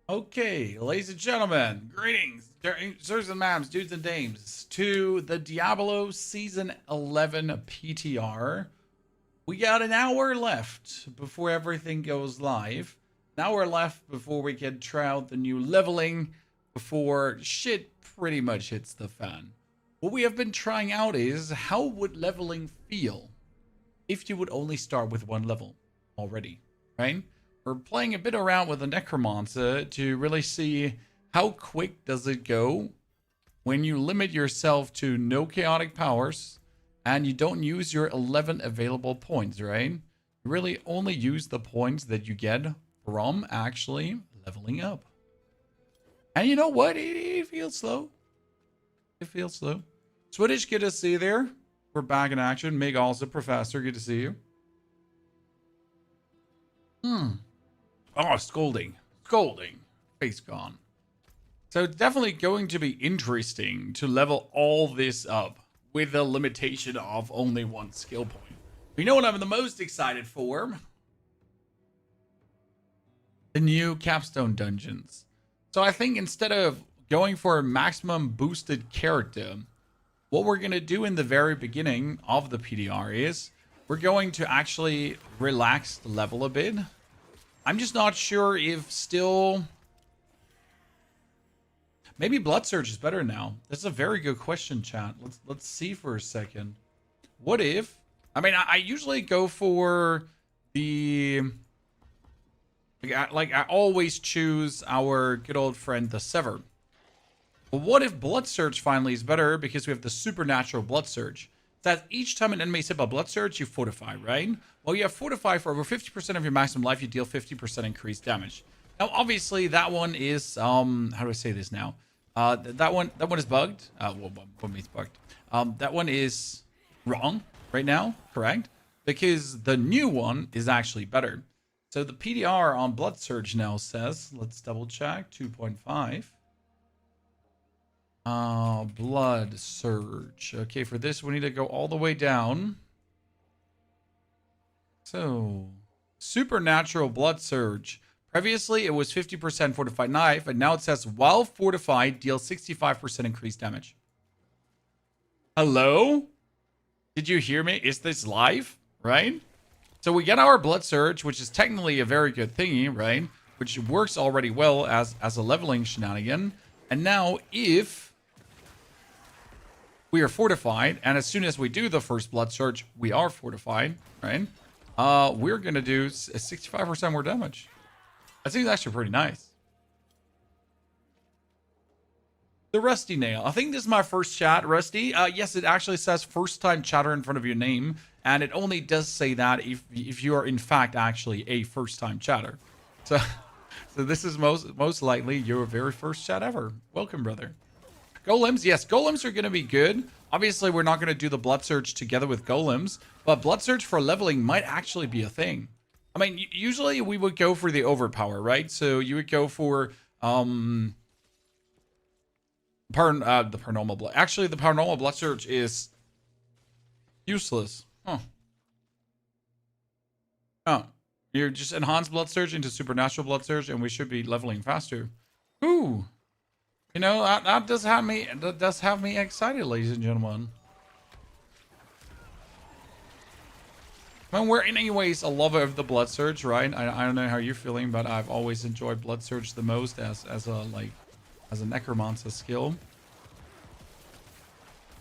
Okay, ladies and gentlemen, greetings, sirs and ma'ams, dudes and dames, to the Diablo Season 11 PTR. We got an hour left before everything goes live. An hour left before we can try out the new leveling, before shit pretty much hits the fan. What we have been trying out is, how would leveling feel if you would only start with one level already, right? We're playing a bit around with the Necromancer to really see how quick does it go when you limit yourself to no chaotic powers and you don't use your 11 available points, right? You really only use the points that you get from actually leveling up. And you know what? It feels slow. It feels slow. Swedish, good to see you there. We're back in action. Mig also, Professor, good to see you. Oh, scolding. Scolding. Face gone. So it's definitely going to be interesting to level all this up with the limitation of only one skill point. You know what I'm the most excited for? The new Capstone Dungeons. So I think instead of going for a maximum boosted character, what we're going to do in the very beginning of the PDR is we're going to actually relax the level a bit. I'm just not sure if still... Maybe Blood Surge is better now. That's a very good question, chat. Let's see for a second. What if... I mean, I usually go for the... Like, I always choose our good old friend, the Sever. But what if Blood Surge finally is better because we have the Supernatural Blood Surge? That each time an enemy is hit by Blood Surge, you fortify, right? Well, you have fortify for over 50% of your maximum life, you deal 50% increased damage. Now, obviously, that one is how do I say this now? That one is bugged. What means bugged? That one is wrong right now, correct? Because the new one is actually better. So the PDR on Blood Surge now says, let's double check, 2.5. Blood Surge. Okay, for this, we need to go all the way down. So, Supernatural Blood Surge. Previously, it was 50% fortified knife, and now it says, while fortified, deal 65% increased damage. Hello? Did you hear me? Is this live? Right? So we get our Blood Surge, which is technically a very good thingy, right? Which works already well as a leveling shenanigan. And now, if we are fortified, and as soon as we do the first Blood Surge, we are fortified, right? We're going to do 65% more damage. I think that's actually pretty nice. The Rusty Nail. I think this is my first chat, Rusty. Yes, it actually says first time chatter in front of your name, and it only does say that if you are in fact actually a first time chatter. So this is most likely your very first chat ever. Welcome, brother. Golems, yes, golems are going to be good. Obviously, we're not going to do the Blood Surge together with golems, but Blood Surge for leveling might actually be a thing. I mean, usually we would go for the overpower, right? So you would go for the paranormal blood. Actually, the paranormal Blood Surge is useless. Huh. Oh, you just enhance Blood Surge into Supernatural Blood Surge, and we should be leveling faster. Ooh. You know, that does have me excited, ladies and gentlemen. I mean, we're anyways a lover of the Blood Surge, right? I don't know how you're feeling, but I've always enjoyed Blood Surge the most as a Necromancer skill.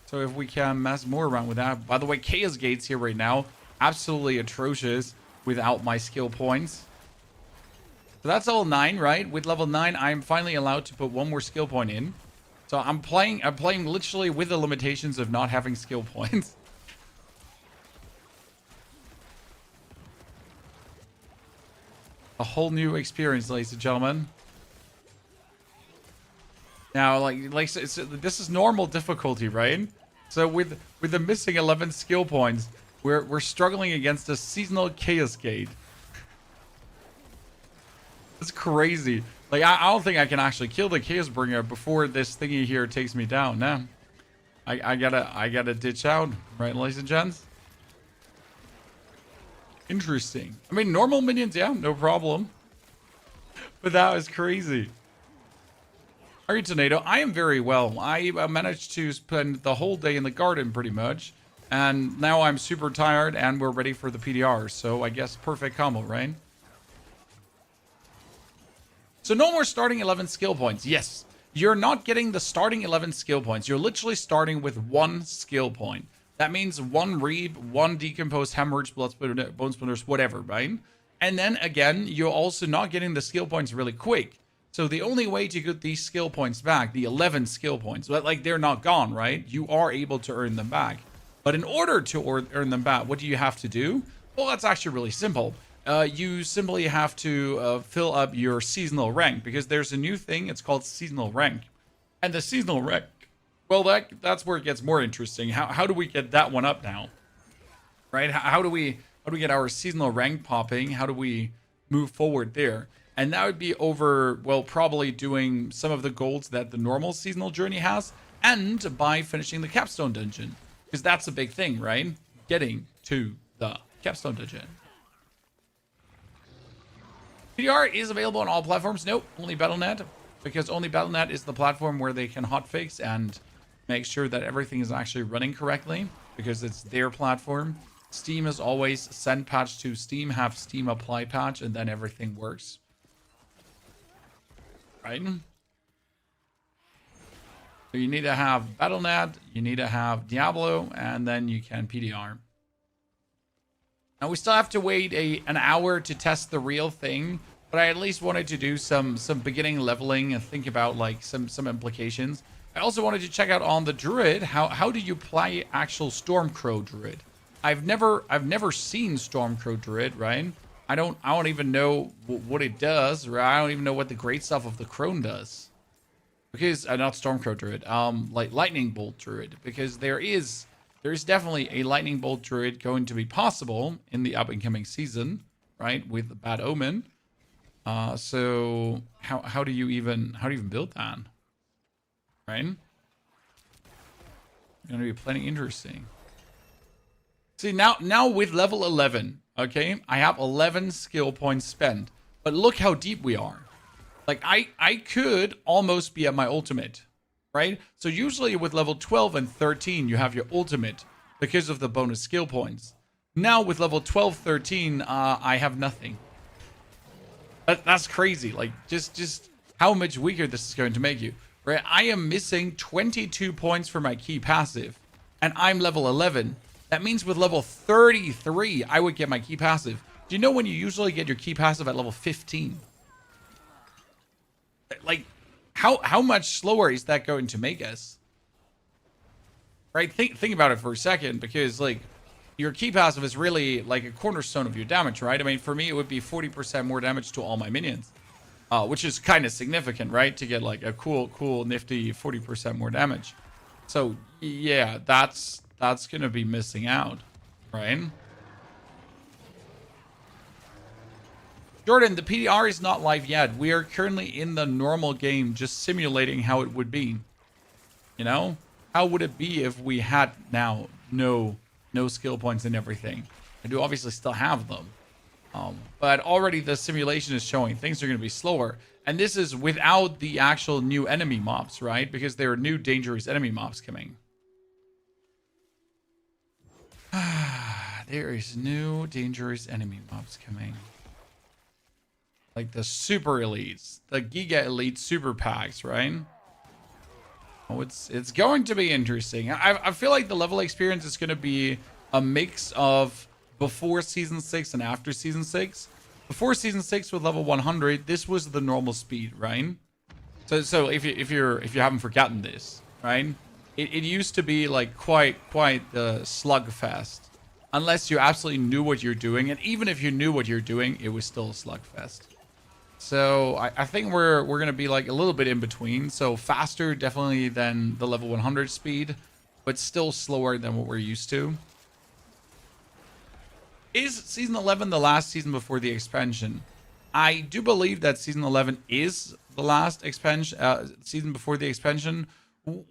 So if we can mess more around with that. By the way, Chaos Gate's here right now. Absolutely atrocious without my skill points. So that's all 9, right? With level 9, I'm finally allowed to put one more skill point in. So I'm playing literally with the limitations of not having skill points. A whole new experience, ladies and gentlemen. Now, this is normal difficulty, right? So with the missing 11 skill points, we're struggling against a seasonal Chaos Gate. It's crazy. Like, I don't think I can actually kill the Chaos Bringer before this thingy here takes me down. Nah. I gotta ditch out, right, ladies and gents? Interesting. I mean, normal minions, yeah, no problem. But that was crazy. How are you, Tornado? I am very well. I managed to spend the whole day in the garden pretty much. And now I'm super tired and we're ready for the PTR. So I guess perfect combo, right? So no more starting 11 skill points. Yes, you're not getting the starting 11 skill points. You're literally starting with 1 skill point. That means 1 Reap, 1 Decomposed Hemorrhage, Blood Splitter, Bone Splinters, whatever, right? And then again, you're also not getting the skill points really quick. So the only way to get these skill points back, the 11 skill points, but like they're not gone, right? You are able to earn them back. But in order to earn them back, what do you have to do? Well, that's actually really simple. You simply have to fill up your seasonal rank, because there's a new thing. It's called seasonal rank. And the seasonal rank, well, that's where it gets more interesting. How do we get that one up now? Right? How do we get our seasonal rank popping? How do we move forward there? And that would be over, well, probably doing some of the golds that the normal seasonal journey has, and by finishing the Capstone Dungeon. Because that's a big thing, right? Getting to the Capstone Dungeon. PTR is available on all platforms. Nope, only Battle.net. Because only Battle.net is the platform where they can hotfix and make sure that everything is actually running correctly. Because it's their platform. Steam is always send patch to Steam, have Steam apply patch, and then everything works. Right? So you need to have Battle.net, you need to have Diablo, and then you can PTR. Now we still have to wait an hour to test the real thing, but I at least wanted to do some beginning leveling and think about like some implications. I also wanted to check out on the Druid, how do you play actual Stormcrow Druid? I've never seen Stormcrow Druid, right? I don't even know what it does, or I don't even know what the great stuff of the Crone does. Because not Stormcrow Druid, like Lightning Bolt Druid, because there is definitely a Lightning Bolt Druid going to be possible in the up and coming season, right? With Bad Omen. So how do you even build that? Right? Gonna be plenty interesting. See, now with level 11, okay, I have 11 skill points spent, but look how deep we are. Like, I could almost be at my ultimate, right? So usually with level 12 and 13, you have your ultimate because of the bonus skill points. Now with level 12, 13, I have nothing. That's crazy. Like, just how much weaker this is going to make you, right? I am missing 22 points for my key passive, and I'm level 11. That means with level 33, I would get my key passive. Do you know when you usually get your key passive at level 15? Like, how much slower is that going to make us? Right? Think about it for a second, because like your key passive is really like a cornerstone of your damage, right? I mean, for me, it would be 40% more damage to all my minions, which is kind of significant, right? To get like a cool, nifty 40% more damage. So yeah, that's gonna be missing out, right? Jordan, the PTR is not live yet. We are currently in the normal game, just simulating how it would be. You know? How would it be if we had now no skill points and everything? I do obviously still have them. But already the simulation is showing things are going to be slower. And this is without the actual new enemy mobs, right? Because there are new dangerous enemy mobs coming. There is new dangerous enemy mobs coming. Like the super elites, the Giga Elite super packs, right? Oh, it's going to be interesting. I feel like the level experience is going to be a mix of before season 6 and after season 6. Before season 6 with level 100, this was the normal speed, right? So if you haven't forgotten this, right? It used to be like quite slugfest, unless you absolutely knew what you're doing, and even if you knew what you're doing, it was still a slugfest. So I think we're gonna be like a little bit in between. So faster definitely than the level 100 speed, but still slower than what we're used to. Is season 11 the last season before the expansion? I do believe that season 11 is the last expansion season before the expansion,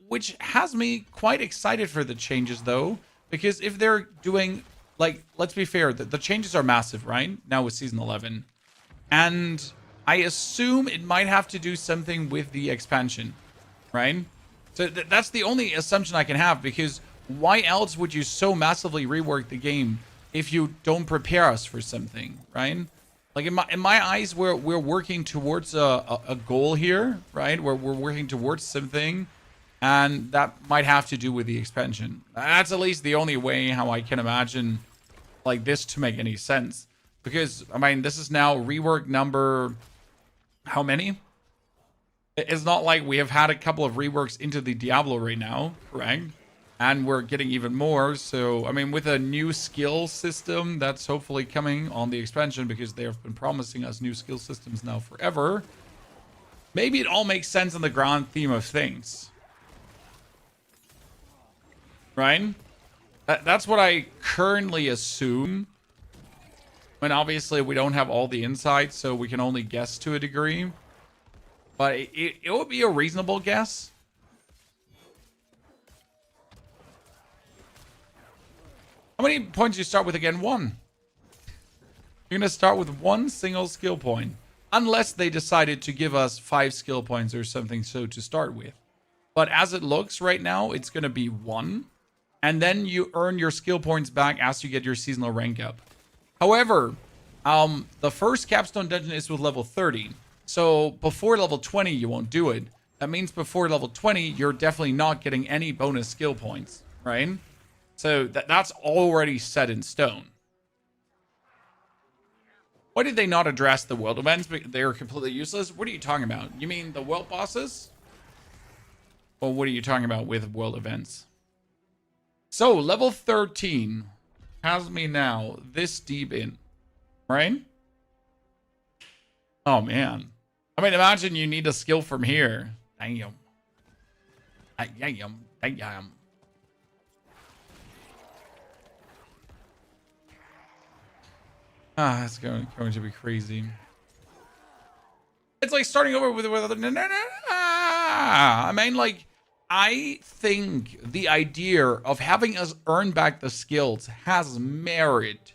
which has me quite excited for the changes though, because if they're doing, like, let's be fair, the changes are massive right now with season 11, and I assume it might have to do something with the expansion, right? So that's the only assumption I can have, because why else would you so massively rework the game if you don't prepare us for something, right? Like in my eyes, we're working towards a goal here, right? We're working towards something, and that might have to do with the expansion. That's at least the only way how I can imagine like this to make any sense. Because I mean, this is now rework number how many? It's not like we have had a couple of reworks into the Diablo right now, correct? And we're getting even more. So, I mean, with a new skill system that's hopefully coming on the expansion, because they have been promising us new skill systems now forever, maybe it all makes sense in the grand theme of things. Right? That's what I currently assume. I mean, obviously, we don't have all the insights, so we can only guess to a degree. But it would be a reasonable guess. How many points do you start with again? 1. You're going to start with 1 single skill point. Unless they decided to give us 5 skill points or something so to start with. But as it looks right now, it's going to be 1. And then you earn your skill points back as you get your seasonal rank up. However, the first Capstone Dungeon is with level 30. So before level 20, you won't do it. That means before level 20, you're definitely not getting any bonus skill points, right? So that's already set in stone. Why did they not address the world events? They're completely useless. What are you talking about? You mean the world bosses? Or what are you talking about with world events? So level 13 has me now this deep in, right? Oh, man. I mean, imagine you need a skill from here. Damn. Damn. It's going to be crazy. It's like starting over with I mean, like, I think the idea of having us earn back the skills has merit.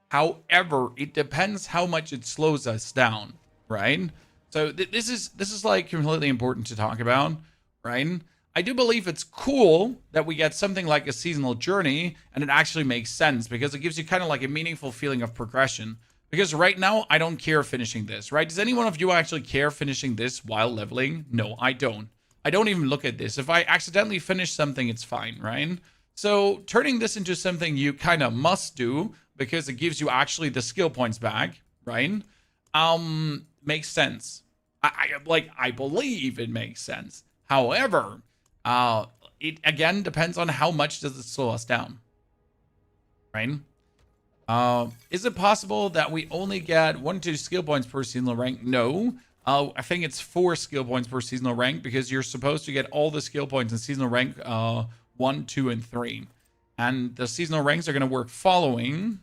However, it depends how much it slows us down, right? So this is like completely important to talk about, right? I do believe it's cool that we get something like a seasonal journey, and it actually makes sense because it gives you kind of like a meaningful feeling of progression. Because right now, I don't care finishing this, right? Does any one of you actually care finishing this while leveling? No, I don't. I don't even look at this. If I accidentally finish something, it's fine, right? So turning this into something you kind of must do because it gives you actually the skill points back, right? Makes sense. I believe it makes sense. However, it again depends on how much does it slow us down, right? Is it possible that we only get 1 to 2 skill points per seasonal rank? No. I think it's 4 skill points per seasonal rank because you're supposed to get all the skill points in seasonal rank 1, 2, and 3. And the seasonal ranks are going to work following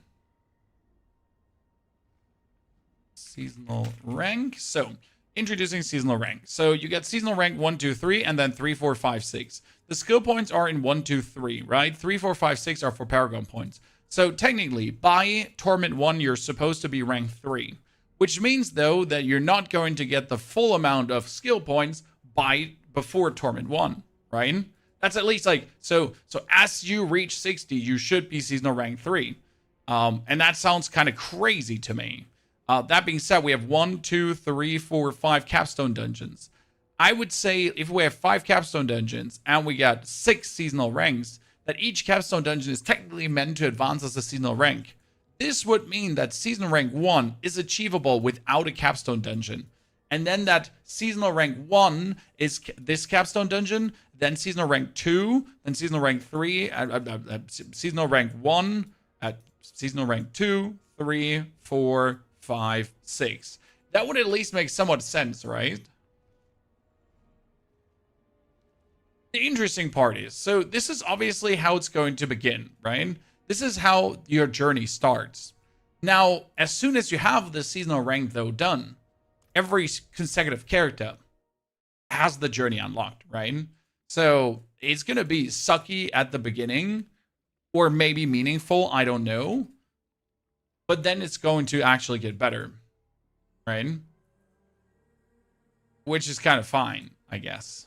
seasonal rank. So introducing seasonal rank. So you get seasonal rank 1, 2, 3, and then 3, 4, 5, 6. The skill points are in 1, 2, 3, right? 3, 4, 5, 6 are for Paragon points. So technically, by Torment 1, you're supposed to be rank 3. Which means, though, that you're not going to get the full amount of skill points before Torment 1, right? That's at least like, so as you reach 60, you should be seasonal rank 3. And that sounds kind of crazy to me. That being said, we have 1, 2, 3, 4, 5 Capstone Dungeons. I would say if we have 5 Capstone Dungeons and we got 6 seasonal ranks, that each Capstone Dungeon is technically meant to advance as a seasonal rank. This would mean that seasonal rank 1 is achievable without a Capstone Dungeon. And then that seasonal rank 1 is this Capstone Dungeon, then seasonal rank 2, then seasonal rank 3, seasonal rank 1, seasonal rank 2, 3, 4, 5, 6. That would at least make somewhat sense, right? The interesting part is, so this is obviously how it's going to begin, right? This is how your journey starts. Now, as soon as you have the seasonal rank, though, done, every consecutive character has the journey unlocked, right? So it's going to be sucky at the beginning, or maybe meaningful, I don't know. But then it's going to actually get better, right? which is kind of fine, I guess.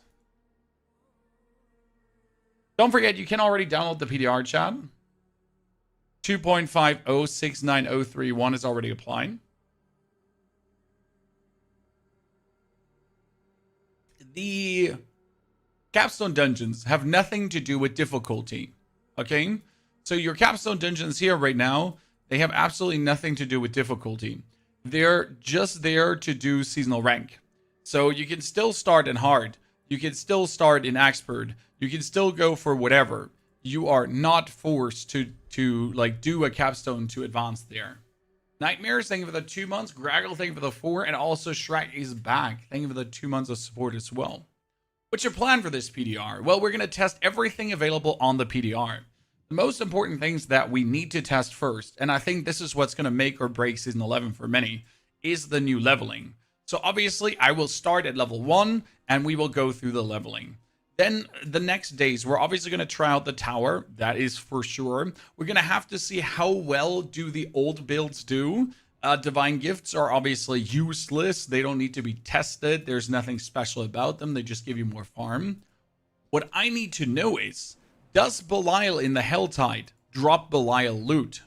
Don't forget, you can already download the PTR chat. 2.506903.1 is already applying. The Capstone Dungeons have nothing to do with difficulty, okay? So your Capstone Dungeons here right now, they have absolutely nothing to do with difficulty. They're just there to do seasonal rank. So you can still start in hard. You can still start in expert. You can still go for whatever. You are not forced to like do a capstone to advance there. Nightmares, thank you for the 2 months. Graggle, thank you for the 4. And also Shrek is back. Thank you for the 2 months of support as well. What's your plan for this PTR? Well, we're going to test everything available on the PTR. The most important things that we need to test first, and I think this is what's going to make or break Season 11 for many, is the new leveling. So obviously, I will start at level 1, and we will go through the leveling. Then the next days, we're obviously going to try out the tower. That is for sure. We're going to have to see how well do the old builds do. Divine Gifts are obviously useless. They don't need to be tested. There's nothing special about them. They just give you more farm. What I need to know is, does Belial in the Helltide drop Belial loot?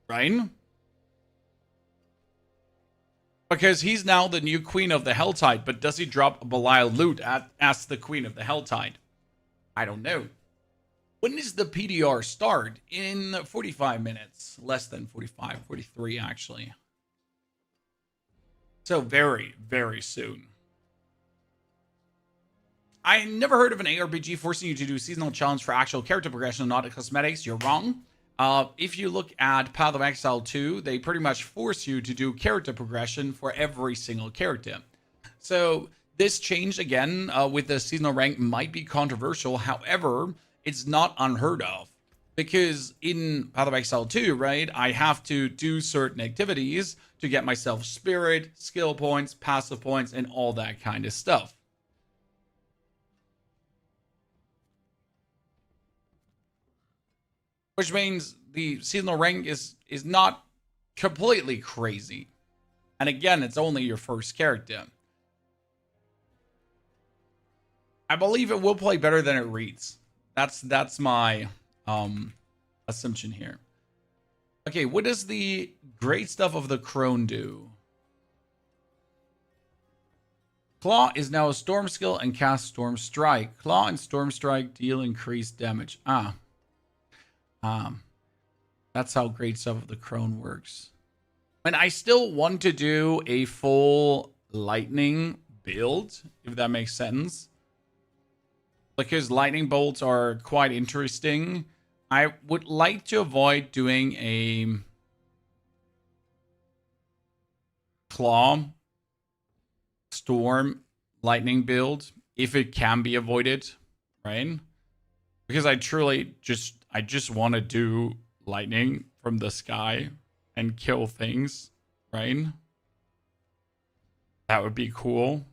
Right? Because he's now the new queen of the Helltide, but does he drop Belial loot as the queen of the Helltide? I don't know. When is the PTR start? In 45 minutes. Less than 45, 43 actually. So very, very soon. I never heard of an ARPG forcing you to do a seasonal challenge for actual character progression, not cosmetics. You're wrong. If you look at Path of Exile 2, they pretty much force you to do character progression for every single character. So this change, again, with the seasonal rank might be controversial. However, it's not unheard of. Because in Path of Exile 2, right, I have to do certain activities to get myself spirit, skill points, passive points, and all that kind of stuff. Which means the seasonal rank is not completely crazy. And again, it's only your first character. I believe it will play better than it reads. That's my assumption here. Okay, what does the great stuff of the crone do? Claw is now a storm skill and cast Storm Strike. Claw and Storm Strike deal increased damage. That's how great stuff of the crone works. And I still want to do a full lightning build, if that makes sense. Because lightning bolts are quite interesting. I would like to avoid doing a claw storm lightning build if it can be avoided, right? Because I just want to do lightning from the sky and kill things, right? That would be cool.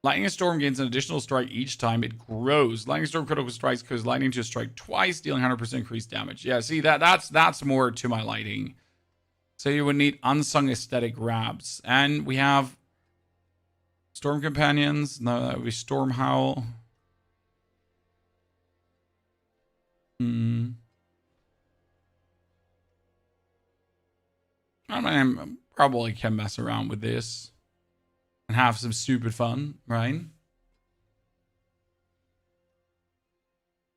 Lightning Storm gains an additional strike each time it grows. Lightning Storm critical strikes because lightning just strike twice, dealing 100% increased damage. Yeah, see, that's more to my lighting. So you would need unsung aesthetic grabs. And we have Storm Companions. No, that would be Storm Howl. I mean, probably can mess around with this and have some stupid fun, right?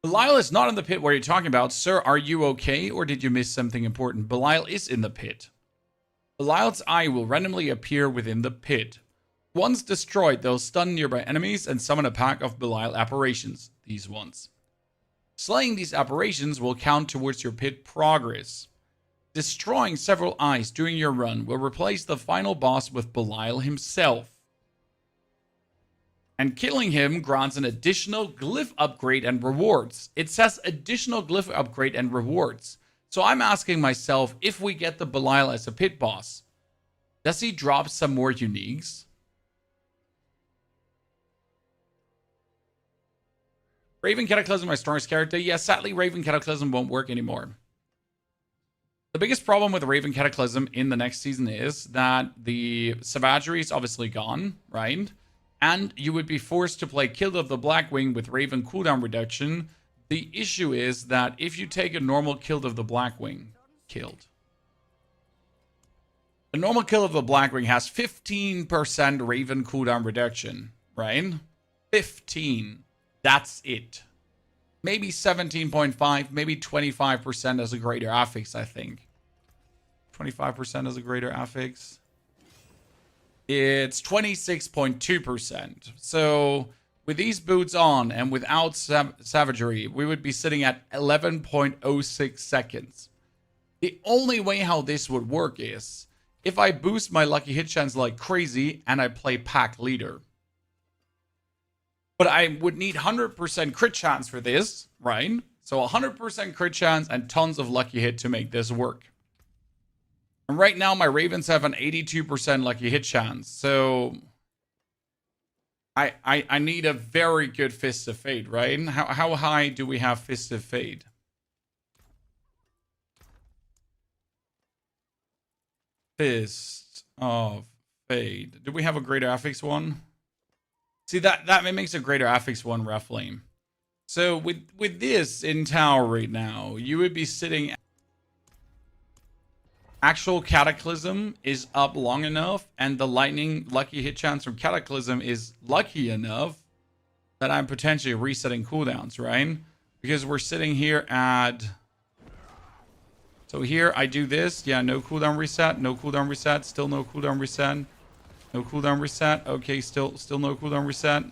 Belial is not in the pit where you're talking about. Sir, are you okay, or did you miss something important? Belial is in the pit. Belial's eye will randomly appear within the pit. Once destroyed, they'll stun nearby enemies and summon a pack of Belial apparitions, these ones. Slaying these apparitions will count towards your pit progress. Destroying several eyes during your run will replace the final boss with Belial himself. And killing him grants an additional glyph upgrade and rewards. It says additional glyph upgrade and rewards. So I'm asking myself, if we get the Belial as a pit boss, does he drop some more uniques? Raven Cataclysm, my strongest character. Yeah, sadly, Raven Cataclysm won't work anymore. The biggest problem with Raven Cataclysm in the next season is that the Savagery is obviously gone, right? And you would be forced to play Kill of the Blackwing with Raven cooldown reduction. The issue is that if you take a normal Kill of the Blackwing, a normal Kill of the Blackwing has 15% Raven cooldown reduction, right? 15. That's it. Maybe 17.5, maybe 25% as a greater affix, I think. 25% as a greater affix. It's 26.2%. So with these boots on and without Savagery, we would be sitting at 11.06 seconds. The only way how this would work is if I boost my lucky hit chance like crazy and I play Pack Leader. But I would need 100% crit chance for this, right? So 100% crit chance and tons of lucky hit to make this work. And right now, my Ravens have an 82% lucky hit chance. So I need a very good Fist of Fate, right? How high do we have Fist of Fate? Fist of Fate. Do we have a greater affix one? See, that makes a greater affix one, roughly. So with this in tower right now, you would be sitting... Actual Cataclysm is up long enough, and the lightning lucky hit chance from Cataclysm is lucky enough that I'm potentially resetting cooldowns, right? Because we're sitting here at... So here, I do this. Yeah, no cooldown reset. No cooldown reset. Still no cooldown reset. No cooldown reset. Okay, still no cooldown reset.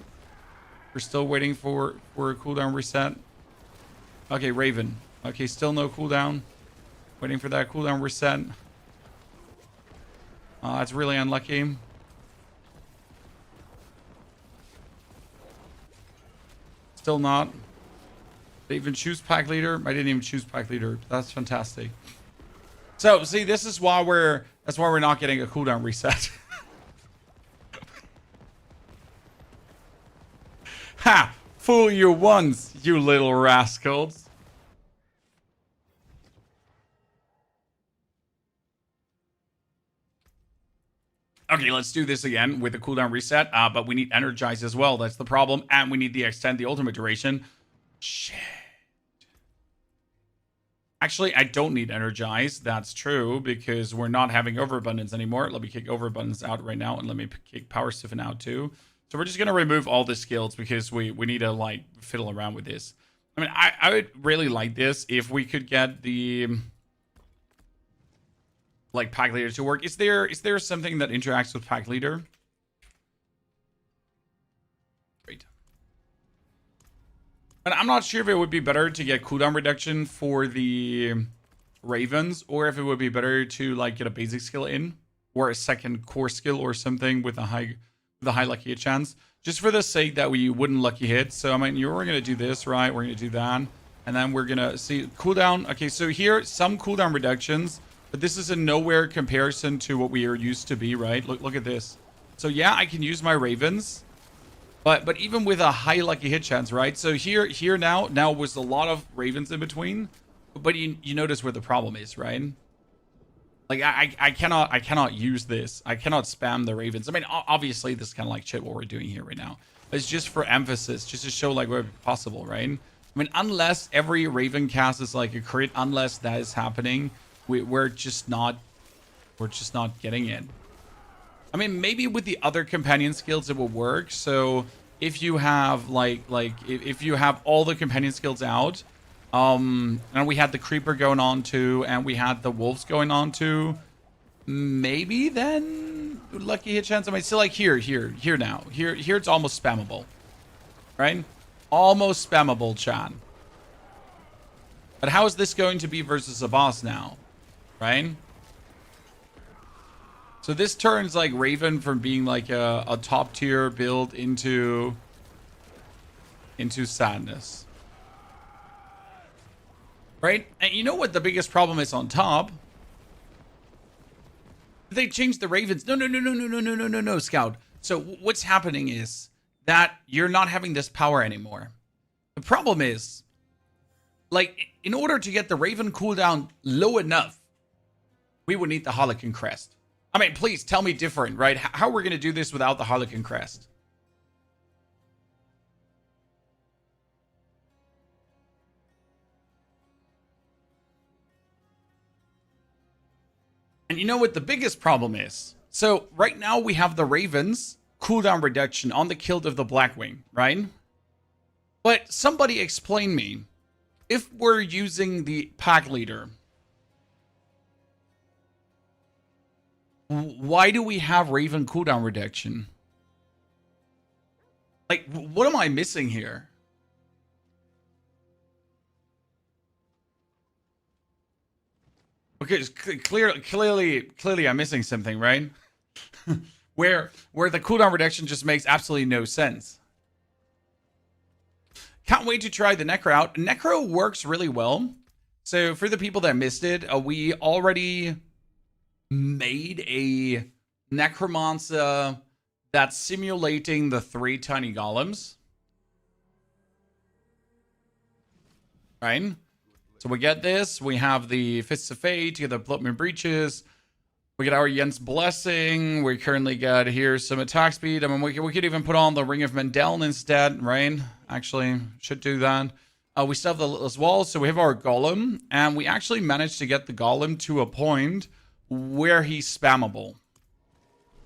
We're still waiting for a cooldown reset. Okay, Raven. Okay, still no cooldown. Waiting for that cooldown reset. That's really unlucky. Still not. They even choose Pack Leader? I didn't even choose Pack Leader. That's fantastic. So, see, this is why that's why we're not getting a cooldown reset. Ha! Fool you once, you little rascals. Okay, let's do this again with a cooldown reset, but we need Energize as well. That's the problem, and we need the extend the ultimate duration. Shit. Actually, I don't need Energize. That's true, because we're not having Overabundance anymore. Let me kick Overabundance out right now, and let me kick Power Stiffen out too. So we're just going to remove all the skills because we need to, like, fiddle around with this. I mean, I would really like this if we could get the... like Pack Leader to work. Is there something that interacts with Pack Leader? Great. And I'm not sure if it would be better to get cooldown reduction for the Ravens, or if it would be better to like get a basic skill in, or a second core skill or something with a high lucky hit chance, just for the sake that we wouldn't lucky hit. So I mean, we're gonna do this, right? We're gonna do that, and then we're gonna see cooldown. Okay, so here some cooldown reductions. But this is a nowhere comparison to what we are used to be, right? Look at this. So yeah, I can use my Ravens, but even with a high lucky hit chance, right? So here now was a lot of Ravens in between, but you notice where the problem is, right? Like I cannot use this. I cannot spam the Ravens. I mean, obviously this is kind of like shit what we're doing here right now. But it's just for emphasis, just to show like where possible, right? I mean, unless every Raven cast is like a crit, unless that is happening. We're just not getting it. I mean, maybe with the other companion skills it will work. So if you have if you have all the companion skills out, and we had the creeper going on too, and we had the wolves going on too, maybe then lucky hit chance. I mean, still like here now. Here it's almost spammable, right? Almost spammable, Chan. But how is this going to be versus a boss now? Right? So this turns like Raven from being like a top tier build into sadness. Right? And you know what the biggest problem is on top? They changed the Ravens. No, Scout. So what's happening is that you're not having this power anymore. The problem is, like, in order to get the Raven cooldown low enough, we would need the Harlequin Crest. I mean, please tell me different, right? How are we going to do this without the Harlequin Crest? And you know what the biggest problem is? So right now we have the Ravens cooldown reduction on the Kilt of the Blackwing, right? But somebody explain me, if we're using the pack leader, why do we have Raven cooldown reduction? Like, what am I missing here? Okay, clearly I'm missing something, right? where the cooldown reduction just makes absolutely no sense. Can't wait to try the Necro out. Necro works really well. So for the people that missed it, we already made a Necromancer that's simulating the 3 tiny golems. Right? So we get this. We have the Fists of Fate, you get the Bloodmoon Breaches. We get our Jens Blessing. We currently got here some attack speed. I mean, we could even put on the Ring of Mendeln instead, right? Actually, should do that. We still have the as well. So we have our Golem, and we actually managed to get the Golem to a point where he's spammable.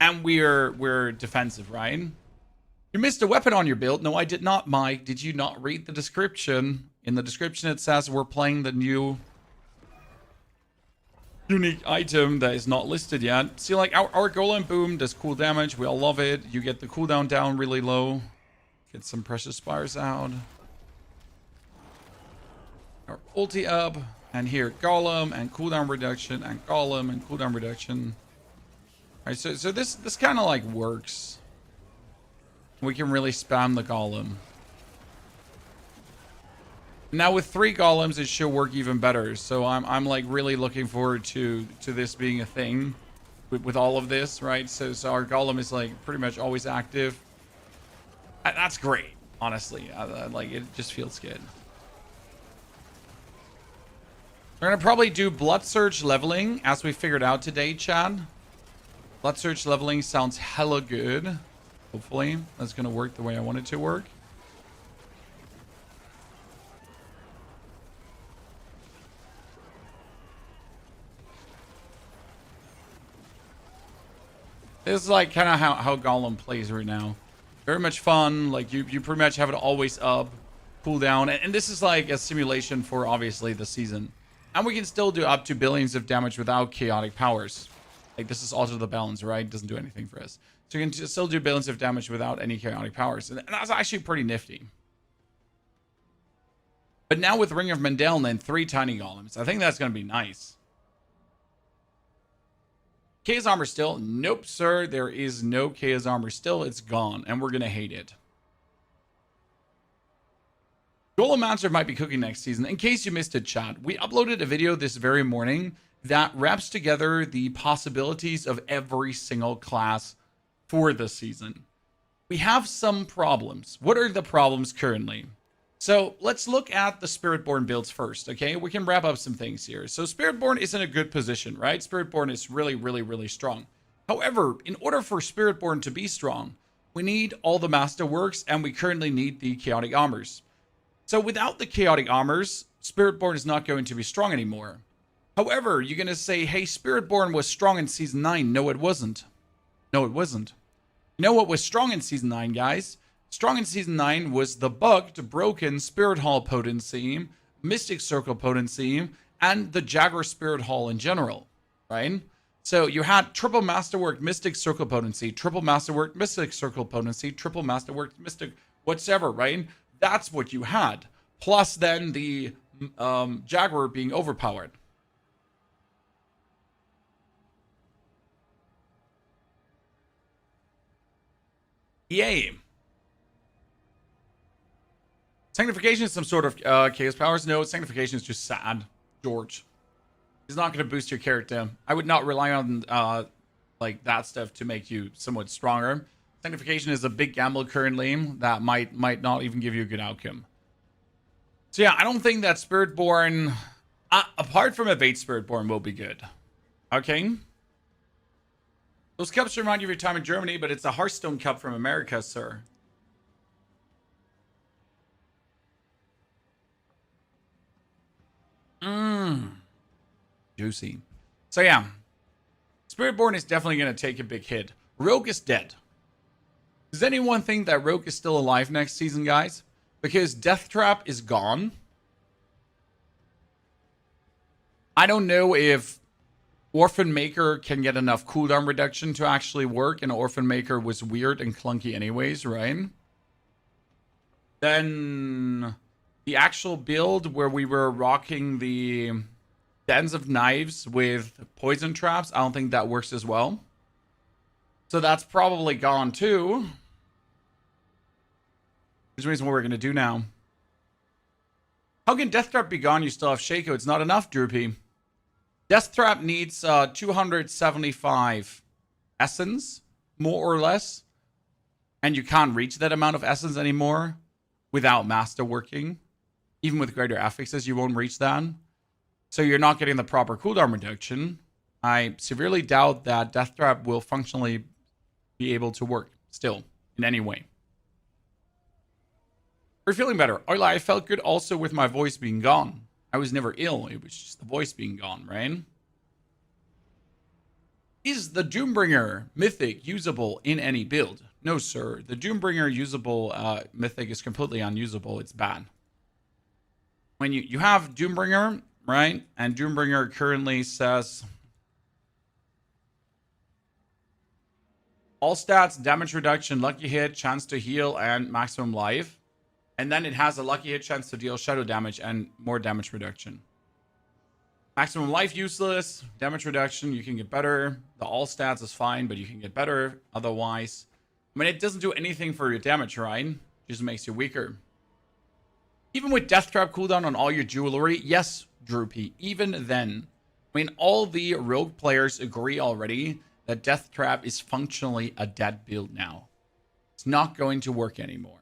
And we're defensive, right? You missed a weapon on your build. No, I did not, Mike. Did you not read the description? In the description, it says we're playing the new unique item that is not listed yet. See, like, our Golem Boom does cool damage. We all love it. You get the cooldown down really low. Get some Precious Spires out. Our ulti up. And here, Golem and cooldown reduction and Golem and cooldown reduction. All right, so this kind of, like, works. We can really spam the Golem. Now with 3 golems, it should work even better. So I'm like really looking forward to this being a thing with all of this, right? So our golem is like pretty much always active. That's great, honestly. Like, it just feels good. We're gonna probably do Blood Surge leveling as we figured out today, Chad. Blood Surge leveling sounds hella good. Hopefully that's gonna work the way I want it to work. This is like kind of how Golem plays right now. Very much fun. Like, you pretty much have it always up, cooldown. And this is like a simulation for, obviously, the season. And we can still do up to billions of damage without chaotic powers. Like, this is Alter the Balance, right? Doesn't do anything for us. So you can still do billions of damage without any chaotic powers. And that's actually pretty nifty. But now with Ring of Mendeln and 3 tiny golems, I think that's going to be nice. Chaos Armor still? Nope, sir. There is no Chaos Armor still. It's gone, and we're going to hate it. Golem Master might be cooking next season. In case you missed it, chat, we uploaded a video this very morning that wraps together the possibilities of every single class for this season. We have some problems. What are the problems currently? So let's look at the Spiritborn builds first, okay? We can wrap up some things here. So Spiritborn is in a good position, right? Spiritborn is really, really, really strong. However, in order for Spiritborn to be strong, we need all the Masterworks, and we currently need the Chaotic Armors. So without the Chaotic Armors, Spiritborn is not going to be strong anymore. However, you're going to say, hey, Spiritborn was strong in Season 9. No, it wasn't. No, it wasn't. You know what was strong in Season 9, guys? Strong in Season 9 was the bugged, broken Spirit Hall potency, Mystic Circle potency, and the Jaguar Spirit Hall in general, right? So you had triple Masterwork Mystic Circle potency, triple Masterwork Mystic Circle potency, triple Masterwork Mystic whatever, right? That's what you had. Plus then the Jaguar being overpowered. Yay. Sanctification is some sort of chaos powers. No, Sanctification is just sad, George. It's not going to boost your character. I would not rely on like that stuff to make you somewhat stronger. Sanctification is a big gamble currently that might not even give you a good outcome. So yeah, I don't think that Spiritborn, apart from Evade Spiritborn, will be good. Okay. Those cups remind you of your time in Germany, but it's a Hearthstone cup from America, sir. Mmm. Juicy. So yeah. Spiritborn is definitely going to take a big hit. Rogue is dead. Does anyone think that Rogue is still alive next season, guys? Because Death Trap is gone. I don't know if Orphan Maker can get enough cooldown reduction to actually work, and Orphan Maker was weird and clunky anyways, right? Then the actual build where we were rocking the Dens of Knives with poison traps, I don't think that works as well. So that's probably gone too. Which means what we're going to do now. How can Death Trap be gone? You still have Shaco. It's not enough, Droopy. Death Trap needs 275 essence, more or less. And you can't reach that amount of essence anymore without master working. Even with greater affixes, you won't reach that. So you're not getting the proper cooldown reduction. I severely doubt that Death Trap will functionally be able to work still in any way. We're feeling better. I felt good also with my voice being gone. I was never ill. It was just the voice being gone, right? Is the Doombringer Mythic usable in any build? No, sir. The Doombringer usable Mythic is completely unusable. It's bad. When you have Doombringer, right? And Doombringer currently says all stats, damage reduction, lucky hit, chance to heal, and maximum life. And then it has a lucky hit chance to deal shadow damage and more damage reduction. Maximum life useless, damage reduction, you can get better. The all stats is fine, but you can get better otherwise. I mean, it doesn't do anything for your damage, right? It just makes you weaker. Even with Death Trap cooldown on all your jewelry, yes, Droopy, even then. I mean, all the rogue players agree already that Death Trap is functionally a dead build now. It's not going to work anymore.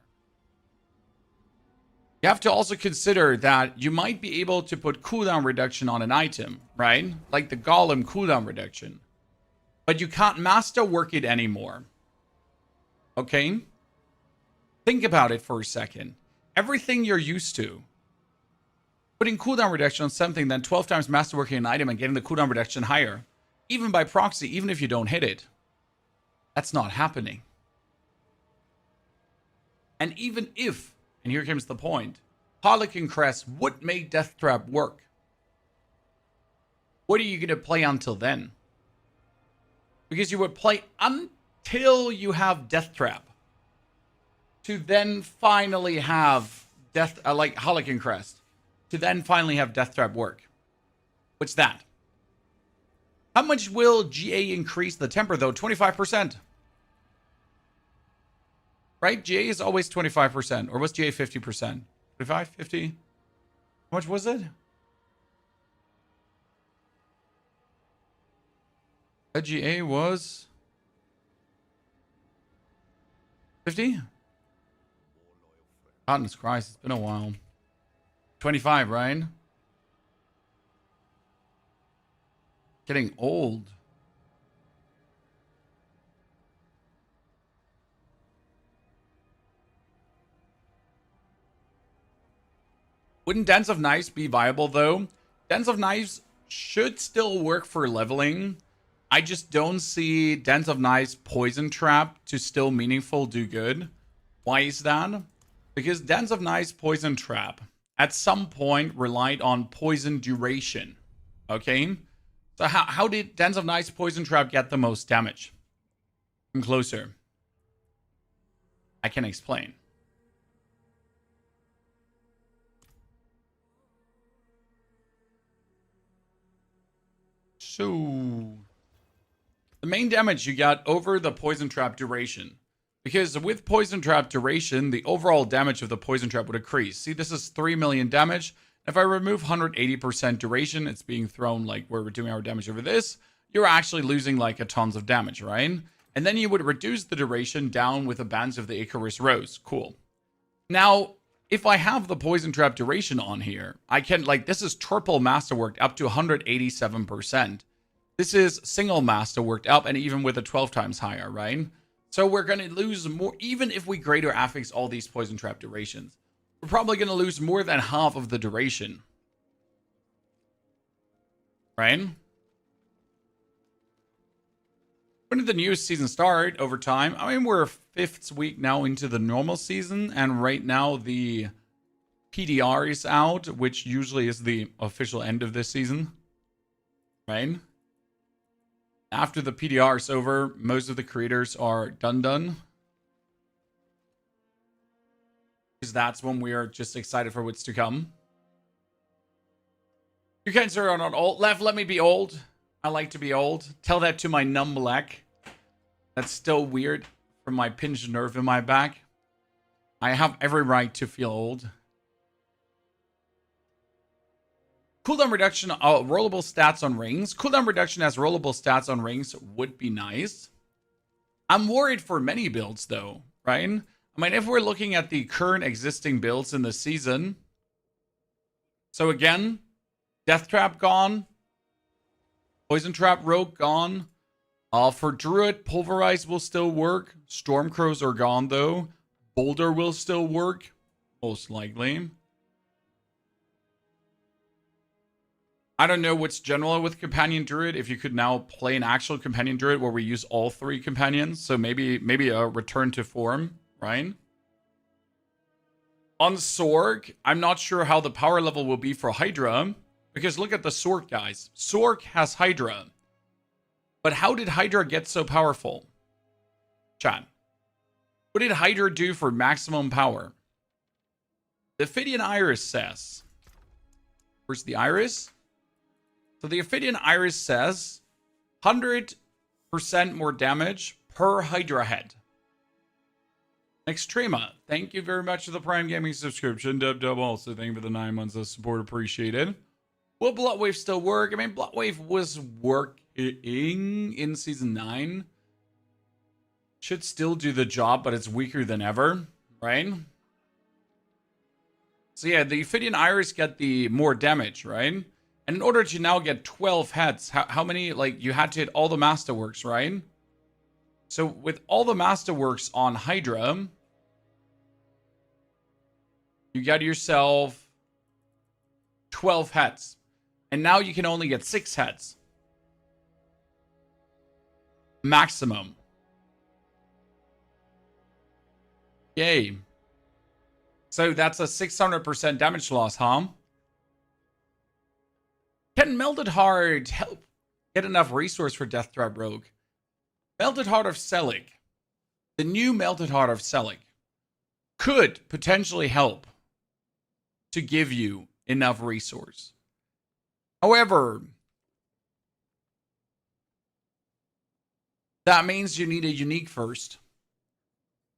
You have to also consider that you might be able to put cooldown reduction on an item, right? Like the Golem cooldown reduction. But you can't master work it anymore. Okay? Think about it for a second. Everything you're used to, putting cooldown reduction on something, then 12 times masterworking an item and getting the cooldown reduction higher, even by proxy, even if you don't hit it, that's not happening. And even if, and here comes the point, Harlequin Crest would make Death Trap work, what are you going to play until then? Because you would play until you have Death Trap, to then finally have like Harlequin Crest, to then finally have Death Trap work. What's that? How much will GA increase the temper though? 25%. Right? GA is always 25%. Or was GA 50%? 25? 50? How much was it? The GA was 50? Goodness Christ, it's been a while. 25, right? Getting old. Wouldn't Dens of Knives be viable, though? Dens of Knives should still work for leveling. I just don't see Dens of Knives Poison Trap to still meaningful do good. Why is that? Because Dens of Knives Poison Trap at some point relied on poison duration. Okay? So how did Dens of Knives Poison Trap get the most damage? Come closer. I can explain. So, the main damage you got over the Poison Trap duration. Because with Poison Trap duration, the overall damage of the Poison Trap would increase. See, this is 3 million damage. If I remove 180% duration, it's being thrown like where we're doing our damage over this, you're actually losing like a tons of damage, right? And then you would reduce the duration down with the Bands of the Icarus Rose. Cool. Now, if I have the Poison Trap duration on here, I can, like, this is triple masterworked up to 187%. This is single master worked up, and even with a 12 times higher, right? So we're going to lose more, even if we greater affix all these poison trap durations. We're probably going to lose more than half of the duration. Right? When did the new season start over time? I mean, we're 5th week now into the normal season, and right now the PTR is out, which usually is the official end of this season. Right? After the PTR is over, most of the creators are done. Because that's when we are just excited for what's to come. You can't say I'm not old. Let me be old. I like to be old. Tell that to my numb black. That's still weird from my pinched nerve in my back. I have every right to feel old. Cooldown reduction, rollable stats on rings. Cooldown reduction as rollable stats on rings would be nice. I'm worried for many builds though, right? I mean, if we're looking at the current existing builds in the season. So again, Death Trap gone. Poison Trap Rogue gone. For Druid, Pulverize will still work. Stormcrows are gone though. Boulder will still work, most likely. I don't know what's general with Companion Druid. If you could now play an actual Companion Druid where we use all 3 companions. So maybe a return to form, right? On Sorg, I'm not sure how the power level will be for Hydra. Because look at the Sorg, guys. Sorg has Hydra. But how did Hydra get so powerful? Chat. What did Hydra do for maximum power? The Ophidian Iris says. Where's the Iris? So the Ophidian Iris says 100% more damage per Hydra head. Extrema, thank you very much for the Prime Gaming subscription. Dub also, thank you for the 9 months of support, appreciated. Will Bloodwave still work? I mean, Bloodwave was working in Season 9. Should still do the job, but it's weaker than ever, right? So yeah, the Ophidian Iris get the more damage, right? And in order to now get 12 heads, how many, like, you had to hit all the Masterworks, right? So with all the Masterworks on Hydra, you get yourself 12 heads. And now you can only get 6 heads. Maximum. Yay. So that's a 600% damage loss, huh? Can Melted Heart help get enough resource for Death Trap Rogue? Melted Heart of Selig. The new Melted Heart of Selig could potentially help to give you enough resource. However, that means you need a unique first.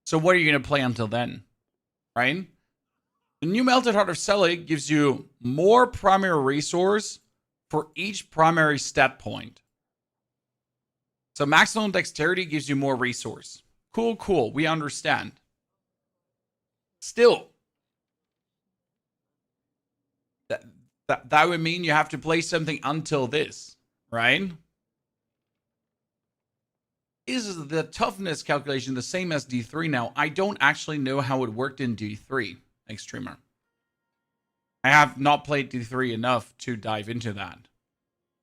So what are you going to play until then? Right? The new Melted Heart of Selig gives you more primary resource for each primary stat point. So maximum dexterity gives you more resource. Cool. We understand. Still, that would mean you have to play something until this, right? Is the toughness calculation the same as D3 now? I don't actually know how it worked in D3, Extremer. I have not played D3 enough to dive into that.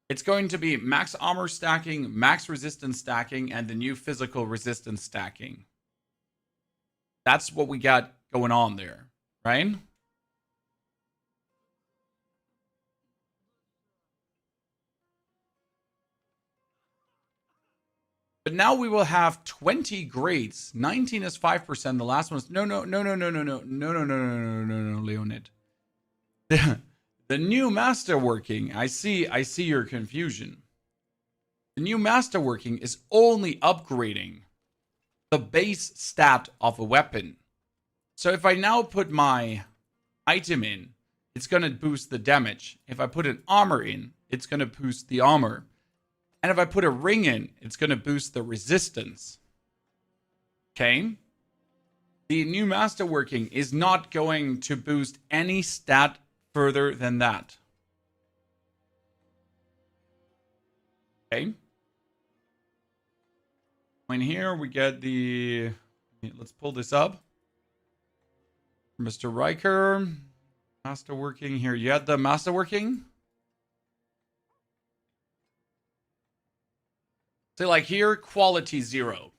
It's going to be max armor stacking, max resistance stacking, and the new physical resistance stacking. That's what we got going on there, right? But now we will have 20 grades. 19 is 5%. The last one is no, Leonid. The new masterworking. I see your confusion. The new masterworking is only upgrading the base stat of a weapon. So if I now put my item in, it's going to boost the damage. If I put an armor in, it's going to boost the armor. And if I put a ring in, it's going to boost the resistance. Okay? The new masterworking is not going to boost any stat further than that. Okay. In here, we get the... Let's pull this up. Mr. Riker. Masterworking here. You had the masterworking? So like here, quality 0.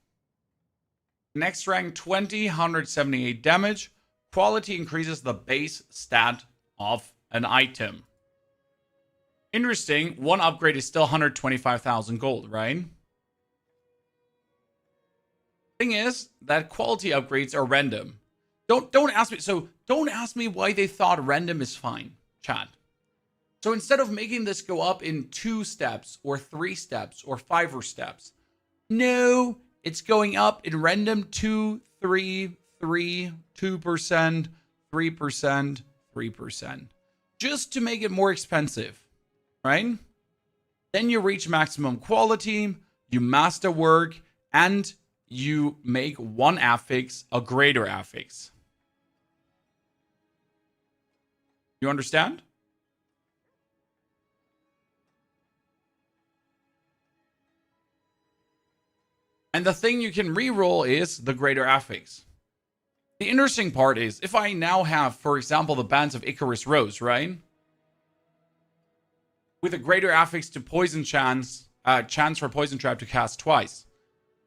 Next rank 20, 178 damage. Quality increases the base stat of an item. Interesting. One upgrade is still 125,000 gold, right? Thing is that quality upgrades are random. Don't ask me. So don't ask me why they thought random is fine, chat. So instead of making this go up in 2 steps or 3 steps or 5 steps, no, it's going up in random 2, 3, 3, 2%, 3%, 3%. Just to make it more expensive, right? Then you reach maximum quality, you master work, and you make one affix a greater affix. You understand? And the thing you can reroll is the greater affix. The interesting part is, if I now have, for example, the Bands of Icarus Rose, right? With a greater affix to poison chance for poison trap to cast twice.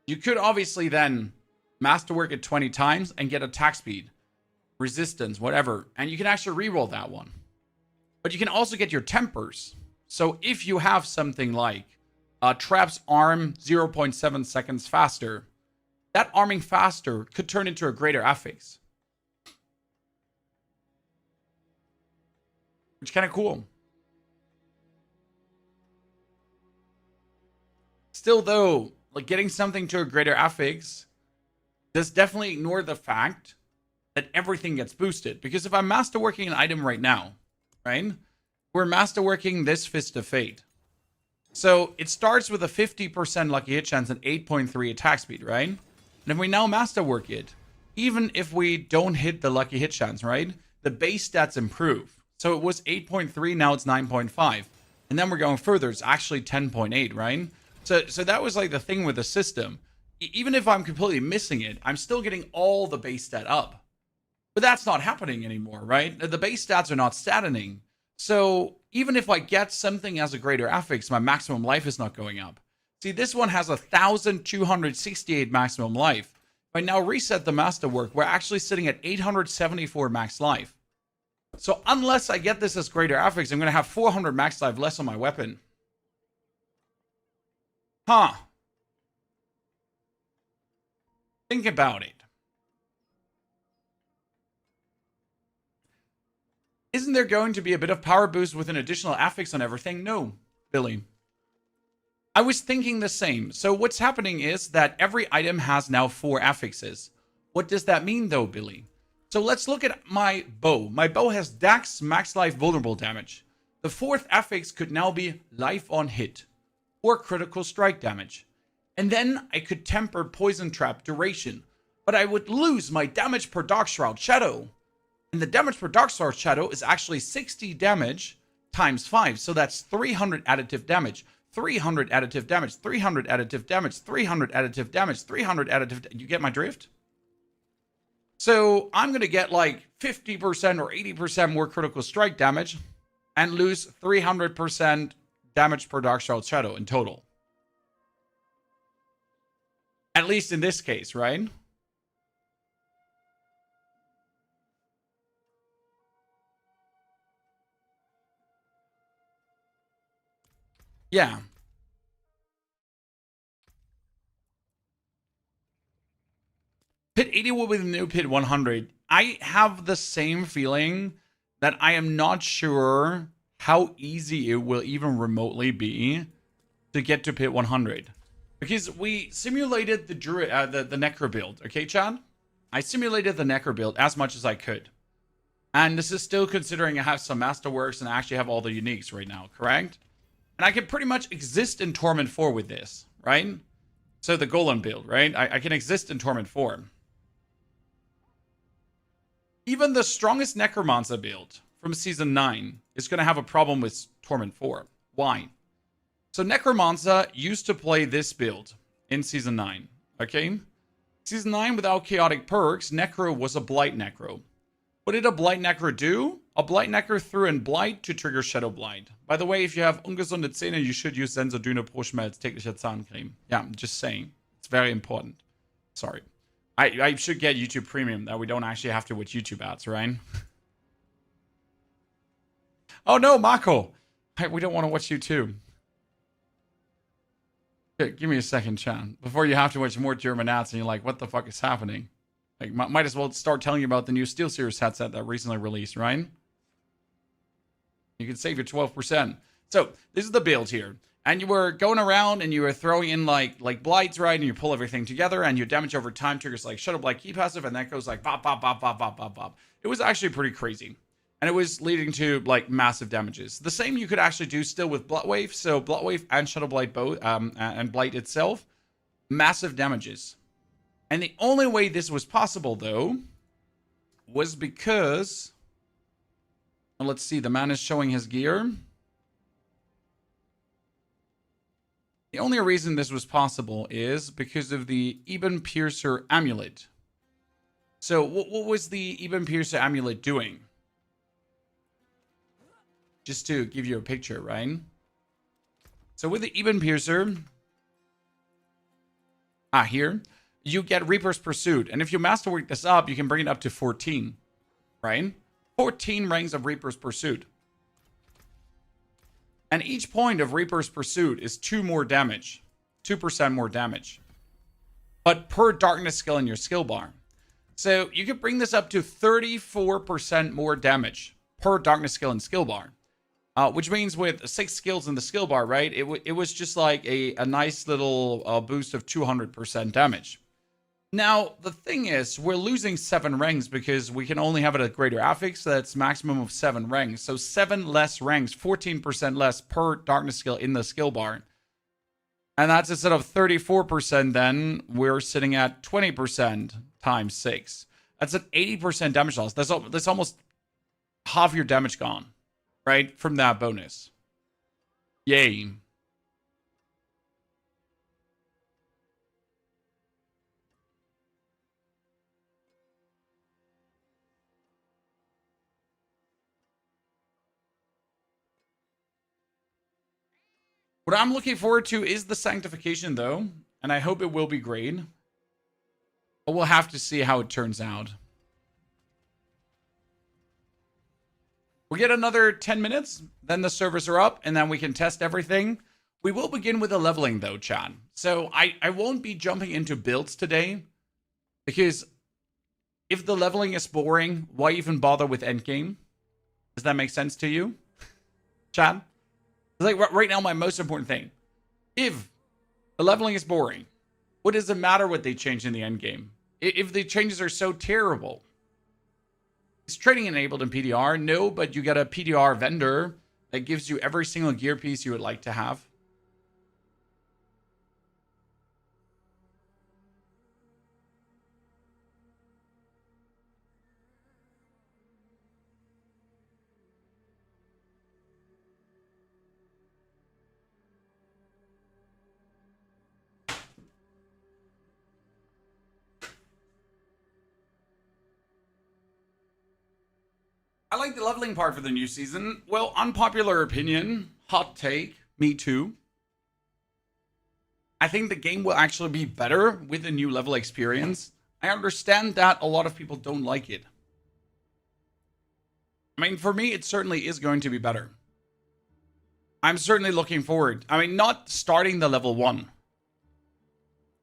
You could obviously then masterwork it 20 times and get attack speed, resistance, whatever. And you can actually reroll that one. But you can also get your tempers. So if you have something like traps arm 0.7 seconds faster, that arming faster could turn into a greater affix. Which is kind of cool. Still though, like getting something to a greater affix does definitely ignore the fact that everything gets boosted. Because if I'm masterworking an item right now, right? We're masterworking this Fist of Fate. So it starts with a 50% lucky hit chance and 8.3 attack speed, right? And if we now masterwork it, even if we don't hit the lucky hit chance, right? The base stats improve. So it was 8.3, now it's 9.5. And then we're going further, it's actually 10.8, right? So that was like the thing with the system. Even if I'm completely missing it, I'm still getting all the base stat up. But that's not happening anymore, right? The base stats are not statting. So even if I get something as a greater affix, my maximum life is not going up. See, this one has 1,268 maximum life. If I now reset the masterwork, we're actually sitting at 874 max life. So unless I get this as greater affix, I'm going to have 400 max life less on my weapon. Huh. Think about it. Isn't there going to be a bit of power boost with an additional affix on everything? No, Billy. I was thinking the same. So what's happening is that every item has now 4 affixes. What does that mean though, Billy? So let's look at my bow. My bow has Dax, max life, vulnerable damage. The 4th affix could now be life on hit or critical strike damage. And then I could temper poison trap duration, but I would lose my damage per Dark Shroud Shadow. And the damage per Dark Shroud Shadow is actually 60 damage times 5. So that's 300 additive damage. 300 additive damage, 300 additive damage, 300 additive damage, 300 additive. You get my drift? So I'm going to get like 50% or 80% more critical strike damage and lose 300% damage per Dark Shroud Shadow in total. At least in this case, right? Yeah. Pit 80 will be the new Pit 100. I have the same feeling that I am not sure how easy it will even remotely be to get to Pit 100. Because we simulated the Necro build, okay, Chad? I simulated the Necro build as much as I could. And this is still considering I have some Masterworks and I actually have all the uniques right now, correct? And I can pretty much exist in Torment 4 with this, right? So the Golem build, right? I can exist in Torment 4. Even the strongest Necromancer build from Season 9 is going to have a problem with Torment 4. Why? So Necromancer used to play this build in Season 9, okay? Season 9, without chaotic perks, Necro was a Blight Necro. What did a Blight Necro do? A Blight Necro threw in Blight to trigger Shadow Blight. By the way, if you have ungesunde Zähne, you should use Sensodyne pro Schmelz, täglicher Zahncreme. Yeah, I'm just saying. It's very important. Sorry. I should get YouTube Premium, that we don't actually have to watch YouTube ads, right? Oh no, Mako! We don't want to watch you too. Okay, give me a second, Chan. Before you have to watch more German ads and you're like, what the fuck is happening? Like, might as well start telling you about the new SteelSeries headset that recently released, right? You can save your 12%. So, this is the build here. And you were going around and you were throwing in like blights, right? And you pull everything together and your damage over time triggers like Shadow Blight key passive, and that goes like bop, bop, bop, bop, bop, bop, bop. It was actually pretty crazy. And it was leading to like massive damages. The same you could actually do still with Bloodwave. So Bloodwave and Shadow Blight both, and Blight itself, massive damages. And the only way this was possible though, was because, well, let's see, the man is showing his gear. The only reason this was possible is because of the Eben Piercer Amulet. So what was the Eben Piercer Amulet doing? Just to give you a picture, right? So with the Eben Piercer, here, you get Reaper's Pursuit. And if you masterwork this up, you can bring it up to 14, right? 14 ranks of Reaper's Pursuit. And each point of Reaper's Pursuit is 2 more damage. 2% more damage. But per darkness skill in your skill bar. So you could bring this up to 34% more damage per darkness skill in skill bar. Which means with 6 skills in the skill bar, right? It was just like a nice little boost of 200% damage. Now, the thing is, we're losing 7 ranks because we can only have it at greater affix. So that's maximum of 7 ranks. So 7 less ranks, 14% less per darkness skill in the skill bar. And that's instead of 34%, then we're sitting at 20% times 6. That's an 80% damage loss. That's almost half your damage gone, right? From that bonus. Yay. What I'm looking forward to is the sanctification, though, and I hope it will be great. But we'll have to see how it turns out. We'll get another 10 minutes, then the servers are up, and then we can test everything. We will begin with the leveling, though, Chad. So I won't be jumping into builds today, because if the leveling is boring, why even bother with Endgame? Does that make sense to you, Chad? Like right now, my most important thing. If the leveling is boring, what does it matter what they change in the end game? If the changes are so terrible. Is trading enabled in PTR? No, but you get a PTR vendor that gives you every single gear piece you would like to have. I like the leveling part for the new season. Well, unpopular opinion, hot take, me too. I think the game will actually be better with the new level experience. I understand that a lot of people don't like it. I mean, for me, it certainly is going to be better. I'm certainly looking forward. I mean, not starting the level 1.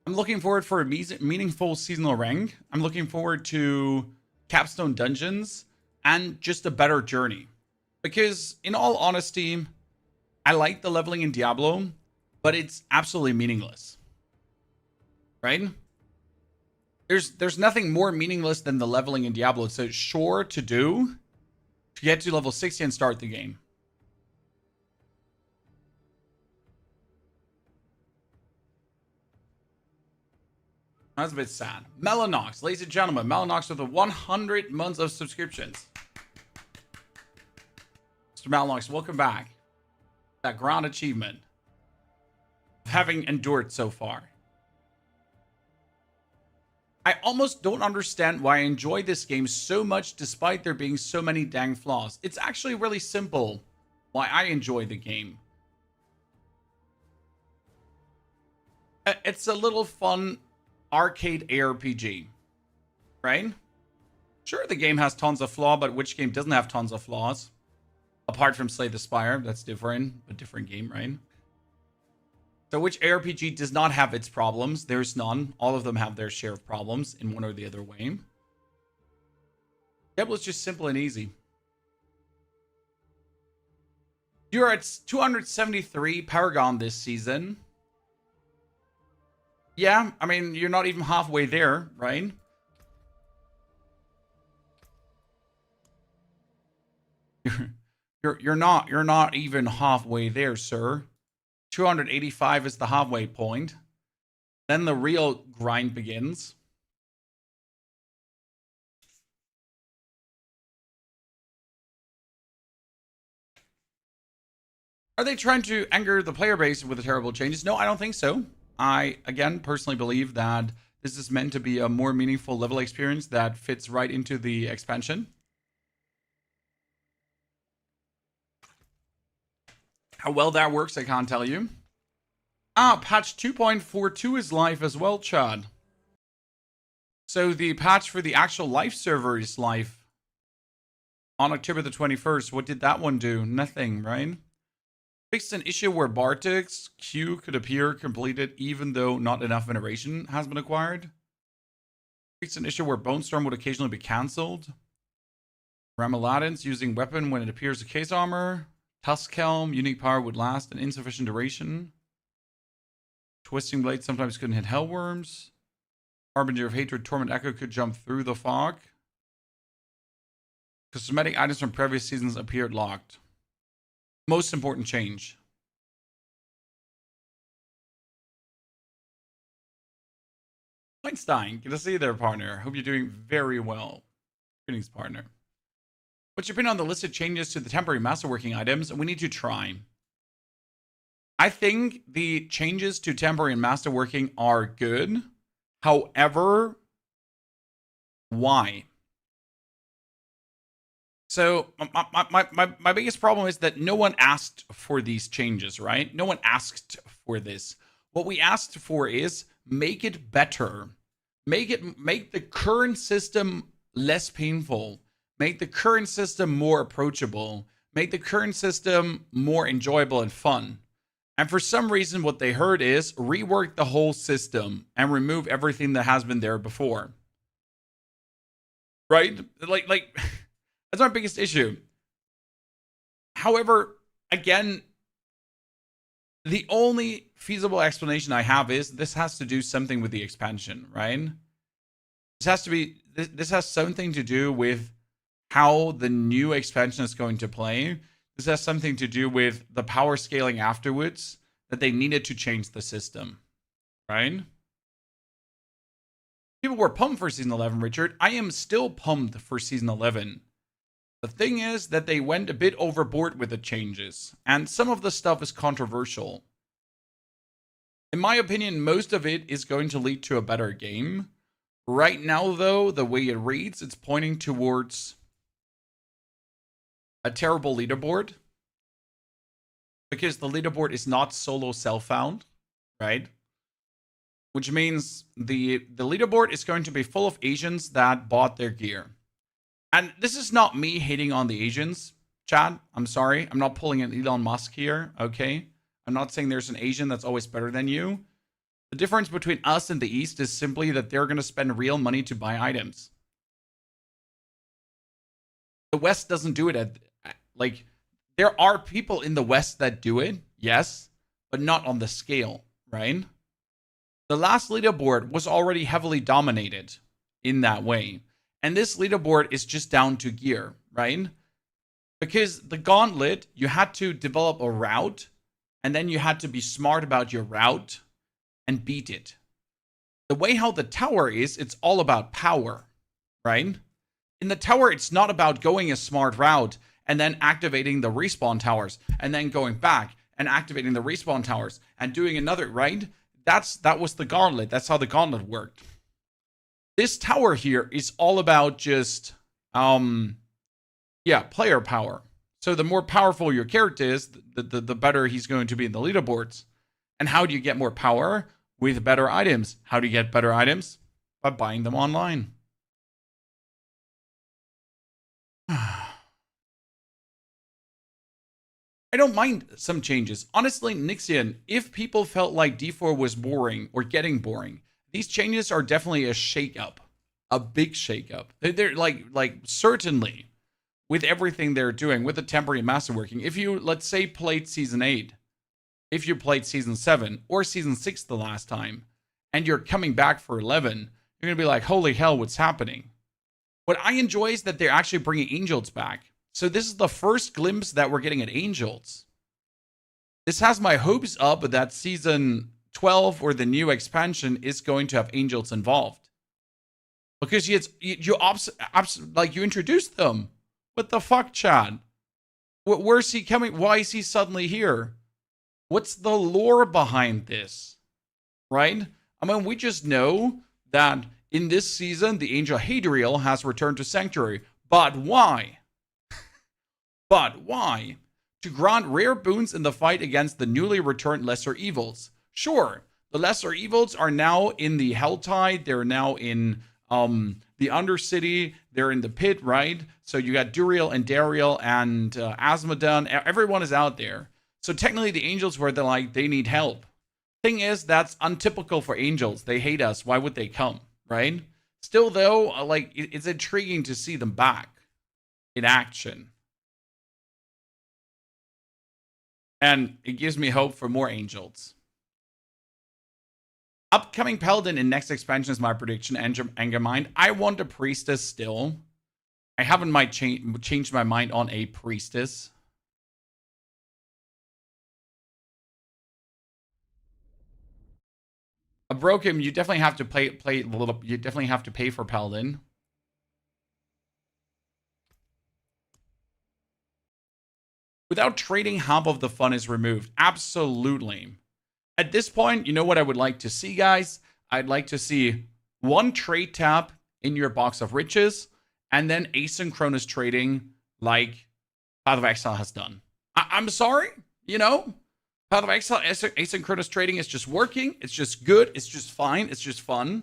I'm looking forward for a meaningful seasonal rank. I'm looking forward to Capstone Dungeons and just a better journey. Because, in all honesty, I like the leveling in Diablo, but it's absolutely meaningless. Right? There's nothing more meaningless than the leveling in Diablo. It's a chore to do to get to level 60 and start the game. That's a bit sad. Melanox, ladies and gentlemen, Melanox with the 100 months of subscriptions. Mr. Melanox, welcome back. That grand achievement. having endured so far. I almost don't understand why I enjoy this game so much despite there being so many dang flaws. It's actually really simple why I enjoy the game. It's a little fun arcade ARPG, right? Sure, the game has tons of flaws, but which game doesn't have tons of flaws? Apart from Slay the Spire, that's different, a different game, right? So which ARPG does not have its problems? There's none. All of them have their share of problems in one or the other way. Diablo is just simple and easy. You're at 273 Paragon this season. Yeah, I mean, you're not even halfway there, right? You're not even halfway there, sir. 285 is the halfway point. Then the real grind begins. Are they trying to anger the player base with the terrible changes? No, I don't think so. I, again, personally believe that this is meant to be a more meaningful level experience that fits right into the expansion. How well that works, I can't tell you. Patch 2.42 is live as well, Chad. So the patch for the actual live server is live on October the 21st. What did that one do? Nothing, right? Fixed an issue where Bartek's queue could appear completed even though not enough veneration has been acquired. Fixed an issue where Bone Storm would occasionally be cancelled. Ramaladin's using weapon when it appears a case armor. Tusk Helm, unique power would last an insufficient duration. Twisting Blade sometimes couldn't hit Hellworms. Harbinger of Hatred, Torment Echo could jump through the fog. Cosmetic items from previous seasons appeared locked. Most important change. Einstein, good to see you there, partner. Hope you're doing very well. Greetings, partner. What's your opinion on the listed changes to the temporary masterworking items? We need to try. I think the changes to temporary and masterworking are good. However, why? So my biggest problem is that no one asked for these changes, right? No one asked for this. What we asked for is make it better. Make the current system less painful. Make the current system more approachable. Make the current system more enjoyable and fun. And for some reason, what they heard is rework the whole system and remove everything that has been there before. Right? Like that's my biggest issue. However, again, the only feasible explanation I have is this has to do something with the expansion, right? This has something to do with how the new expansion is going to play. This has something to do with the power scaling afterwards, that they needed to change the system, right? People were pumped for Season 11, Richard. I am still pumped for Season 11. The thing is that they went a bit overboard with the changes, and some of the stuff is controversial. In my opinion, most of it is going to lead to a better game. Right now, though, the way it reads, it's pointing towards a terrible leaderboard. Because the leaderboard is not solo self-found, right? Which means the leaderboard is going to be full of Asians that bought their gear. And this is not me hating on the Asians, Chad. I'm sorry. I'm not pulling an Elon Musk here, okay? I'm not saying there's an Asian that's always better than you. The difference between us and the East is simply that they're going to spend real money to buy items. The West doesn't do it there are people in the West that do it, yes, but not on the scale, right? The last leaderboard was already heavily dominated in that way. And this leaderboard is just down to gear, right? Because the gauntlet, you had to develop a route, and then you had to be smart about your route and beat it. The way how the tower is, it's all about power, right? In the tower, it's not about going a smart route and then activating the respawn towers and then going back and activating the respawn towers and doing another, right? That was the gauntlet. That's how the gauntlet worked. This tower here is all about just, player power. So the more powerful your character is, the better he's going to be in the leaderboards. And how do you get more power? With better items. How do you get better items? By buying them online. I don't mind some changes. Honestly, Nixian, if people felt like D4 was boring or getting boring, these changes are definitely a shake-up. A big shake-up. They're like certainly, with everything they're doing, with the temporary masterworking, if you, let's say, played Season 8, if you played Season 7 or Season 6 the last time, and you're coming back for 11, you're going to be like, holy hell, what's happening? What I enjoy is that they're actually bringing Angels back. So this is the first glimpse that we're getting at Angels. This has my hopes up that Season 12 or the new expansion is going to have Angels involved. Because you introduced them. What the fuck, Chad? Where's he coming? Why is he suddenly here? What's the lore behind this? Right? I mean, we just know that in this season, the angel Hadriel has returned to Sanctuary. But why? But why? To grant rare boons in the fight against the newly returned lesser evils. Sure, the lesser evils are now in the Helltide. They're now in the Undercity. They're in the pit, right? So you got Duriel and Dariel and Asmodon. Everyone is out there. So technically the angels were they need help. Thing is, that's untypical for angels. They hate us. Why would they come, right? Still though, it's intriguing to see them back in action. And it gives me hope for more angels. Upcoming Paladin in next expansion is my prediction, Angermind. I want a Priestess still. I haven't changed my mind on a Priestess. A Broken, you definitely have to play a little. You definitely have to pay for Paladin. Without trading, half of the fun is removed. Absolutely. At this point, you know what I would like to see, guys? I'd like to see one trade tab in your box of riches, and then asynchronous trading like Path of Exile has done. I'm sorry, Path of Exile asynchronous trading is just working. It's just good. It's just fine. It's just fun.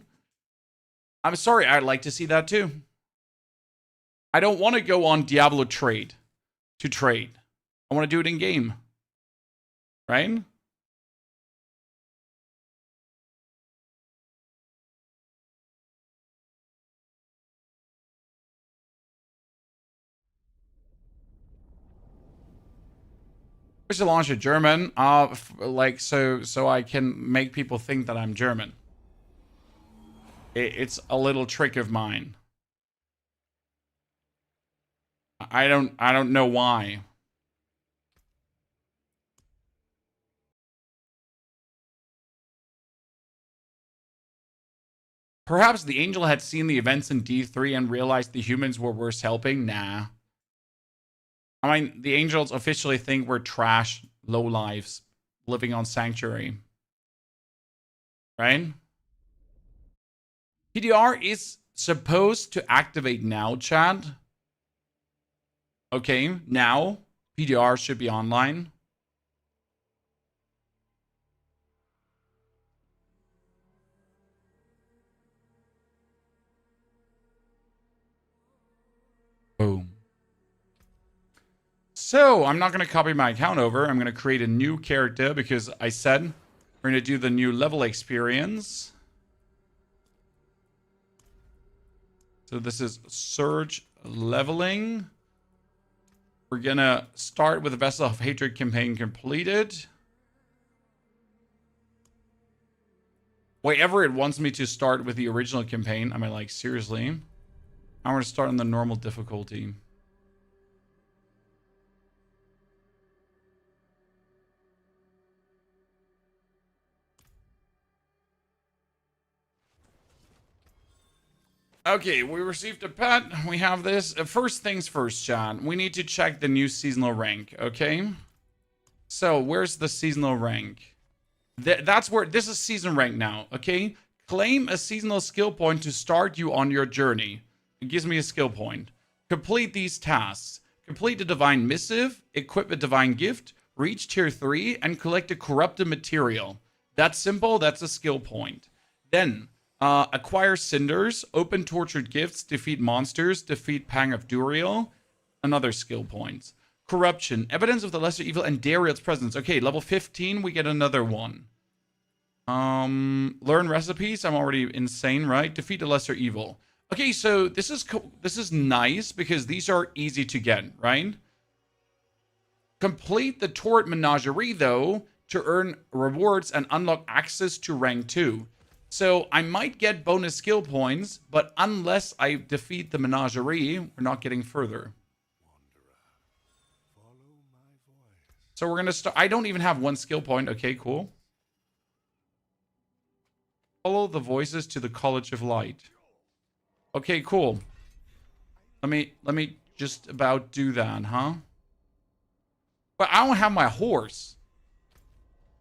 I'm sorry. I'd like to see that too. I don't want to go on Diablo trade to trade. I want to do it in game. Right? To launch a German, so I can make people think that I'm German. It's a little trick of mine. I don't know why. Perhaps the angel had seen the events in D3 and realized the humans were worth helping. Nah. I mean, the angels officially think we're trash, low lives, living on Sanctuary. Right? PTR is supposed to activate now, Chad. Okay, now PTR should be online. Boom. So, I'm not going to copy my account over. I'm going to create a new character because I said we're going to do the new level experience. So, this is Surge LvLing. We're going to start with the Vessel of Hatred campaign completed. Whenever it wants me to start with the original campaign, I'm like, seriously? I'm going to start on the normal difficulty. Okay, we received a pet. We have this. First things first, John. We need to check the new seasonal rank, okay? So where's the seasonal rank? That's where this is season rank now. Okay. Claim a seasonal skill point to start you on your journey. It gives me a skill point. Complete these tasks. Complete a divine missive, equip a divine gift, reach tier 3, and collect a corrupted material. That's simple. That's a skill point. Then, acquire cinders, open tortured gifts, defeat monsters, defeat Pang of Duriel. Another skill point. Corruption, evidence of the lesser evil and Dariel's presence. Okay, level 15, we get another one. Learn recipes. I'm already insane, right? Defeat the lesser evil. Okay, so this is nice because these are easy to get, right? Complete the turret menagerie though to earn rewards and unlock access to rank 2. So I might get bonus skill points, but unless I defeat the menagerie, we're not getting further. So we're gonna start. I don't even have one skill point. Okay, cool. Follow the voices to the College of Light. Okay, cool. Let me just about do that, huh? But I don't have my horse.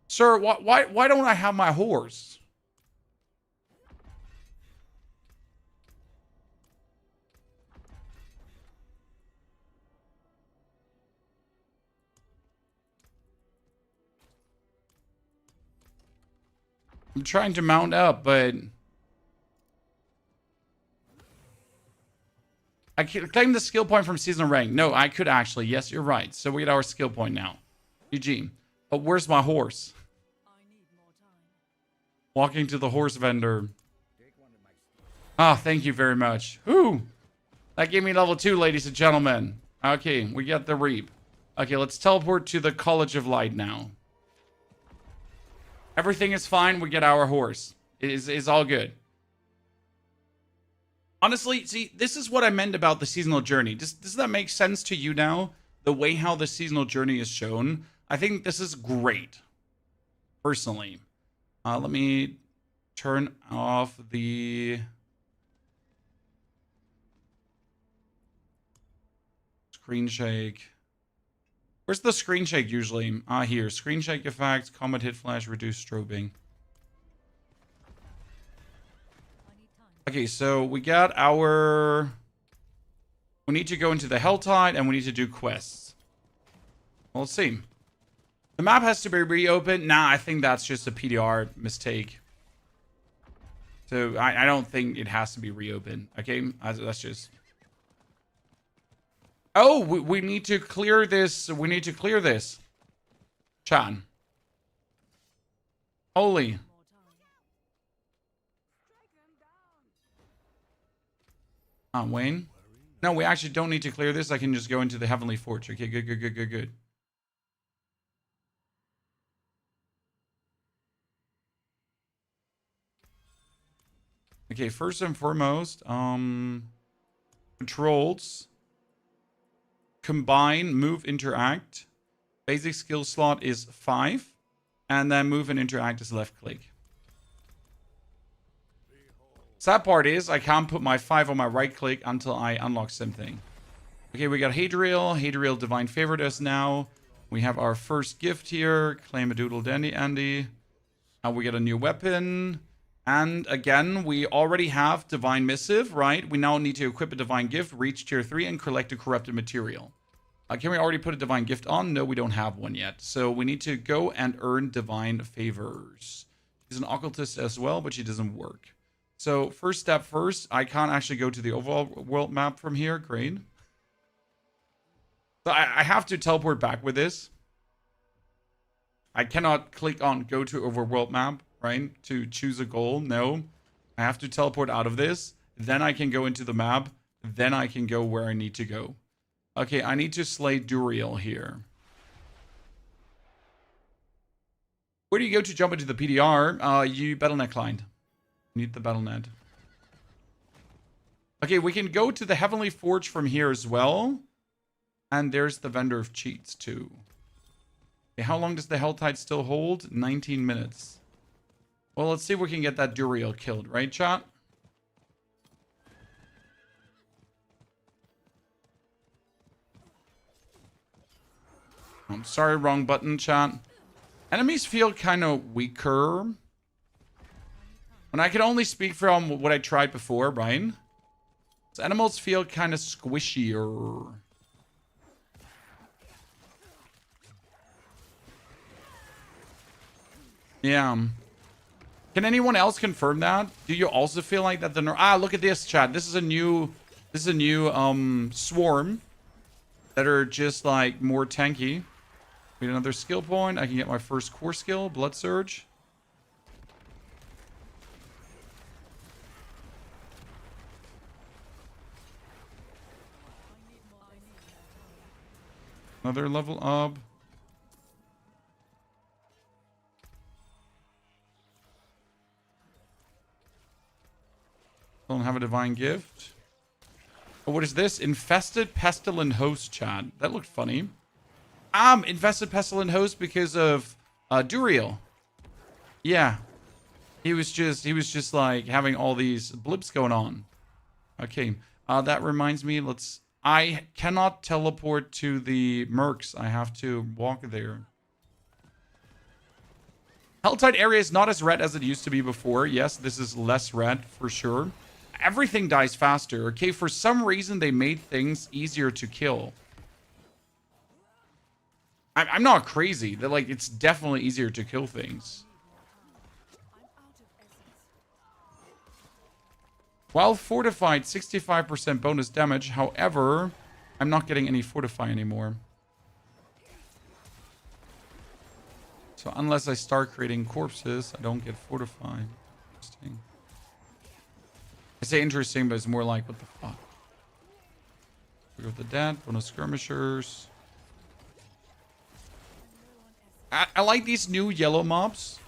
Sir, why don't I have my horse? I'm trying to mount up, but I can claim the skill point from season rank. No, I could actually. Yes, you're right. So we get our skill point now. GG. But where's my horse? Walking to the horse vendor. Ah, thank you very much. Whew. That gave me level 2, ladies and gentlemen. Okay, we got the Reap. Okay, let's teleport to the College of Light now. Everything is fine. We get our horse. It's all good. Honestly, see, this is what I meant about the seasonal journey. Does that make sense to you now? The way how the seasonal journey is shown? I think this is great. Personally. Let me turn off the screen shake. Where's the screen shake usually? Here. Screen shake effects, combat hit flash, reduce strobing. Okay, so we got our... We need to go into the Helltide and we need to do quests. Well, let's see. The map has to be reopened. Nah, I think that's just a PTR mistake. So I don't think it has to be reopened. Okay, that's just... Oh, we need to clear this. We need to clear this. Chan. Holy. Wayne. No, we actually don't need to clear this. I can just go into the Heavenly Forge. Okay, good. Okay, first and foremost, controls. Combine, move, interact. Basic skill slot is 5. And then move and interact is left click. Sad part is I can't put my 5 on my right click until I unlock something. Okay, we got Hadriel. Hadriel Divine favored us now. We have our first gift here. Claim a doodle dandy Andy. We get a new weapon. And again, we already have Divine Missive, right? We now need to equip a Divine Gift, reach tier 3, and collect a corrupted material. Can we already put a Divine Gift on? No, we don't have one yet. So we need to go and earn Divine Favors. She's an occultist as well, but she doesn't work. So first step first, I can't actually go to the overall world map from here. Great. So I have to teleport back with this. I cannot click on go to overworld map, right? To choose a goal. No. I have to teleport out of this. Then I can go into the map. Then I can go where I need to go. Okay, I need to slay Duriel here. Where do you go to jump into the PTR? You Battle.net client. Need the Battle.net. Okay, we can go to the Heavenly Forge from here as well. And there's the Vendor of Cheats too. Okay, how long does the Helltide still hold? 19 minutes. Well, let's see if we can get that Duriel killed, right, chat? I'm sorry, wrong button, chat. Enemies feel kind of weaker. And I can only speak from what I tried before, right? So animals feel kind of squishier. Yeah. Can anyone else confirm that? Do you also feel like that the look at this, chat. This is a new swarm that are just like more tanky. Need another skill point. I can get my first core skill, Blood Surge. Another level up. Don't have a divine gift. Oh, what is this? Infested Pestilent Host, chat. That looked funny. Infested Pestilent Host because of Duriel. Yeah. He was just like having all these blips going on. Okay. That reminds me, I cannot teleport to the Mercs. I have to walk there. Helltide area is not as red as it used to be before. Yes, this is less red for sure. Everything dies faster. Okay, for some reason they made things easier to kill. I'm not crazy. That like it's definitely easier to kill things. While fortified, 65% bonus damage. However, I'm not getting any fortify anymore. So unless I start creating corpses, I don't get fortified. Interesting. I say interesting, but it's more like, what the fuck? We go with the dead, bonus skirmishers. I like these new yellow mobs.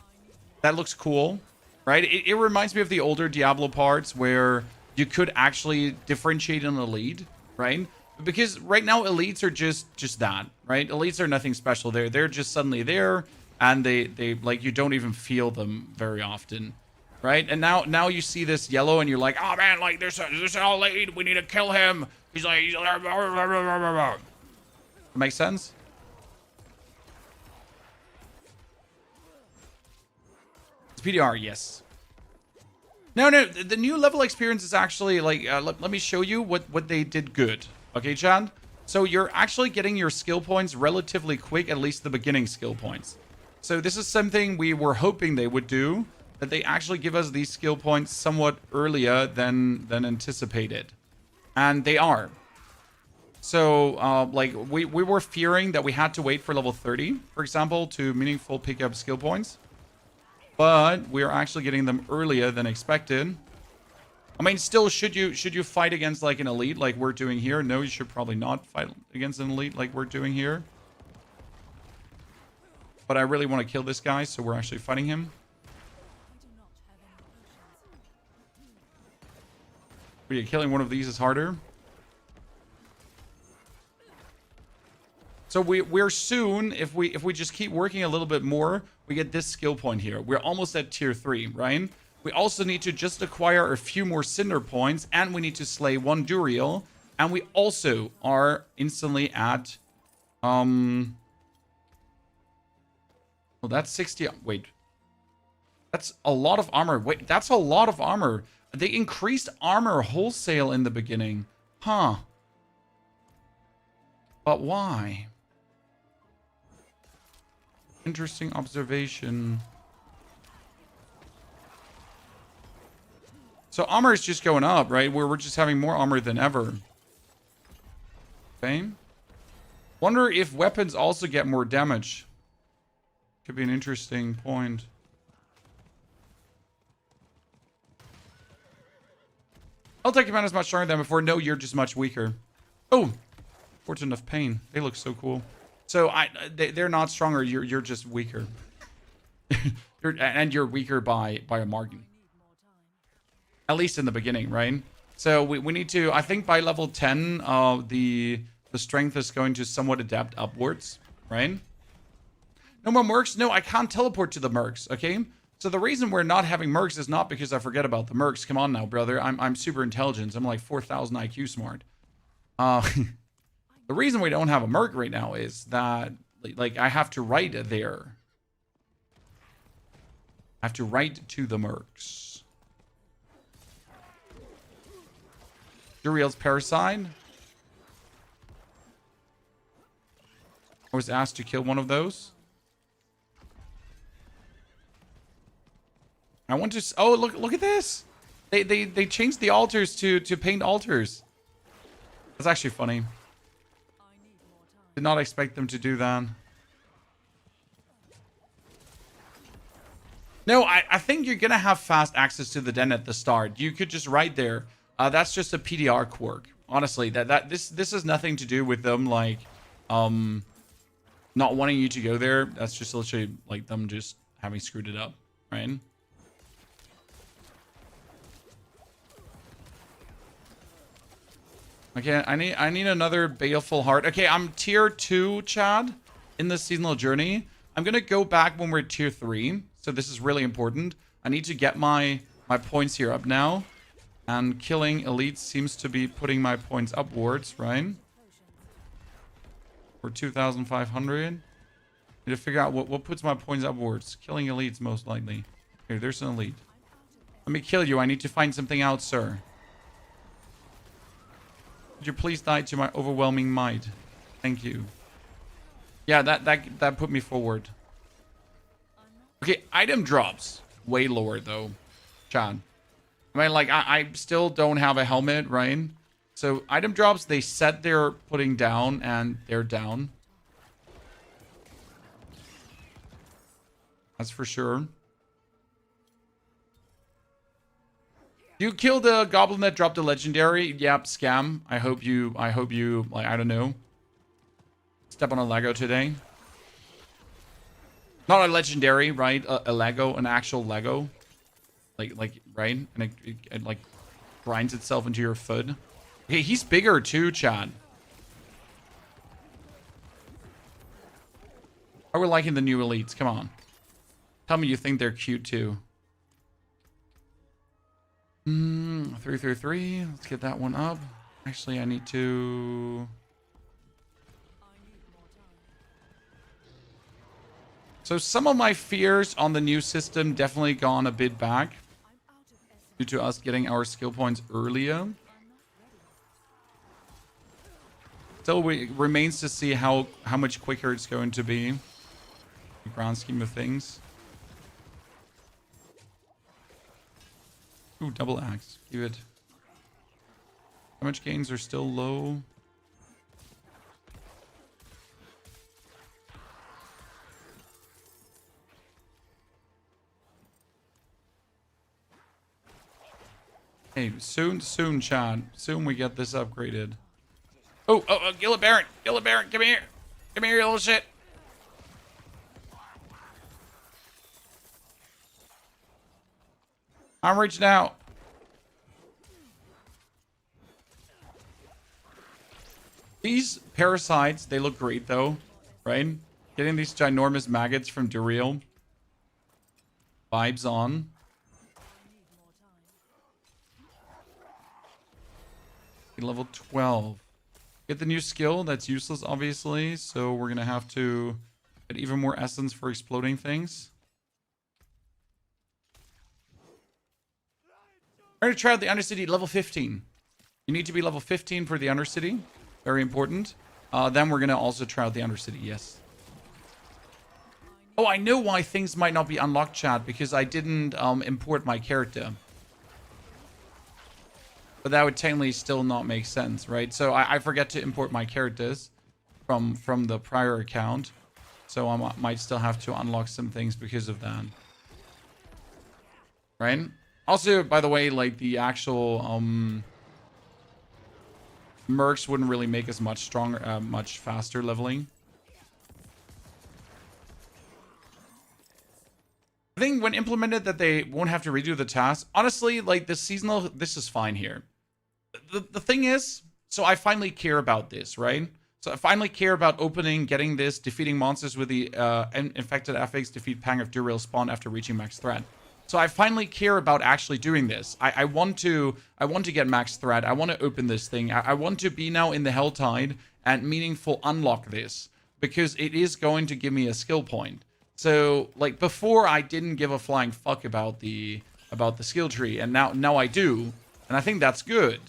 That looks cool. Right? It reminds me of the older Diablo parts where you could actually differentiate an elite, right? Because right now elites are just that, right? Elites are nothing special. They're just suddenly there, and they like you don't even feel them very often, right? And now you see this yellow, and you're like, oh man, like there's an elite, we need to kill him. He's like, makes sense. PTR, yes. No, the new level experience is actually like, let me show you what they did good. Okay, Chad? So you're actually getting your skill points relatively quick, at least the beginning skill points. So this is something we were hoping they would do, that they actually give us these skill points somewhat earlier than anticipated. And they are. So, like, we were fearing that we had to wait for level 30, for example, to meaningful pick up skill points. But we are actually getting them earlier than expected. I mean, still, should you fight against like an elite like we're doing here? No, you should probably not fight against an elite like we're doing here. But I really want to kill this guy, so we're actually fighting him. But yeah, killing one of these is harder. So we're soon, if we just keep working a little bit more, we get this skill point here. We're almost at tier 3, right? We also need to just acquire a few more Cinder points, and we need to slay one Duriel. And we also are instantly at, well, that's 60, wait. That's a lot of armor. Wait, that's a lot of armor. They increased armor wholesale in the beginning. Huh. But why? Interesting observation. So armor is just going up, right? Where we're just having more armor than ever. Okay. Wonder if weapons also get more damage. Could be an interesting point. I'll take command is much stronger than before. No, you're just much weaker. Oh, Fortune of Pain. They look so cool. So they're not stronger. You're just weaker. You're weaker by a margin. At least in the beginning, right? So we need to. I think by level 10, the strength is going to somewhat adapt upwards, right? No more mercs. No, I can't teleport to the mercs. Okay. So the reason we're not having mercs is not because I forget about the mercs. Come on now, brother. I'm super intelligent. I'm like 4,000 IQ smart. The reason we don't have a merc right now is that Like, I have to write there. I have to write to the mercs. Duriel's Parasite. I was asked to kill one of those. I want to... Oh, look at this. They changed the altars to paint altars. That's actually funny. Did not expect them to do that. No, I think you're gonna have fast access to the den at the start. You could just write there. That's just a PTR quirk. Honestly, this has nothing to do with them like not wanting you to go there. That's just literally like them just having screwed it up, right? Okay, I need another baleful heart. Okay, I'm tier 2, Chad, in the seasonal journey. I'm gonna go back when we're tier 3. So this is really important. I need to get my points here up now. And killing elites seems to be putting my points upwards, right? For 2,500. Need to figure out what puts my points upwards. Killing elites, most likely. Here, there's an elite. Let me kill you. I need to find something out, sir. Would you please die to my overwhelming might? Thank you. Yeah, that put me forward. Okay, item drops. Way lower, though. Chad. I mean, like, I still don't have a helmet, right? So, item drops, they said they're putting down, and they're down. That's for sure. You killed the goblin that dropped a legendary. Yep, scam. I hope you, like, I don't know. Step on a Lego today. Not a legendary, right? A Lego, an actual Lego. Like, right? And it like, grinds itself into your foot. Okay, he's bigger too, Chad. How are we liking the new elites? Come on. Tell me you think they're cute too. 333. Let's get that one up. Actually, I need to... So some of my fears on the new system definitely gone a bit back. Due to us getting our skill points earlier. Still, it remains to see how much quicker it's going to be. In the grand scheme of things. Ooh, double axe. Give it. Damage gains are still low. Hey, soon, Chad. Soon we get this upgraded. Oh, Gilla Baron, come here. Come here, you little shit. I'm reaching out. These parasites, they look great though, right? Getting these ginormous maggots from Duriel. Vibes on. Level 12. Get the new skill. That's useless, obviously. So we're going to have to get even more essence for exploding things. We're going to try out the Undercity level 15. You need to be level 15 for the Undercity. Very important. Then we're going to also try out the Undercity. Yes. Oh, I know why things might not be unlocked, chat. Because I didn't import my character. But that would technically still not make sense, right? So I forget to import my characters from the prior account. So I might still have to unlock some things because of that. Right? Also, by the way, like the actual mercs wouldn't really make us much stronger, much faster leveling. I think when implemented that they won't have to redo the task. Honestly, like the seasonal, this is fine here. The thing is, so I finally care about this, right? So I finally care about opening, getting this, defeating monsters with the infected FX, defeat Pang of Duriel spawn after reaching max threat. So I finally care about actually doing this. I want to get max threat. I want to open this thing. I want to be now in the Helltide and meaningful unlock this. because it is going to give me a skill point. So like before I didn't give a flying fuck about the skill tree, and now I do. And I think that's good,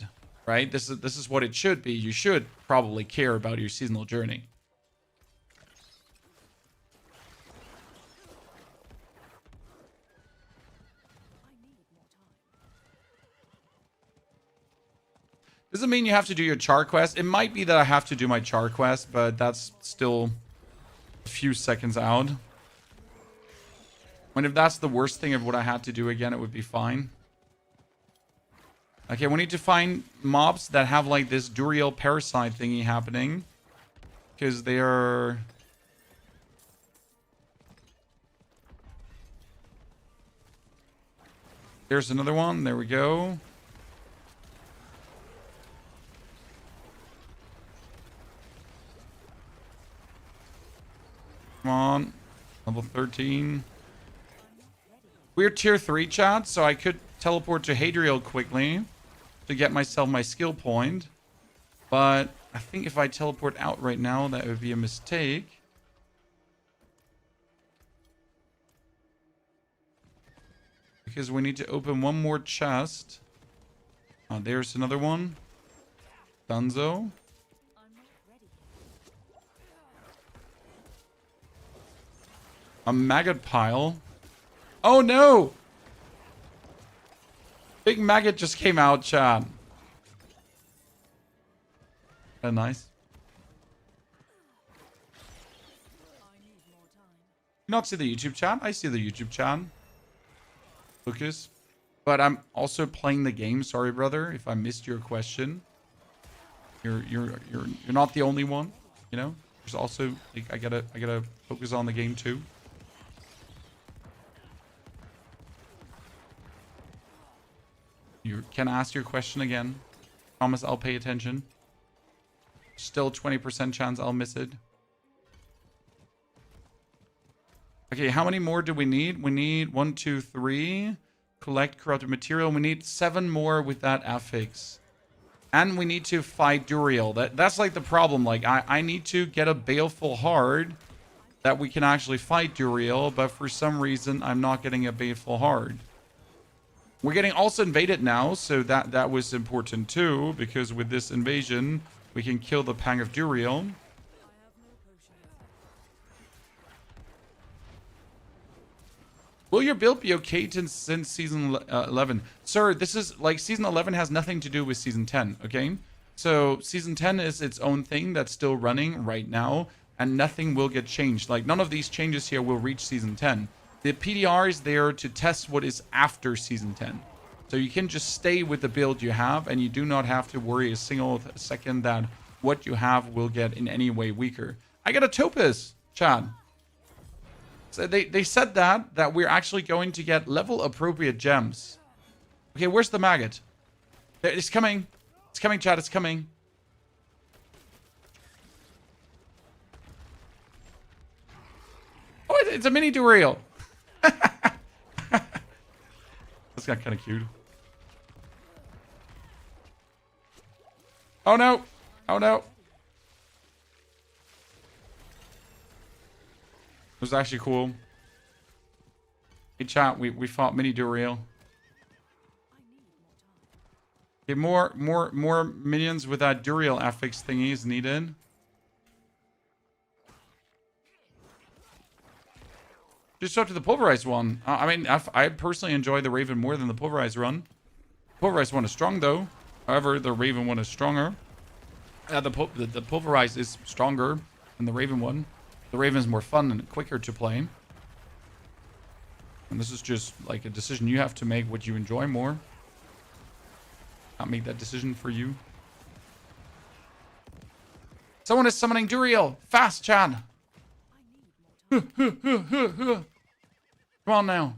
right? This is what it should be. You should probably care about your seasonal journey. Doesn't mean you have to do your char quest. It might be that I have to do my char quest, but that's still a few seconds out. When if that's the worst thing of what I had to do again, it would be fine. Okay, we need to find mobs that have like this Duriel parasite thingy happening. Because they are... There's another one. There we go. Come on. Level 13. We're tier 3, chat, so I could teleport to Hadriel quickly to get myself my skill point. But I think if I teleport out right now, that would be a mistake. Because we need to open one more chest. Oh, there's another one. Dunzo. A maggot pile. Oh no! Big maggot just came out, chat. Nice. You not see the YouTube chat? I see the YouTube chat. Lucas. But I'm also playing the game. Sorry, brother, if I missed your question. You're not the only one, you know? There's also like, I gotta focus on the game too. You can ask your question again. Promise I'll pay attention. Still 20% chance I'll miss it. Okay, how many more do we need? We need 1, 2, 3. Collect corrupted material. We need 7 more with that affix. And we need to fight Duriel. That's like the problem. Like, I need to get a baleful heart that we can actually fight Duriel. But for some reason, I'm not getting a baleful heart. We're getting also invaded now, so that was important too, because with this invasion, we can kill the Pang of Duriel. Will your build be okay since season 11? Sir, this is like season 11 has nothing to do with season 10, okay? So season 10 is its own thing that's still running right now, and nothing will get changed. Like none of these changes here will reach season 10. The PTR is there to test what is after Season 10. So you can just stay with the build you have, and you do not have to worry a single second that what you have will get in any way weaker. I got a Topaz, Chad. So they said that we're actually going to get level-appropriate gems. Okay, where's the maggot? There, it's coming. It's coming, Chad. It's coming. Oh, it's a mini Duriel. That's got kind of cute. Oh no! Oh no! It was actually cool. Hey chat, we fought mini Duriel. Okay, more minions with that Duriel affix thingy is needed. Just up to the pulverized one. I mean, I personally enjoy the Raven more than the pulverized run. Pulverized one is strong though. However, the Raven one is stronger. The pulverized is stronger than the Raven one. The Raven is more fun and quicker to play. And this is just like a decision you have to make what you enjoy more. I'll make that decision for you. Someone is summoning Duriel. Fast, Chad. Come on now.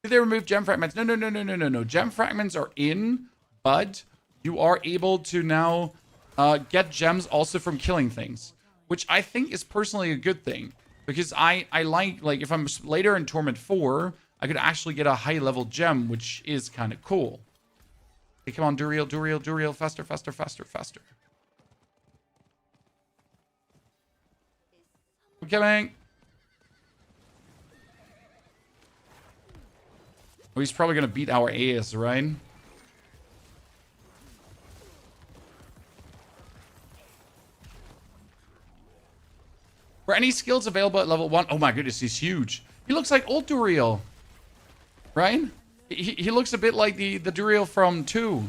Did they remove gem fragments? No. Gem fragments are in, but you are able to now get gems also from killing things, which I think is personally a good thing, because I like if I'm later in Torment 4, I could actually get a high level gem, which is kind of cool. Okay, come on, Duriel, faster. coming. Oh, he's probably going to beat our AS, right? For any skills available at level 1. Oh my goodness, he's huge. He looks like old Duriel. Right? He looks a bit like the Duriel from 2.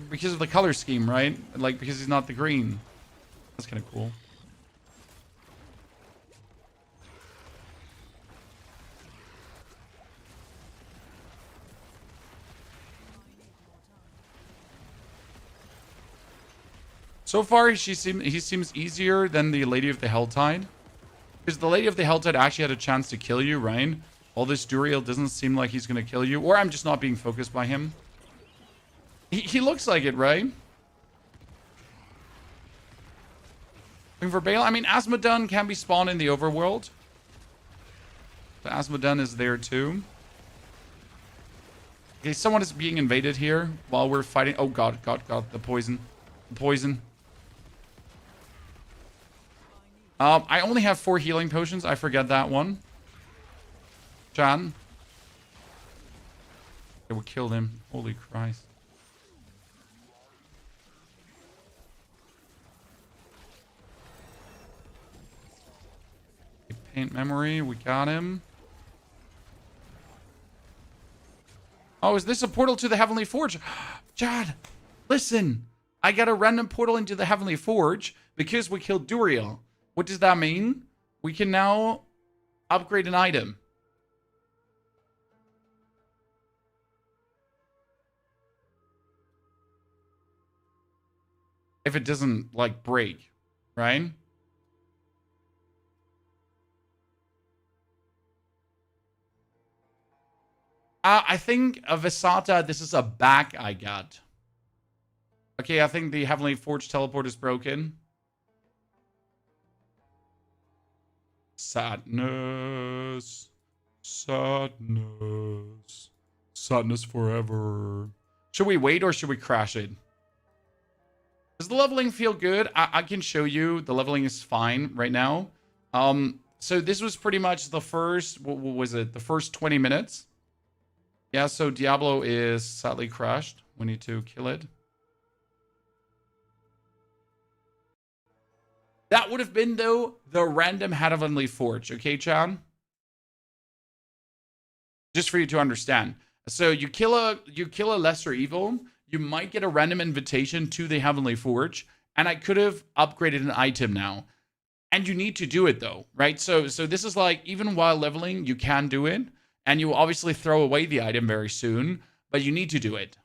Because of the color scheme, right? Like, because he's not the green. That's kind of cool. So far, he seems easier than the Lady of the Helltide. Because the Lady of the Helltide actually had a chance to kill you, right? All this Duriel doesn't seem like he's going to kill you. Or I'm just not being focused by him. He looks like it, right? Looking for Bale. I mean, Asmodun can be spawned in the overworld. So Asmodun is there too. Okay, someone is being invaded here while we're fighting. Oh, God. The poison. The poison. I only have 4 healing potions. I forget that one. Chan. Okay, we killed him. Holy Christ. Okay, paint memory. We got him. Oh, is this a portal to the Heavenly Forge? Chad, listen. I got a random portal into the Heavenly Forge because we killed Duriel. What does that mean? We can now upgrade an item. If it doesn't, like, break, right? I think Visata, this is a back I got. Okay, I think the Heavenly Forge teleport is broken. Sadness. Sadness. Sadness forever. Should we wait or should we crash it? Does the leveling feel good? I can show you. The leveling is fine right now. So this was pretty much the first, what was it? The first 20 minutes. Yeah, so Diablo is sadly crashed. We need to kill it. That would have been, though, the random Heavenly Forge. Okay, Chan? Just for you to understand. So you kill a lesser evil, you might get a random invitation to the Heavenly Forge, and I could have upgraded an item now. And you need to do it, though, right? So this is like, even while leveling, you can do it, and you will obviously throw away the item very soon, but you need to do it.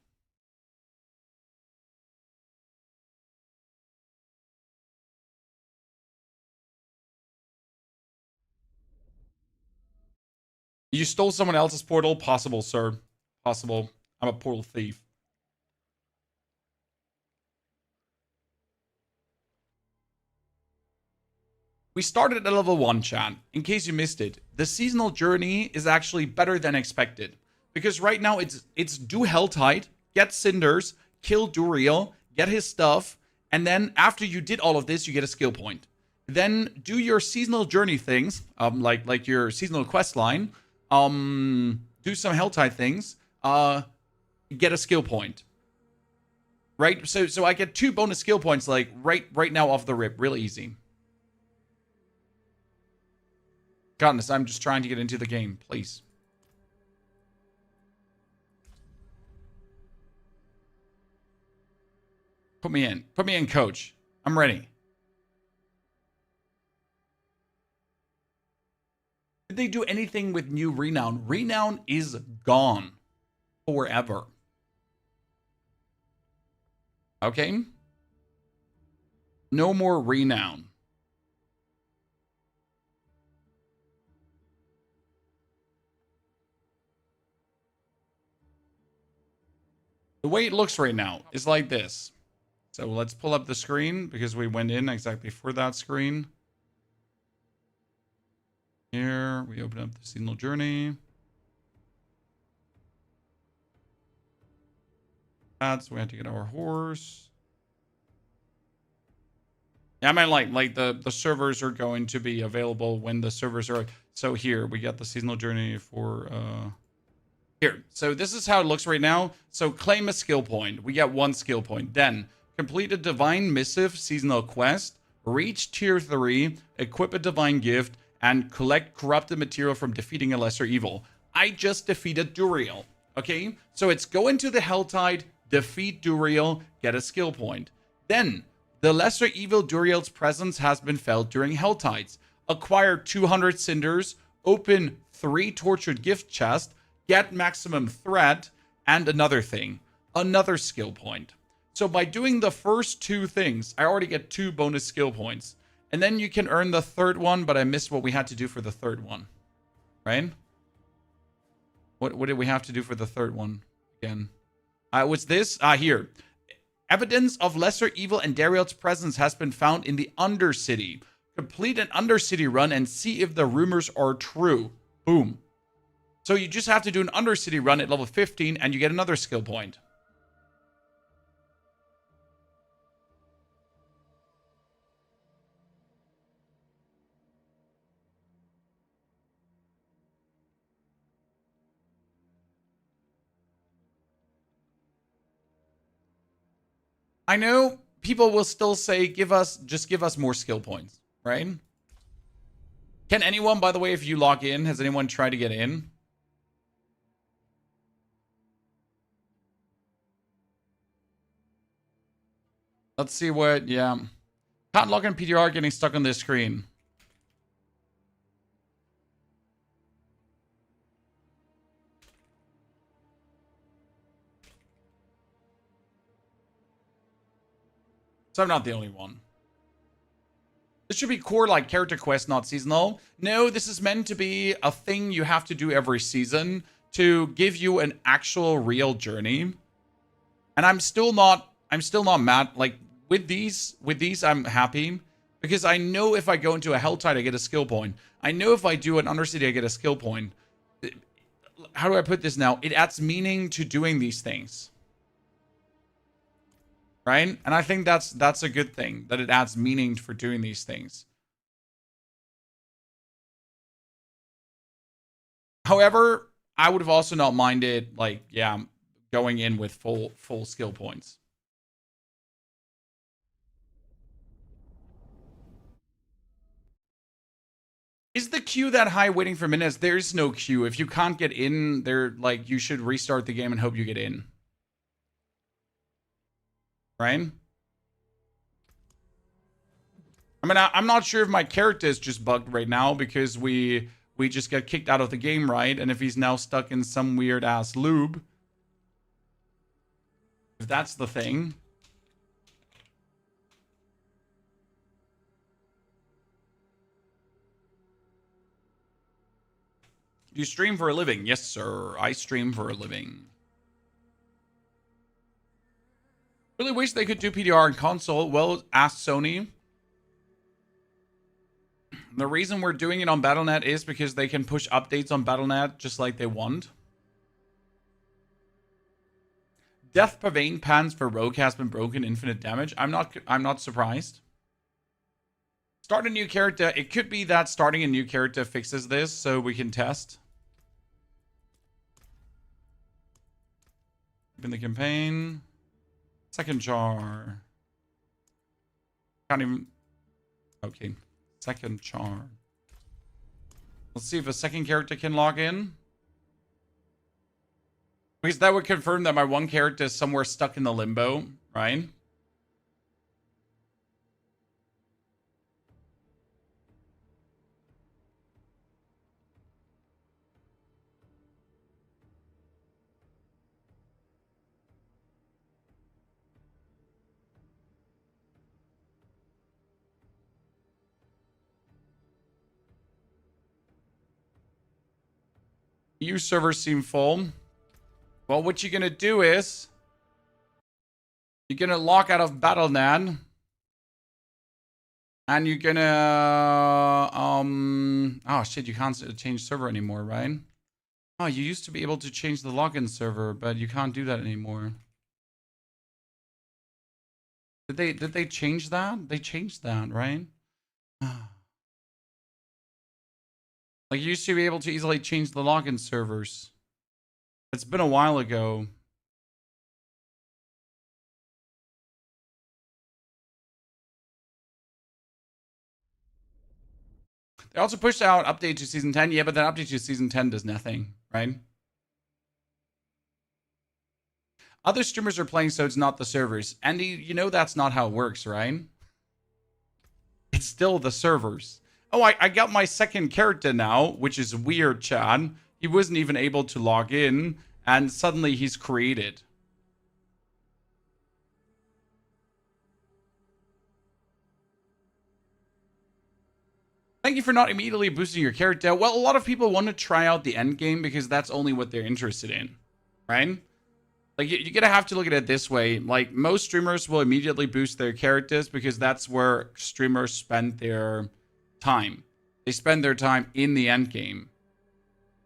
You stole someone else's portal? Possible, sir. Possible. I'm a portal thief. We started at level 1, chat. In case you missed it, the seasonal journey is actually better than expected. Because right now it's do Helltide, get Cinders, kill Duriel, get his stuff, and then after you did all of this, you get a skill point. Then do your seasonal journey things, like your seasonal quest line, do some Helltide things, get a skill point. Right? So I get 2 bonus skill points like right now off the rip, real easy. Goodness, I'm just trying to get into the game, please. Put me in. Put me in, coach. I'm ready. Did they do anything with new Renown? Renown is gone forever. Okay? No more Renown. The way it looks right now is like this. So let's pull up the screen because we went in exactly for that screen. Here, we open up the seasonal journey. So we have to get our horse. I mean, like the servers are going to be available when the servers are. So here we got the seasonal journey for here. So this is how it looks right now. So claim a skill point. We get 1 skill point. Then complete a divine missive seasonal quest, reach tier 3, equip a divine gift, and collect corrupted material from defeating a lesser evil. I just defeated Duriel. Okay, so it's go into the Helltide, defeat Duriel, get a skill point. Then the lesser evil Duriel's presence has been felt during Helltides. Acquire 200 cinders, open 3 tortured gift chests, get maximum threat, and another thing, another skill point. So by doing the first 2 things, I already get 2 bonus skill points. And then you can earn the 3rd one, but I missed what we had to do for the 3rd one. Right? What did we have to do for the 3rd one again? What's this? Here. Evidence of lesser evil and Dariel's presence has been found in the Undercity. Complete an Undercity run and see if the rumors are true. Boom. So you just have to do an Undercity run at level 15 and you get another skill point. I know people will still say, just give us more skill points, right? Can anyone, by the way, if you log in, has anyone tried to get in? Let's see what, yeah. Can't log in PTR, getting stuck on this screen. So I'm not the only one. This should be core like character quest, not seasonal. No, this is meant to be a thing you have to do every season to give you an actual real journey. And I'm still not mad. Like with these I'm happy because I know if I go into a Helltide I get a skill point. I know if I do an Undercity I get a skill point. How do I put this now? It adds meaning to doing these things. Right? And I think that's a good thing, that it adds meaning for doing these things. However, I would have also not minded, like, yeah, going in with full skill points. Is the queue that high waiting for minutes? There's no queue. If you can't get in, like, you should restart the game and hope you get in. Right? I mean, I'm not sure if my character is just bugged right now because we just got kicked out of the game, right? And if he's now stuck in some weird ass loop. If that's the thing. You stream for a living? Yes, sir. I stream for a living. Really wish they could do PTR on console. Well, ask Sony. The reason we're doing it on Battle.net is because they can push updates on Battle.net just like they want. Death Pavane pans for Rogue has been broken infinite damage. I'm not surprised. Start a new character. It could be that starting a new character fixes this so we can test. Open the campaign. Second char. Can't even. Okay. Second char. Let's see if a second character can log in. Because that would confirm that my one character is somewhere stuck in the limbo, right? EU servers seem full. Well, what you're gonna do is you're gonna lock out of Battle.net, and you're gonna oh shit, you can't change server anymore, right? Oh, you used to be able to change the login server, but you can't do that anymore. Did they change that? They changed that, right? Like you used to be able to easily change the login servers. It's been a while ago. They also pushed out update to season 10. Yeah, but that update to season 10 does nothing, right? Other streamers are playing, so it's not the servers. Andy, you know that's not how it works, right? It's still the servers. Oh, I got my second character now, which is weird, Chad. He wasn't even able to log in, and suddenly he's created. Thank you for not immediately boosting your character. Well, a lot of people want to try out the end game because that's only what they're interested in, right? Like, you're going to have to look at it this way. Like, most streamers will immediately boost their characters because that's where streamers spend their time. They spend their time in the end game.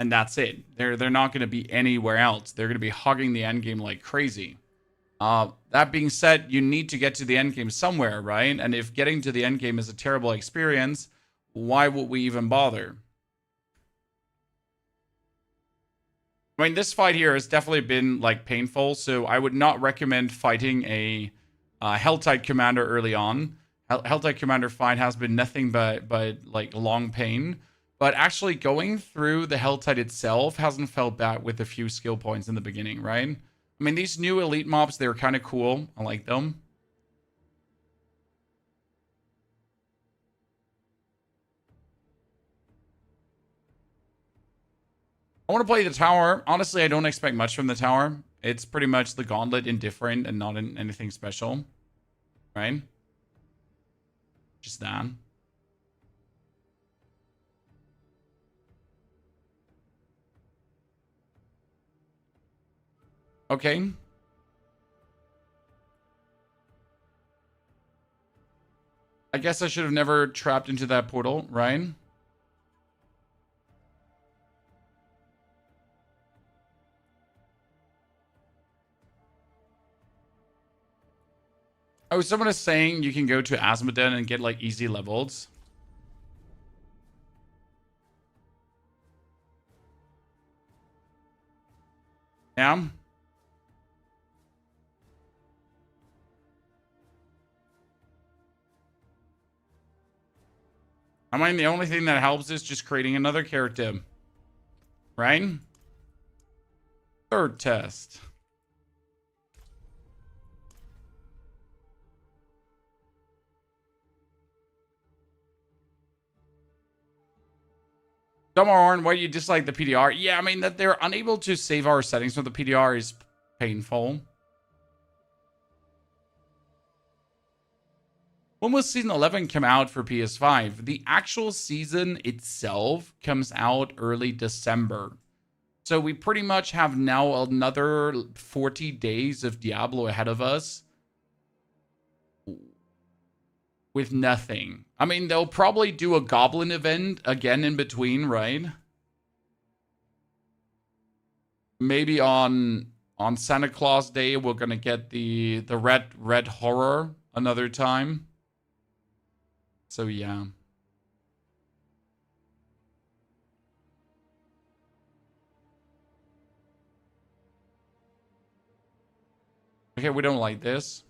And that's it. They're not going to be anywhere else. They're going to be hogging the end game like crazy. That being said, you need to get to the end game somewhere, right? And if getting to the end game is a terrible experience, why would we even bother? I mean, this fight here has definitely been like painful, so I would not recommend fighting a Helltide Commander early on. Helltide Commander fight has been nothing but like long pain. But actually going through the Helltide itself hasn't felt bad with a few skill points in the beginning, right? I mean, these new elite mobs, they're kind of cool. I like them. I want to play the tower. Honestly, I don't expect much from the tower. It's pretty much the gauntlet indifferent and not in anything special, right? Just that. Okay. I guess I should have never trapped into that portal, right? Oh, someone is saying you can go to Asmodean and get like easy levels. Yeah. I mean, the only thing that helps is just creating another character. Right? Third test. Dumbarn, why do you dislike the PTR? Yeah, I mean, that they're unable to save our settings from the PTR is painful. When will season 11 come out for PS5? The actual season itself comes out early December. So we pretty much have now another 40 days of Diablo ahead of us with nothing. I mean, they'll probably do a goblin event again in between, right? Maybe on Santa Claus Day we're gonna get the red horror another time. So yeah. Okay, we don't like this.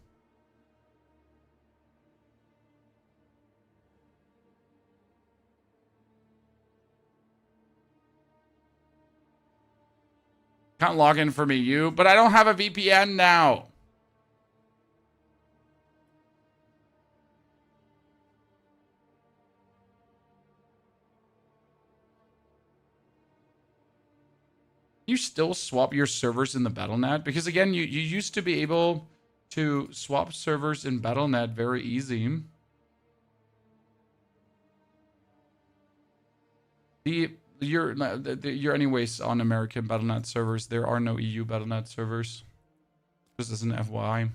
Can't log in for me, you, but I don't have a VPN now. You still swap your servers in the BattleNet? Because again, you used to be able to swap servers in BattleNet very easy. You're anyways on American BattleNet servers. There are no EU BattleNet servers. Just as an FYI.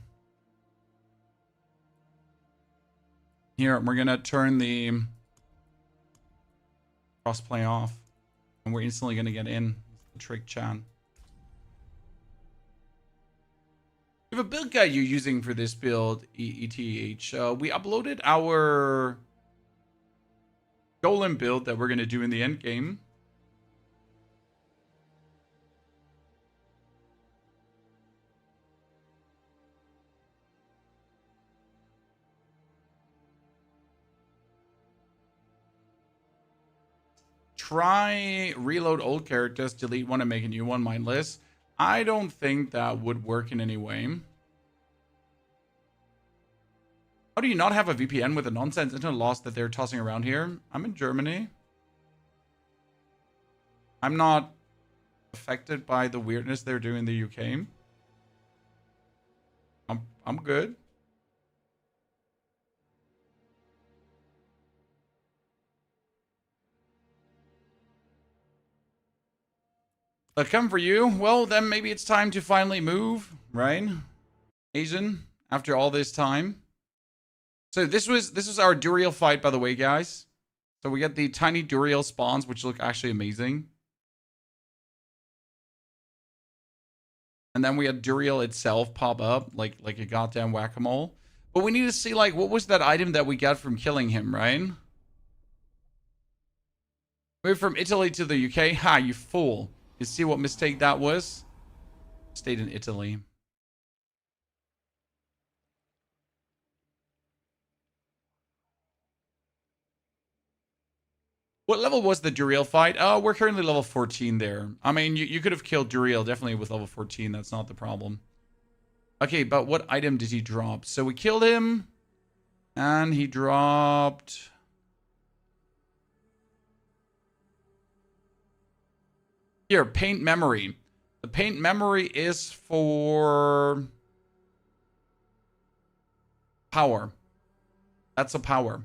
Here, we're gonna turn the crossplay off, and we're instantly gonna get in. The trick, chat. We have a build guide you're using for this build, ETH. We uploaded our golem build that we're going to do in the end game. Try reload old characters, delete one and make a new one mindless. I don't think that would work in any way. How do you not have a VPN with the nonsense internet loss that they're tossing around here? I'm in Germany. I'm not affected by the weirdness they're doing in the UK. I'm good. They'll come for you. Well, then maybe it's time to finally move, right? Asian, after all this time. So this was our Duriel fight, by the way, guys. So we get the tiny Duriel spawns, which look actually amazing. And then we had Duriel itself pop up like a goddamn whack-a-mole. But we need to see, like, what was that item that we got from killing him, right? Moved from Italy to the UK. Ha, you fool. You see what mistake that was? Stayed in Italy. What level was the Duriel fight? Oh, we're currently level 14 there. I mean, you could have killed Duriel definitely with level 14. That's not the problem. Okay, but what item did he drop? So we killed him. And he dropped... Here, paint memory. The paint memory is for power. That's a power.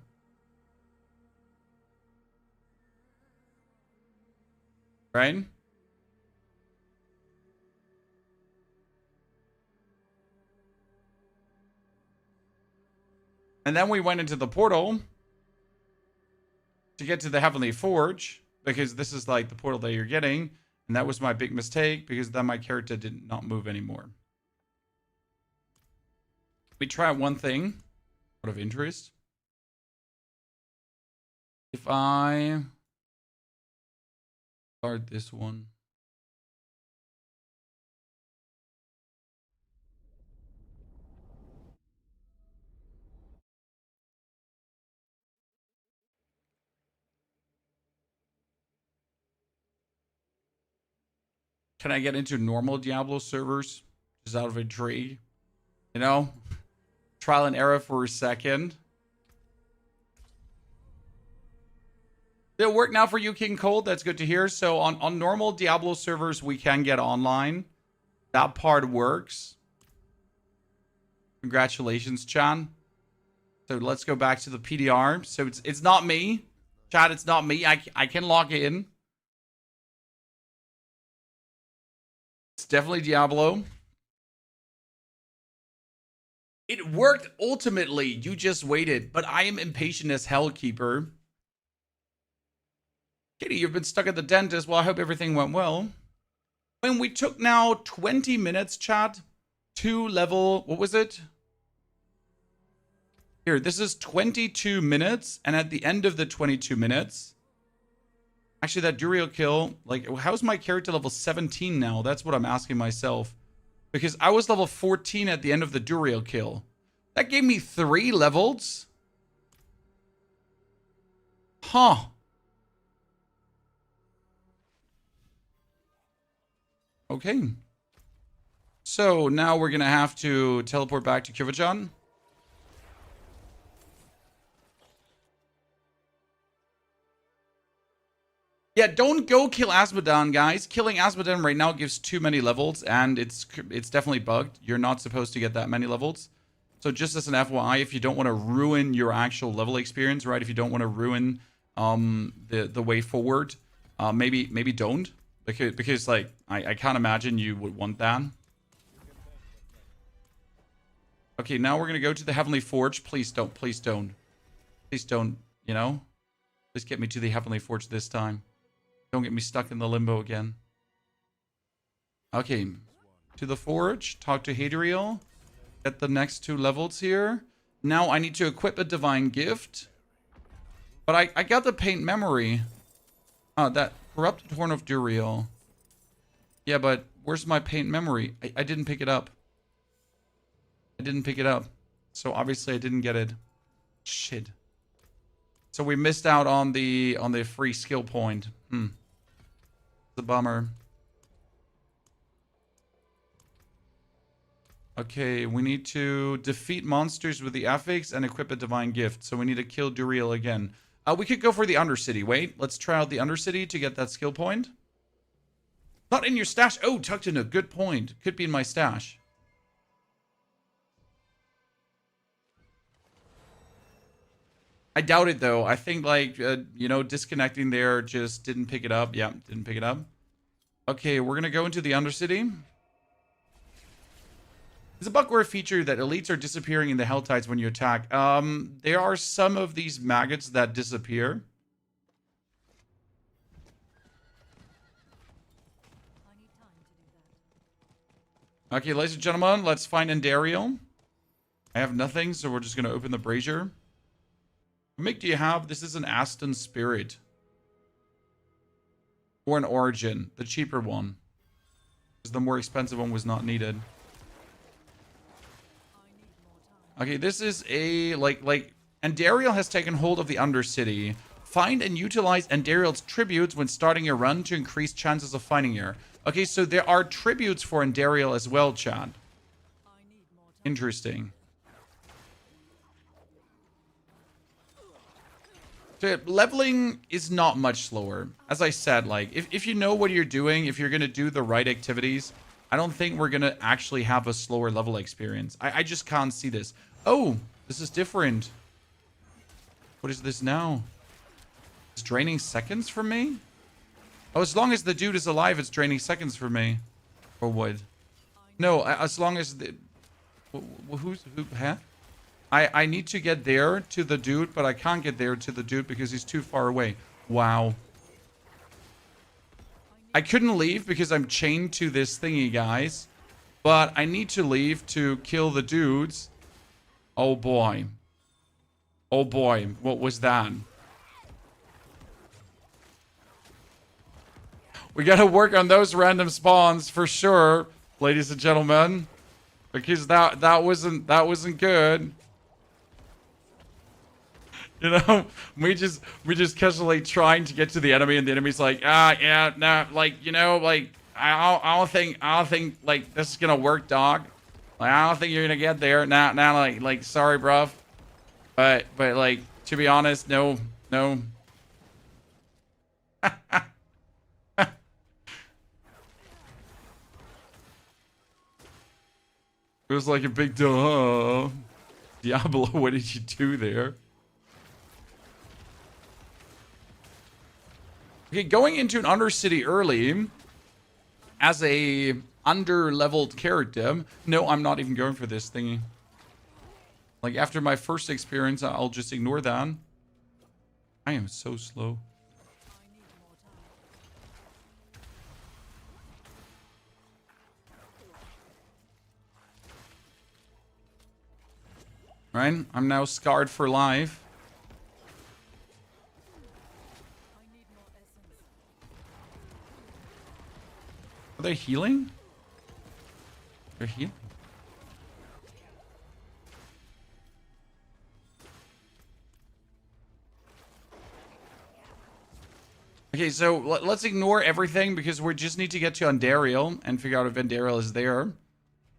Right? And then we went into the portal to get to the Heavenly Forge, because this is like the portal that you're getting. And that was my big mistake, because then my character did not move anymore. We try one thing out of interest. If I start this one. Can I get into normal Diablo servers? Just out of intrigue. You know? Trial and error for a second. Did it work now for you, King Cold? That's good to hear. So on normal Diablo servers, we can get online. That part works. Congratulations, Chan. So let's go back to the PTR. So it's not me. Chat, it's not me. I can log in. It's definitely Diablo. It worked ultimately. You just waited. But I am impatient as hell, Keeper. Kitty, you've been stuck at the dentist. Well, I hope everything went well. When we took now 20 minutes, chat, to level... What was it? Here, this is 22 minutes. And at the end of the 22 minutes... Actually, that Duriel kill, like, how's my character level 17 now? That's what I'm asking myself. Because I was level 14 at the end of the Duriel kill. That gave me 3 levels? Huh. Okay. So, now we're going to have to teleport back to Kyovajan. Yeah, don't go kill Asmodan, guys. Killing Asmodan right now gives too many levels, and it's definitely bugged. You're not supposed to get that many levels. So just as an FYI, if you don't want to ruin your actual level experience, right? If you don't want to ruin the way forward, maybe don't. Because like, I can't imagine you would want that. Okay, now we're going to go to the Heavenly Forge. Please don't, please don't. Please don't, you know? Please get me to the Heavenly Forge this time. Don't get me stuck in the limbo again. Okay. To the forge. Talk to Hadriel. Get the next 2 levels here. Now I need to equip a divine gift. But I got the paint memory. Oh, that corrupted horn of Duriel. Yeah, but where's my paint memory? I didn't pick it up. I didn't pick it up. So obviously I didn't get it. Shit. So we missed out on the free skill point. It's a bummer. Okay, we need to defeat monsters with the affix and equip a divine gift. So we need to kill Duriel again. We could go for the Undercity. Wait, let's try out the Undercity to get that skill point. Not in your stash. Oh, tucked in a good point. Could be in my stash. I doubt it, though. I think, like, you know, disconnecting there just didn't pick it up. Yeah, didn't pick it up. Okay, we're going to go into the Undercity. There's a bug or a feature that elites are disappearing in the Hell Tides when you attack. There are some of these maggots that disappear. Okay, ladies and gentlemen, let's find Endariel. I have nothing, so we're just going to open the brazier. What make do you have? This is an Aston Spirit. Or an Origin, the cheaper one. Because the more expensive one was not needed. Okay, this is a, like, Endariel has taken hold of the Undercity. Find and utilize Endariel's tributes when starting your run to increase chances of finding her. Okay, so there are tributes for Endariel as well, Chad. Interesting. So leveling is not much slower. As I said, like, if you know what you're doing, if you're going to do the right activities, I don't think we're going to actually have a slower level experience. I just can't see this. Oh, this is different. What is this now? It's draining seconds from me? Oh, as long as the dude is alive, it's draining seconds for me. Or what? No, as long as the... Who, huh? I need to get there to the dude, but I can't get there to the dude because he's too far away. Wow. I couldn't leave because I'm chained to this thingy, guys. But I need to leave to kill the dudes. Oh, boy. Oh, boy. What was that? We gotta work on those random spawns for sure, ladies and gentlemen. Because that wasn't good. You know, we just casually trying to get to the enemy, and the enemy's like, yeah, nah, like, you know, like, I don't think like this is gonna work, dog. Like, I don't think you're gonna get there. Nah, like, sorry, bruv. But like, to be honest, no. It was like a big duh. Diablo, what did you do there? Okay, going into an Undercity early as a under-leveled character. No, I'm not even going for this thingy. Like, after my first experience, I'll just ignore that. I am so slow. Right? I'm now scarred for life. Are they healing? They're healing. Okay, so let's ignore everything because we just need to get to Endariel and figure out if Endariel is there.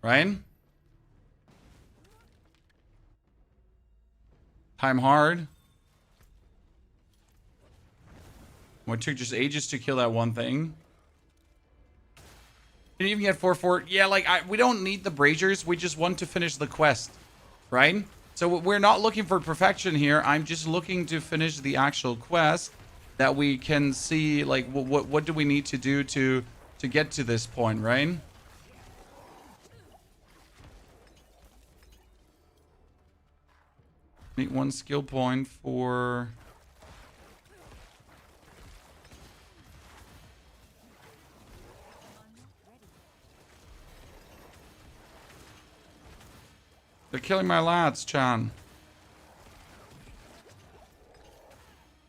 Right? Time hard. Well, it took just ages to kill that one thing. Didn't even get 4-4. Yeah, like, we don't need the braziers. We just want to finish the quest. Right? So we're not looking for perfection here. I'm just looking to finish the actual quest that we can see, like, what do we need to do to get to this point, right? Need 1 skill point for... They're killing my lads, Chan.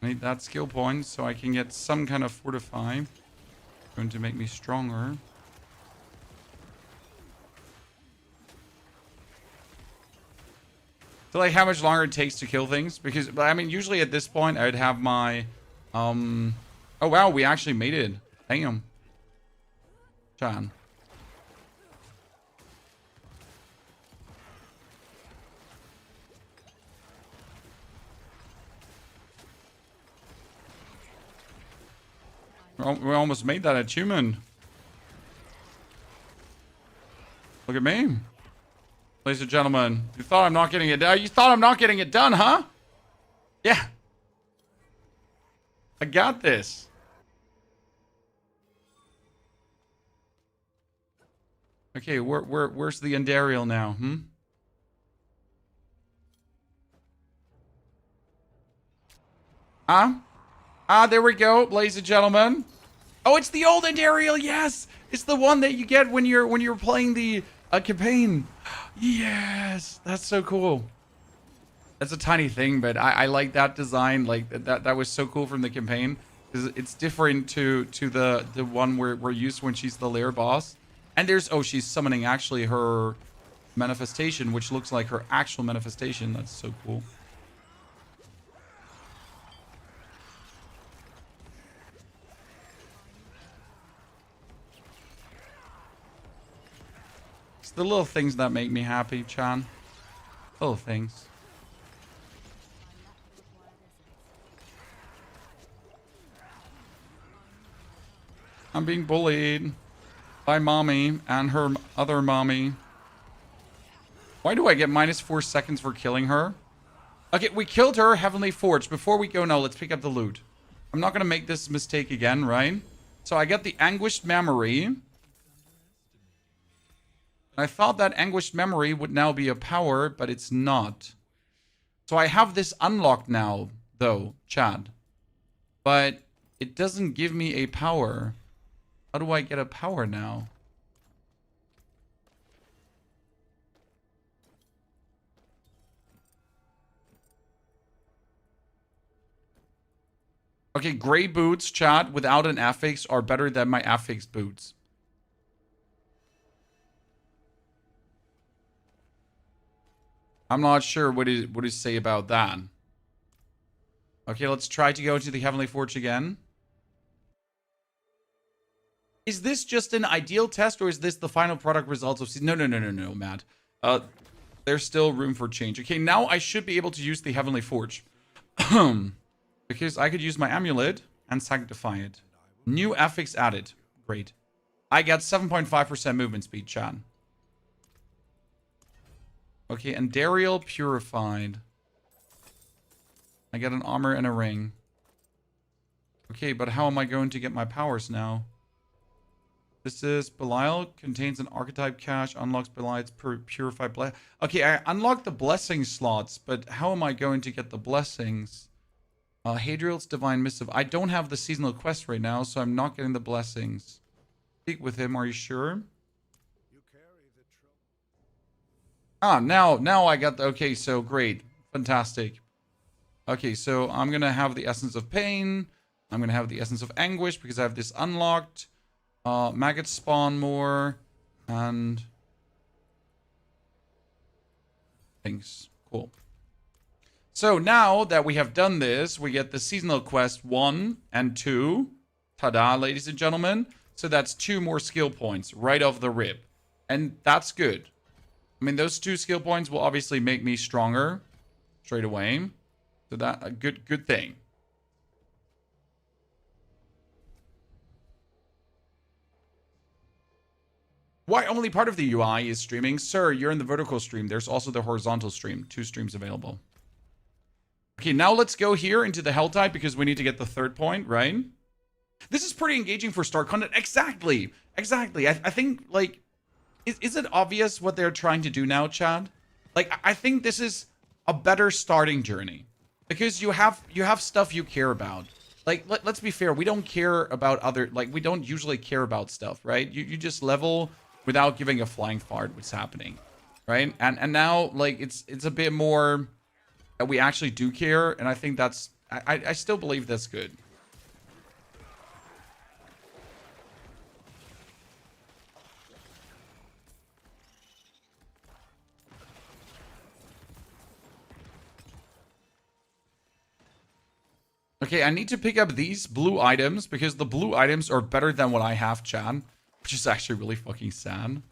I need that skill point so I can get some kind of fortify. Going to make me stronger. So like how much longer it takes to kill things? Because, I mean, usually at this point I would have my, oh wow, we actually made it. Damn. Chan. We almost made that achievement. Look at me. Ladies and gentlemen, you thought I'm not getting it done? You thought I'm not getting it done, huh? Yeah. I got this. Okay, where's the Endariel now, there we go, ladies and gentlemen. Oh, it's the old Endariel, yes! It's the one that you get when you're playing the campaign. Yes, that's so cool. That's a tiny thing, but I like that design. Like that was so cool from the campaign because it's different to the one we're used when she's the lair boss. And there's she's summoning actually her manifestation, which looks like her actual manifestation. That's so cool. It's the little things that make me happy, Chan. Little things. I'm being bullied by mommy and her other mommy. Why do I get -4 seconds for killing her? Okay, we killed her, Heavenly Forge. Before we go, now let's pick up the loot. I'm not going to make this mistake again, right? So I got the Anguished Memory. I thought that Anguished Memory would now be a power, but it's not. So I have this unlocked now, though, Chad. But it doesn't give me a power. How do I get a power now? Okay, gray boots, chat, without an affix are better than my affix boots. I'm not sure what to say about that. Okay, let's try to go to the Heavenly Forge again. Is this just an ideal test, or is this the final product results of season? No, Matt. There's still room for change. Okay, now I should be able to use the Heavenly Forge. Because I could use my amulet and sanctify it. New affix added. Great. I got 7.5% movement speed, chat. Okay, and Dariel purified. I got an armor and a ring. Okay, but how am I going to get my powers now? This is Belial, contains an archetype cache, unlocks Belial's purified blessing. Okay, I unlocked the blessing slots, but how am I going to get the blessings? Hadriel's Divine Missive. I don't have the seasonal quest right now, so I'm not getting the blessings. Speak with him, are you sure? Now I got the... Okay, so great. Fantastic. Okay, so I'm going to have the Essence of Pain. I'm going to have the Essence of Anguish because I have this unlocked. Maggots spawn more. And... things. Cool. So now that we have done this, we get the Seasonal Quest 1 and 2. Ta-da, ladies and gentlemen. So that's 2 more skill points right off the rip. And that's good. I mean, those 2 skill points will obviously make me stronger straight away. So that a good thing. Why only part of the UI is streaming? Sir, you're in the vertical stream. There's also the horizontal stream. 2 streams available. Okay, now let's go here into the Hell type because we need to get the 3rd point, right? This is pretty engaging for start content. Exactly. I think, like, is it obvious what they're trying to do now, Chad? Like, I think this is a better starting journey because you have stuff you care about. Like, let's be fair. We don't care about other, like, we don't usually care about stuff, right? You just level without giving a flying fart what's happening. right? And now, like, it's a bit more that we actually do care, and I think that's... I still believe that's good. Okay, I need to pick up these blue items because the blue items are better than what I have, Chan. Which is actually really fucking sad.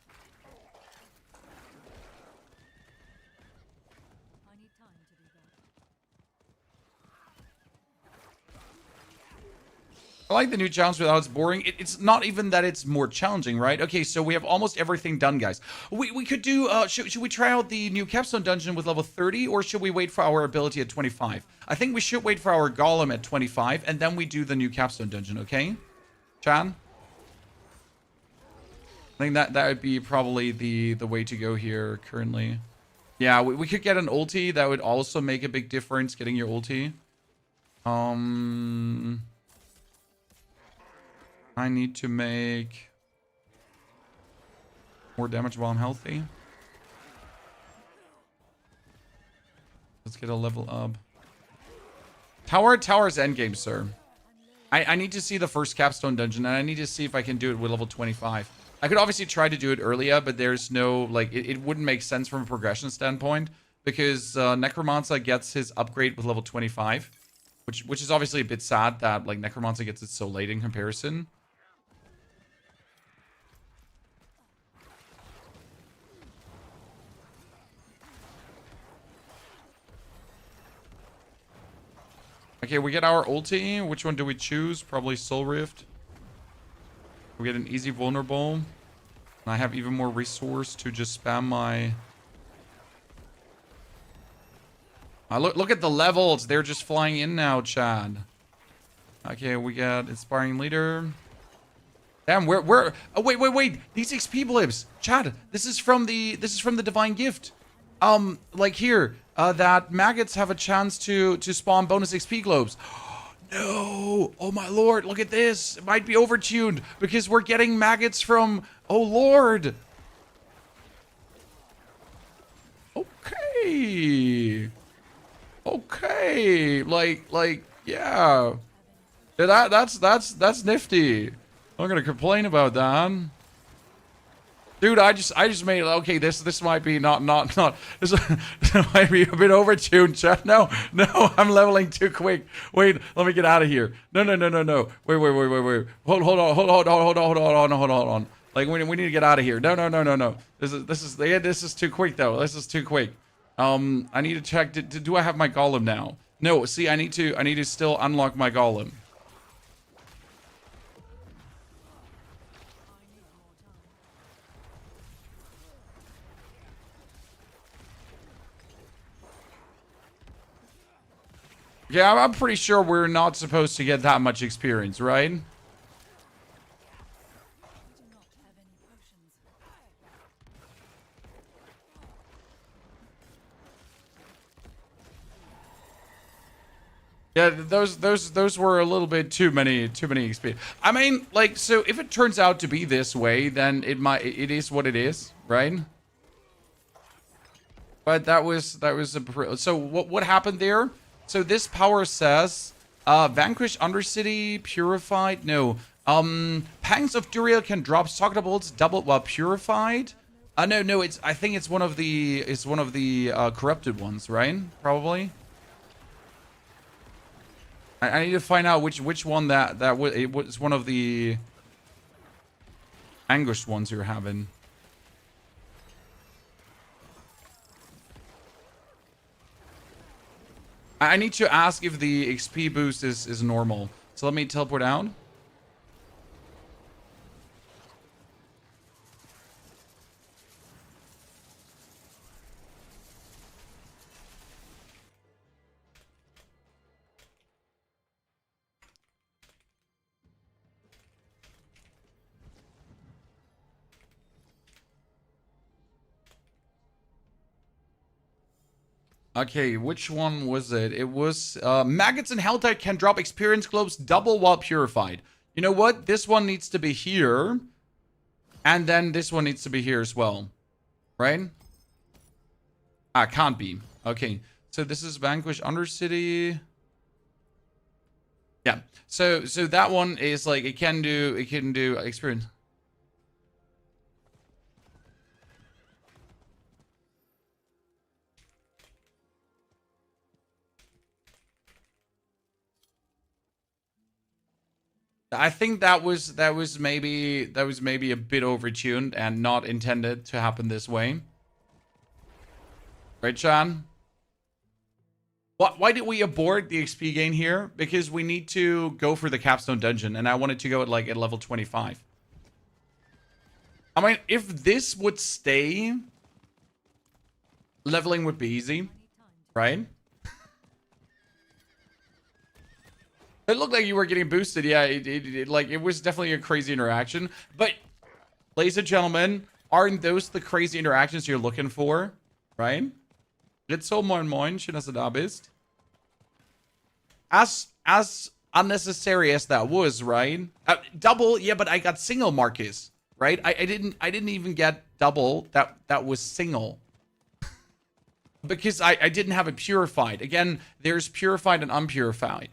I like the new challenge without it's boring. It's not even that it's more challenging, right? Okay, so we have almost everything done, guys. We could do, should we try out the new Capstone Dungeon with level 30, or should we wait for our ability at 25? I think we should wait for our Golem at 25, and then we do the new Capstone Dungeon, okay? Chan? I think that would be probably the way to go here currently. Yeah, we could get an ulti. That would also make a big difference, getting your ulti. I need to make more damage while I'm healthy. Let's get a level up. Tower's endgame, sir. I need to see the first Capstone Dungeon, and I need to see if I can do it with level 25. I could obviously try to do it earlier, but there's no, like, it wouldn't make sense from a progression standpoint, because Necromancer gets his upgrade with level 25, which is obviously a bit sad that, like, Necromancer gets it so late in comparison. Okay, we get our ulti. Which one do we choose? Probably Soul Rift. We get an easy vulnerable. And I have even more resource to just spam my... look at the levels. They're just flying in now, Chad. Okay, we got Inspiring Leader. Damn, we're... Oh, wait. These XP blips. Chad, this is from the Divine Gift. Like here, that maggots have a chance to spawn bonus XP globes. No! Oh my lord, look at this! It might be overtuned because we're getting maggots from... Oh lord! Okay! Okay! Like, yeah. That's nifty. I'm not gonna complain about that. Dude, I just made it. Okay, this might be not this might be a bit overtuned, chat. No, I'm leveling too quick. Wait, let me get out of here. No. Wait. Hold on. Like we need to get out of here. No. This is too quick though. This is too quick. I need to check. Do I have my golem now? No. See, I need to still unlock my golem. Yeah, I'm pretty sure we're not supposed to get that much experience, right? Yeah, those were a little bit too many experience. I mean, like, so if it turns out to be this way, then it is what it is, right? But that was so what happened there? So this power says, vanquish Undercity, purified. No, Pangs of Duriel can drop socket bolts double while purified. No, I think it's one of the corrupted ones, right? Probably. I need to find out which one it was one of the anguished ones you're having. I need to ask if the XP boost is normal. So let me teleport out. Okay, which one was it? It was maggots and helltide can drop experience globes double while purified. You know what? This one needs to be here. And then this one needs to be here as well. Right? Ah, can't be. Okay. So this is Vanquish Undercity. Yeah. So that one is like it can do experience. I think that was maybe a bit overtuned and not intended to happen this way. Right, Sean? Why did we abort the XP gain here? Because we need to go for the Capstone Dungeon, and I wanted to go at level 25. I mean, if this would stay, leveling would be easy, right? It looked like you were getting boosted. Yeah, it was definitely a crazy interaction. But, ladies and gentlemen, aren't those the crazy interactions you're looking for? Right? Jetzt so moin moin, schön, dass du da bist. As unnecessary as that was, right? Double, yeah, but I got single, Marcus, right? I didn't even get double. That was single. Because I didn't have it purified. Again, there's purified and unpurified.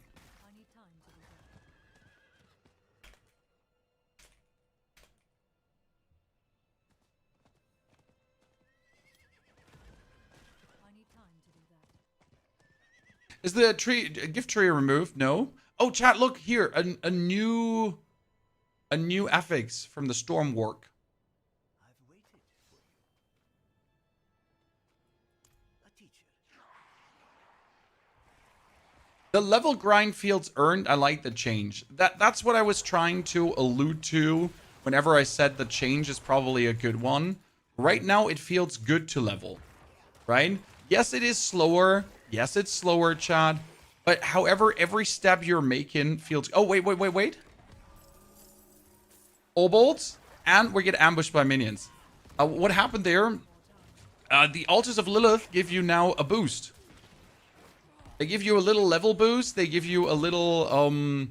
Is the gift tree removed? No. Oh, chat, look here. A new affix from the storm work. I've waited for you. A teacher. The level grind fields earned, I like the change. That's what I was trying to allude to whenever I said the change is probably a good one. Right now, it feels good to level, right? Yes, it is slower. Yes, it's slower, Chad. But however, every step you're making feels... Oh, wait. Obolts, and we get ambushed by minions. What happened there? The Altars of Lilith give you now a boost. They give you a little level boost. They give you a little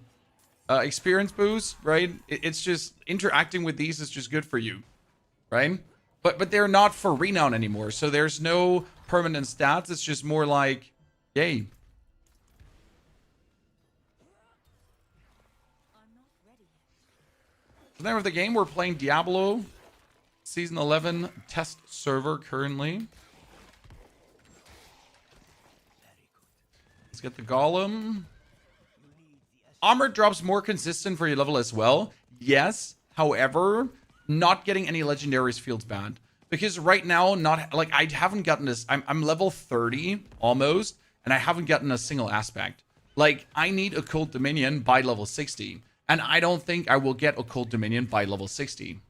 experience boost, right? It's just interacting with these is just good for you, right? But they're not for renown anymore, so there's no permanent stats. It's just more like, yay. The name of the game, we're playing Diablo Season 11 test server currently. Let's get the Golem. Armor drops more consistent for your level as well. Yes, however, not getting any legendaries feels bad. Because right now, I haven't gotten this. I'm level 30 almost, and I haven't gotten a single aspect. Like, I need Occult Dominion by level 60. And I don't think I will get Occult Dominion by level 60.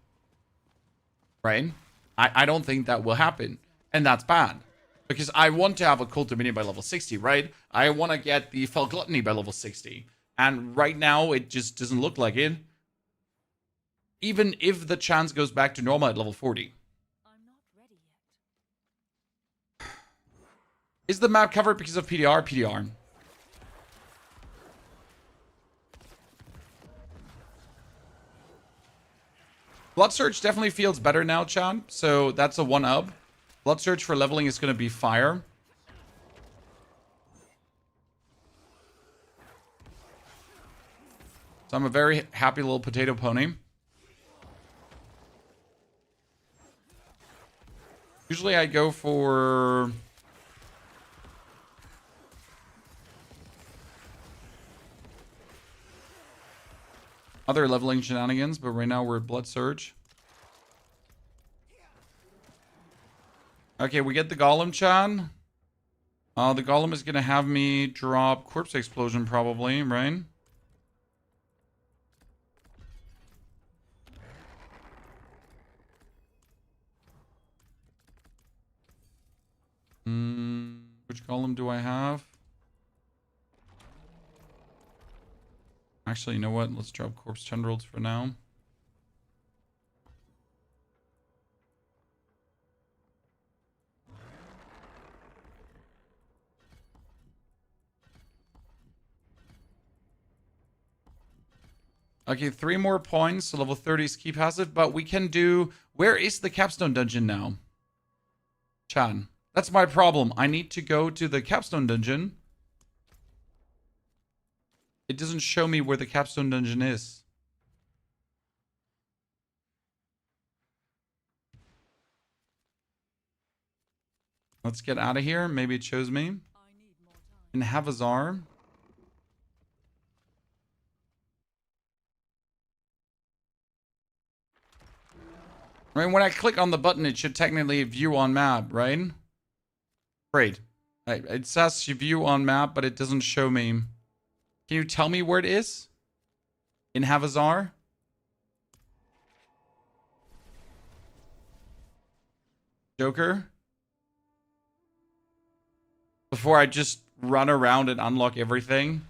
Right? I don't think that will happen. And that's bad. Because I want to have Occult Dominion by level 60, right? I want to get the Fell Gluttony by level 60. And right now, it just doesn't look like it. Even if the chance goes back to normal at level 40. Is the map covered because of PTR? PTR. Blood Surge definitely feels better now, Chad. So that's a 1-up. Blood Surge for leveling is going to be fire. So I'm a very happy little potato pony. Usually I go for... other leveling shenanigans, but right now we're at Blood Surge. Okay, we get the Golem, Chan. The Golem is going to have me drop Corpse Explosion probably, right? Which Golem do I have? Actually, you know what? Let's drop Corpse Tendrils for now. Okay, 3 more points to level 30 ski passive, but we can do... Where is the Capstone Dungeon now? Chan. That's my problem. I need to go to the Capstone Dungeon. It doesn't show me where the Capstone Dungeon is. Let's get out of here. Maybe it shows me. In Havazar. Right, when I click on the button, it should technically view on map, right? Great. It says view on map, but it doesn't show me. Can you tell me where it is? In Havazar? Joker? Before I just run around and unlock everything.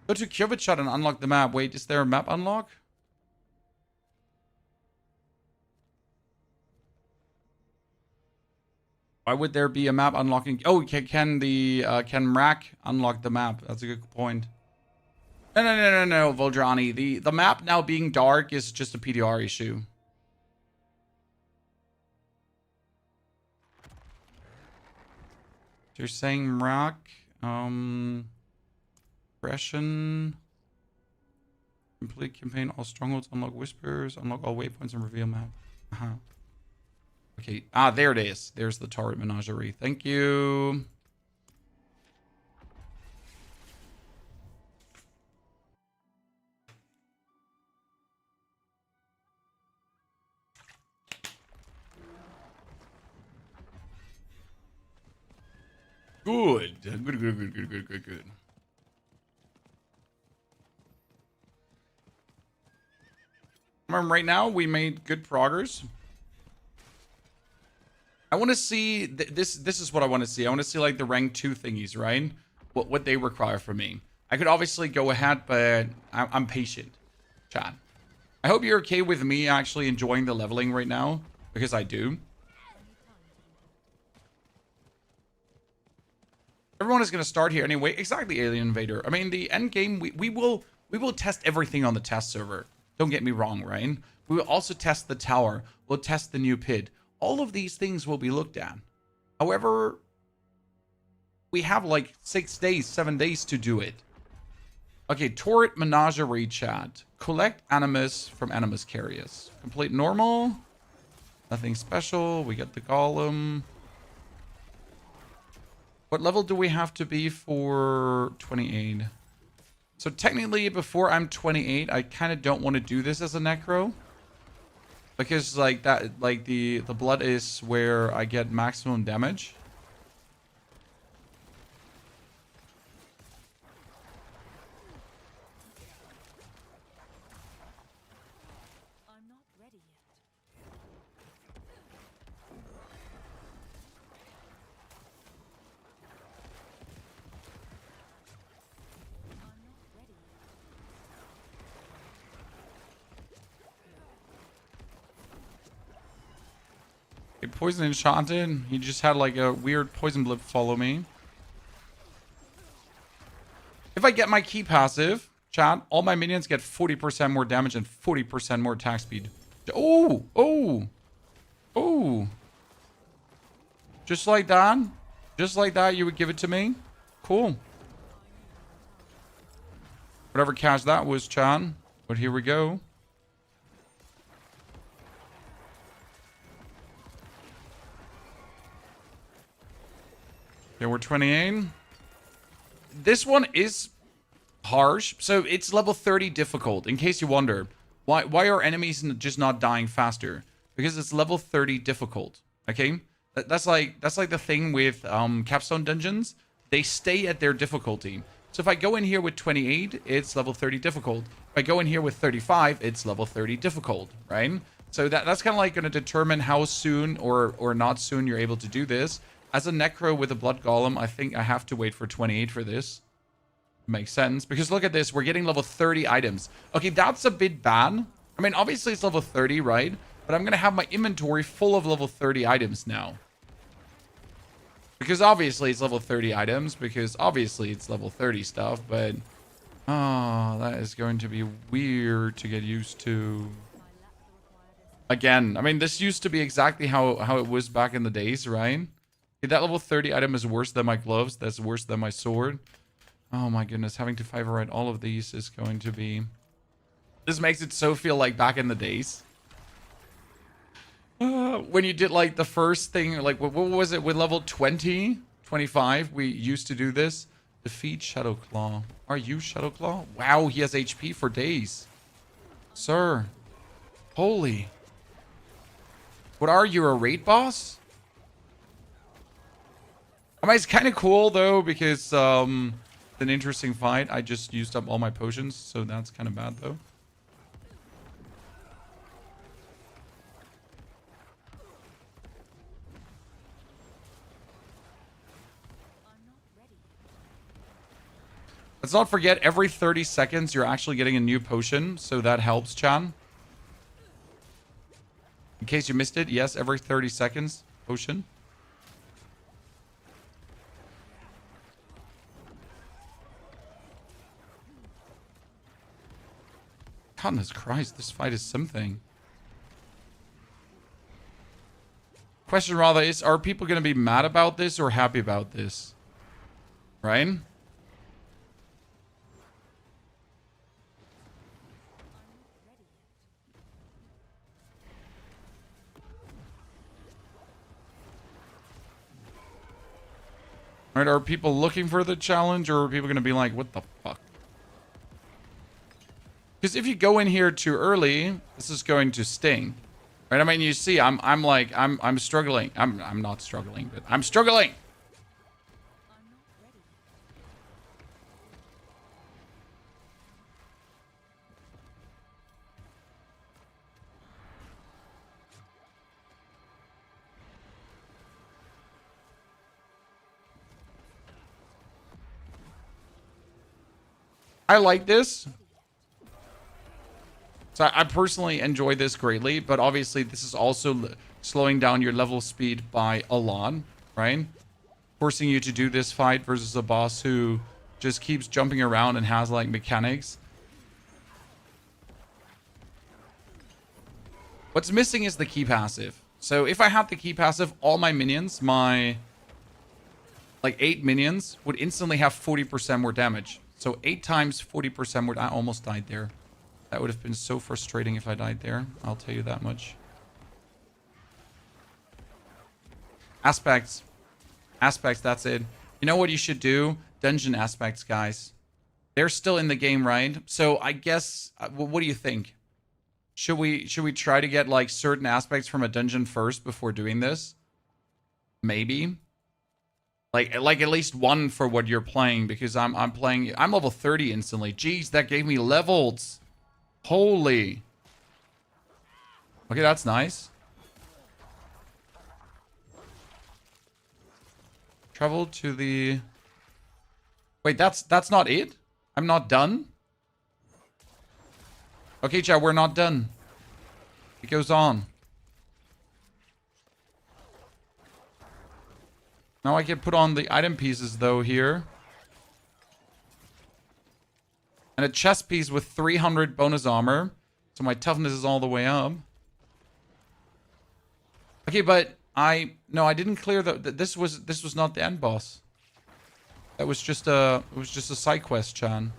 Go to Kyovichot and unlock the map. Wait, is there a map unlock? Why would there be a map unlocking? Oh, can Mrak unlock the map? That's a good point. No, Voldrani. The map now being dark is just a PTR issue. You're saying Mrak, Aggression, complete campaign, all strongholds, unlock whispers, unlock all waypoints, and reveal map. Okay, there it is. There's the turret menagerie. Thank you. Good. Good. Right now, we made good progress. I want to see this is what I want to see. I want to see like the rank 2 thingies, right? What they require from me. I could obviously go ahead, but I'm patient. Chat. I hope you're okay with me actually enjoying the leveling right now, because I do. Everyone is going to start here anyway. Exactly, Alien Invader. I mean, the end game, we will test everything on the test server. Don't get me wrong, right? We will also test the tower. We'll test the new pit. All of these things will be looked at. However, we have like 6 days, 7 days to do it. Okay, turret menagerie chat. Collect animus from animus carriers. Complete normal. Nothing special. We get the golem. What level do we have to be for 28? So technically, before I'm 28, I kind of don't want to do this as a necro. Because like that, like the blood is where I get maximum damage. I'm not ready yet. Poison Enchanted. He just had like a weird poison blip follow me. If I get my key passive, chat, all my minions get 40% more damage and 40% more attack speed. Oh. Just like that. Just like that, you would give it to me. Cool. Whatever cash that was, chat. But here we go. Okay, we're 28. This one is harsh. So it's level 30 difficult. In case you wonder, why are enemies just not dying faster? Because it's level 30 difficult. Okay, that's like the thing with Capstone Dungeons. They stay at their difficulty. So if I go in here with 28, it's level 30 difficult. If I go in here with 35, it's level 30 difficult, right? So that's kind of like going to determine how soon or not soon you're able to do this. As a necro with a blood golem, I think I have to wait for 28 for this. Makes sense. Because look at this. We're getting level 30 items. Okay, that's a bit bad. I mean, obviously it's level 30, right? But I'm going to have my inventory full of level 30 items now. Because obviously it's level 30 items. Because obviously it's level 30 stuff. But, oh, that is going to be weird to get used to. Again, I mean, this used to be exactly how it was back in the days, right? Okay, that level 30 item is worse than my gloves. That's worse than my sword. Oh my goodness, having to favorite all of these is going to be... This makes it so feel like back in the days. When you did like the first thing, like what was it with level 20, 25? We used to do this. Defeat Shadowclaw. Are you Shadowclaw? Wow, he has HP for days. Sir. Holy. What are you, a raid boss? I mean, it's kind of cool though, because it's an interesting fight. I just used up all my potions, so that's kind of bad though. Let's not forget, every 30 seconds, you're actually getting a new potion, so that helps, Chan. In case you missed it, yes, every 30 seconds, potion. Goodness Christ, this fight is something. Question rather is, are people going to be mad about this or happy about this? Right? Right, are people looking for the challenge, or are people going to be like, what the fuck? Because if you go in here too early, this is going to sting. Right? I mean, you see, I'm struggling. I'm not struggling, but I'm struggling. I like this. So I personally enjoy this greatly, but obviously this is also slowing down your level speed by a lot, right? Forcing you to do this fight versus a boss who just keeps jumping around and has like mechanics. What's missing is the key passive. So if I had the key passive, all my minions, my like 8 minions, would instantly have 40% more damage. So 8 times 40% more. I almost died there. That would have been so frustrating if I died there. I'll tell you that much. Aspects. Aspects, that's it. You know what you should do? Dungeon aspects, guys. They're still in the game, right? So I guess, what do you think? Should we try to get like certain aspects from a dungeon first before doing this? Maybe. Like at least one for what you're playing, because I'm level 30 instantly. Jeez, that gave me levels. Holy. Okay, that's nice. Travel to the... Wait, that's not it? I'm not done? Okay, chat, we're not done. It goes on. Now I can put on the item pieces, though, here. And a chest piece with 300 bonus armor. So my toughness is all the way up. Okay, but no, I didn't clear this was not the end boss. That was just it was just a side quest, Chan.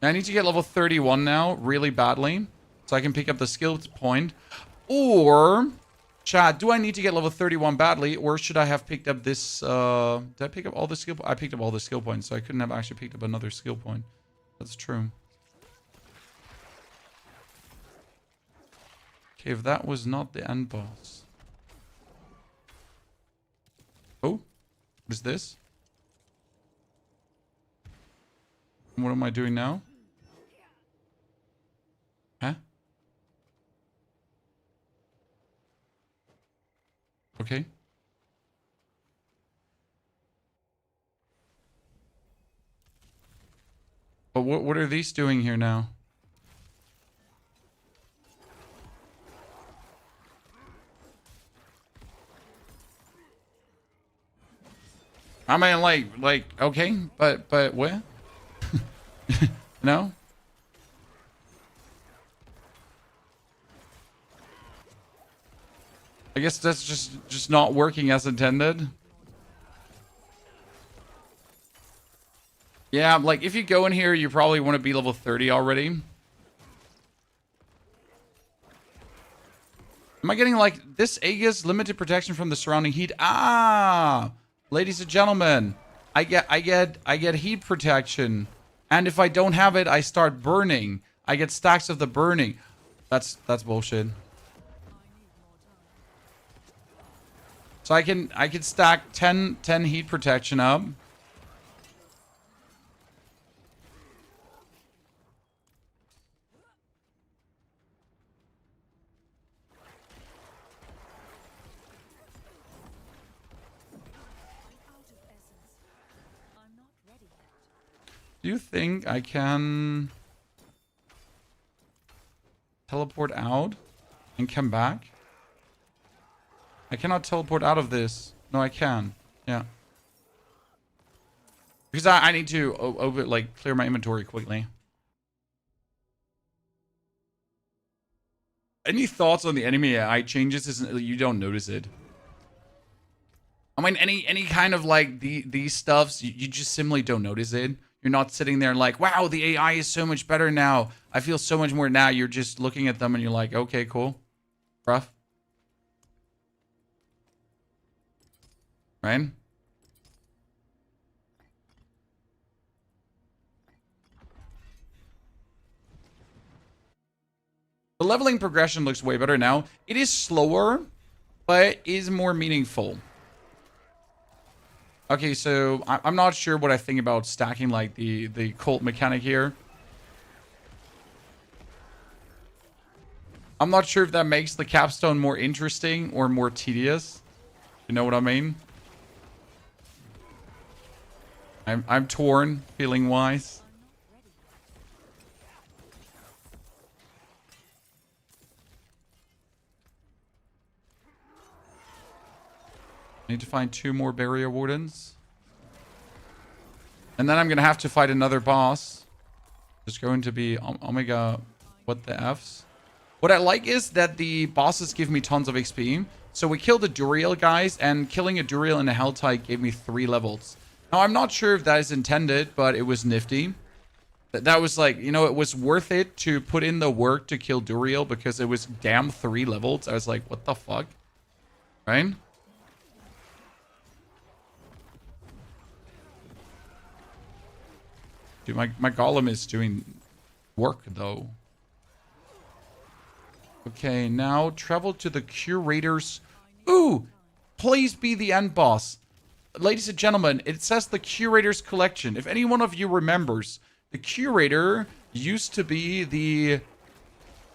I need to get level 31 now, really badly, so I can pick up the skill point. Or, chat, do I need to get level 31 badly, or should I have picked up this, did I pick up all the skill points? I picked up all the skill points, so I couldn't have actually picked up another skill point. That's true. Okay, if that was not the end boss. Oh, what is this? What am I doing now? Huh? Okay. But what are these doing here now? I mean, like, okay, but what? No? I guess that's just not working as intended. Yeah, like, if you go in here, you probably want to be level 30 already. Am I getting, like, this Aegis limited protection from the surrounding heat? Ah! Ladies and gentlemen, I get heat protection. And if I don't have it, I start burning. I get stacks of the burning. That's bullshit. So I can stack 10 heat protection up. Do you think I can teleport out and come back? I cannot teleport out of this. No, I can. Yeah. Because I need to like clear my inventory quickly. Any thoughts on the enemy AI changes? Isn't you don't notice it? I mean, any kind of like these stuffs, you just simply don't notice it. You're not sitting there like, wow, the AI is so much better now. I feel so much more now. You're just looking at them and you're like, okay, cool. Rough. Right? The leveling progression looks way better now. It is slower, but is more meaningful. Okay, so I'm not sure what I think about stacking like the cult mechanic here. I'm not sure if that makes the capstone more interesting or more tedious. You know what I mean? I'm torn, feeling wise. I need to find 2 more barrier wardens. And then I'm going to have to fight another boss. There's going to be Omega... What the Fs? What I like is that the bosses give me tons of XP. So we killed the Duriel guys, and killing a Duriel in a Helltide gave me 3 levels. Now, I'm not sure if that is intended, but it was nifty. That was like, you know, it was worth it to put in the work to kill Duriel because it was damn 3 levels. I was like, what the fuck? Right? Dude, my golem is doing work, though. Okay, now travel to the Curator's... Ooh! Please be the end boss. Ladies and gentlemen, it says the Curator's Collection. If any one of you remembers, the Curator used to be the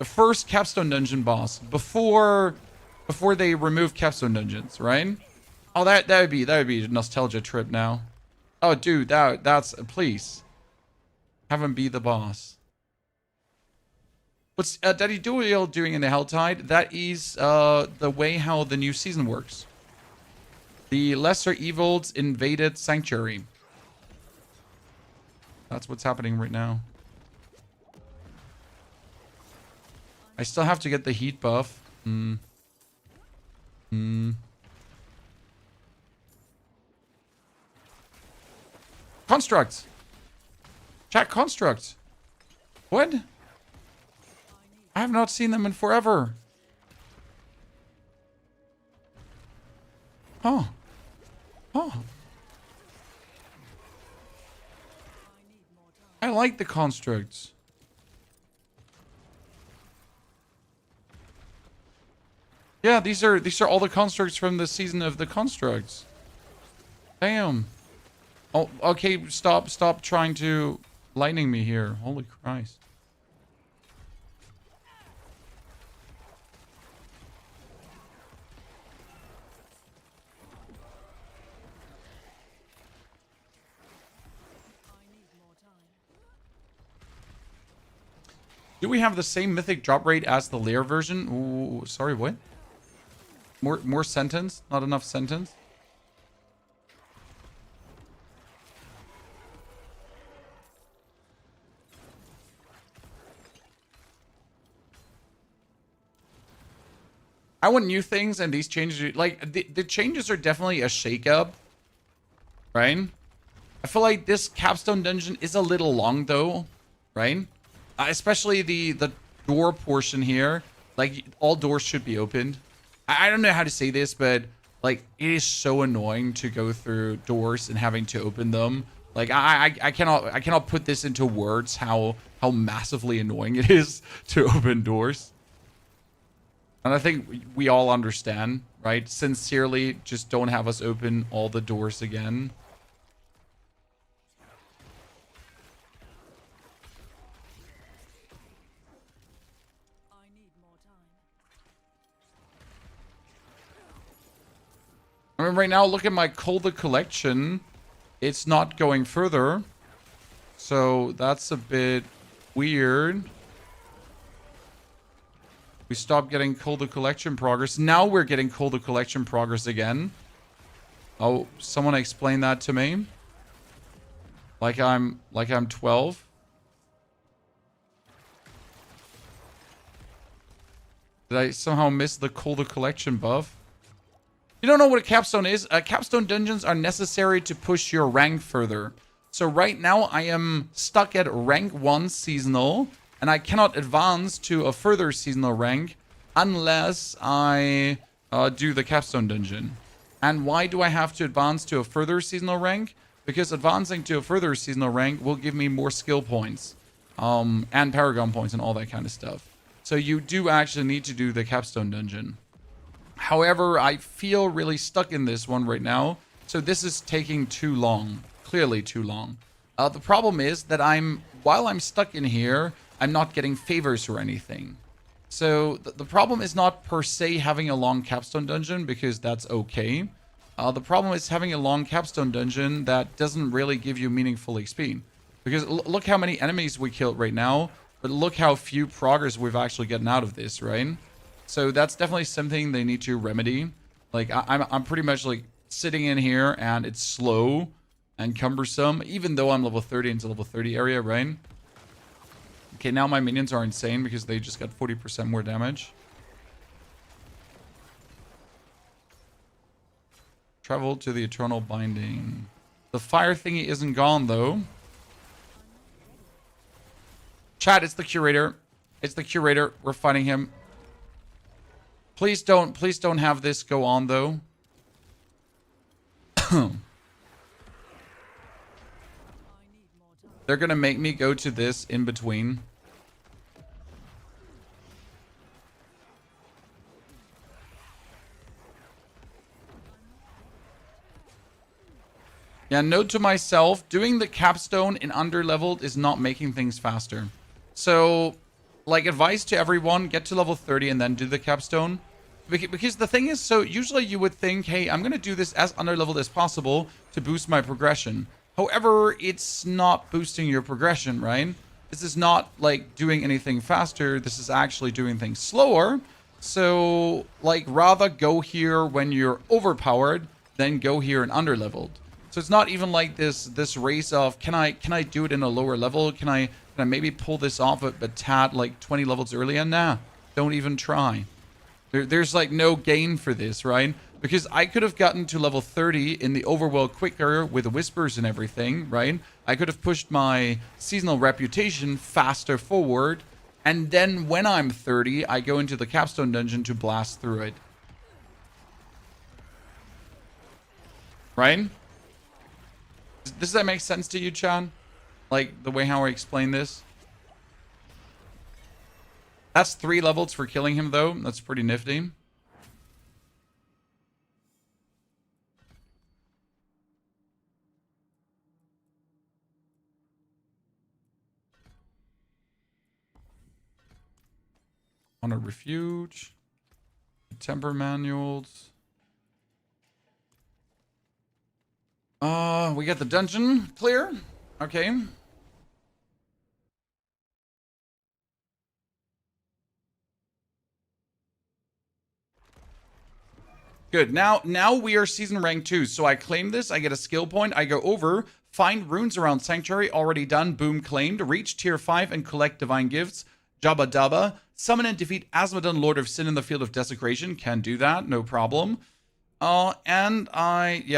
first Capstone Dungeon boss before they removed Capstone Dungeons, right? Oh, that would be a nostalgia trip now. Oh, dude, that's... Please. Have him be the boss. What's Daddy Duriel doing in the Helltide? That is the way how the new season works. The lesser evils invaded Sanctuary. That's what's happening right now. I still have to get the heat buff. Constructs. Chat constructs. What? I have not seen them in forever. Oh. Oh. I like the constructs. Yeah, these are all the constructs from the season of the constructs. Damn. Oh, okay, stop trying to lightning me here. Holy Christ. Do we have the same mythic drop rate as the layer version? Ooh, sorry, what? More sentence? Not enough sentence? I want new things, and these changes, like, the changes are definitely a shakeup, right? I feel like this Capstone Dungeon is a little long, though, right? Especially the door portion here. Like, all doors should be opened. I don't know how to say this, but, like, it is so annoying to go through doors and having to open them. Like, I cannot put this into words how massively annoying it is to open doors. And I think we all understand, right? Sincerely, just don't have us open all the doors again. I need more time. I mean, right now, look at my Colder collection. It's not going further. So that's a bit weird. We stopped getting Colder collection progress. Now we're getting Colder collection progress again. Oh, someone explain that to me. Like I'm 12. Did I somehow miss the Colder collection buff? You don't know what a capstone is? Capstone dungeons are necessary to push your rank further. So right now I am stuck at rank 1 seasonal, and I cannot advance to a further seasonal rank unless I do the capstone dungeon. And why do I have to advance to a further seasonal rank? Because advancing to a further seasonal rank will give me more skill points, and paragon points and all that kind of stuff. So you do actually need to do the capstone dungeon. However, I feel really stuck in this one right now. So this is taking too long. Clearly too long. The problem is that while I'm stuck in here, I'm not getting favors or anything. So the problem is not per se having a long capstone dungeon, because that's okay. The problem is having a long capstone dungeon that doesn't really give you meaningful XP. Because look how many enemies we killed right now, but look how few progress we've actually gotten out of this, right? So that's definitely something they need to remedy. Like, I'm pretty much like sitting in here and it's slow and cumbersome, even though I'm level 30 into level 30 area, right? Okay, now my minions are insane because they just got 40% more damage. Travel to the Eternal Binding. The fire thingy isn't gone, though. Chat, it's the Curator. It's the Curator. We're fighting him. Please don't have this go on, though. They're gonna make me go to this in between. Yeah, note to myself, doing the capstone in underleveled is not making things faster. So, like, advice to everyone, get to level 30 and then do the capstone. Because the thing is, so usually you would think, hey, I'm going to do this as underleveled as possible to boost my progression. However, it's not boosting your progression, right? This is not, like, doing anything faster. This is actually doing things slower. So, like, rather go here when you're overpowered than go here and underleveled. So it's not even like this race of, can I do it in a lower level? Can I maybe pull this off but tad like 20 levels earlier? Nah, don't even try. There's like no gain for this, right? Because I could have gotten to level 30 in the overworld quicker with the whispers and everything, right? I could have pushed my seasonal reputation faster forward, and then when I'm 30, I go into the capstone dungeon to blast through it. Right? Does that make sense to you, Chan? Like, the way how I explain this? That's 3 levels for killing him, though. That's pretty nifty. On a refuge. Temper manuals. We got the dungeon clear. Okay. Good. Now we are season rank 2. So I claim this. I get a skill point. I go over. Find runes around Sanctuary. Already done. Boom, claimed. Reach tier 5 and collect divine gifts. Jabba dabba. Summon and defeat Asmodon, Lord of Sin in the Field of Desecration. Can do that, no problem. Yeah,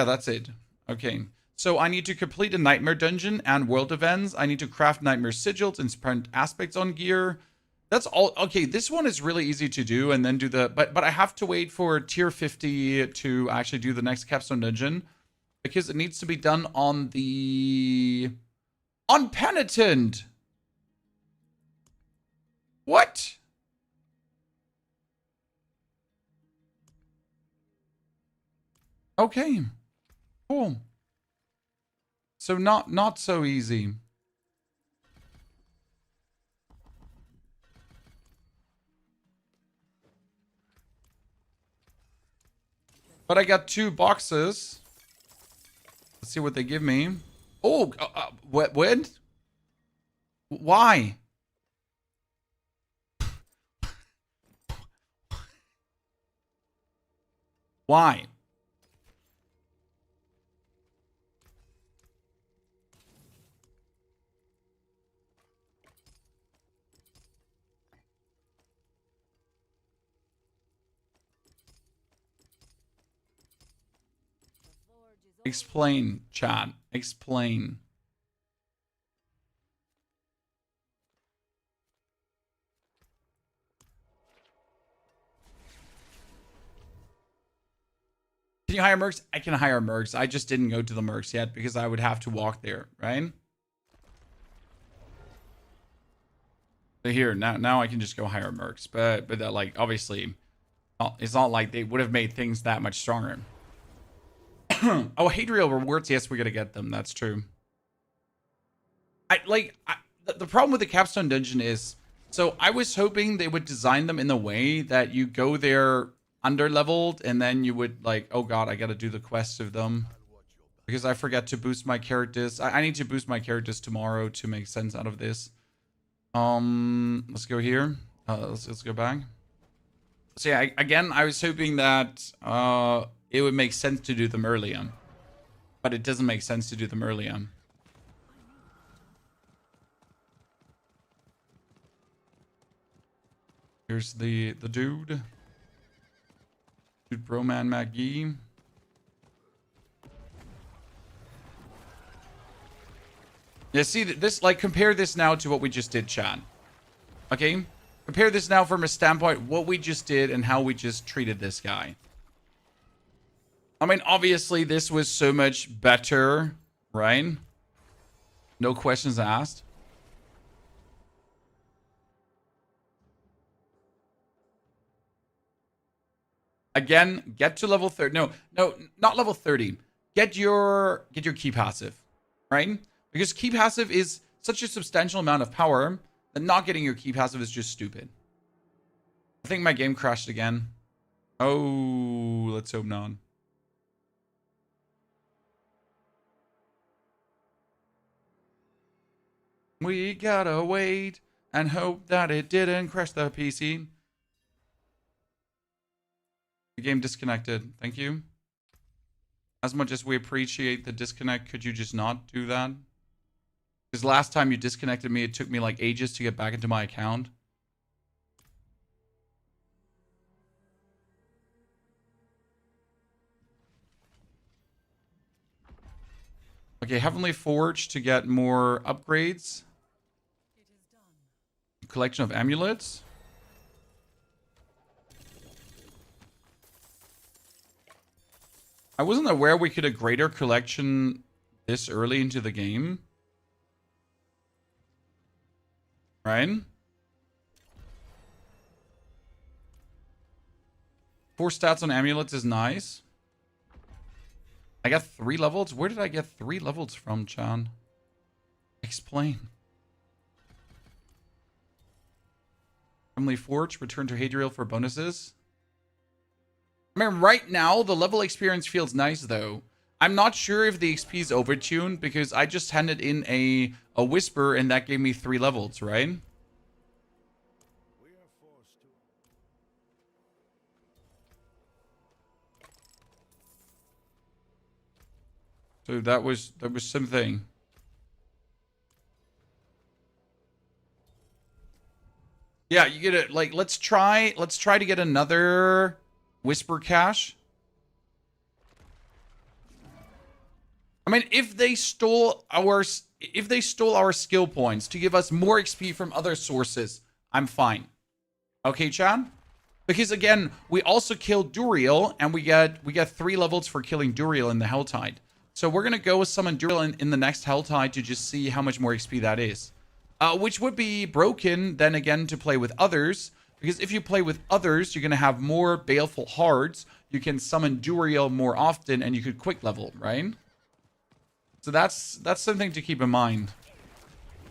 that's it. Okay. So I need to complete a Nightmare Dungeon and World Events. I need to craft Nightmare Sigils and sprint aspects on gear. That's all. Okay, this one is really easy to do and then do the... But I have to wait for tier 50 to actually do the next Capstone Dungeon. Because it needs to be done on the... Unpenitent! What? Okay. Cool. So not so easy. But I got 2 boxes. Let's see what they give me. Oh, what? Why? Why? Explain, chat. Explain. Can you hire mercs? I can hire mercs. I just didn't go to the mercs yet because I would have to walk there, right? So here, now I can just go hire mercs. But that, like, obviously, it's not like they would have made things that much stronger. Oh, Hadriel rewards. Yes, we gotta get them. That's true. The problem with the Capstone Dungeon is, so I was hoping they would design them in the way that you go there under leveled and then you would like, oh god, I gotta do the quest of them because I forget to boost my characters. I need to boost my characters tomorrow to make sense out of this. Let's go here. Let's go back. So yeah, again, I was hoping that it would make sense to do them earlier, but it doesn't make sense to do them earlier. Here's the dude. Dude, Broman McGee. Yeah, see, this, like, compare this now to what we just did, chat. Okay? Compare this now from a standpoint, what we just did and how we just treated this guy. I mean, obviously, this was so much better, right? No questions asked. Again, get to level 30. No, not level 30. Get your key passive, right? Because key passive is such a substantial amount of power that not getting your key passive is just stupid. I think my game crashed again. Oh, let's hope not. We gotta wait and hope that it didn't crash the PC. The game disconnected. Thank you. As much as we appreciate the disconnect, could you just not do that? Because last time you disconnected me, it took me like ages to get back into my account. Okay, Heavenly Forge to get more upgrades. Collection of amulets. I wasn't aware we could a greater collection this early into the game. Right? 4 stats on amulets is nice. I got 3 levels. Where did I get 3 levels from, Chan? Explain. Heavenly Forge, return to Hadriel for bonuses. I mean, right now, the level experience feels nice, though. I'm not sure if the XP is overtuned, because I just handed in a Whisper, and that gave me 3 levels, right? So that was something. Yeah, you get it. Like, let's try to get another Whisper Cache. I mean, if they stole our skill points to give us more XP from other sources, I'm fine. Okay, Chad? Because again, we also killed Duriel, and we get 3 levels for killing Duriel in the Helltide. So we're gonna go with summon Duriel in the next Helltide to just see how much more XP that is. Which would be broken then again to play with others, because if you play with others, you're gonna have more Baleful Hearts. You can summon Duriel more often, and you could quick level, right? So that's something to keep in mind.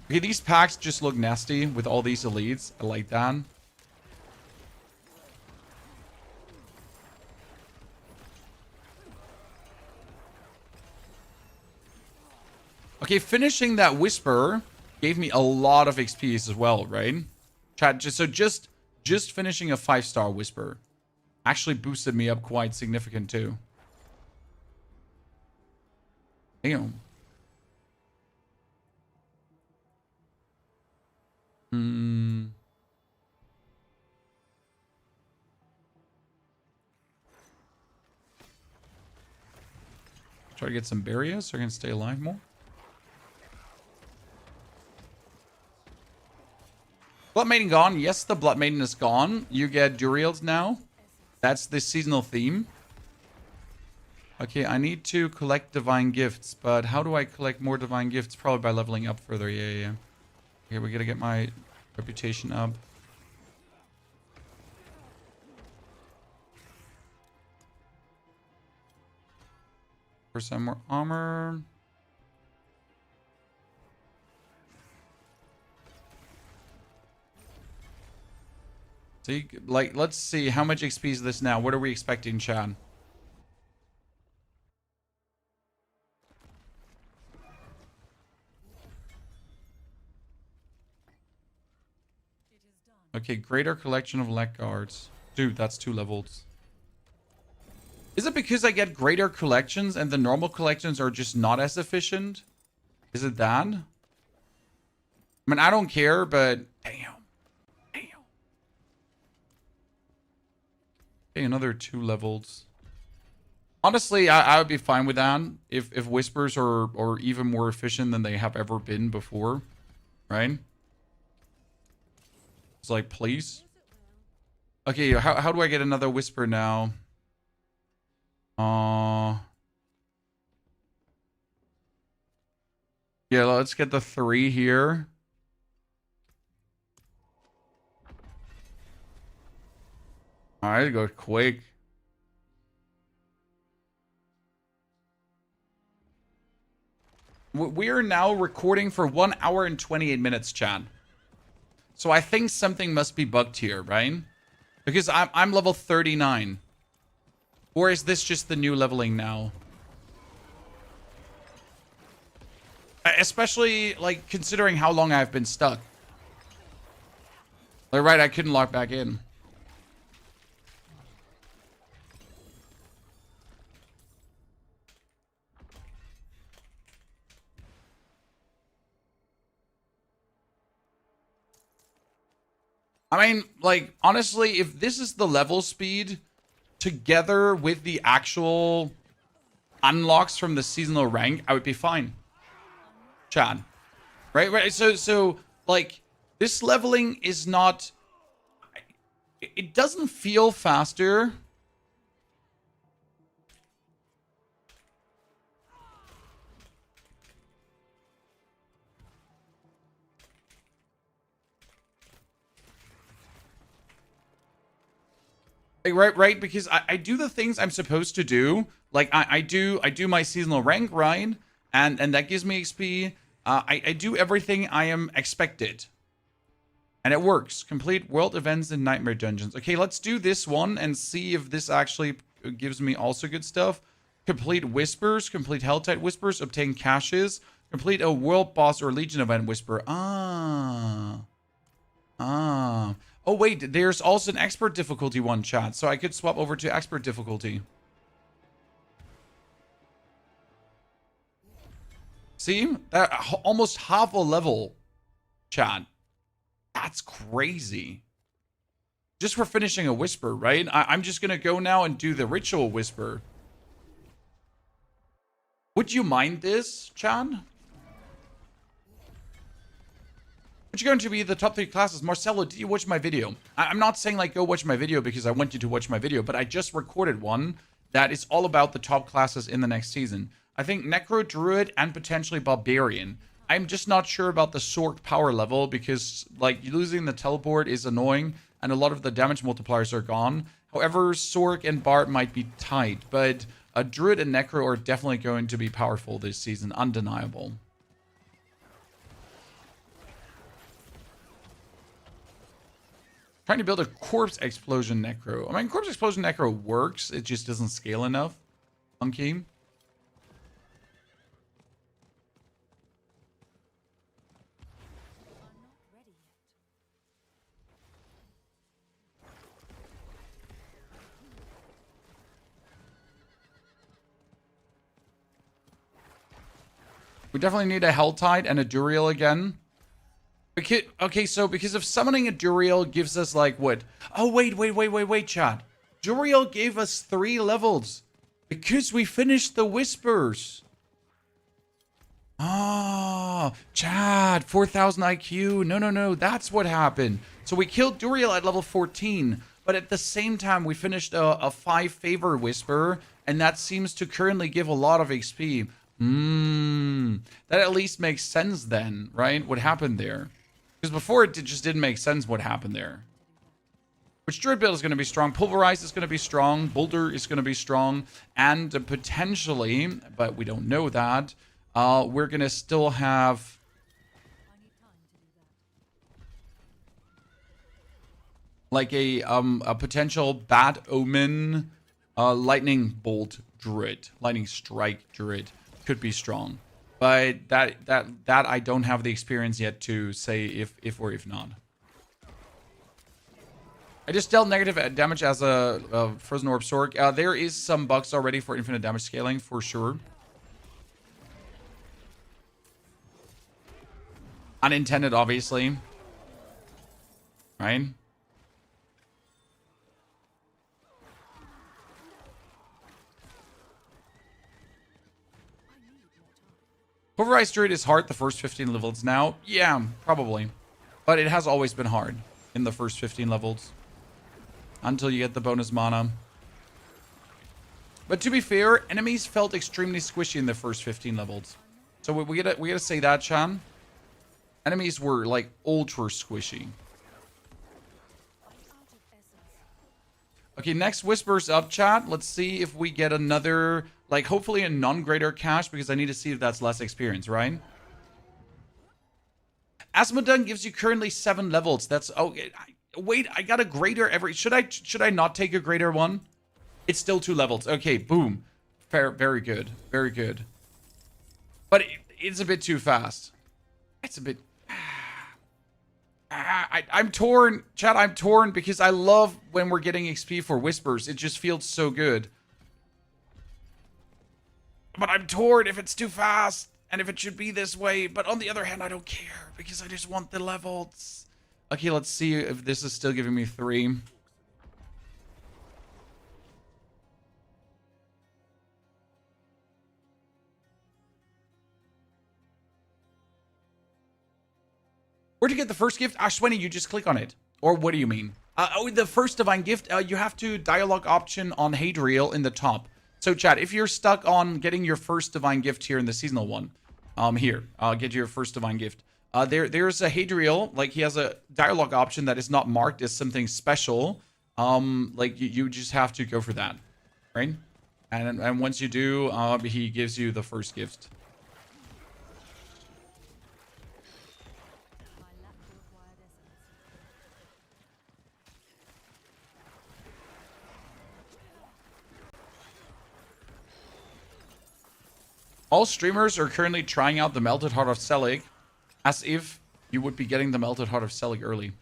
Okay, these packs just look nasty with all these elites. I like that. Okay, finishing that Whisper gave me a lot of XP as well, right? Chat, just finishing a 5-star Whisper actually boosted me up quite significant too. Damn. Try to get some barriers so I can stay alive more. Blood Maiden gone. Yes, the Blood Maiden is gone. You get Duriels now. That's the seasonal theme. Okay, I need to collect divine gifts, but how do I collect more divine gifts? Probably by leveling up further. Yeah. Okay, we gotta get my reputation up. For some more armor. See, like, let's see how much XP is this now. What are we expecting, Chad? Okay, greater collection of leg guards. Dude, that's 2 levels. Is it because I get greater collections and the normal collections are just not as efficient? Is it that? I mean, I don't care, but damn. Okay, another 2 levels. Honestly, I would be fine with that if Whispers are even more efficient than they have ever been before, right? It's like, please. Okay, how do I get another Whisper now? Yeah, let's get the 3 here. Alright, go quick. We are now recording for 1 hour and 28 minutes, Chad. So I think something must be bugged here, right? Because I'm level 39. Or is this just the new leveling now? Especially, like, considering how long I've been stuck. Like, right, I couldn't lock back in. I mean, like, honestly, if this is the level speed together with the actual unlocks from the seasonal rank, I would be fine. Chad. Right? So, like, this leveling is not... It doesn't feel faster. Like, right, because I do the things I'm supposed to do. Like, I do my seasonal rank, right? And that gives me XP. I do everything I am expected. And it works. Complete world events and nightmare dungeons. Okay, let's do this one and see if this actually gives me also good stuff. Complete whispers, complete Helltide whispers, obtain caches, complete a world boss or legion event whisper. Oh, wait, there's also an expert difficulty one, chat. So I could swap over to expert difficulty. See? Almost half a level, chat. That's crazy. just for finishing a whisper, right? I'm just gonna go now and do the ritual whisper. Would you mind this, Chan? Which are going to be the top 3 classes? Marcelo, did you watch my video? I'm not saying like go watch my video because I want you to watch my video, but I just recorded one that is all about the top classes in the next season. I think Necro, Druid, and potentially Barbarian. I'm just not sure about the Sork power level because like losing the teleport is annoying and a lot of the damage multipliers are gone. However, Sork and Bard might be tight, but a Druid and Necro are definitely going to be powerful this season, undeniable. Trying to build a Corpse Explosion Necro. I mean, Corpse Explosion Necro works. It just doesn't scale enough. Funky. I'm not ready yet. We definitely need a Helltide and a Duriel again. Okay, so because of summoning a Duriel gives us like what? Oh, wait, chat. Duriel gave us 3 levels because we finished the Whispers. Ah, Chad, 4,000 IQ. No, that's what happened. So we killed Duriel at level 14, but at the same time we finished a 5 favor Whisper, and that seems to currently give a lot of XP. That at least makes sense then, right? What happened there? Because before it just didn't make sense what happened there. Which Druid build is going to be strong. Pulverize is going to be strong. Boulder is going to be strong. And potentially, but we don't know that, we're going to still have... I need time to do that. like a potential Bad Omen Lightning Bolt Druid. Lightning Strike Druid. Could be strong. But that I don't have the experience yet to say if or if not. I just dealt negative damage as a Frozen Orb Sork. There is some bugs already for infinite damage scaling, for sure. Unintended, obviously. Right? Pulverized Druid is hard the first 15 levels now. Yeah, probably. But it has always been hard in the first 15 levels. Until you get the bonus mana. But to be fair, enemies felt extremely squishy in the first 15 levels. So we gotta say that, Chan. Enemies were like ultra squishy. I'm out of essence. Okay, next Whispers up, chat. Let's see if we get another, like, hopefully a non-greater cache, because I need to see if that's less experience, right? Asmodun gives you currently 7 levels. That's... Oh, wait, I got a greater every... Should I not take a greater one? It's still 2 levels. Okay, boom. Fair, very good. Very good. But it's a bit too fast. It's a bit... I'm torn, chat. I'm torn because I love when we're getting XP for Whispers. It just feels so good. But I'm torn if it's too fast and if it should be this way. But on the other hand, I don't care because I just want the levels. Okay, let's see if this is still giving me 3. Where to get the first gift? Ashwini, you just click on it. Or what do you mean? Oh, the first divine gift, you have to dialogue option on Hadriel in the top. So chat, if you're stuck on getting your first divine gift here in the seasonal one, here, get your first divine gift. There's a Hadriel, like he has a dialogue option that is not marked as something special. Like you just have to go for that, right? And once you do, he gives you the first gift. I lack the required essence. All streamers are currently trying out the Melted Heart of Selig, as if you would be getting the Melted Heart of Selig early.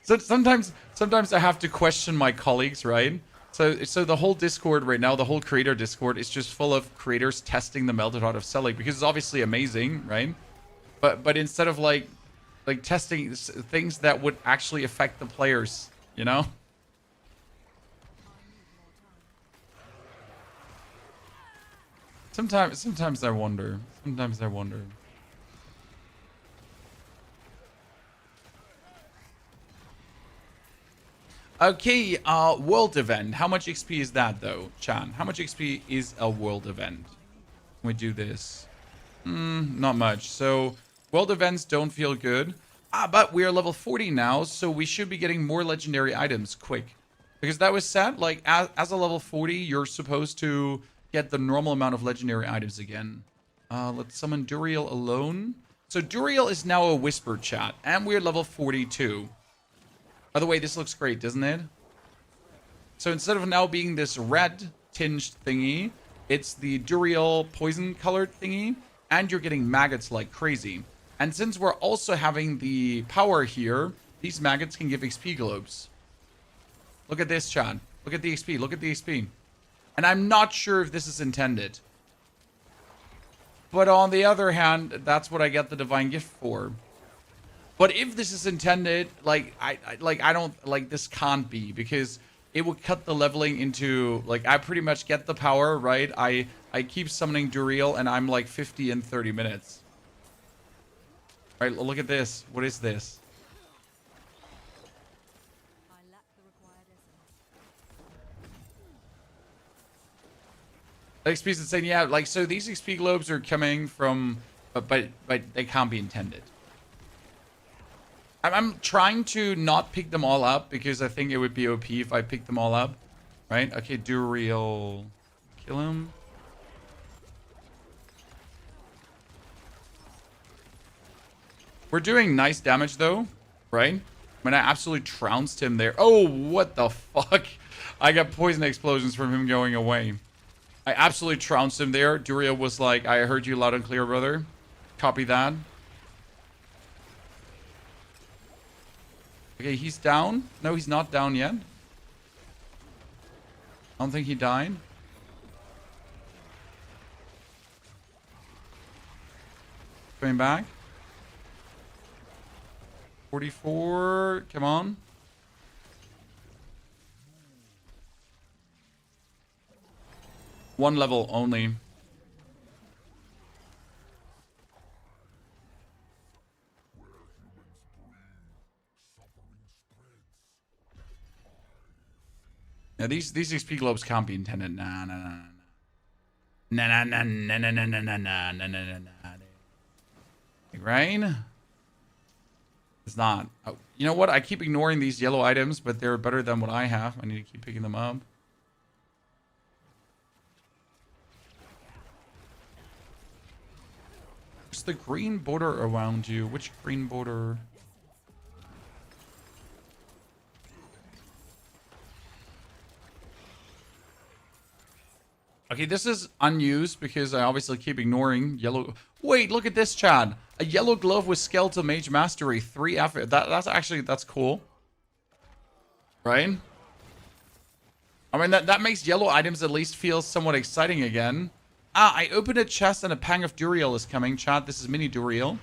So sometimes I have to question my colleagues, right? So the whole Discord right now, the whole creator Discord is just full of creators testing the Melted Heart of Selig because it's obviously amazing, right? But instead of like testing things that would actually affect the players, You know? I need more time. Sometimes I wonder. Sometimes I wonder. Okay, world event. How much XP is that though, Chan? How much XP is a world event? We do this. Not much. So world events don't feel good. But we are level 40 now, so we should be getting more legendary items quick. Because that was said, like, as a level 40, you're supposed to get the normal amount of legendary items again. Let's summon Duriel alone. So Duriel is now a whisper chat, and we're level 42. By the way, this looks great, doesn't it? So instead of now being this red tinged thingy, it's the Duriel poison colored thingy, and you're getting maggots like crazy. And since we're also having the power here, these maggots can give XP globes. Look at this, Chad. Look at the XP. Look at the XP. And I'm not sure if this is intended. But on the other hand, that's what I get the divine gift for. But if this is intended, like I don't like this can't be, because it will cut the leveling into, like, I pretty much get the power, right? I keep summoning Duriel and I'm like 50 in 30 minutes. All right, look at this. What is this? I lack the required essence. XP is insane. Yeah, like, so these XP globes are coming from, but they can't be intended. I'm trying to not pick them all up because I think it would be OP if I picked them all up. Right? Okay, Duriel. Kill him. We're doing nice damage though, right? I mean, I absolutely trounced him there. Oh, what the fuck? I got poison explosions from him going away. I absolutely trounced him there. Duriel was like, I heard you loud and clear, brother. Copy that. Okay, he's down. No, he's not down yet. I don't think he died. Coming back. 44. Come on. One level only. Now these XP globes can't be intended. Nah. Rain? It's not. Oh, you know what? I keep ignoring these yellow items, but they're better than what I have. I need to keep picking them up. What's the green border around you? Which green border? Okay, this is unused because I obviously keep ignoring yellow. Wait, look at this, Chad. A yellow glove with Skeletal Mage Mastery. 3 effort. That's cool. Right? I mean, that makes yellow items at least feel somewhat exciting again. I opened a chest and a Pang of Duriel is coming, Chad. This is mini Duriel.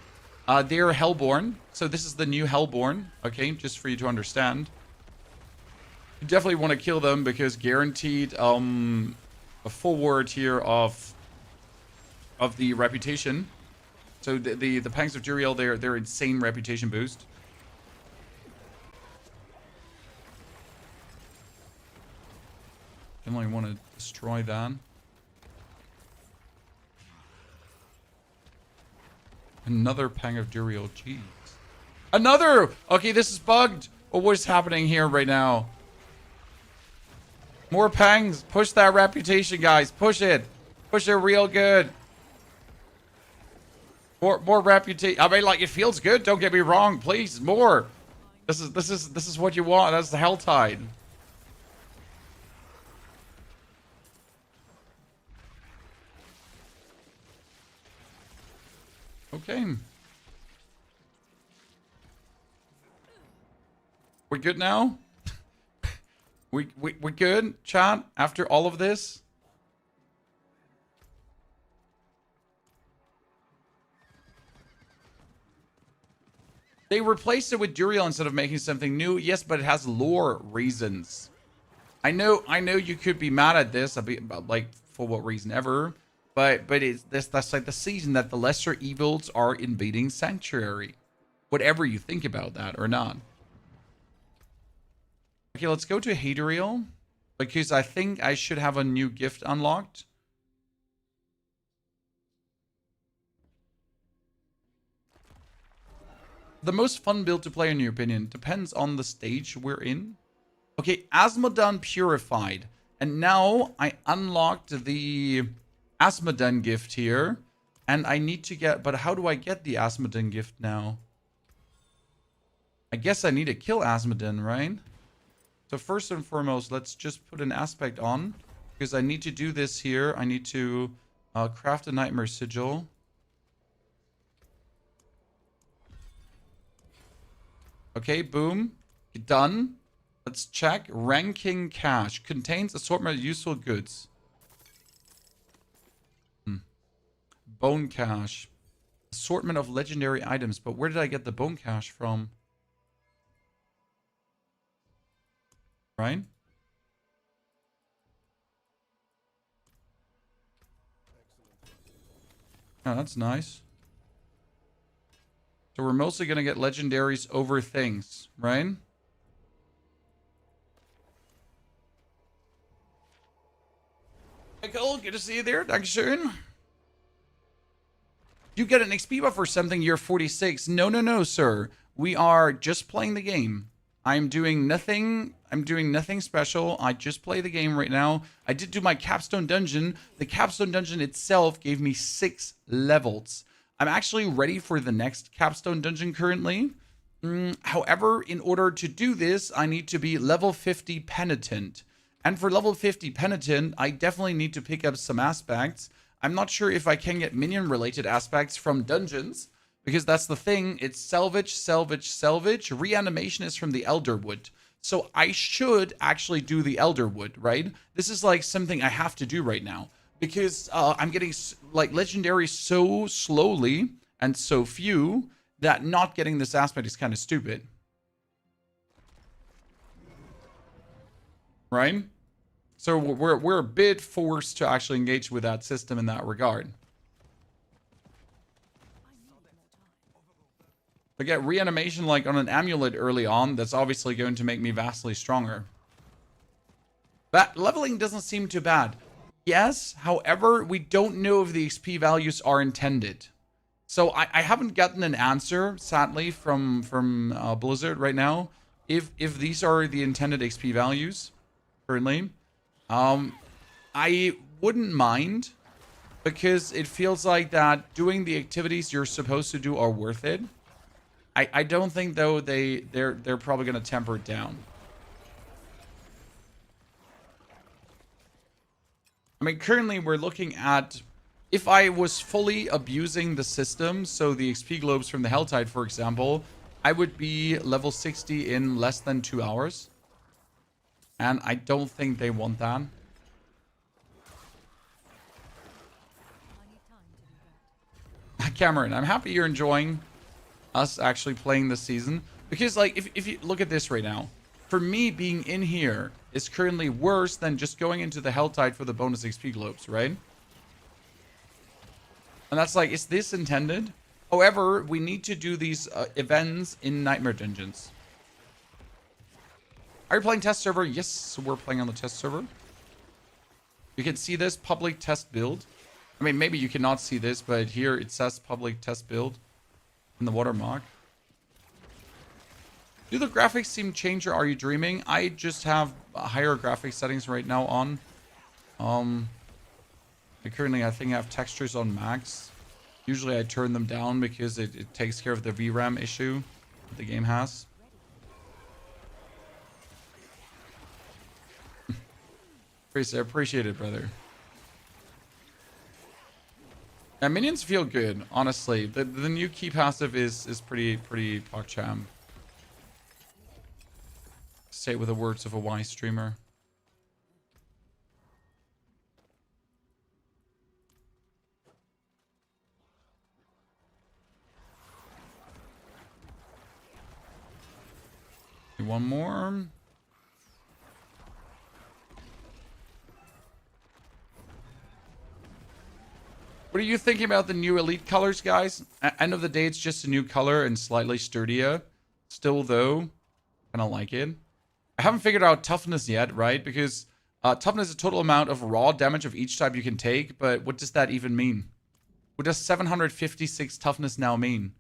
They're Hellborn. So this is the new Hellborn. Okay, just for you to understand. You definitely want to kill them because guaranteed, a forward here of the reputation. So the Pangs of Duriel, they're insane reputation boost. Definitely want to destroy that. Another Pang of Duriel, jeez. Another! Okay, this is bugged. Oh, what is happening here right now? More Pangs. Push that reputation, guys. Push it. Push it real good. More reputation. I mean, like, it feels good. Don't get me wrong. Please, more. This is what you want. That's the Hell Tide. Okay. We good now? We good, chat, after all of this? They replaced it with Duriel instead of making something new. Yes, but it has lore reasons. I know you could be mad at this, like for what reason ever, but that's like the season that the lesser evils are invading Sanctuary. Whatever you think about that or not. Okay, let's go to Hadriel, because I think I should have a new gift unlocked. The most fun build to play, in your opinion, depends on the stage we're in. Okay, Asmodan Purified. And now I unlocked the Asmodan gift here. And I need to get... But how do I get the Asmodan gift now? I guess I need to kill Asmodan, right? So first and foremost, let's just put an aspect on. Because I need to do this here. I need to craft a Nightmare Sigil. Okay, boom. Done. Let's check. Ranking cache. Contains assortment of useful goods. Bone cache. Assortment of legendary items. But where did I get the bone cache from? Right? Oh, that's nice. So we're mostly going to get legendaries over things, right? Michael, good to see you there. Dankeschön. You get an XP buff or something, you're 46. No, sir. We are just playing the game. I'm doing nothing special. I just play the game right now. I did do my Capstone Dungeon. The Capstone Dungeon itself gave me 6 levels. I'm actually ready for the next Capstone Dungeon currently. However, in order to do this, I need to be level 50 Penitent. And for level 50 Penitent, I definitely need to pick up some aspects. I'm not sure if I can get minion-related aspects from dungeons, because that's the thing. It's salvage, salvage, salvage. Reanimation is from the Elderwood. So I should actually do the Elderwood, right? This is like something I have to do right now. Because I'm getting like legendary so slowly and so few that not getting this aspect is kind of stupid. Right? So we're a bit forced to actually engage with that system in that regard. But get reanimation like on an amulet early on, that's obviously going to make me vastly stronger. That leveling doesn't seem too bad. Yes, however, we don't know if the XP values are intended. So I haven't gotten an answer, sadly, from Blizzard right now, if these are the intended XP values currently. I wouldn't mind, because it feels like that doing the activities you're supposed to do are worth it. I don't think though they're probably gonna temper it down. I mean, currently we're looking at, if I was fully abusing the system, so the XP globes from the Helltide, for example, I would be level 60 in less than 2 hours. And I don't think they want that. I need time to do that. Cameron, I'm happy you're enjoying us actually playing this season. Because, like, if you look at this right now, for me, being in here is currently worse than just going into the Helltide for the bonus XP globes, right? And that's like, is this intended? However, we need to do these events in Nightmare Dungeons. Are you playing test server? Yes, we're playing on the test server. You can see this public test build. I mean, maybe you cannot see this, but here it says public test build in the watermark. Do the graphics seem changed, or are you dreaming? I just have higher graphics settings right now on. Currently I think I have textures on max. Usually I turn them down because it takes care of the VRAM issue that the game has. Appreciate it, brother. Yeah, minions feel good, honestly. The new key passive is pretty PogChamp. Say it with the words of a wise streamer. One more. What are you thinking about the new elite colors, guys? End of the day, it's just a new color and slightly sturdier. Still, though, kind of like it. I haven't figured out toughness yet, right? Because toughness is the total amount of raw damage of each type you can take. But what does that even mean? What does 756 toughness now mean?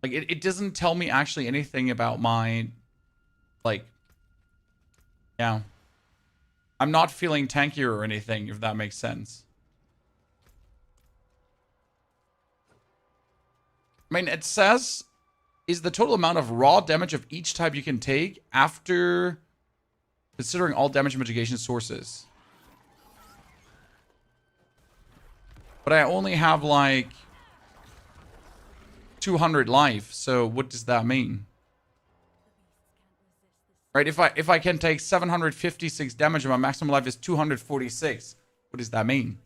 Like, it doesn't tell me actually anything about my... Like... Yeah. I'm not feeling tankier or anything, if that makes sense. I mean, it says is the total amount of raw damage of each type you can take after considering all damage mitigation sources. But I only have like 200 life, so what does that mean? Right, if I can take 756 damage and my maximum life is 246, what does that mean?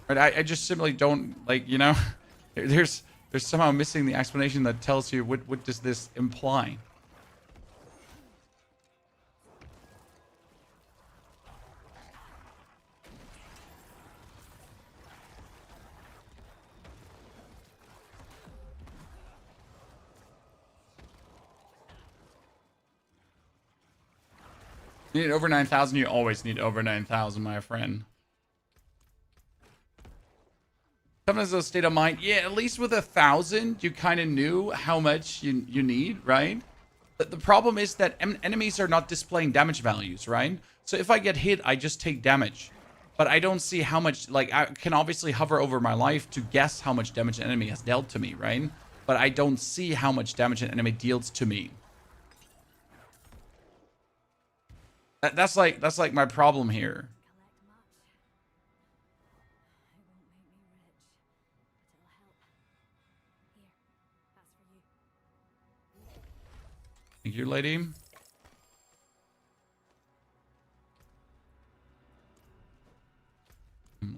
Right, I just simply don't, like, you know, there's somehow missing the explanation that tells you what does this imply. You need over 9,000, you always need over 9,000, my friend. Sometimes a state of mind, yeah, at least with 1,000, you kind of knew how much you need, right? But the problem is that enemies are not displaying damage values, right? So if I get hit, I just take damage. But I don't see how much, like, I can obviously hover over my life to guess how much damage an enemy has dealt to me, right? But I don't see how much damage an enemy deals to me. That's like my problem here. Thank you, lady.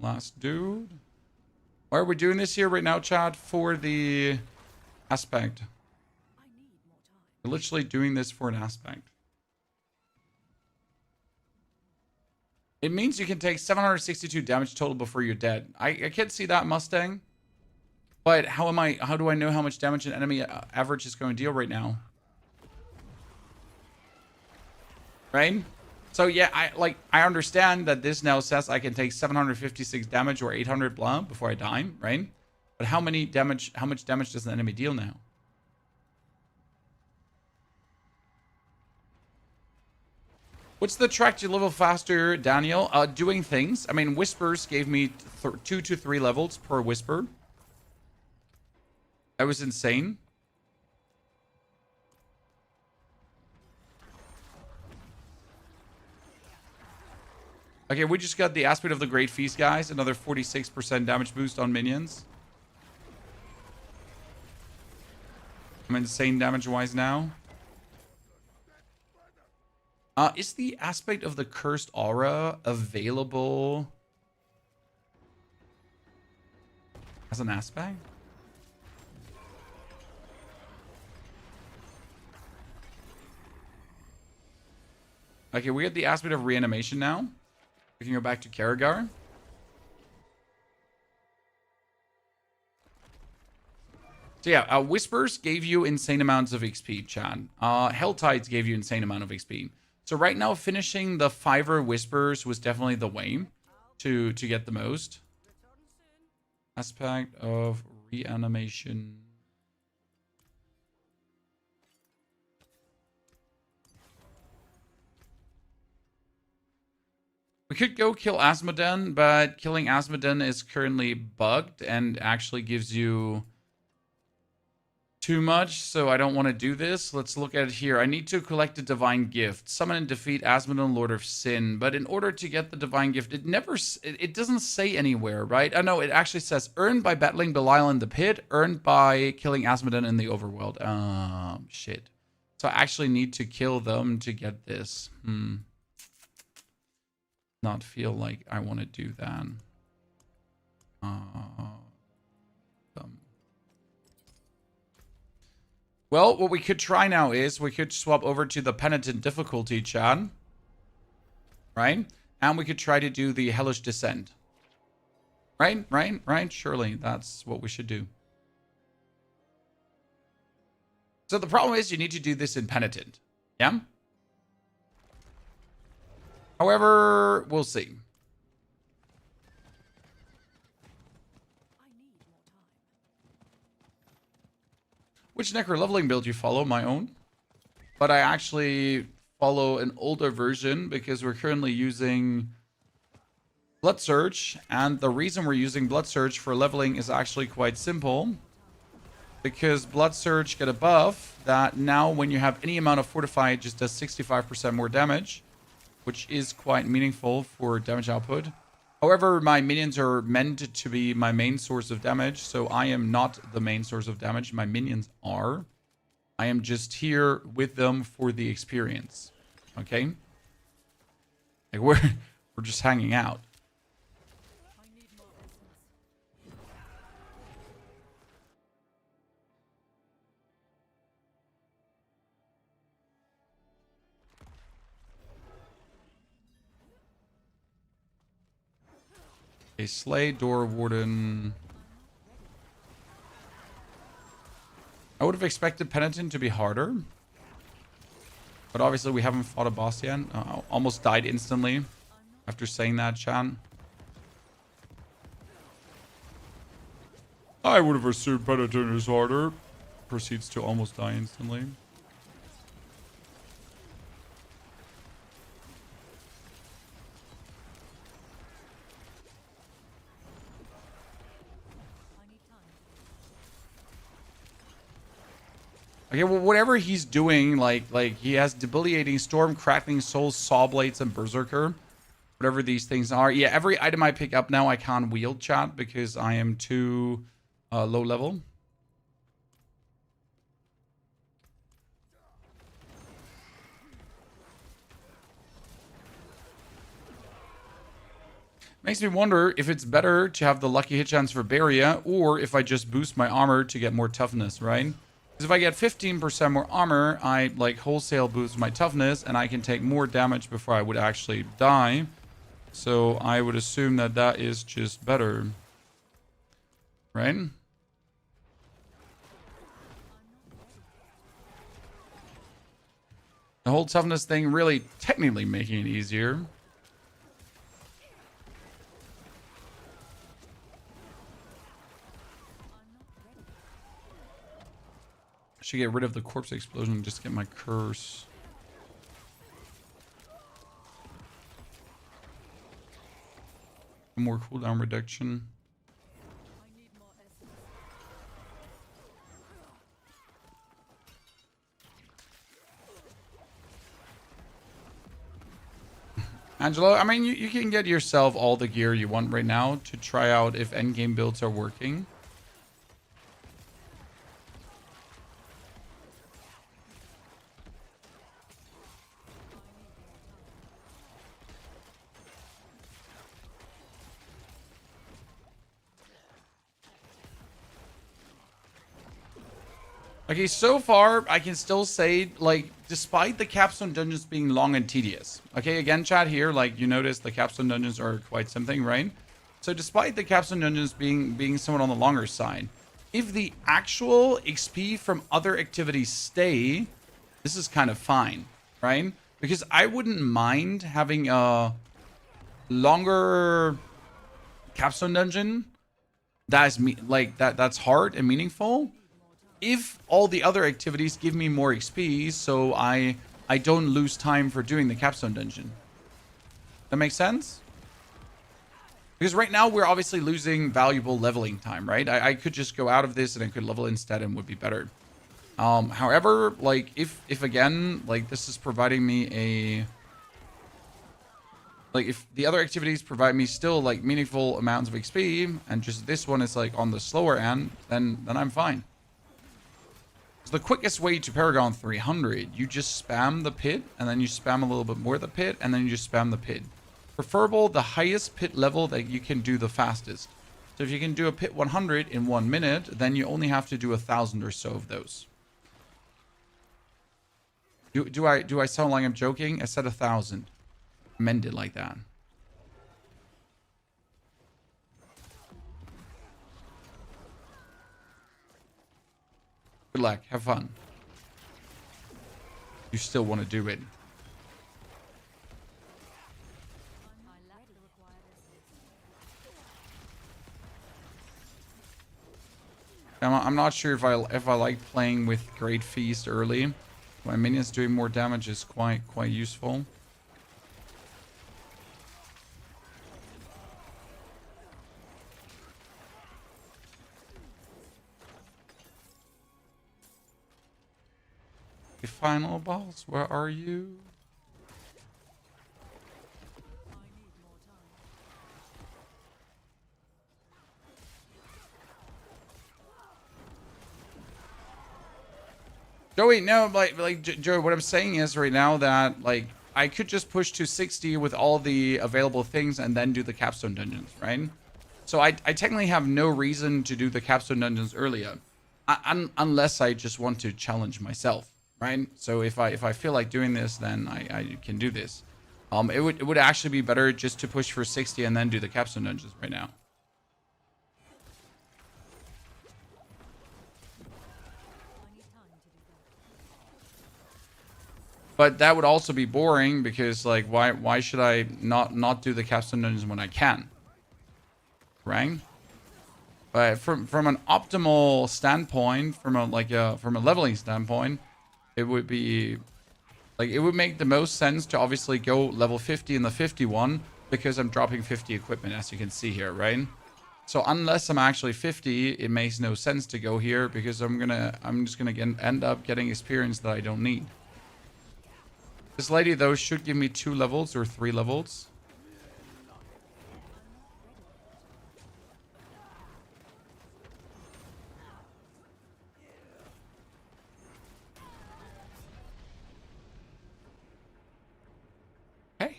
Last dude. Why are we doing this here right now, chat? For the aspect. We're literally doing this for an aspect. It means you can take 762 damage total before you're dead. I can't see that, Mustang. But how do I know how much damage an enemy average is going to deal right now? Right? So yeah, I understand that this now says I can take 756 damage or 800 blah before I die, right? But how much damage does an enemy deal now? What's the track to level faster, Daniel? Doing things. I mean, whispers gave me 2 to 3 levels per whisper. That was insane. Okay, we just got the aspect of the Great Feast, guys. Another 46% damage boost on minions. I'm insane damage-wise now. Is the aspect of the Cursed Aura available as an aspect? Okay, we get the aspect of reanimation now. We can go back to Karagar. So yeah, Whispers gave you insane amounts of XP, Chad. Helltides gave you insane amount of XP. So right now, finishing the 5er Whispers was definitely the way to get the most. Aspect of reanimation. We could go kill Asmoden, but killing Asmoden is currently bugged and actually gives you too much, so I don't want to do this. Let's look at it here. I need to collect a divine gift. Summon and defeat Asmoden, Lord of Sin. But in order to get the divine gift, it doesn't say anywhere, right? Oh no, it actually says earned by battling Belial in the pit, earned by killing Asmoden in the overworld. Shit. So I actually need to kill them to get this. not feel like I want to do that. Well, what we could try now is we could swap over to the Penitent difficulty, Chad. Right? And we could try to do the Hellish Descent. Right? Surely that's what we should do. So the problem is you need to do this in Penitent. Yeah? However, we'll see. Which LvLing build you follow? My own. But I actually follow an older version because we're currently using Blood Surge. And the reason we're using Blood Surge for leveling is actually quite simple. Because Blood Surge get a buff that now when you have any amount of Fortify, it just does 65% more damage. Which is quite meaningful for damage output. However, my minions are meant to be my main source of damage, so I am not the main source of damage. My minions are. I am just here with them for the experience. Okay? Like we're just hanging out. A Slay, Door Warden. I would have expected Penitent to be harder. But obviously we haven't fought a boss yet. Almost died instantly after saying that, Chan. I would have assumed Penitent is harder. Proceeds to almost die instantly. Okay, well, whatever he's doing, like he has Debilitating Storm, Crackling Souls, Saw Blades, and Berserker. Whatever these things are. Yeah, every item I pick up now I can't wield, chat, because I am too low level. Makes me wonder if it's better to have the lucky hit chance for Barrier, or if I just boost my armor to get more toughness, right? Because if I get 15% more armor, I like wholesale boost my toughness, and I can take more damage before I would actually die. So I would assume that that is just better. Right? The whole toughness thing really technically making it easier. I should get rid of the corpse explosion and just get my curse. More cooldown reduction. Angelo, I mean, you can get yourself all the gear you want right now to try out if endgame builds are working. Okay, so far, I can still say, like, despite the Capstone Dungeons being long and tedious. Okay, again, chat here, like, you notice the Capstone Dungeons are quite something, right? So despite the Capstone Dungeons being somewhat on the longer side, if the actual XP from other activities stay, this is kind of fine, right? Because I wouldn't mind having a longer Capstone Dungeon that's that's hard and meaningful. If all the other activities give me more XP, so I don't lose time for doing the Capstone Dungeon. That makes sense? Because right now we're obviously losing valuable leveling time, right? I could just go out of this and I could level instead and would be better. However, like if again, like this is providing me a... Like if the other activities provide me still like meaningful amounts of XP and just this one is like on the slower end, then I'm fine. So the quickest way to Paragon 300, you just spam the pit, and then you spam a little bit more of the pit, and then you just spam the pit. Preferable the highest pit level that you can do the fastest. So if you can do a pit 100 in 1 minute, then you only have to do 1,000 or so of those. Do I sound like I'm joking? I said 1,000. I meant it like that. Good luck. Have fun. You still want to do it. I'm not sure if I like playing with Great Feast early. My minions doing more damage is quite useful. The final boss, where are you? Joey, no, Joe, what I'm saying is right now that, like, I could just push to 60 with all the available things and then do the Capstone Dungeons, right? So I technically have no reason to do the Capstone Dungeons earlier. Unless I just want to challenge myself, right? So if I feel like doing this, then I can do this. It would actually be better just to push for 60 and then do the Capstone Dungeons right now. But that would also be boring because, like, why should I not do the Capstone Dungeons when I can? Right? But from an optimal standpoint, from a leveling standpoint, it would be like, it would make the most sense to obviously go level 50 in the 51 because I'm dropping 50 equipment, as you can see here, right? So unless I'm actually 50, it makes no sense to go here because I'm just gonna end up getting experience that I don't need. This lady, though, should give me 2 levels or 3 levels. Hey.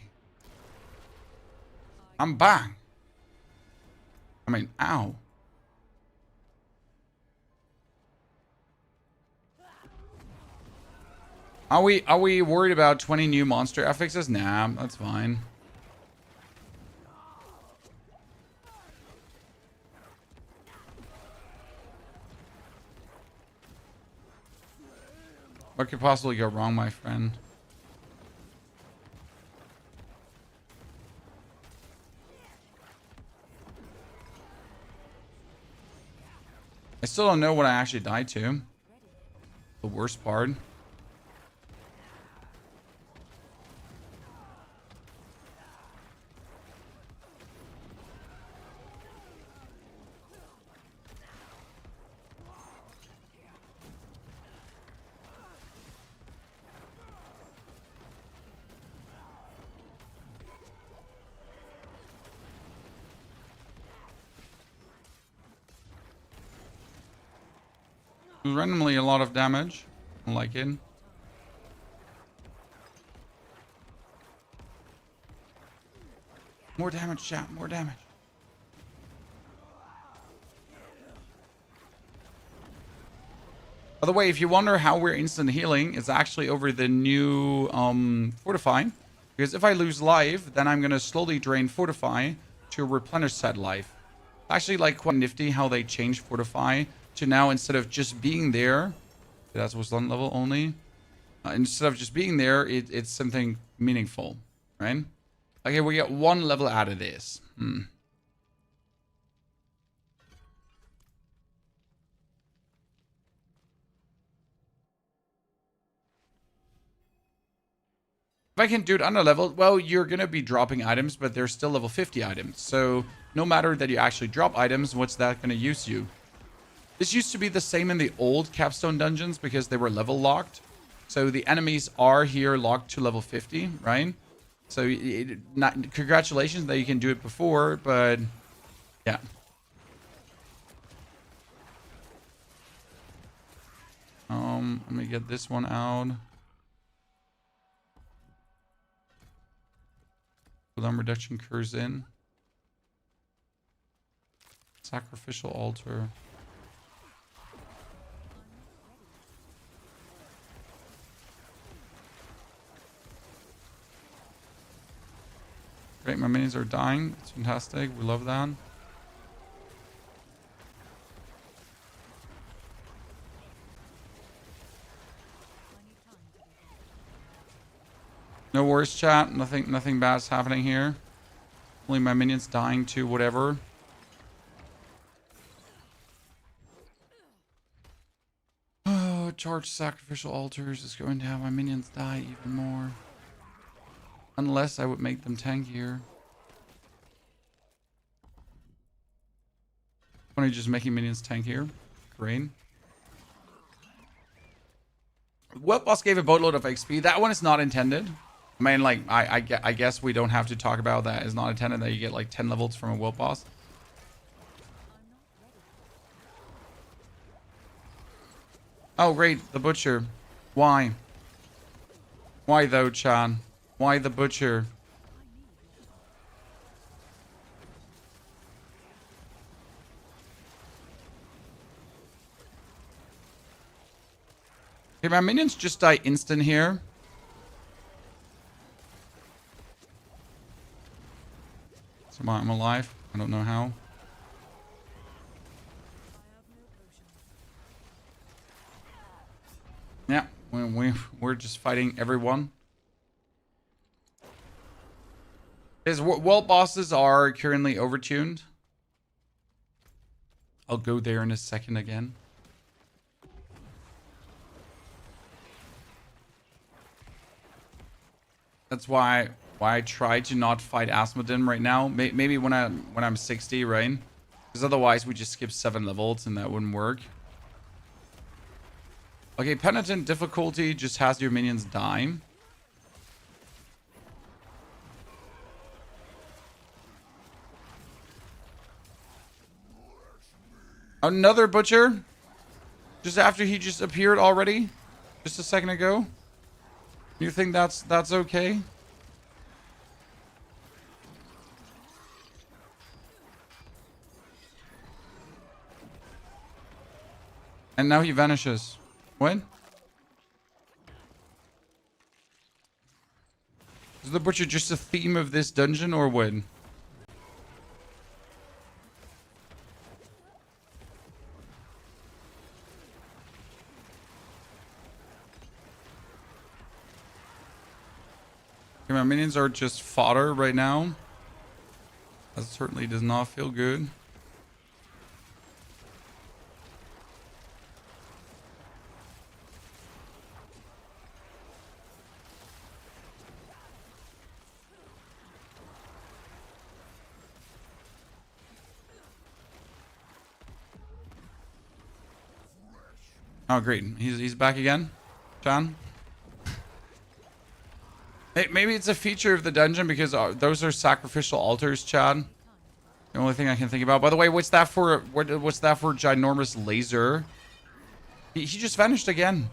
I'm back. I mean, ow. Are we worried about 20 new monster affixes? Nah, that's fine. What could possibly go wrong, my friend? I still don't know what I actually died to. The worst part. Randomly a lot of damage. I like it. More damage, chat. More damage. By the way, if you wonder how we're instant healing, it's actually over the new Fortify. Because if I lose life, then I'm going to slowly drain Fortify to replenish said life. Actually, like, quite nifty how they changed Fortify to now, instead of just being there, that was 1 level only. Instead of just being there, it's something meaningful, right? Okay, we get 1 level out of this. If I can do it under level, well, you're going to be dropping items, but they're still level 50 items. So no matter that you actually drop items, what's that going to use you? This used to be the same in the old Capstone Dungeons because they were level locked. So the enemies are here locked to level 50, right? So congratulations that you can do it before, but yeah. Let me get this one out. cooldown reduction curse in. Sacrificial altar. Great, my minions are dying. It's fantastic. We love that. No worries, chat. Nothing bad's happening here. Only my minions dying to whatever. Oh, charge sacrificial altars is going to have my minions die even more. Unless I would make them tankier. When are you just making minions tankier? Great. What boss gave a boatload of XP? That one is not intended. I mean, like, I guess we don't have to talk about that. It's not intended that you get like 10 levels from a world boss. Oh, great. The butcher. Why? Why though, Chan? Why the butcher? Okay, my minions just die instant here. Somehow I'm alive. I don't know how. Yeah, we're just fighting everyone. His world bosses are currently overtuned. I'll go there in a second again. That's why I try to not fight Asmodin right now. Maybe when I'm 60, right? Because otherwise we just skip 7 levels and that wouldn't work. Okay, Penitent difficulty just has your minions die. Another butcher? Just after he just appeared already? Just a second ago? You think that's okay? And now he vanishes. What? Is the butcher just a theme of this dungeon or what? Okay, my minions are just fodder right now. That certainly does not feel good. Oh, great. He's back again. John? Maybe it's a feature of the dungeon because those are sacrificial altars, Chad. The only thing I can think about. By the way, what's that for? What's that for? Ginormous laser. He just vanished again.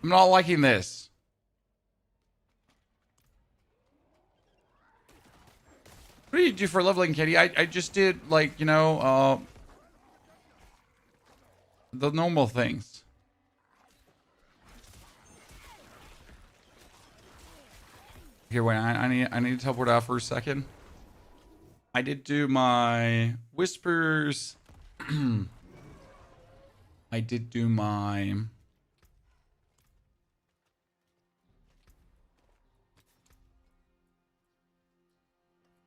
I'm not liking this. What do you do for LvLing, Kitty? I just did, like, you know, the normal things. Here, wait, I need to teleport out for a second. I did do my whispers. I did do my...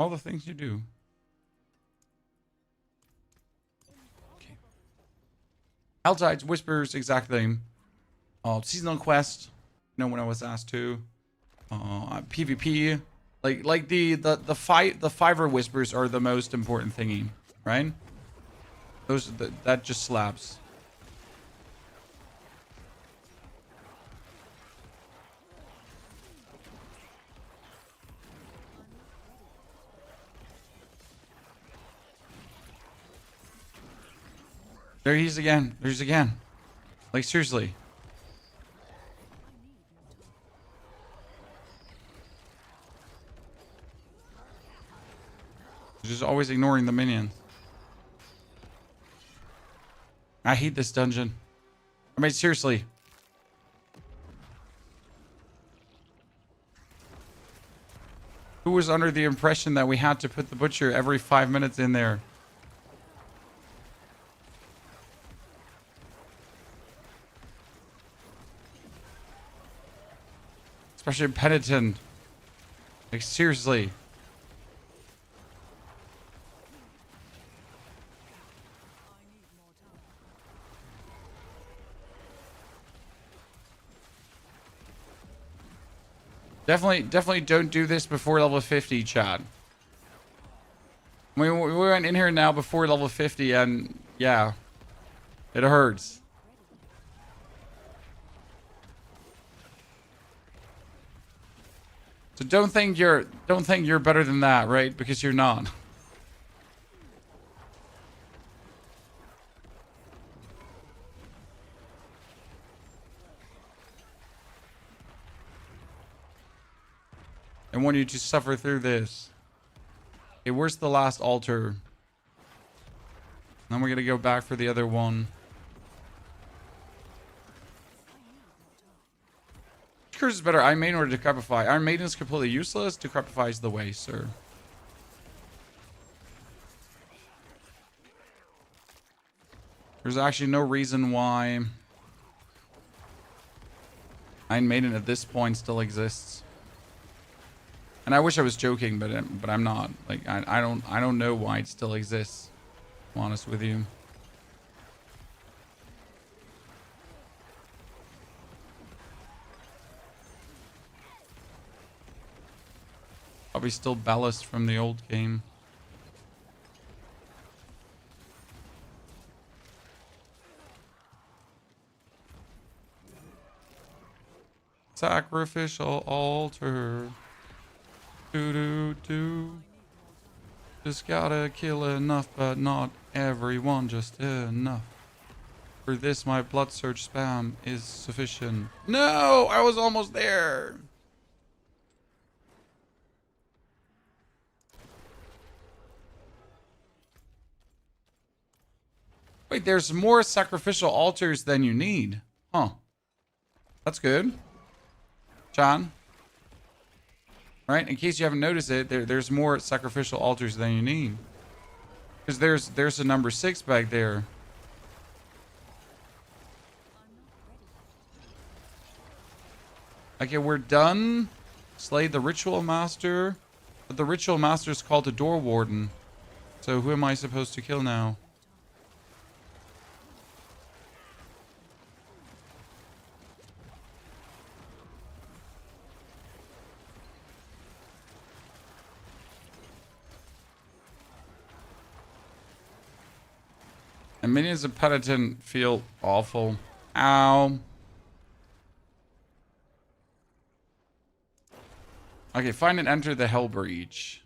all the things you do. Okay. Altides, whispers, exact thing. Seasonal quest. You know, when I was asked to. PvP. Like the Fiverr whispers are the most important thingy, right? Those that just slaps. There he is again. There's again. Like, seriously. Just always ignoring the minions. I hate this dungeon. I mean, seriously. Who was under the impression that we had to put the butcher every 5 minutes in there? Especially penitent. Like, seriously. Definitely don't do this before level 50, Chad. We went in here now before level 50 and yeah, it hurts. So don't think you're better than that, right? Because you're not. I want you to suffer through this. Okay, where's the last altar? Then we're gonna go back for the other one. Which curse is better, Iron Maiden or Decrepify? Iron Maiden is completely useless. Decrepify is the way, sir. There's actually no reason why Iron Maiden at this point still exists. And I wish I was joking, but I'm not. Like I don't know why it still exists. I'm honest with you. Probably still ballast from the old game. Sacrificial altar. Do. Just gotta kill enough, but not everyone, just enough. For this, my blood surge spam is sufficient. No, I was almost there. Wait, there's more sacrificial altars than you need. Huh. That's good. John. Right? In case you haven't noticed it, there's more sacrificial altars than you need. Because there's a number 6 back there. Okay, we're done. Slay the ritual master. But the ritual master is called the door warden. So who am I supposed to kill now? And minions of penitent feel awful. Ow. Okay, find and enter the Hell Breach.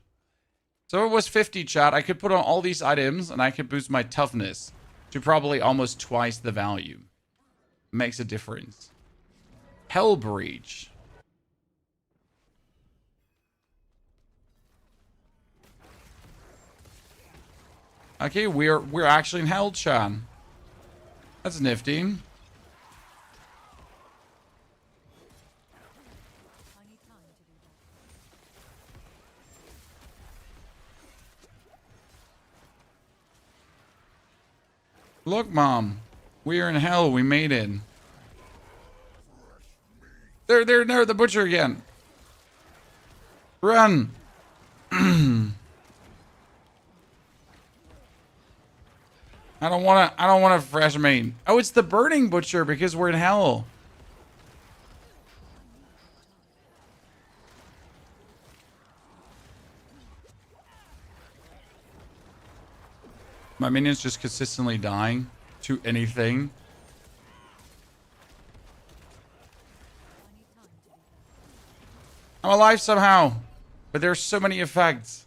So it was 50, chat. I could put on all these items and I could boost my toughness to probably almost twice the value. Makes a difference. Hell Breach. Okay, we're actually in hell, Chan. That's nifty. Look, Mom. We are in hell. We made it. There, the butcher again. Run. I don't want a fresh meat. Oh, it's the burning butcher because we're in hell. My minion's just consistently dying to anything. I'm alive somehow, but there's so many effects.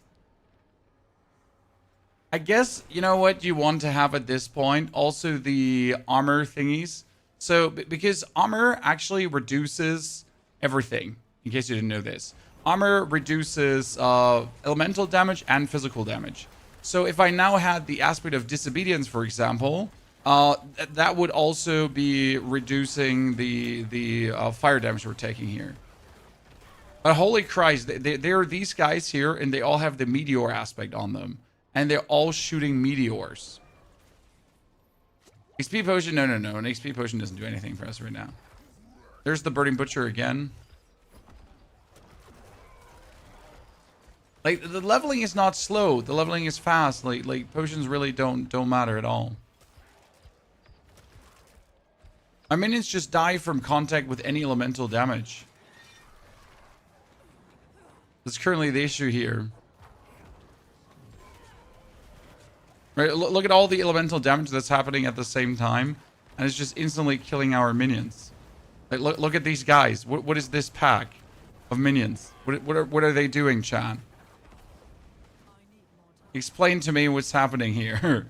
I guess, you know what you want to have at this point? Also the armor thingies. So, because armor actually reduces everything, in case you didn't know this. Armor reduces elemental damage and physical damage. So if I now had the aspect of disobedience, for example, that would also be reducing the fire damage we're taking here. But holy Christ, there are these guys here, and they all have the meteor aspect on them. And they're all shooting meteors. XP potion? No. An XP potion doesn't do anything for us right now. There's the Burning Butcher again. Like, the leveling is not slow. The leveling is fast. Like potions really don't matter at all. Our minions just die from contact with any elemental damage. That's currently the issue here. Right, look at all the elemental damage that's happening at the same time, and it's just instantly killing our minions. Like, look at these guys. What is this pack of minions? What are they doing, chat? Explain to me what's happening here.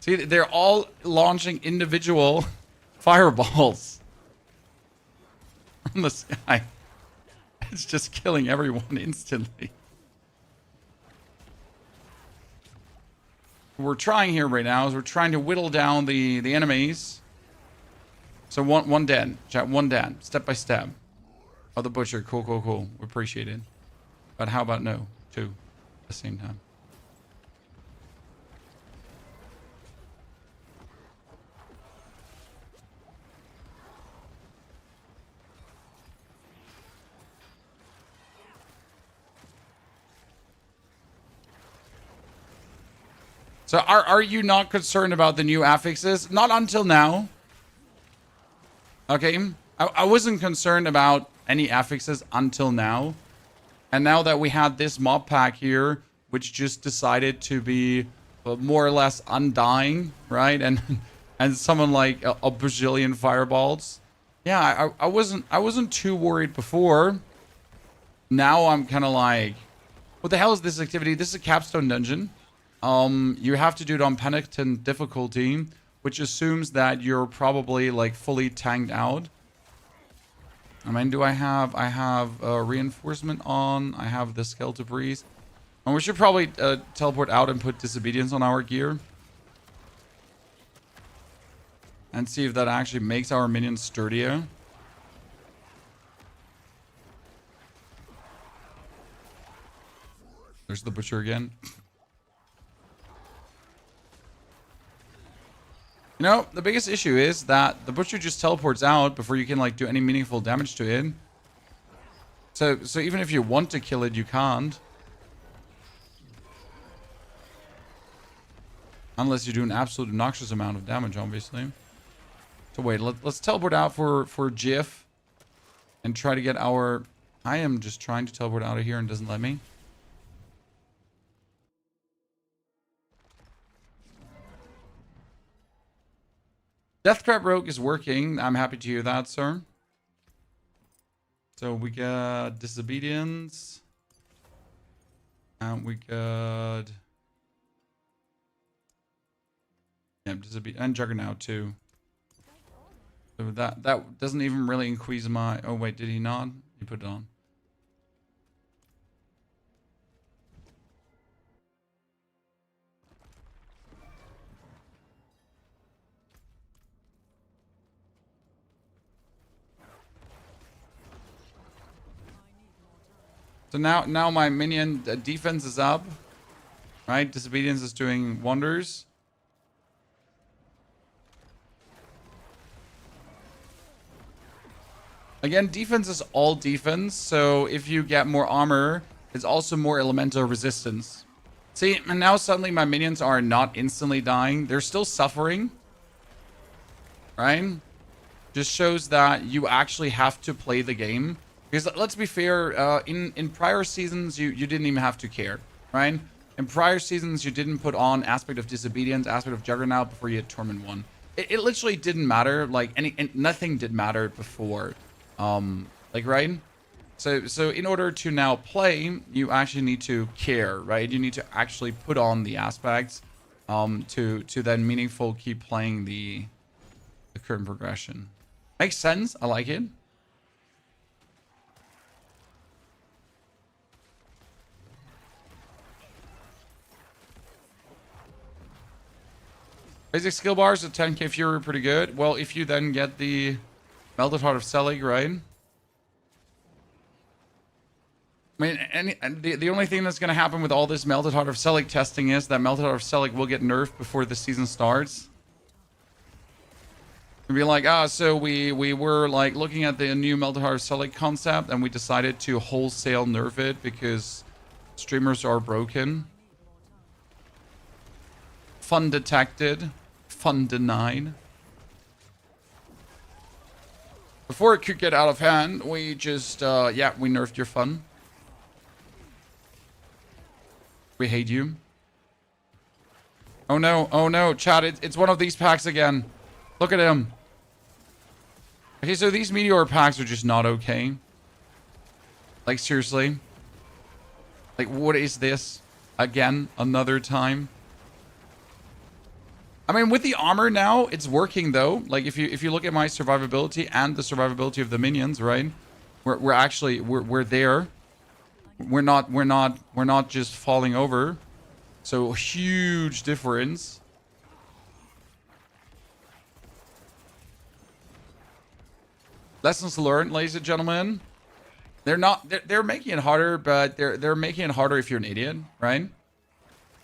See, they're all launching individual fireballs from the sky. It's just killing everyone instantly. What we're trying here right now is we're trying to whittle down the enemies. So one dead, chat, one dead, step by step. Oh, the butcher, cool. We appreciate it. But how about no, two at the same time? So are you not concerned about the new affixes? Not until now. Okay. I wasn't concerned about any affixes until now. And now that we had this mob pack here, which just decided to be more or less undying, right? And someone like a bajillion fireballs. Yeah, I wasn't too worried before. Now I'm kind of like, what the hell is this activity? This is a Capstone Dungeon. You have to do it on penitent difficulty, which assumes that you're probably like fully tanked out. I mean, I have reinforcement on. I have the skeleton breeze. And we should probably teleport out and put disobedience on our gear. And see if that actually makes our minions sturdier. There's the butcher again. You know, the biggest issue is that the butcher just teleports out before you can like do any meaningful damage to it. So even if you want to kill it, you can't. Unless you do an absolute obnoxious amount of damage, obviously. So wait, let's teleport out for Jiff. And try to get our... I am just trying to teleport out of here and doesn't let me. Deathtrap Rogue is working. I'm happy to hear that, sir. So we got Disobedience. And we got... Yeah, Disobedience. And Juggernaut, too. So that doesn't even really increase my... Oh, wait, did he not? He put it on. So now my minion defense is up, right? Disobedience is doing wonders. Again, defense is all defense, so if you get more armor, it's also more elemental resistance. See, and now suddenly my minions are not instantly dying. They're still suffering, right? Just shows that you actually have to play the game. Because let's be fair, in prior seasons, you didn't even have to care, right? In prior seasons, you didn't put on Aspect of Disobedience, Aspect of Juggernaut before you hit Torment 1. it literally didn't matter. Like nothing did matter before. Like, right? So in order to now play, you actually need to care, right? You need to actually put on the aspects to then meaningful keep playing the current progression. Makes sense. I like it. Basic skill bars at 10k Fury are pretty good. Well, if you then get the Melted Heart of Selig, right? I mean, the only thing that's going to happen with all this Melted Heart of Selig testing is that Melted Heart of Selig will get nerfed before the season starts. We'll be like, so we were like looking at the new Melted Heart of Selig concept and we decided to wholesale nerf it because streamers are broken. Fun detected. Fun denied. Before it could get out of hand, we just, yeah, we nerfed your fun. We hate you. Oh no, chat, it's one of these packs again. Look at him. Okay, so these Meteor packs are just not okay. Like, seriously. Like, what is this? Again, another time. I mean, with the armor now, it's working though. Like, if you look at my survivability and the survivability of the minions, right? We're actually there. We're not just falling over. So huge difference. Lessons learned, ladies and gentlemen. They're making it harder, but they're making it harder if you're an idiot, right?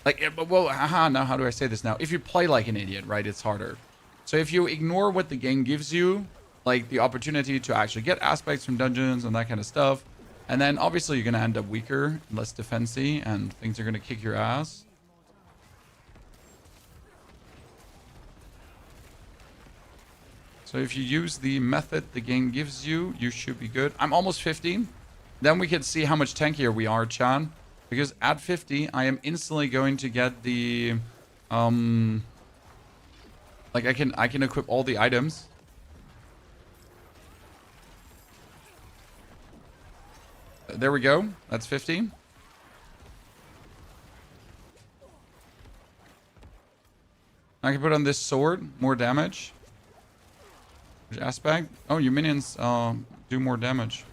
Like, well, now how do I say this now? If you play like an idiot, right, it's harder. So if you ignore what the game gives you, like the opportunity to actually get aspects from dungeons and that kind of stuff, and then obviously you're going to end up weaker, less defensy, and things are going to kick your ass. So if you use the method the game gives you, you should be good. I'm almost 15. Then we can see how much tankier we are, Chan. Because at 50, I am instantly going to get the, like I can equip all the items. There we go. That's 50. I can put on this sword, more damage. Which aspect? Oh, your minions do more damage.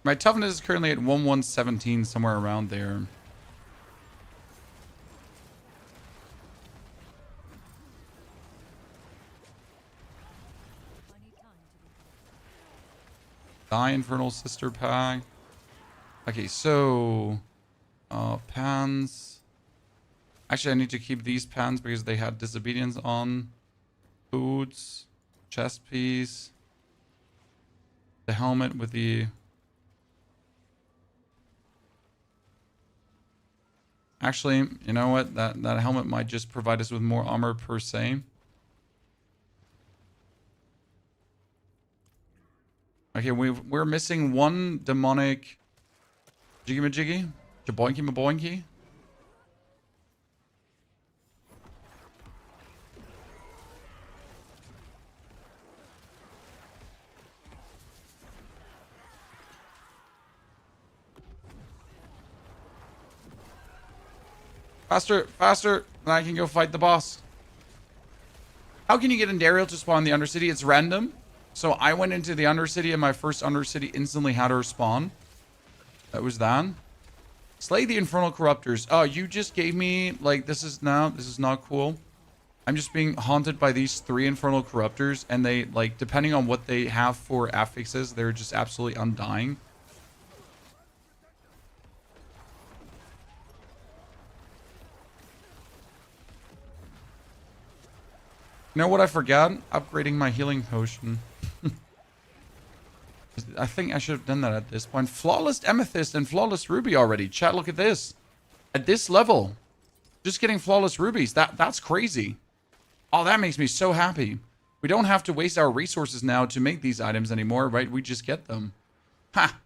My toughness is currently at 1117, somewhere around there. Die Infernal Sister Pack. Okay, so pans. Actually, I need to keep these pans because they had disobedience on. Boots, chest piece, the helmet with the. Actually, you know what? That helmet might just provide us with more armor per se. Okay, we're missing one demonic jiggy majiggy, jaboinky maboinky. Faster, faster, then I can go fight the boss. How can you get Endariel to spawn in the Undercity? It's random. So I went into the Undercity and my first Undercity instantly had her spawn. That was that. Slay the Infernal Corruptors. Oh, you just gave me, like, this is not cool. I'm just being haunted by these 3 Infernal Corruptors and they, like, depending on what they have for affixes, they're just absolutely undying. You know what I forgot? Upgrading my healing potion. I think I should have done that at this point. Flawless Amethyst and Flawless Ruby already. Chat, look at this. At this level. Just getting Flawless Rubies. That's crazy. Oh, that makes me so happy. We don't have to waste our resources now to make these items anymore, right? We just get them. Ha!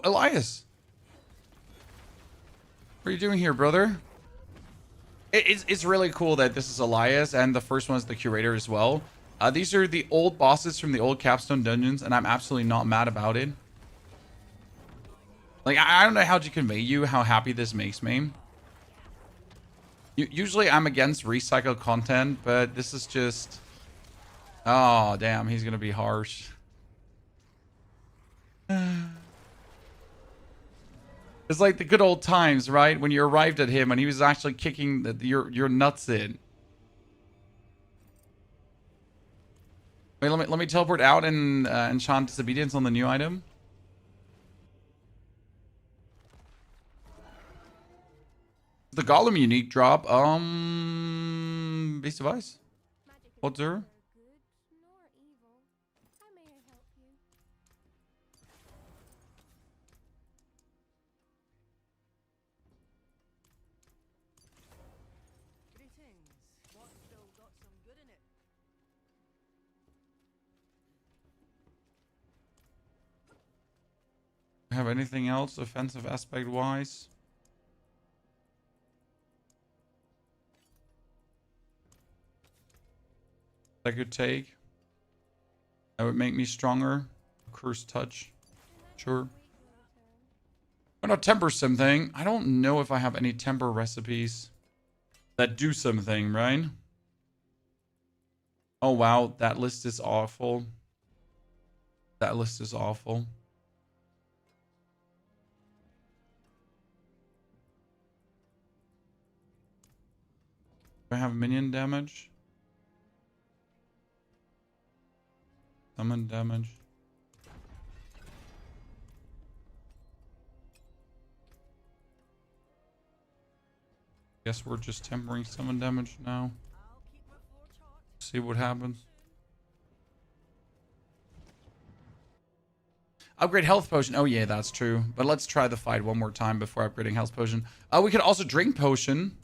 Elias. What are you doing here, brother? It's really cool that this is Elias, and the first one's the curator as well. These are the old bosses from the old Capstone Dungeons, and I'm absolutely not mad about it. Like, I don't know how to convey you how happy this makes me. Usually I'm against recycled content, but this is just... Oh, damn, he's gonna be harsh. It's like the good old times, right? When you arrived at him and he was actually kicking your nuts in. Wait, let me teleport out and enchant disobedience on the new item. The Golem unique drop. Beast of Ice. What's her? Greetings. What's still got some good in it? Have anything else offensive aspect wise? I could take. That would make me stronger. Cursed touch. Sure. But a temper something. I don't know if I have any temper recipes that do something, right? Oh wow, that list is awful. That list is awful. Do I have minion damage? Summon damage. Guess we're just tempering summon damage now. I'll keep my floor chalked. See what happens. Upgrade health potion. Oh yeah, that's true. But let's try the fight one more time before upgrading health potion. We could also drink potion.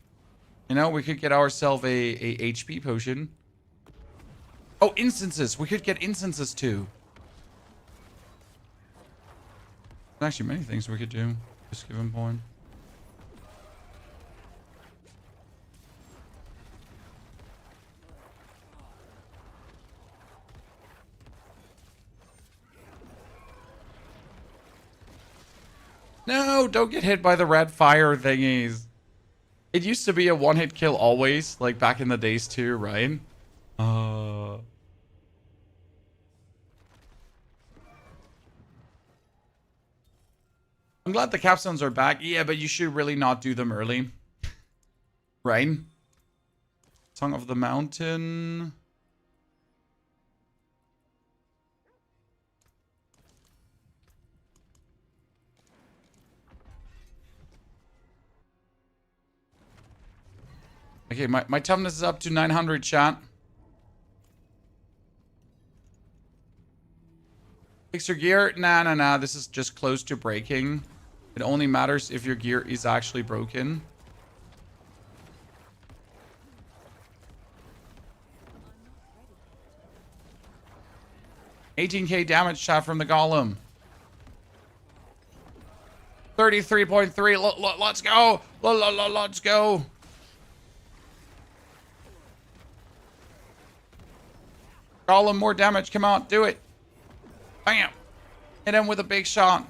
You know, we could get ourselves a HP potion. Oh, instances. We could get instances too. There's actually many things we could do. Just given point. No, don't get hit by the red fire thingies. It used to be a one-hit kill always, like back in the days too, right? I'm glad the capstones are back. Yeah, but you should really not do them early. Right? Song of the Mountain. Okay, my toughness is up to 900, chat. Fix your gear? Nah. This is just close to breaking. It only matters if your gear is actually broken. 18k damage shot from the golem. 33.3. Let's go. Let's go. Golem, more damage. Come on, do it. Bam. Hit him with a big shot.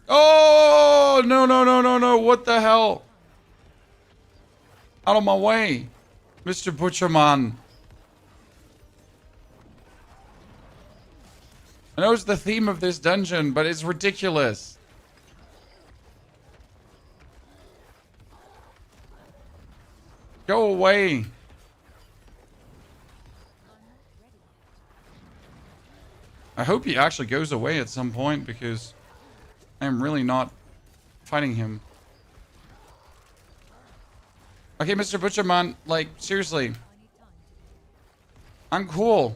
Oh, no. What the hell? Out of my way, Mr. Butcherman. I know it's the theme of this dungeon, but it's ridiculous. Go away. I hope he actually goes away at some point because I'm really not fighting him. Okay, Mr. Butcherman, like, seriously. I'm cool.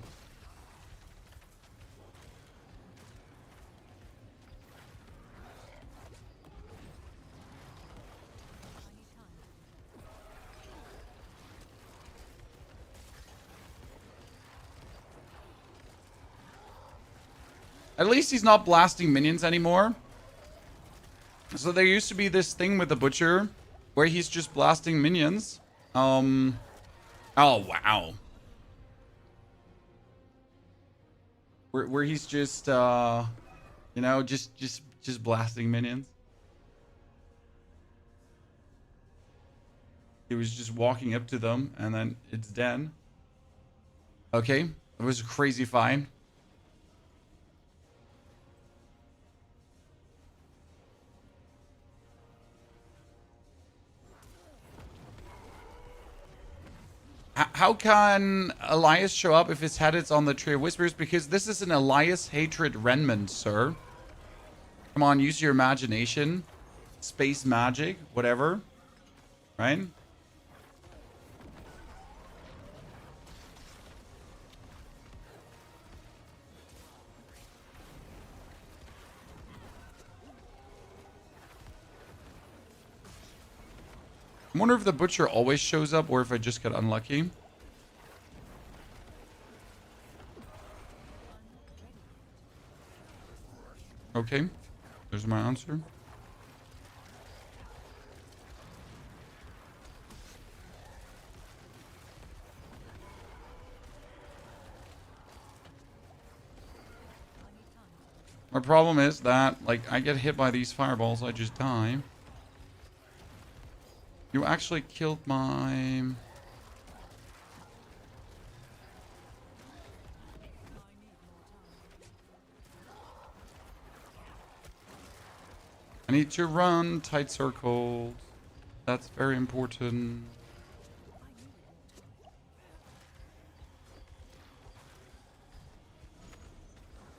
At least he's not blasting minions anymore. So there used to be this thing with the Butcher where he's just blasting minions. Oh, wow. Where he's just, you know, just blasting minions. He was just walking up to them, and then it's dead. Okay, it was a crazy fight. How can Elias show up if his head is on the Tree of Whispers? Because this is an Elias Hatred Remnant, sir. Come on, use your imagination. Space magic, whatever. Right? I wonder if the Butcher always shows up or if I just get unlucky. Okay, there's my answer. My problem is that, like, I get hit by these fireballs, I just die. You actually killed my... I need to run tight circles. That's very important.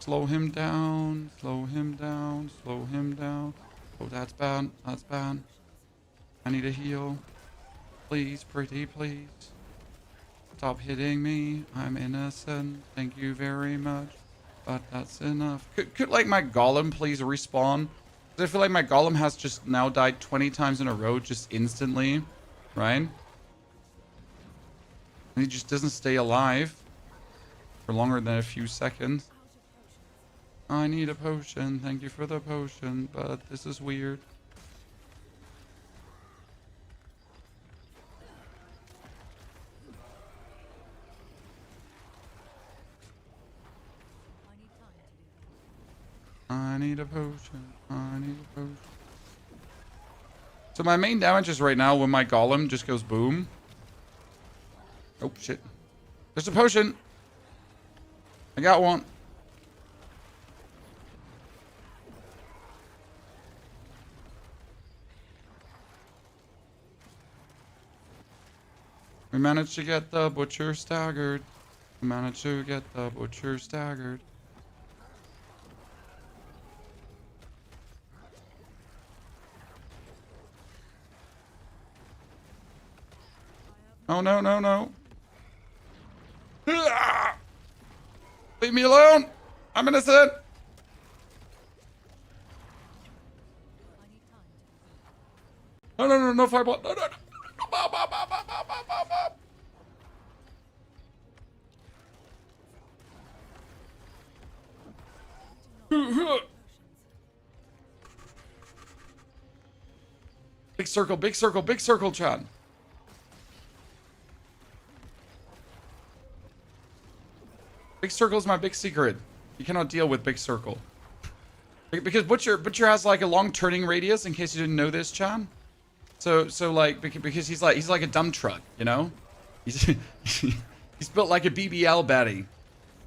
Slow him down, slow him down, slow him down. Oh, that's bad, that's bad. I need a heal. Please, pretty please. Stop hitting me. I'm innocent. Thank you very much. But that's enough. Could like my golem please respawn? Because I feel like my golem has just now died 20 times in a row just instantly. Right? And he just doesn't stay alive for longer than a few seconds. I need a potion. Thank you for the potion. But this is weird. I need a potion. I need a potion. So my main damage is right now when my golem just goes boom. Oh, shit. There's a potion. I got one. We managed to get the Butcher staggered. We managed to get the Butcher staggered. Oh, no, no, no. Leave me alone. I'm innocent. No, no, no, no, fireball. No, no, no. Bob, bob, bob, bob, bob, bob, bob, bob. Big circle, Chad. Big circle is my big secret. You cannot deal with big circle. Because Butcher has like a long turning radius, in case you didn't know this, Chad. So like, because he's like a dump truck, you know? He's built like a BBL baddie.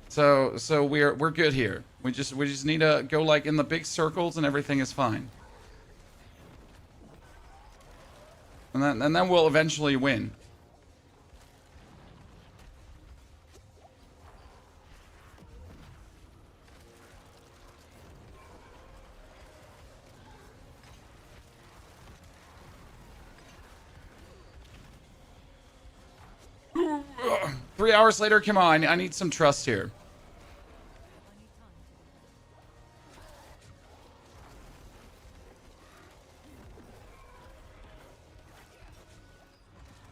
So we're good here. We just need to go like in the big circles and everything is fine. And then we'll eventually win. Three hours later, come on, I need some trust here.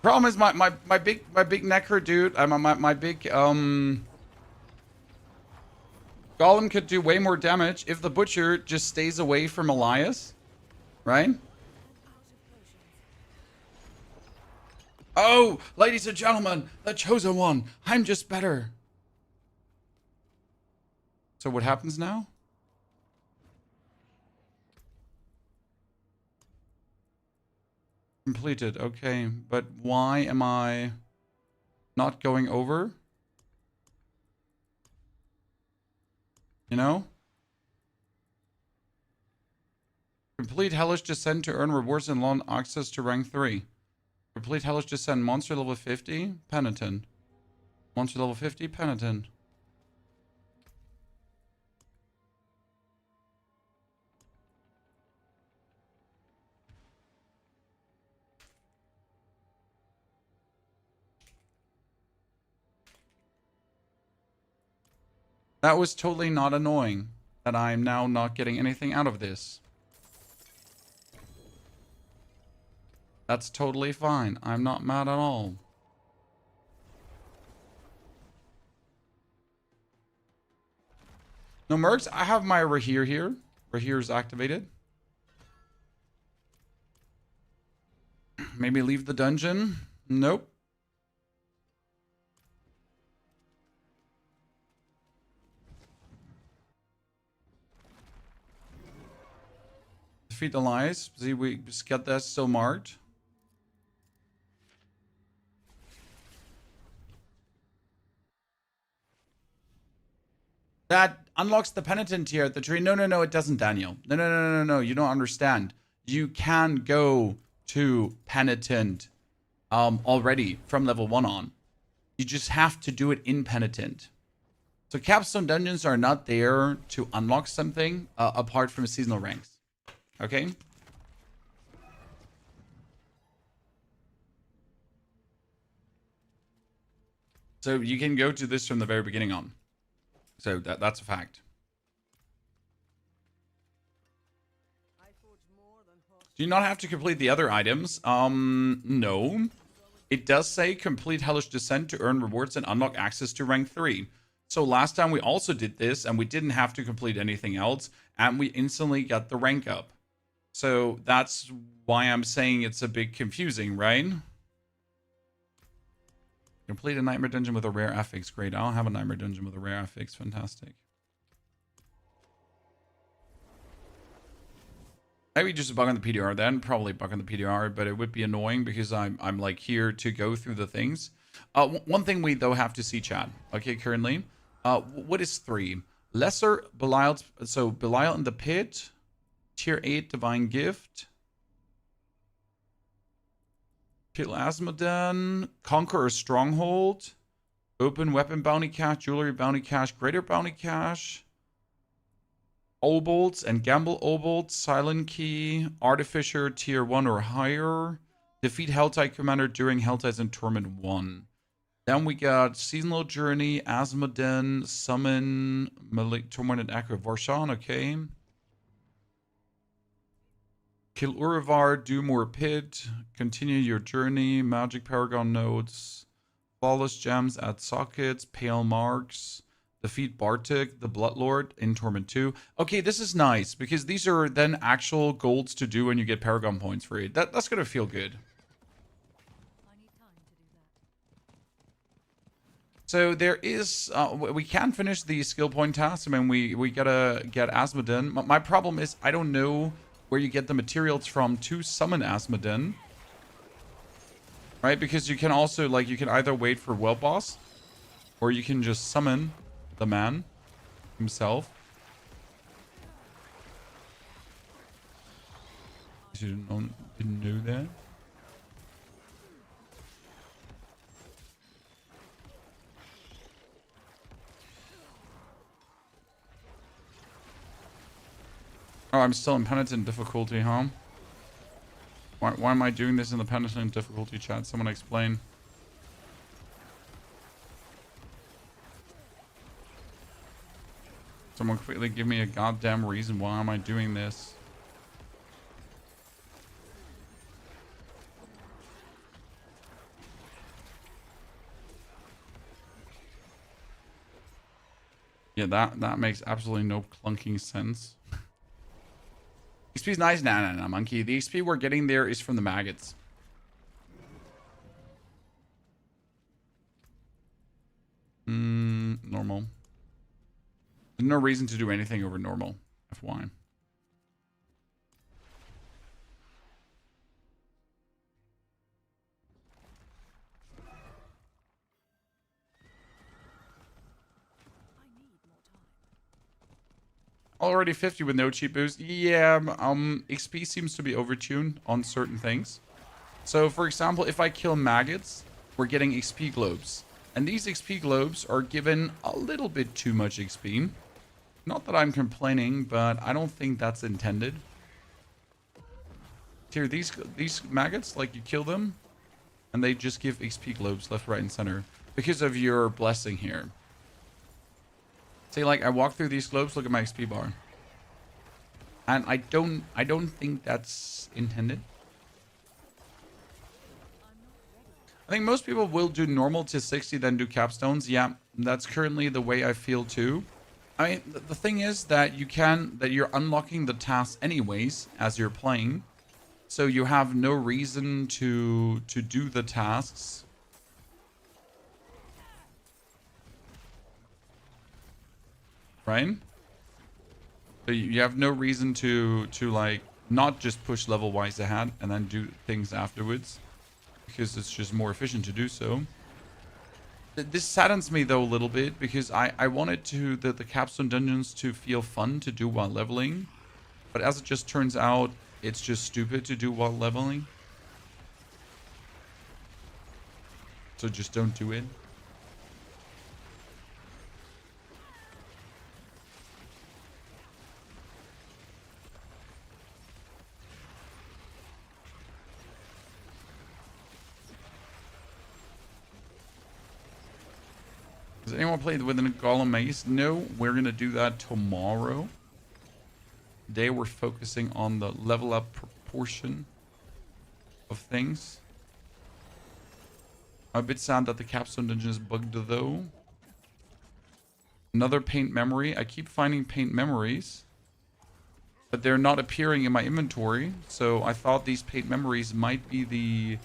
Problem is my big necro dude, my big Golem could do way more damage if the Butcher just stays away from Elias, right? Oh, ladies and gentlemen, the chosen one. I'm just better. So what happens now? Completed. Okay, but why am I not going over? You know? Complete Hellish Descent to earn rewards and long access to rank 3. Complete Hellish Descent. Monster level 50. Penitent. Monster level 50. Penitent. That was totally not annoying. That I'm now not getting anything out of this. That's totally fine. I'm not mad at all. No mercs, I have my Rahir here. Rahir is activated. Maybe leave the dungeon. Nope. Defeat the lies. See, we just got that still marked. That unlocks the penitent tier at the tree. No, it doesn't, Daniel. No. You don't understand. You can go to penitent already from level 1 on. You just have to do it in penitent. So Capstone Dungeons are not there to unlock something apart from seasonal ranks. Okay? So you can go to this from the very beginning on. So that's a fact. Do you not have to complete the other items? No. It does say complete Hellish Descent to earn rewards and unlock access to rank 3. So last time we also did this and we didn't have to complete anything else and we instantly got the rank up. So that's why I'm saying it's a bit confusing, right? Complete a nightmare dungeon with a rare affix. Great. I'll have a nightmare dungeon with a rare affix. Fantastic. Maybe just a bug on the PTR then. Probably bug on the PTR, but it would be annoying because I'm like here to go through the things. One thing we though have to see, chat. Okay, currently. What is 3? Lesser Belial. So Belial in the Pit. Tier 8 Divine Gift. Kill Asmodan, Conquer a Stronghold, Open Weapon Bounty Cache, Jewelry Bounty Cache, Greater Bounty Cache, Obolts and Gamble Obolts, Silent Key, Artificer Tier 1 or higher, Defeat Helltide Commander during Helltides and Torment 1. Then we got Seasonal Journey, Asmodan, Summon, Tormented Echo Varshan, okay. Kill Urivar, do more pit, continue your journey, magic paragon nodes, flawless gems, add sockets, pale marks, defeat Bartik, the Bloodlord in Torment 2. Okay, this is nice because these are then actual golds to do and you get paragon points for it. That's gonna feel good. So there is, we can finish the skill point task. I mean, we gotta get Asmodan. My problem is I don't know where you get the materials from to summon Asmodan. Right? Because you can also, like, you can either wait for World Boss, or you can just summon the man himself. You didn't know that? Oh, I'm still in penitent difficulty, huh? Why am I doing this in the penitent difficulty, chat? Someone explain. Someone quickly give me a goddamn reason why am I doing this. Yeah, that makes absolutely no clunking sense. XP's nice. Nah, monkey. The XP we're getting there is from the maggots. Normal. There's no reason to do anything over normal. FY. Already 50 with no cheap boost. Yeah, XP seems to be overtuned on certain things. So, for example, if I kill maggots, we're getting XP globes. And these XP globes are given a little bit too much XP. Not that I'm complaining, but I don't think that's intended. Here, these maggots, like you kill them, and they just give XP globes left, right, and center because of your blessing here. See, like I walk through these globes, look at my XP bar, and I don't think that's intended. I think most people will do normal to 60, then do capstones. Yeah, that's currently the way I feel too. I mean, the thing is that you're unlocking the tasks anyways as you're playing, so you have no reason to do the tasks. Right? So you have no reason to like not just push level wise ahead and then do things afterwards, because it's just more efficient to do so. This saddens me though a little bit, because I wanted the Capstone Dungeons to feel fun to do while leveling, but as it just turns out, it's just stupid to do while leveling. So just don't do it. Does anyone play with a Golem Mace? No, we're going to do that tomorrow. Today we're focusing on the level up proportion of things. I'm a bit sad that the Capstone Dungeon is bugged though. Another paint memory. I keep finding paint memories, but they're not appearing in my inventory. So I thought these paint memories might be the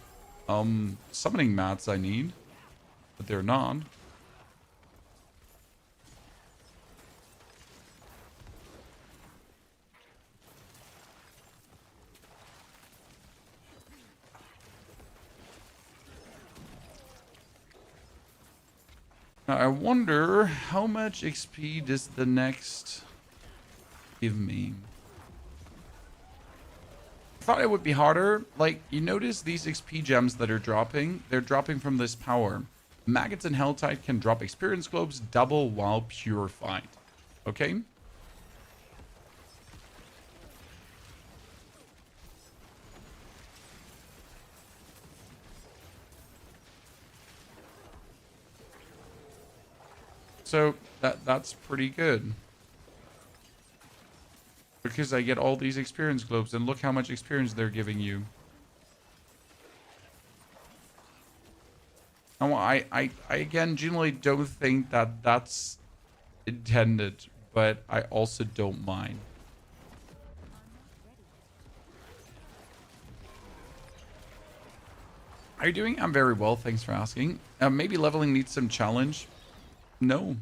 summoning mats I need, but they're not. Now, I wonder how much XP does the next give me? I thought it would be harder. Like, you notice these XP gems that are dropping? They're dropping from this power. Maggots and Helltide can drop experience globes double while purified. Okay? So that's pretty good, because I get all these experience globes, and look how much experience they're giving you. Now, I again generally don't think that that's intended, but I also don't mind. How are you doing? I'm very well, thanks for asking. Maybe leveling needs some challenge. No.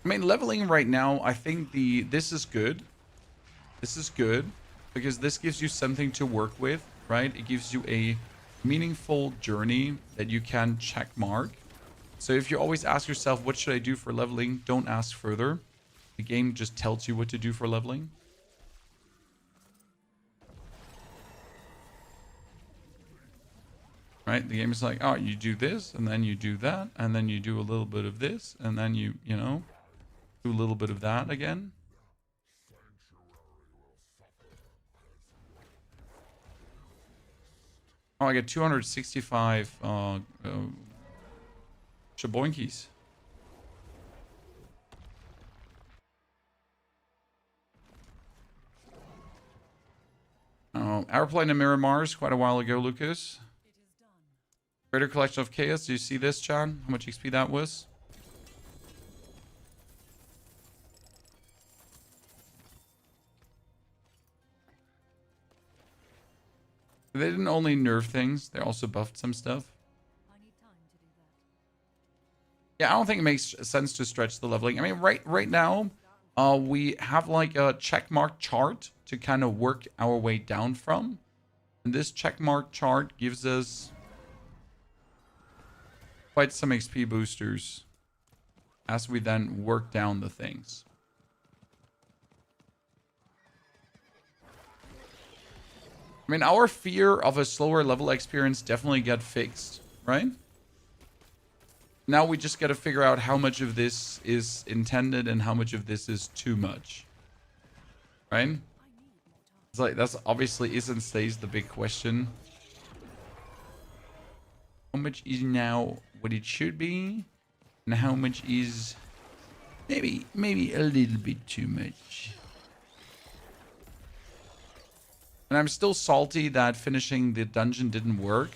I mean, leveling right now, I think this is good. This is good because this gives you something to work with, right? It gives you a meaningful journey that you can check mark. So if you always ask yourself, what should I do for leveling? Don't ask further. The game just tells you what to do for leveling. Right? The game is like, oh, you do this, and then you do that, and then you do a little bit of this, and then you know, do a little bit of that again. Oh, I get 265 shaboinkies. Airplane and Mirror Mars quite a while ago, Lucas. Greater Collection of Chaos. Do you see this, Chan? How much XP that was? They didn't only nerf things, they also buffed some stuff. I need time to do that. Yeah, I don't think it makes sense to stretch the leveling. I mean, right now, we have like a checkmark chart to kind of work our way down from. And this checkmark chart gives us quite some XP boosters as we then work down the things. I mean, our fear of a slower level experience definitely got fixed, right? Now we just got to figure out how much of this is intended and how much of this is too much, right? It's like, that's obviously is and stays the big question. How much is now what it should be? And how much is maybe a little bit too much? And I'm still salty that finishing the dungeon didn't work.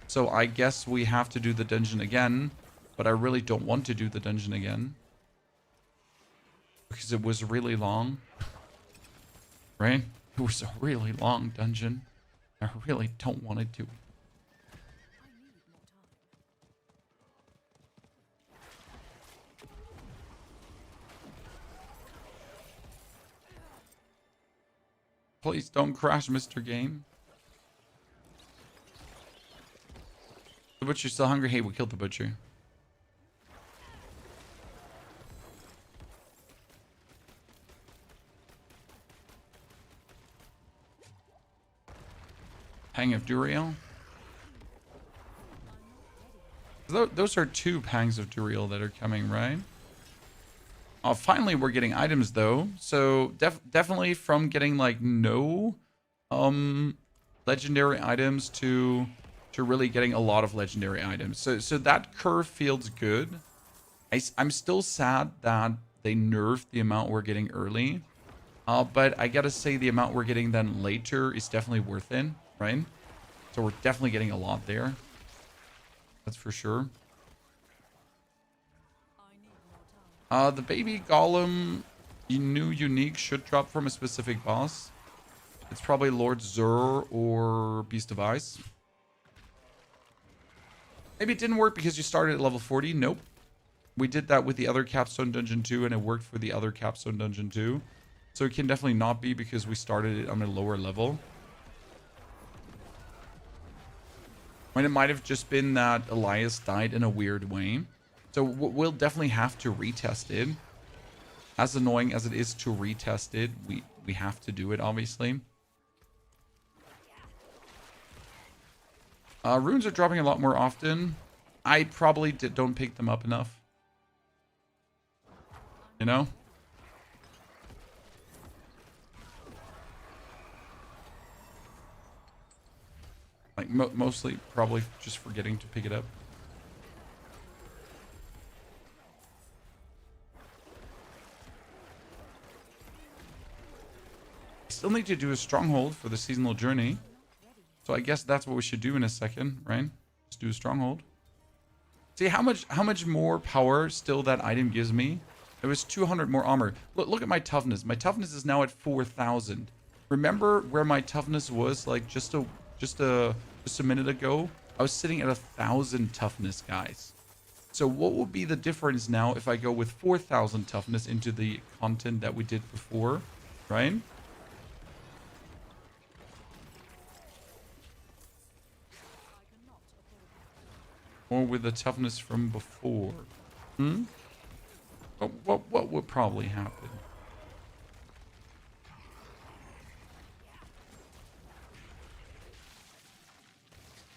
So I guess we have to do the dungeon again. But I really don't want to do the dungeon again. Because it was really long. Right? It was a really long dungeon. I really don't want to do it. Please don't crash, Mr. Game. The butcher's still hungry. Hey, we killed the butcher. Pang of Duriel. Those are 2 pangs of Duriel that are coming, right? Oh, finally we're getting items though. So definitely from getting like no legendary items to really getting a lot of legendary items. So that curve feels good. I'm still sad that they nerfed the amount we're getting early. But I gotta say the amount we're getting then later is definitely worth it, right? So we're definitely getting a lot there. That's for sure. The baby golem new unique should drop from a specific boss. It's probably Lord Zur or Beast of Ice. Maybe it didn't work because you started at level 40. Nope. We did that with the other Capstone Dungeon 2 and it worked for the other Capstone Dungeon 2. So it can definitely not be because we started it on a lower level. And it might have just been that Elias died in a weird way. So we'll definitely have to retest it. As annoying as it is to retest it, we have to do it, obviously. Runes are dropping a lot more often. I probably don't pick them up enough. You know? Like, mostly probably just forgetting to pick it up. Still need to do a stronghold for the seasonal journey. So I guess that's what we should do in a second, right? Just do a stronghold. See how much more power still that item gives me? It was 200 more armor. Look at my toughness. My toughness is now at 4,000. Remember where my toughness was like just a minute ago? I was sitting at 1,000 toughness, guys. So what would be the difference now if I go with 4,000 toughness into the content that we did before, right? Or with the toughness from before. What would probably happen?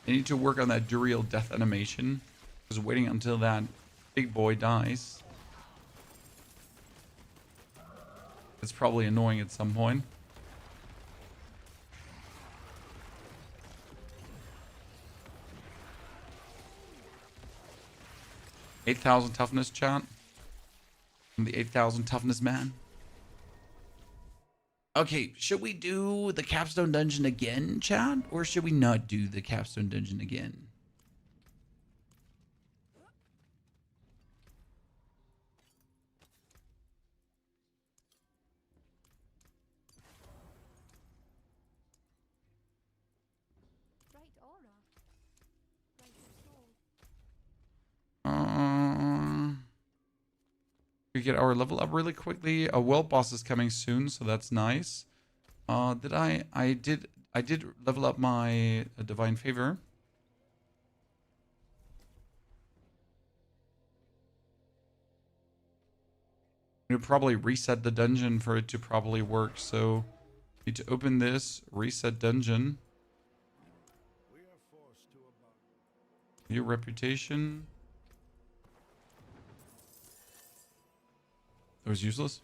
I need to work on that Duriel death animation. I was waiting until that big boy dies. It's probably annoying at some point. $8,000 toughness, chat. I'm the 8,000 toughness man. Okay, should we do the Capstone Dungeon again, chat? Or should we not do the Capstone Dungeon again? We get our level up really quickly. A world boss is coming soon, so that's nice. Did I did level up my divine favor. I'm gonna probably reset the dungeon for it to probably work. So need to open this, reset dungeon. Your reputation. That was useless.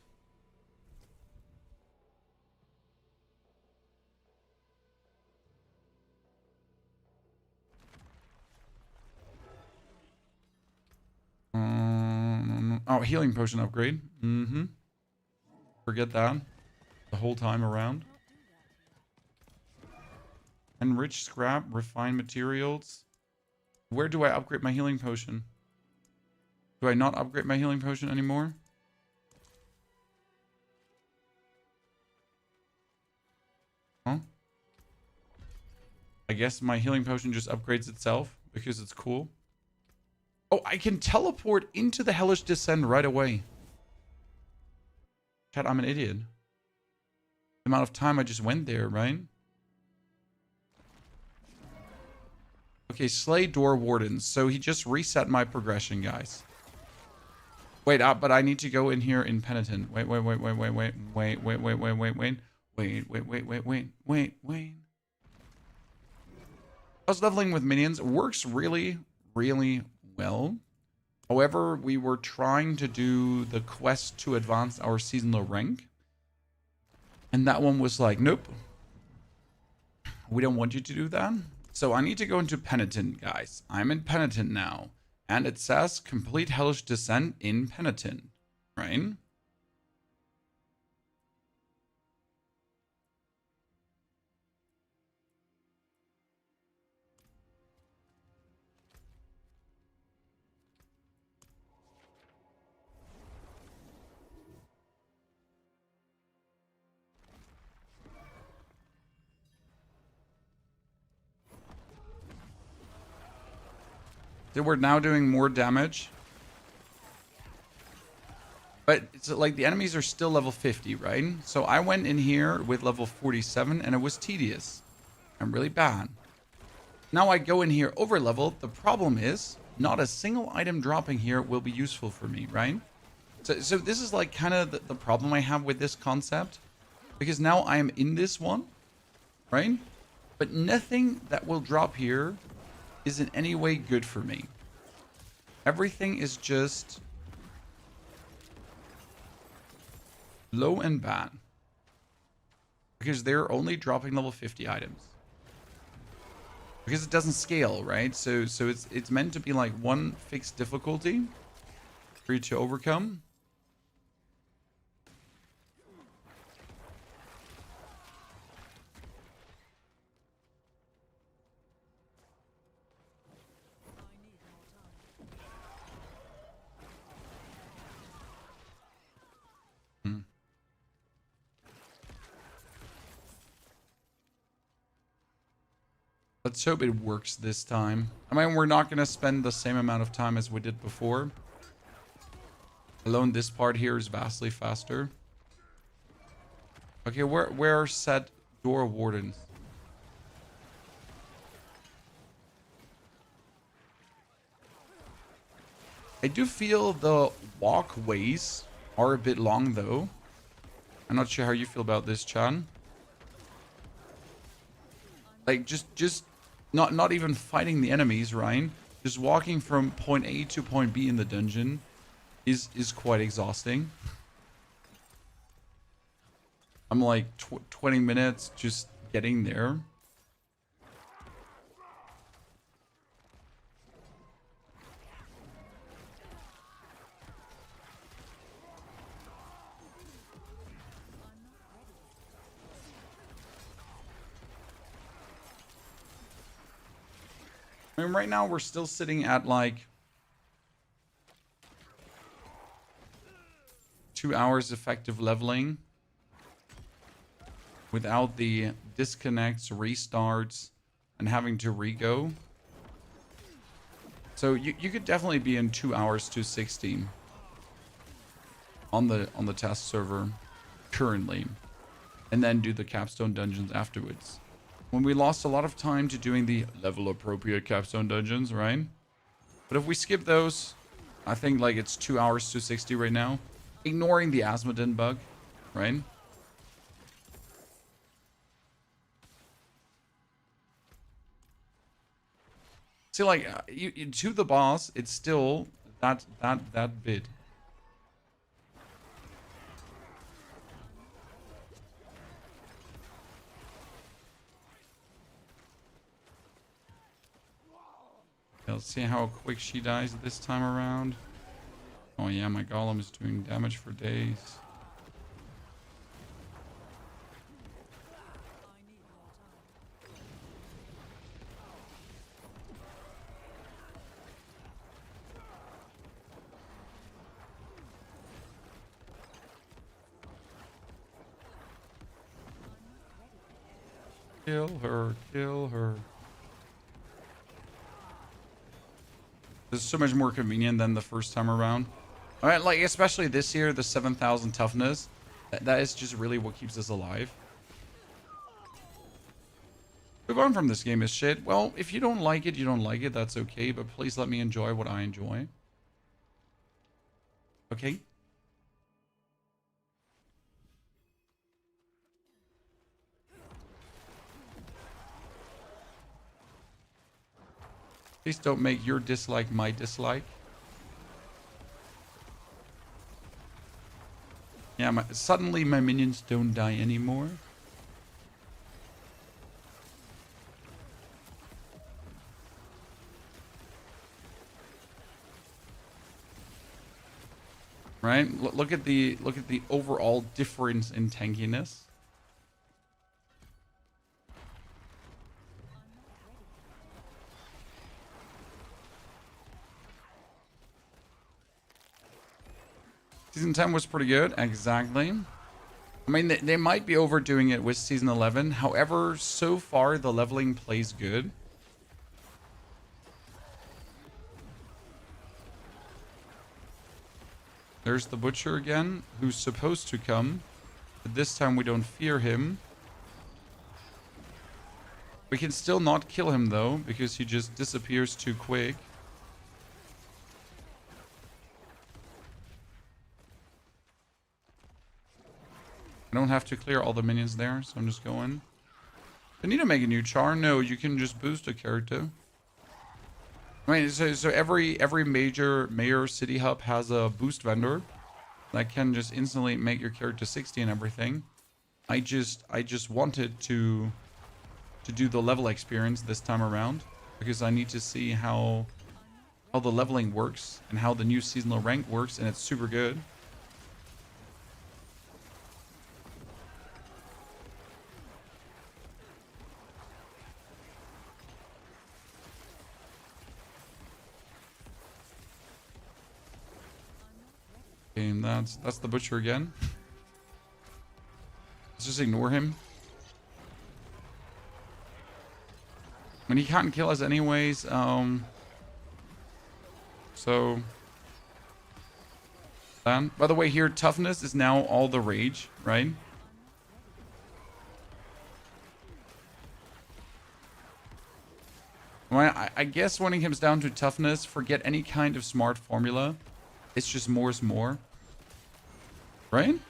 Oh, healing potion upgrade. Mm-hmm. Forget that. The whole time around. Enrich scrap, refine materials. Where do I upgrade my healing potion? Do I not upgrade my healing potion anymore? Huh? I guess my healing potion just upgrades itself because it's cool. Oh, I can teleport into the Hellish Descent right away. Chat, I'm an idiot. The amount of time I just went there, right? Okay, slay door wardens. So he just reset my progression, guys. Wait, but I need to go in here in penitent. Wait. Us leveling with minions works really, really well. However, we were trying to do the quest to advance our seasonal rank. And that one was like, nope. We don't want you to do that. So I need to go into Penitent, guys. I'm in Penitent now. And it says complete Hellish Descent in Penitent, right? So we're now doing more damage. But it's like the enemies are still level 50, right? So I went in here with level 47 and it was tedious and really bad. Now I go in here over level. The problem is not a single item dropping here will be useful for me, right? So this is like kind of the problem I have with this concept. Because now I am in this one, right? But nothing that will drop here is in any way good for me. Everything is just low and bad. Because they're only dropping level 50 items. Because it doesn't scale, right? So it's meant to be like one fixed difficulty for you to overcome. Let's hope it works this time. I mean, we're not going to spend the same amount of time as we did before. Alone, this part here is vastly faster. Okay, where are set door wardens? I do feel the walkways are a bit long, though. I'm not sure how you feel about this, Chan. Like, just not even fighting the enemies, Ryan. Just walking from point A to point B in the dungeon is quite exhausting. I'm like 20 minutes just getting there. I mean, right now we're still sitting at like 2 hours effective leveling without the disconnects, restarts, and having to re-go. So you could definitely be in 2 hours to 16. on the test server currently, and then do the Capstone Dungeons afterwards. When we lost a lot of time to doing the level appropriate Capstone Dungeons, right? But if we skip those, I think like it's 2 hours to 60 right now, ignoring the Asmodin bug, right? See, like you to the boss, it's still that bit. Let's see how quick she dies this time around. Oh yeah, my golem is doing damage for days. Kill her, kill her. This is so much more convenient than the first time around. All right, like especially this year, the 7,000 toughness. That is just really what keeps us alive. Move on from this game is shit. Well, if you don't like it, you don't like it. That's okay. But please let me enjoy what I enjoy. Okay. Please don't make your dislike my dislike. Yeah, suddenly my minions don't die anymore. Right? Look at the overall difference in tankiness. Season 10 was pretty good, exactly. I mean, they might be overdoing it with Season 11. However, so far, the leveling plays good. There's the Butcher again, who's supposed to come. But this time we don't fear him. We can still not kill him, though, because he just disappears too quick. I don't have to clear all the minions there, so I'm just going. I need to make a new char? No, you can just boost a character. I mean, so every major city hub has a boost vendor that can just instantly make your character 60 and everything. I just wanted to do the level experience this time around because I need to see how the leveling works and how the new seasonal rank works, and it's super good. And that's the Butcher again. Let's just ignore him. I mean, he can't kill us anyways. So by the way, here toughness is now all the rage, right? Well, I guess when it comes down to toughness, forget any kind of smart formula. It's just more is more. Right?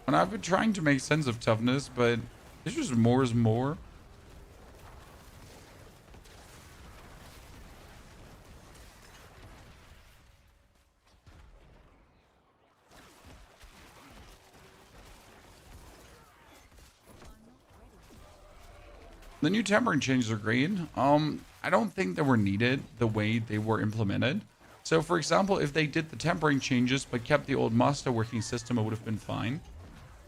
And I've been trying to make sense of toughness, but it's just more is more. The new tempering changes are great. I don't think they were needed the way they were implemented. So, for example, if they did the tempering changes but kept the old master working system, it would have been fine.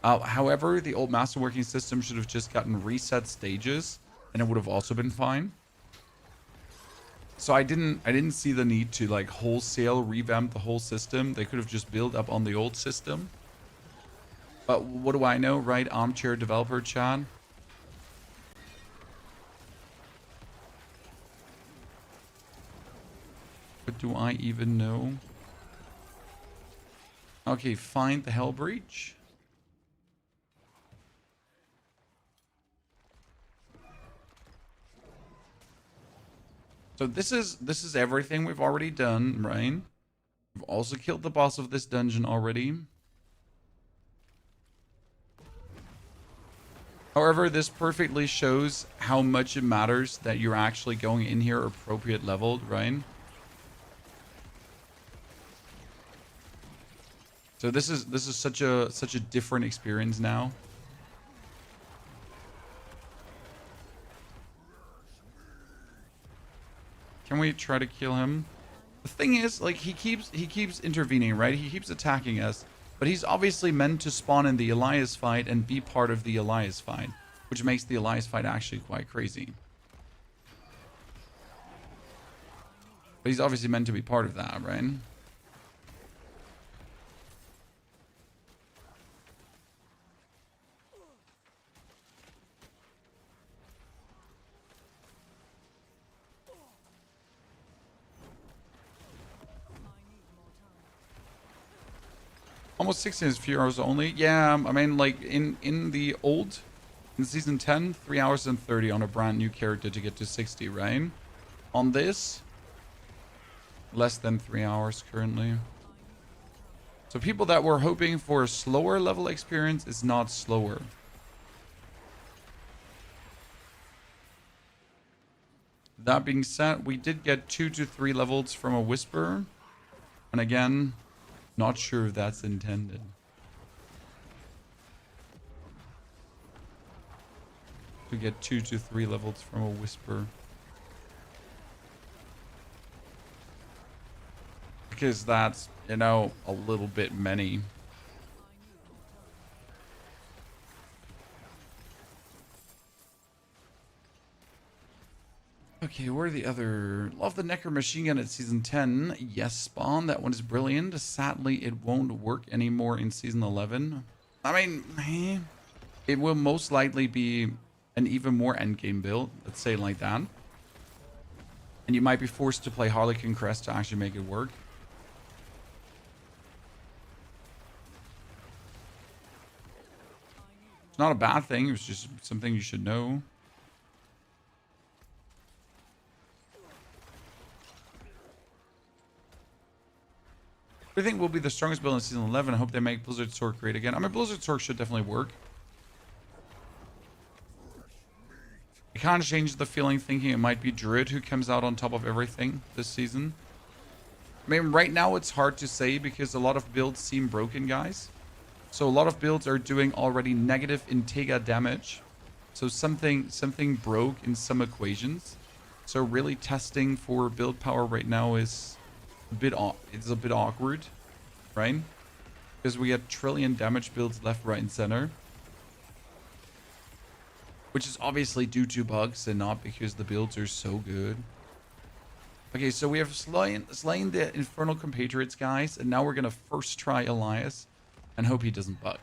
However, the old master working system should have just gotten reset stages, and it would have also been fine. So I didn't see the need to like wholesale revamp the whole system. They could have just built up on the old system. But what do I know, right? Armchair developer chat. What do I even know? Okay, find the Hell Breach. So this is everything we've already done, right? We've also killed the boss of this dungeon already. However, this perfectly shows how much it matters that you're actually going in here appropriate leveled, right? So this is such a different experience now. Can we try to kill him? The thing is, like, he keeps intervening, right? He keeps attacking us, but he's obviously meant to spawn in the Elias fight and be part of the Elias fight, which makes the Elias fight actually quite crazy. But he's obviously meant to be part of that, right? Almost 16 is a few hours only. Yeah, I mean, like, in season 10, 3 hours and 30 on a brand new character to get to 60, right? On this, less than 3 hours currently. So people that were hoping for a slower level experience is not slower. That being said, we did get 2 to 3 levels from a Whisper. And again, not sure if that's intended. To get 2 to 3 levels from a Whisper. Because that's, you know, a little bit many. Okay, where are the other... Love the Necker machine gun at season 10. Yes, Spawn, that one is brilliant. Sadly, it won't work anymore in season 11. I mean, it will most likely be an even more endgame build. Let's say it like that. And you might be forced to play Harlequin Crest to actually make it work. It's not a bad thing. It was just something you should know. I think will be the strongest build in season 11. I hope they make Blizzard Sword great again. I mean, Blizzard Sword should definitely work. It kind of changes the feeling thinking it might be Druid who comes out on top of everything this season. I mean, right now it's hard to say because a lot of builds seem broken, guys. So a lot of builds are doing already negative Integra damage. So something broke in some equations. So really testing for build power right now is it's a bit awkward, right? Because we get trillion damage builds left, right, and center. Which is obviously due to bugs and not because the builds are so good. Okay, so we have slain the Infernal Compatriots, guys. And now we're going to first try Elias and hope he doesn't bug.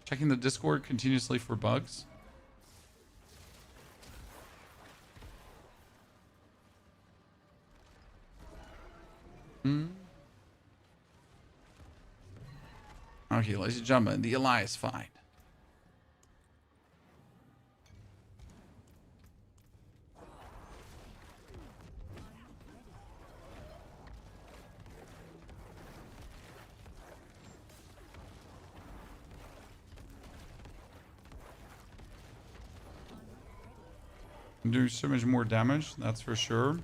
Checking the Discord continuously for bugs. Okay, ladies and gentlemen, the Elias fight. Do so much more damage, that's for sure.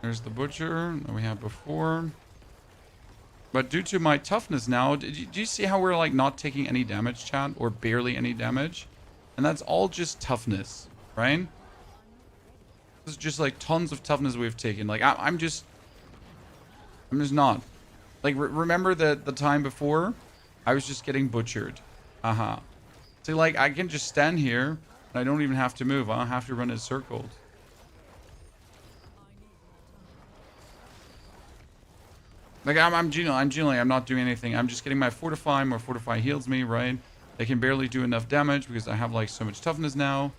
There's the Butcher that we had before. But due to my toughness now, do you see how we're like not taking any damage, chat? Or barely any damage? And that's all just toughness, right? This is just like tons of toughness we've taken. Like I'm just not. Like, remember the time before? I was just getting butchered. Uh-huh. See, like, I can just stand here, and I don't even have to move. I don't have to run in circles. Like, I'm genuinely, I'm not doing anything. I'm just getting my Fortify. More Fortify heals me, right? They can barely do enough damage because I have, like, so much toughness now.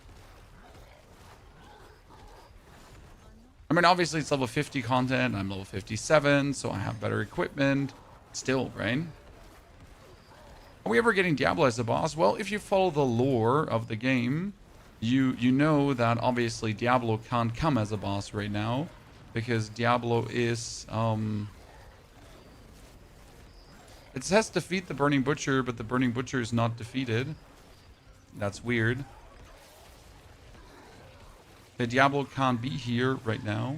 I mean, obviously, it's level 50 content. I'm level 57, so I have better equipment. Still, right? Are we ever getting Diablo as a boss? Well, if you follow the lore of the game, you know that obviously Diablo can't come as a boss right now because Diablo is it says defeat the Burning Butcher, but the Burning Butcher is not defeated. That's weird. The Diablo can't be here right now.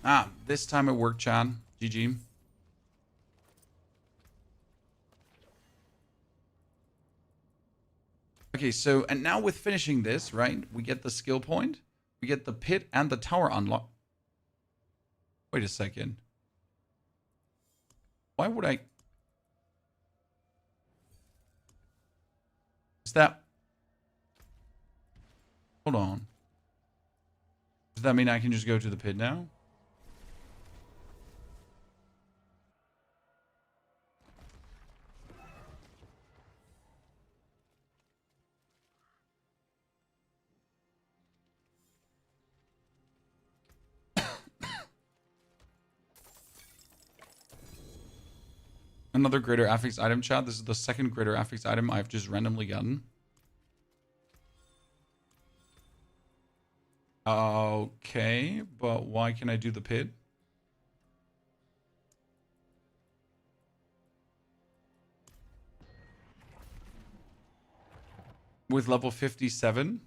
Ah, this time it worked, Chad. GG. Okay, so, and now with finishing this, right, we get the skill point, we get the pit and the tower unlock. Wait a second. Why would I? Is that? Hold on. Does that mean I can just go to the pit now? Another greater affix item, chat. This is the second greater affix item I've just randomly gotten. Okay, but why can I do the pit? With level 57?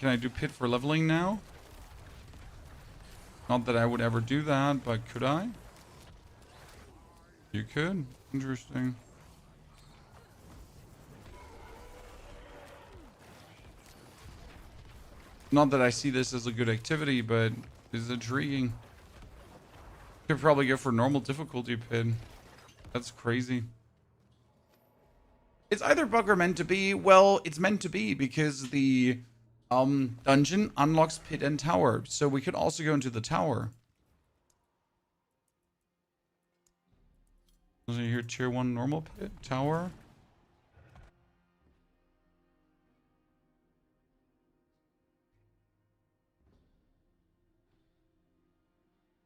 Can I do pit for leveling now? Not that I would ever do that, but could I? You could. Interesting. Not that I see this as a good activity, but it's intriguing. Could probably go for normal difficulty pit. That's crazy. It's either bug or meant to be. Well, it's meant to be because the dungeon unlocks pit and tower. So we could also go into the tower. Was it here tier 1 normal pit? Tower?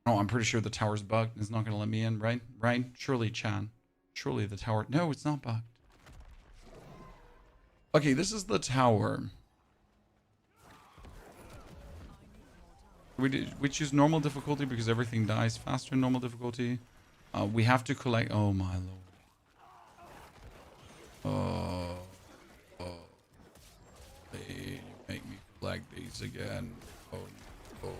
Oh, I'm pretty sure the tower's bugged. It's not going to let me in, right? Right? Surely, Chan. Surely the tower... No, it's not bugged. Okay, this is the tower. We choose normal difficulty because everything dies faster in normal difficulty. We have to collect... Oh, my lord. They make me collect these again. Oh, no.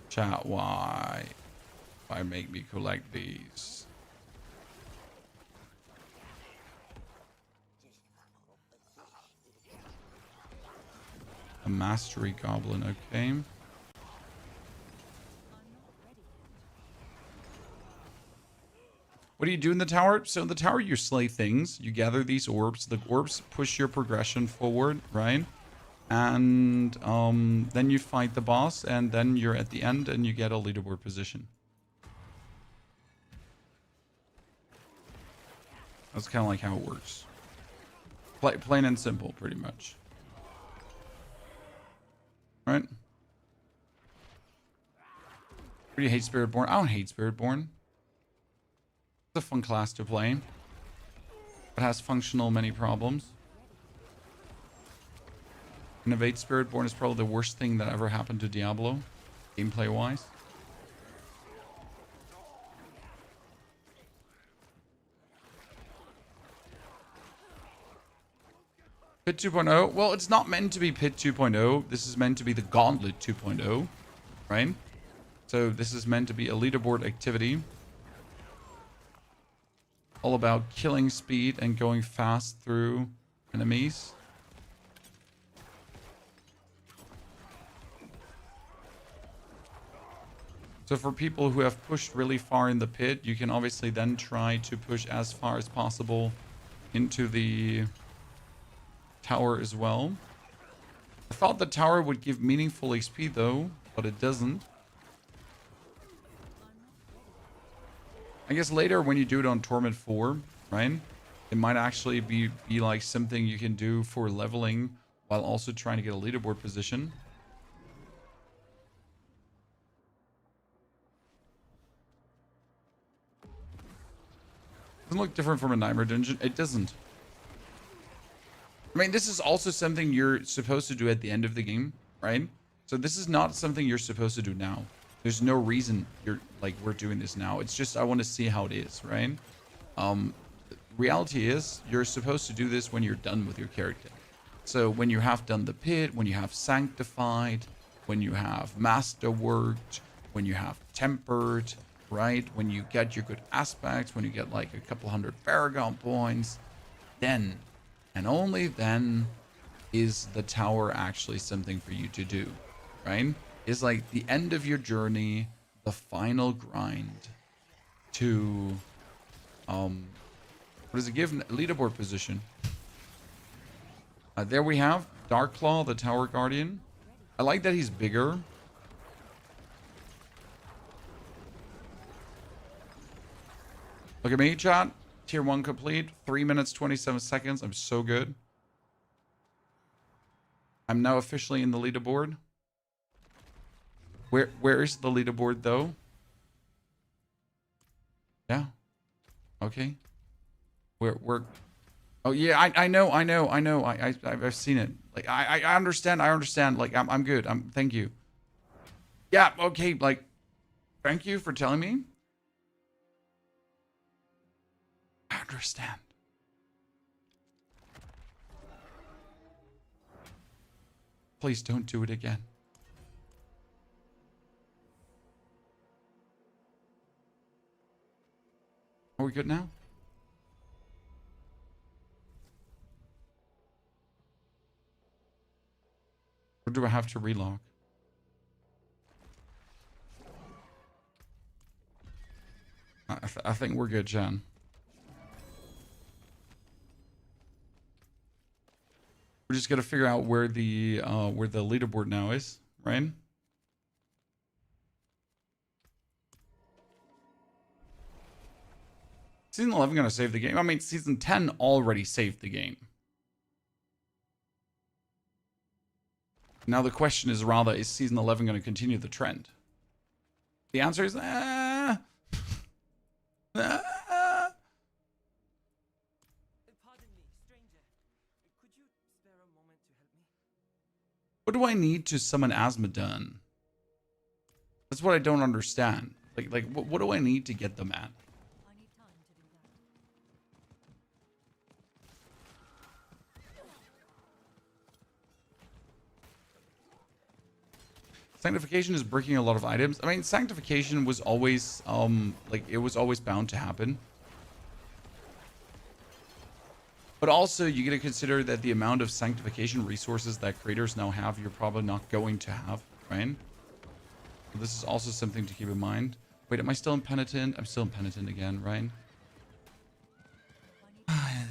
Chat, why? Why make me collect these? A mastery goblin, okay. What do you do in the tower? So in the tower, you slay things. You gather these orbs. The orbs push your progression forward, right? And then you fight the boss, and then you're at the end, and you get a leaderboard position. That's kind of like how it works. Plain and simple, pretty much. Right? Do you hate Spiritborn? I don't hate Spiritborn. It's a fun class to play. It has functional many problems. Innovate Spiritborn is probably the worst thing that ever happened to Diablo, gameplay-wise. Pit 2.0. Well, it's not meant to be Pit 2.0. This is meant to be the Gauntlet 2.0, right? So this is meant to be a leaderboard activity. All about killing speed and going fast through enemies. So for people who have pushed really far in the pit, you can obviously then try to push as far as possible into the tower as well. I thought the tower would give meaningful XP though, but it doesn't. I guess later when you do it on Torment 4, right? It might actually be like something you can do for leveling while also trying to get a leaderboard position. Doesn't look different from a Nightmare Dungeon. It doesn't. I mean, this is also something you're supposed to do at the end of the game, right? So this is not something you're supposed to do now. There's no reason we're doing this now. It's just I want to see how it is, right? Reality is you're supposed to do this when you're done with your character. So when you have done the pit, when you have sanctified, when you have masterworked, when you have tempered, right? When you get your good aspects, when you get like a couple hundred Paragon points, then and only then is the tower actually something for you to do, right? Is like the end of your journey, the final grind to, what does it give? Leaderboard position. There we have Darklaw, the Tower Guardian. I like that he's bigger. Look at me, chat. Tier 1 complete. 3 minutes, 27 seconds. I'm so good. I'm now officially in the leaderboard. Where is the leaderboard though? Yeah. Okay. We're oh yeah, I know. I've seen it. Like I understand. Like I'm good. Thank you. Yeah, okay, like thank you for telling me. I understand. Please don't do it again. Are we good now? Or do I have to relog? I think we're good, Jen. We're just gonna figure out where the leaderboard now is, right? Season 11 gonna save the game. I mean, season 10 already saved the game. Now the question is rather, is season 11 gonna continue the trend? The answer is, Pardon me, stranger. Could you spare a moment to help me? What do I need to summon Asmodon? That's what I don't understand. Like what do I need to get them at? I need time to do that. Sanctification is breaking a lot of items. I mean, sanctification was always it was always bound to happen. But also, you got to consider that the amount of sanctification resources that creators now have, you're probably not going to have, right? So this is also something to keep in mind. Wait, am I still impenitent? I'm still impenitent again, right? Hi.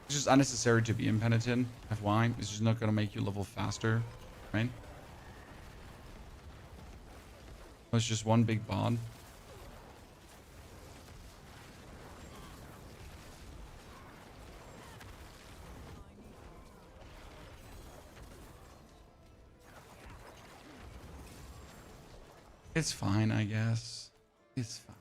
It's just unnecessary to be impenitent. FY, it's just not gonna make you level faster, right? It's just one big bod. It's fine, I guess. It's fine.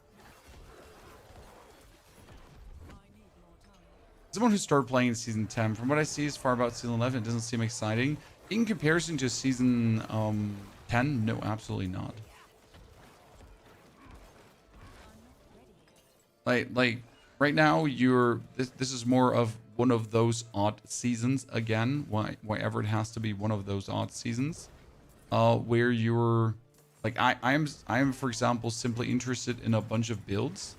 Someone who started playing in season 10, from what I see as far about season 11, it doesn't seem exciting. In comparison to season 10, no, absolutely not. Like right now, this is more of one of those odd seasons again. Why ever it has to be one of those odd seasons, where you're like I am for example simply interested in a bunch of builds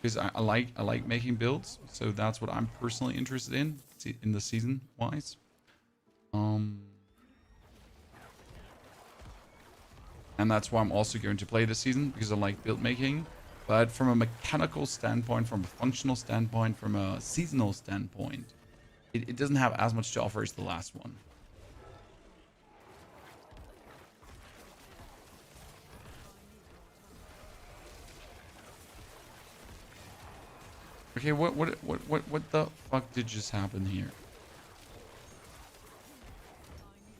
because I like making builds, so that's what I'm personally interested in the season wise. And that's why I'm also going to play this season, because I like build making. But from a mechanical standpoint, from a functional standpoint, from a seasonal standpoint, it doesn't have as much to offer as the last one. Okay, what the fuck did just happen here?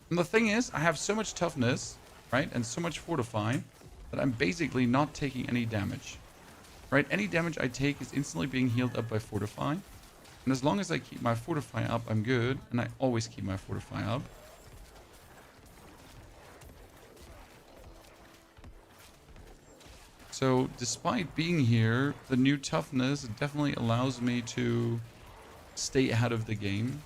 And the thing is, I have so much toughness, right, and so much fortify that I'm basically not taking any damage. Right, any damage I take is instantly being healed up by fortify. And as long as I keep my fortify up, I'm good. And I always keep my fortify up. So despite being here, the new toughness definitely allows me to stay ahead of the game.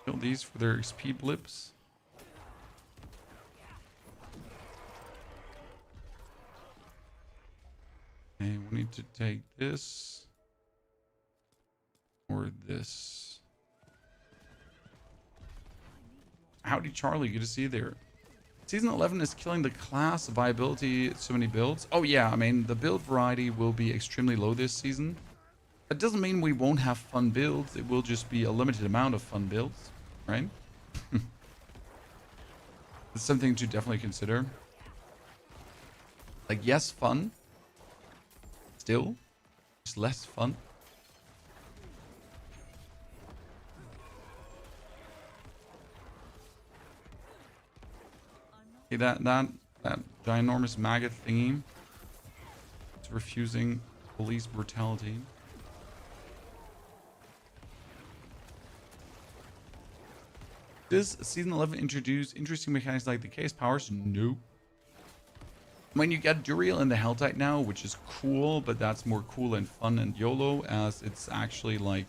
Kill these for their XP blips. Okay, we need to take this or this. Howdy, Charlie. Good to see you there. Season 11 is killing the class viability. So many builds. Oh yeah, I mean the build variety will be extremely low this season. That doesn't mean we won't have fun builds. It will just be a limited amount of fun builds, right? It's something to definitely consider. Like, yes, fun. Still, it's less fun. Okay, that ginormous maggot thingy. It's refusing police brutality. Does season 11 introduce interesting mechanics like the case powers? No. I mean, you get Duriel in the Helltide now, which is cool, but that's more cool and fun and YOLO, as it's actually like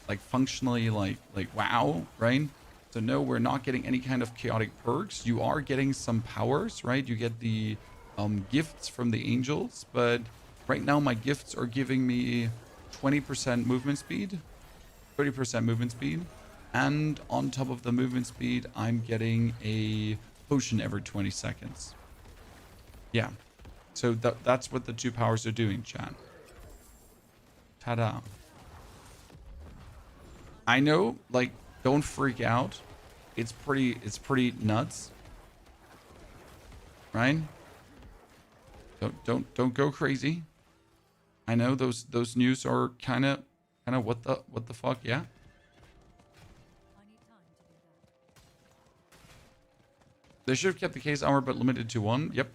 functionally like wow, right? So no, we're not getting any kind of chaotic perks. You are getting some powers, right? You get the gifts from the angels, but right now my gifts are giving me 20% movement speed, 30% movement speed. And on top of the movement speed, I'm getting a potion every 20 seconds. Yeah. So that's what the two powers are doing, chat. Ta-da. I know, like, don't freak out. It's pretty nuts. Right? Don't go crazy. I know those news are kind of what the fuck, yeah? They should have kept the case armor, but limited to one. Yep.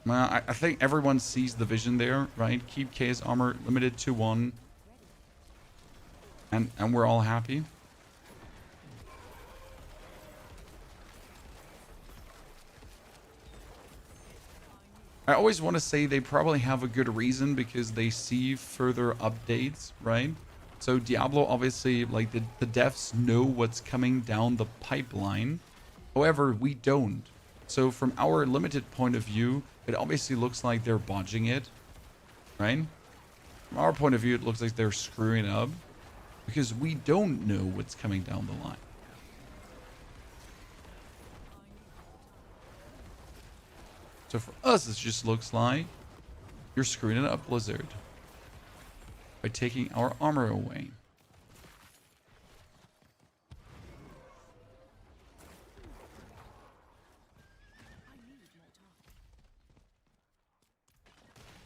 Well, I think everyone sees the vision there, right? Keep case armor limited to one. And we're all happy. I always want to say they probably have a good reason, because they see further updates, right? So Diablo, obviously, like the devs know what's coming down the pipeline. However, we don't. So from our limited point of view, it obviously looks like they're bodging it, right? From our point of view, it looks like they're screwing up, because we don't know what's coming down the line. So for us, it just looks like you're screwing it up, Blizzard, by taking our armor away.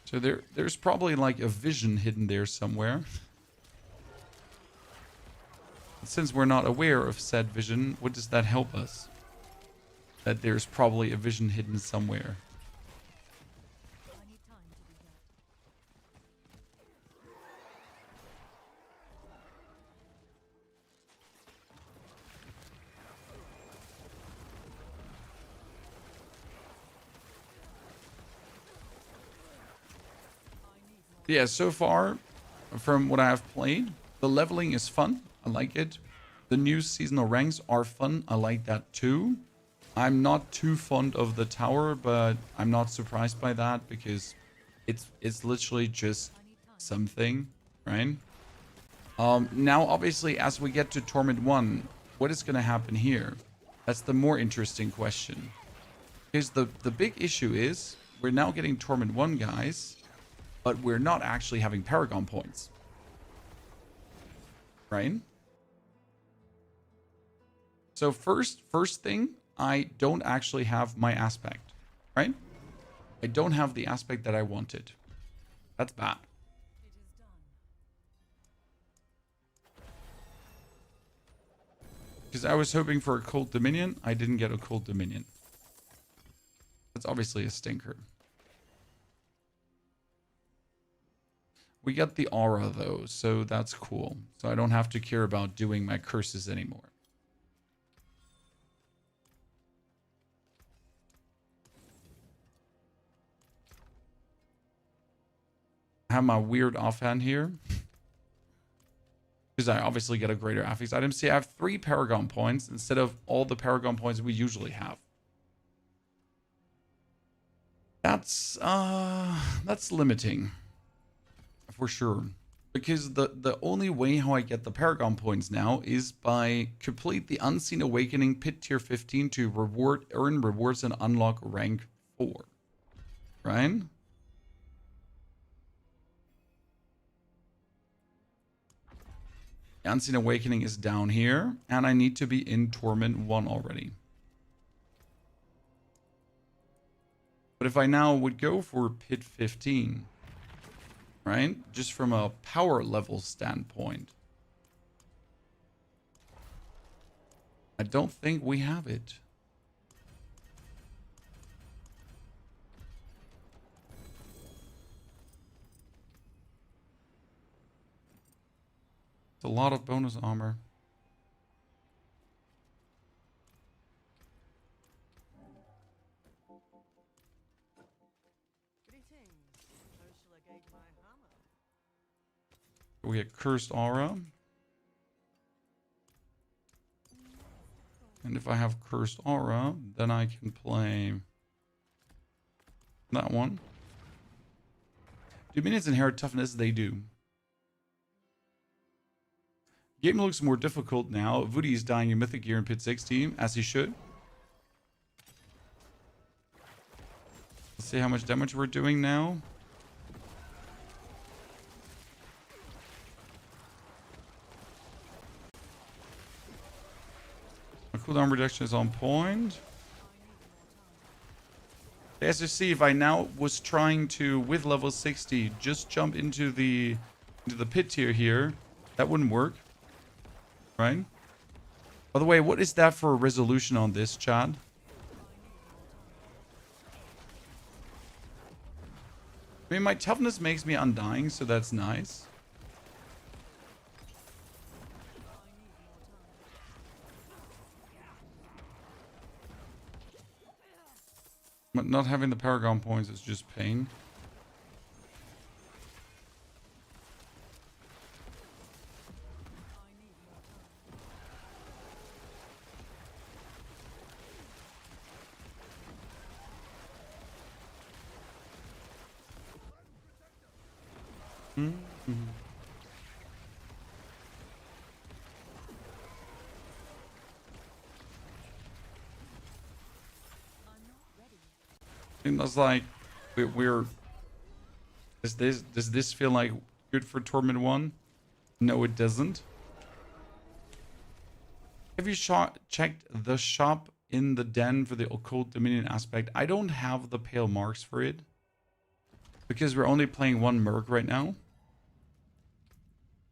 So there's probably like a vision hidden there somewhere. Since we're not aware of said vision, what does that help us? that there's probably a vision hidden somewhere. I need time to do that. Yeah, so far, from what I have played, the leveling is fun. I like it. The new seasonal ranks are fun. I like that too. I'm not too fond of the tower, but I'm not surprised by that because it's literally just something, right? Now, obviously, as we get to Torment 1, what is going to happen here? That's the more interesting question. Because the big issue is we're now getting Torment 1, guys, but we're not actually having Paragon points. Right? So first thing, I don't actually have my aspect. Right? I don't have the aspect that I wanted. That's bad. It is done. Because I was hoping for a Cold Dominion. I didn't get a Cold Dominion. That's obviously a stinker. We got the aura though, so that's cool. So I don't have to care about doing my curses anymore. I have my weird offhand here. Because I obviously get a greater affix item. See, I have 3 Paragon points instead of all the Paragon points we usually have. That's limiting. For sure. Because the only way how I get the Paragon points now is by complete the Unseen Awakening Pit Tier 15 to earn rewards and unlock rank 4. Right? Unseen Awakening is down here, and I need to be in Torment 1 already. But if I now would go for Pit 15, right? Just from a power level standpoint, I don't think we have it. It's a lot of bonus armor. Greetings. How shall I guide my hammer? We get Cursed Aura. And if I have Cursed Aura, then I can play that one. Do minions inherit toughness? They do. Game looks more difficult now. Voody is dying in Mythic Gear in Pit 16, as he should. Let's see how much damage we're doing now. My cooldown reduction is on point. As you see, if I now was trying to, with level 60, just jump into the pit tier here, that wouldn't work. Right? By the way, what is that for a resolution on this, Chad? I mean, my toughness makes me undying, so that's nice. But not having the Paragon points is just pain. I think that's like we're does this feel like good for Torment 1? No, it doesn't. Have you checked the shop in the den for the Occult Dominion aspect? I don't have the pale marks for it because we're only playing one Merc right now.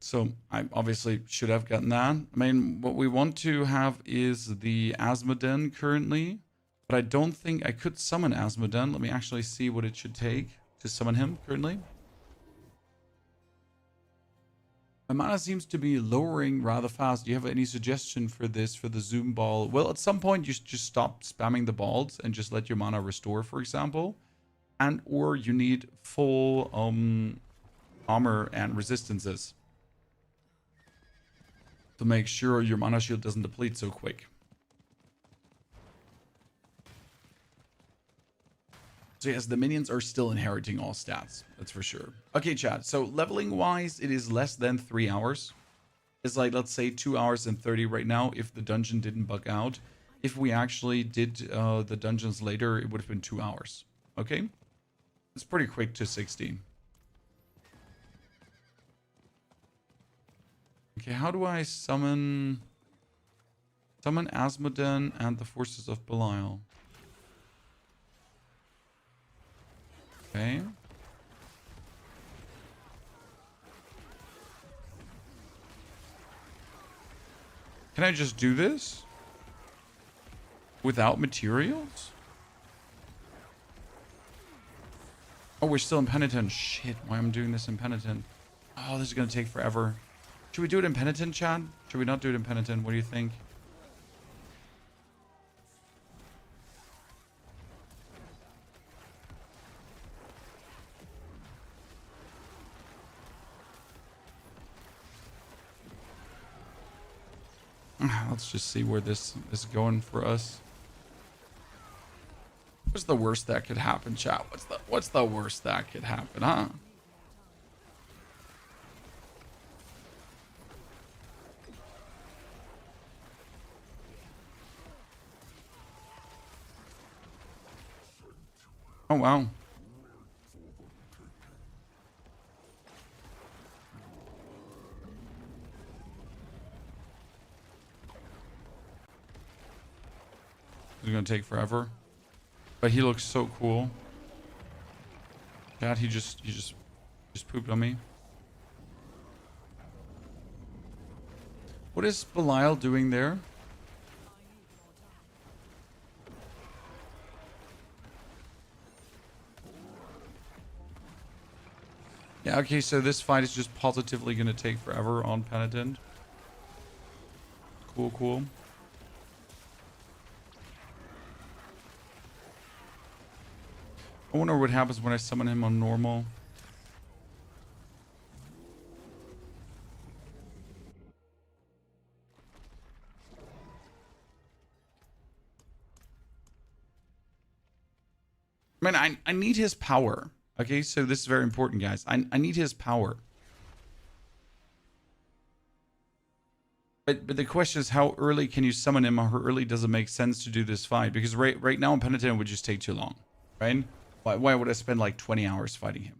So I obviously should have gotten that. I mean, what we want to have is the Asmoden currently. But I don't think I could summon Asmodan. Let me actually see what it should take to summon him currently. My mana seems to be lowering rather fast. Do you have any suggestion for this, for the Zoom ball? Well, at some point you just stop spamming the balls and just let your mana restore, for example. And or you need full armor and resistances to make sure your mana shield doesn't deplete so quick. So yes, the minions are still inheriting all stats. That's for sure. Okay, chat. So leveling wise, it is less than 3 hours. It's like, let's say 2 hours and 30 right now if the dungeon didn't bug out. If we actually did the dungeons later, it would have been 2 hours. Okay? It's pretty quick to 16. Okay, how do I summon Asmodan and the forces of Belial? Okay. Can I just do this? Without materials? Oh, we're still in Penitent. Shit, why am I doing this in Penitent? Oh, this is gonna take forever. Should we do it in Penitent, Chad? Should we not do it in Penitent? What do you think? Let's just see where this is going for us. What's the worst that could happen, chat? What's the worst that could happen, huh? Oh wow. It's gonna take forever. But he looks so cool. God, he just pooped on me. What is Belial doing there? Yeah, okay, so this fight is just positively gonna take forever on Penitent. Cool, cool. I wonder what happens when I summon him on normal. I mean, I need his power. Okay, so this is very important, guys. I need his power. But the question is, how early can you summon him, or how early does it make sense to do this fight? Because right now in Penitent it would just take too long, right? Why would I spend like 20 hours fighting him?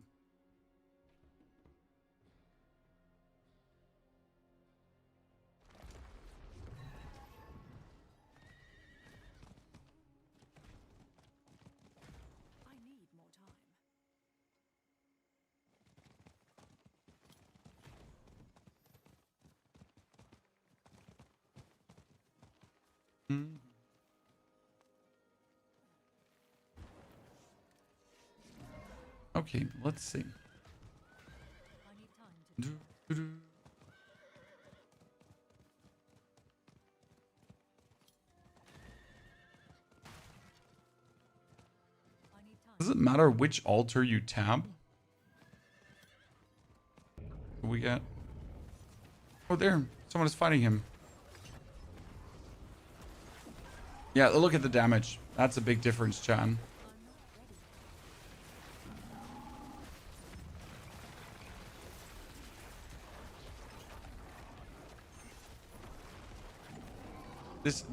I need more time. Hmm. Okay, let's see. I need time to I need time. Does it matter which altar you tab? What we got? Oh, there. Someone is fighting him. Yeah, look at the damage. That's a big difference, Chan.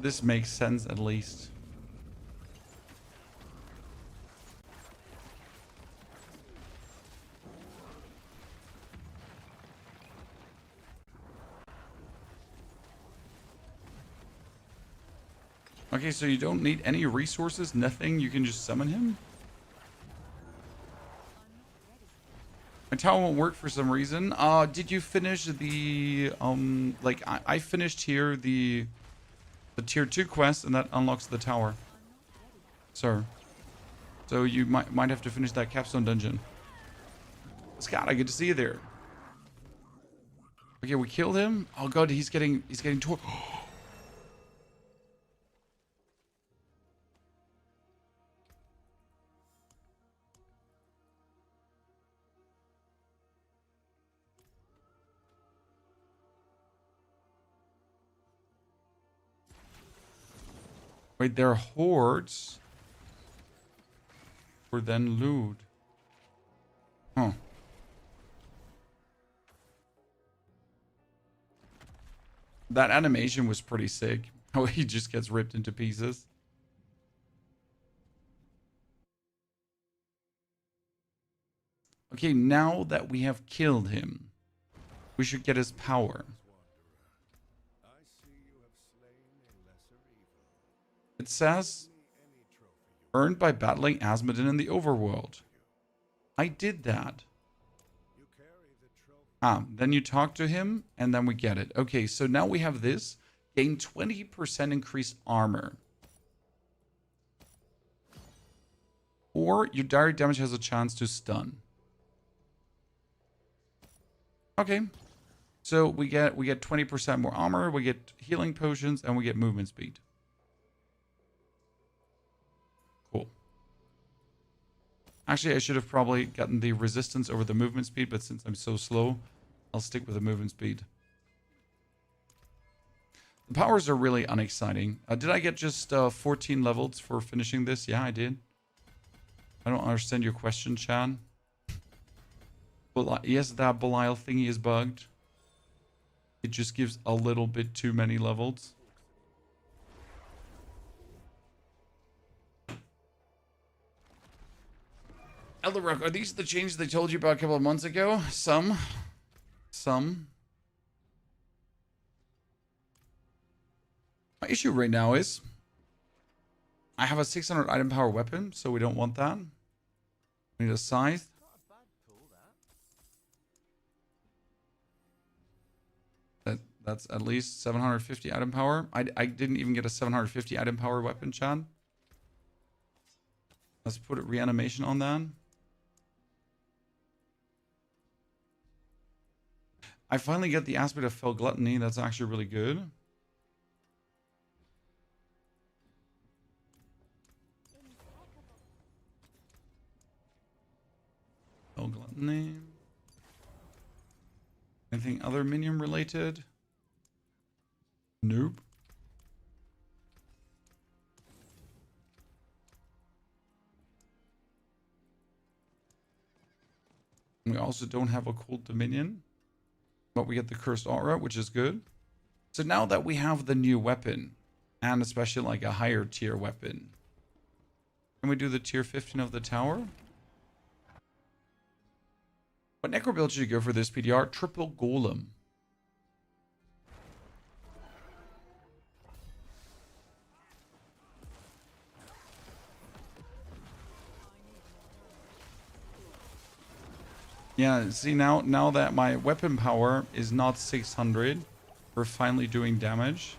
This makes sense at least. Okay, so you don't need any resources, nothing, you can just summon him? My tower won't work for some reason. Did you finish the like I finished here the tier 2 quest and that unlocks the tower. sir. So you might have to finish that Capstone Dungeon. Scott, I good to see you there. Okay, we killed him. Oh god, he's getting torn. Wait, they're hordes. Or then loot. Huh. That animation was pretty sick. How he just gets ripped into pieces. Okay, now that we have killed him, we should get his power. It says, earned by battling Asmodin in the overworld. I did that. Then you talk to him, and then we get it. Okay, so now we have this. Gain 20% increased armor. Or your direct damage has a chance to stun. Okay. So we get 20% more armor, we get healing potions, and we get movement speed. Cool. Actually, I should have probably gotten the resistance over the movement speed, but since I'm so slow, I'll stick with the movement speed. The powers are really unexciting. Did I get just 14 levels for finishing this? Yeah, I did. I don't understand your question, Chan. Well, yes, that Belial thingy is bugged. It just gives a little bit too many levels. Elderrock, are these the changes they told you about a couple of months ago? Some. My issue right now is I have a 600 item power weapon, so we don't want that. We need a scythe. That's at least 750 item power. I didn't even get a 750 item power weapon, Chad. Let's put a reanimation on that. I finally get the aspect of fell gluttony. That's actually really good. Fell gluttony. Anything other minion related? Nope. We also don't have a cold dominion. But we get the cursed aura, which is good. So now that we have the new weapon, and especially like a higher tier weapon, can we do the tier 15 of the tower? What necro build should you go for this PTR? Triple golem. Yeah, see now that my weapon power is not 600, we're finally doing damage.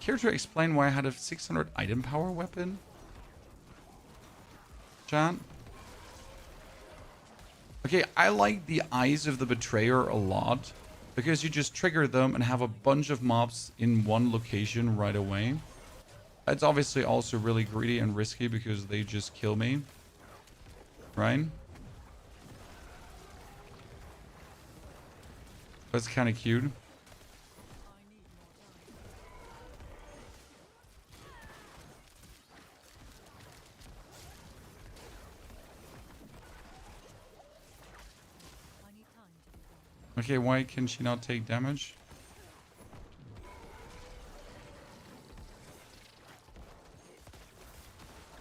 Care to explain why I had a 600 item power weapon? Chat? Okay, I like the Eyes of the Betrayer a lot, because you just trigger them and have a bunch of mobs in one location right away. It's obviously also really greedy and risky because they just kill me. Right? That's kind of cute. Okay, why can she not take damage?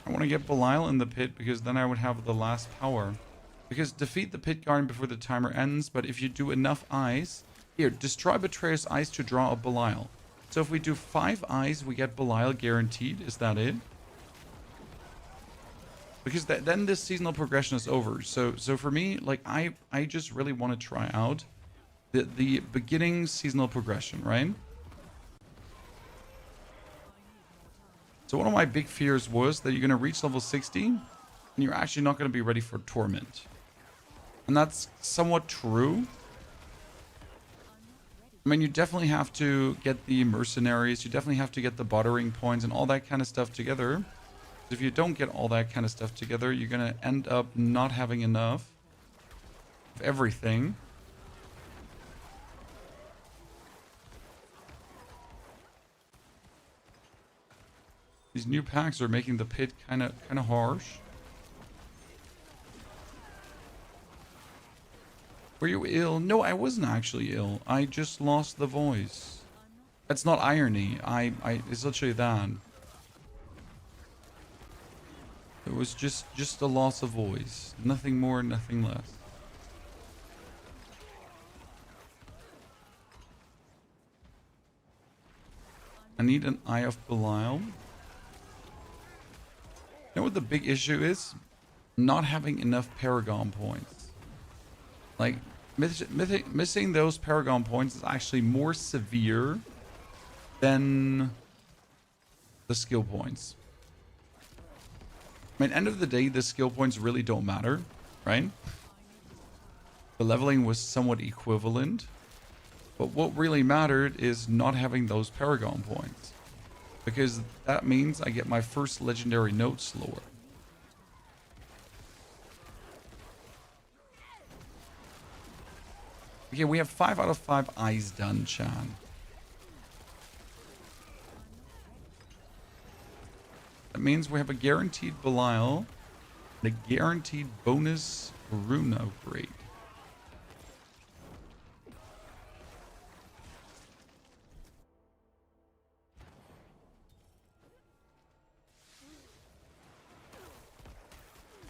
I want to get Belial in the pit because then I would have the last power. Because defeat the pit guardian before the timer ends, but if you do enough eyes... Here, destroy Betrayer's eyes to draw a Belial. So if we do 5 eyes, we get Belial guaranteed. Is that it? Because then this seasonal progression is over. So for me, like, I just really want to try out the beginning seasonal progression, right? So one of my big fears was that you're going to reach level 60 and you're actually not going to be ready for Torment. And that's somewhat true. I mean, you definitely have to get the mercenaries, you definitely have to get the bartering points and all that kind of stuff together. If you don't get all that kind of stuff together, you're going to end up not having enough of everything. These new packs are making the pit kind of harsh. Were you ill? No, I wasn't actually ill. I just lost the voice. That's not irony. It's literally that. It was just a loss of voice. Nothing more, nothing less. I need an Eye of Belial. You know what the big issue is? Not having enough Paragon points. Like, missing those Paragon points is actually more severe than the skill points. I mean, end of the day, the skill points really don't matter, right? The leveling was somewhat equivalent. But what really mattered is not having those Paragon points. Because that means I get my first legendary note slower. Okay, we have 5 out of 5 eyes done, Chan. That means we have a guaranteed Belial and a guaranteed bonus rune upgrade.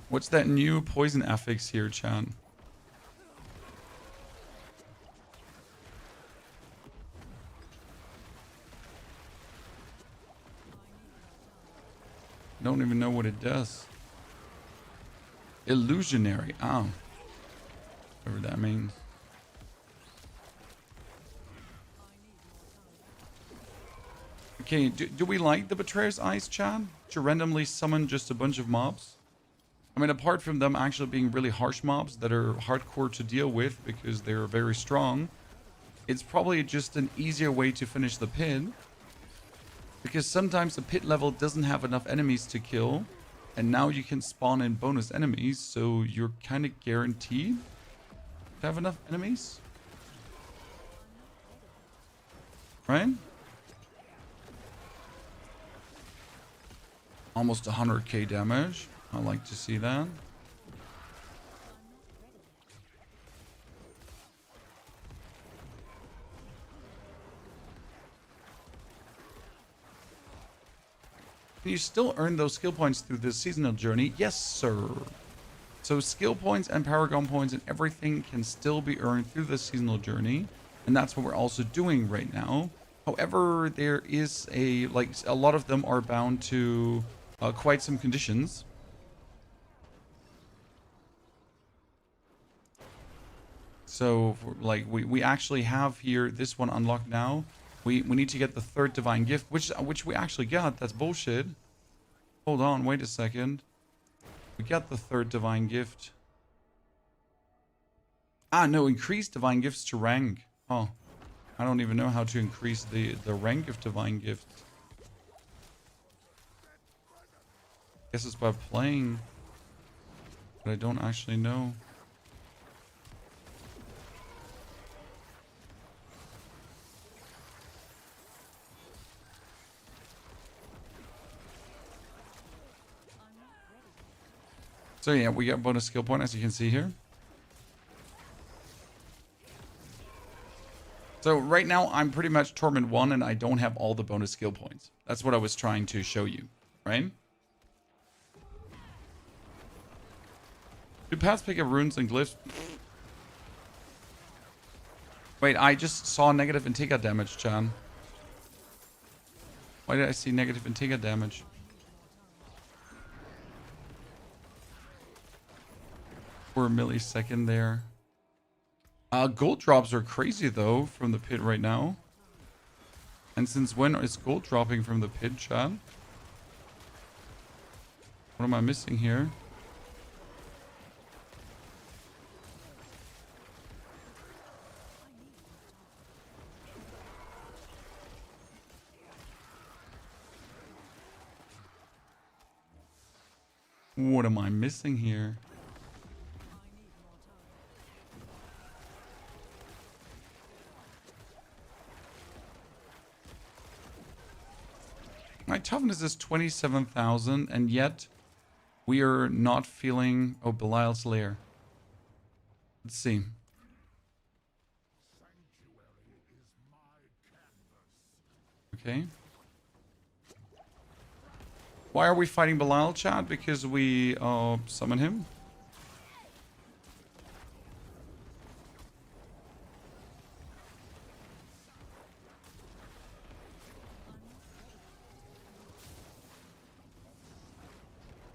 What's that new poison affix here, Chan? Don't even know what it does. Illusionary. Oh. Whatever that means. Okay, do we like the Betrayer's Eyes, Chan? To randomly summon just a bunch of mobs? I mean, apart from them actually being really harsh mobs that are hardcore to deal with because they're very strong, it's probably just an easier way to finish the pit. Because sometimes the pit level doesn't have enough enemies to kill, and now you can spawn in bonus enemies, so you're kind of guaranteed to have enough enemies. Right? Almost 100k damage. I like to see that. Can you still earn those skill points through this seasonal journey? Yes, sir. So skill points and Paragon points and everything can still be earned through the seasonal journey. And that's what we're also doing right now. However, there is a lot of them are bound to quite some conditions. So, we actually have here this one unlocked now. We need to get the 3rd divine gift, which we actually got. That's bullshit. Hold on, wait a second. We got the 3rd divine gift. Ah, no, increase divine gifts to rank. Oh, I don't even know how to increase the rank of divine gifts. Guess it's by playing, but I don't actually know. So yeah, we got bonus skill point, as you can see here. So right now, I'm pretty much Torment 1, and I don't have all the bonus skill points. That's what I was trying to show you, right? Do paths pick up runes and glyphs? Wait, I just saw negative Antigua damage, Chan. Why did I see negative Antigua damage? For a millisecond there. Gold drops are crazy though from the pit right now. And since when is gold dropping from the pit, Chad? What am I missing here? What am I missing here? My toughness is 27,000, and yet we are not feeling... Oh, Belial's lair. Let's see. Okay. Why are we fighting Belial, chat? Because we summon him?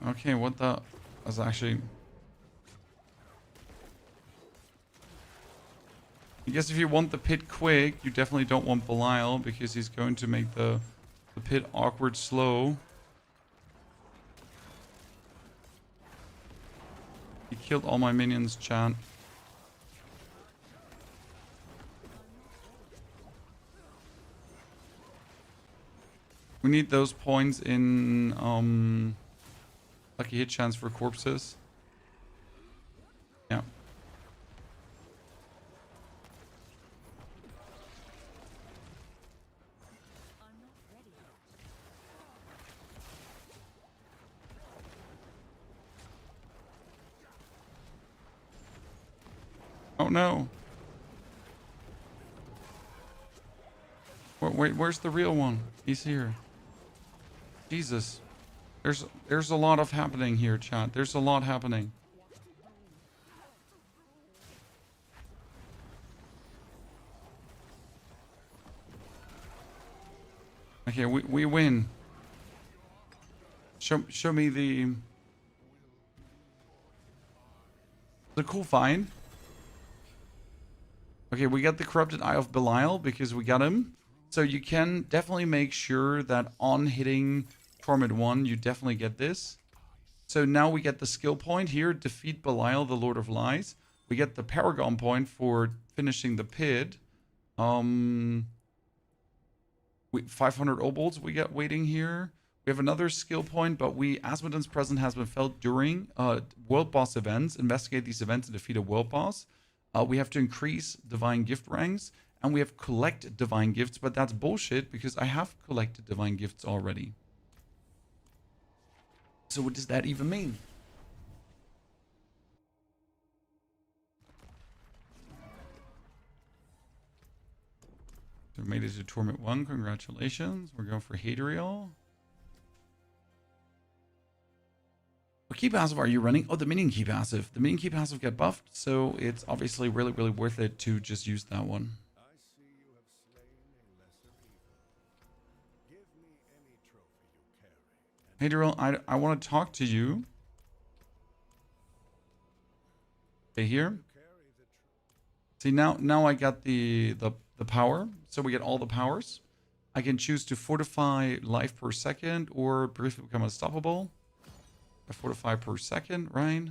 Okay, what the... That's actually... I guess if you want the pit quick, you definitely don't want Belial, because he's going to make the pit awkward slow. He killed all my minions, chat. We need those points in lucky hit chance for corpses. Yeah. Oh no. Wait, where's the real one? He's here. Jesus. There's a lot of happening here, chat. There's a lot happening. Okay, we win. Show me the cool find. Okay, we got the Corrupted Eye of Belial because we got him. So you can definitely make sure that on hitting Torment 1, you definitely get this. So now we get the skill point here, defeat Belial, the Lord of Lies. We get the Paragon point for finishing the pit. 500 obols we get waiting here. We have another skill point, but Asmoden's presence has been felt during world boss events. Investigate these events and defeat a world boss. We have to increase divine gift ranks, and we have collect divine gifts, but that's bullshit because I have collected divine gifts already. So what does that even mean? So we made it to Torment 1. Congratulations. We're going for Hadriel. What key passive are you running? Oh, the minion key passive. The minion key passive got buffed, so it's obviously really, really worth it to just use that one. I see you have slain a lesser evil. Give me any trophy you carry. Hadriel, I want to talk to you. Okay, here. See, now I got the power. So we get all the powers. I can choose to fortify life per second or briefly become unstoppable. I fortify per second, right?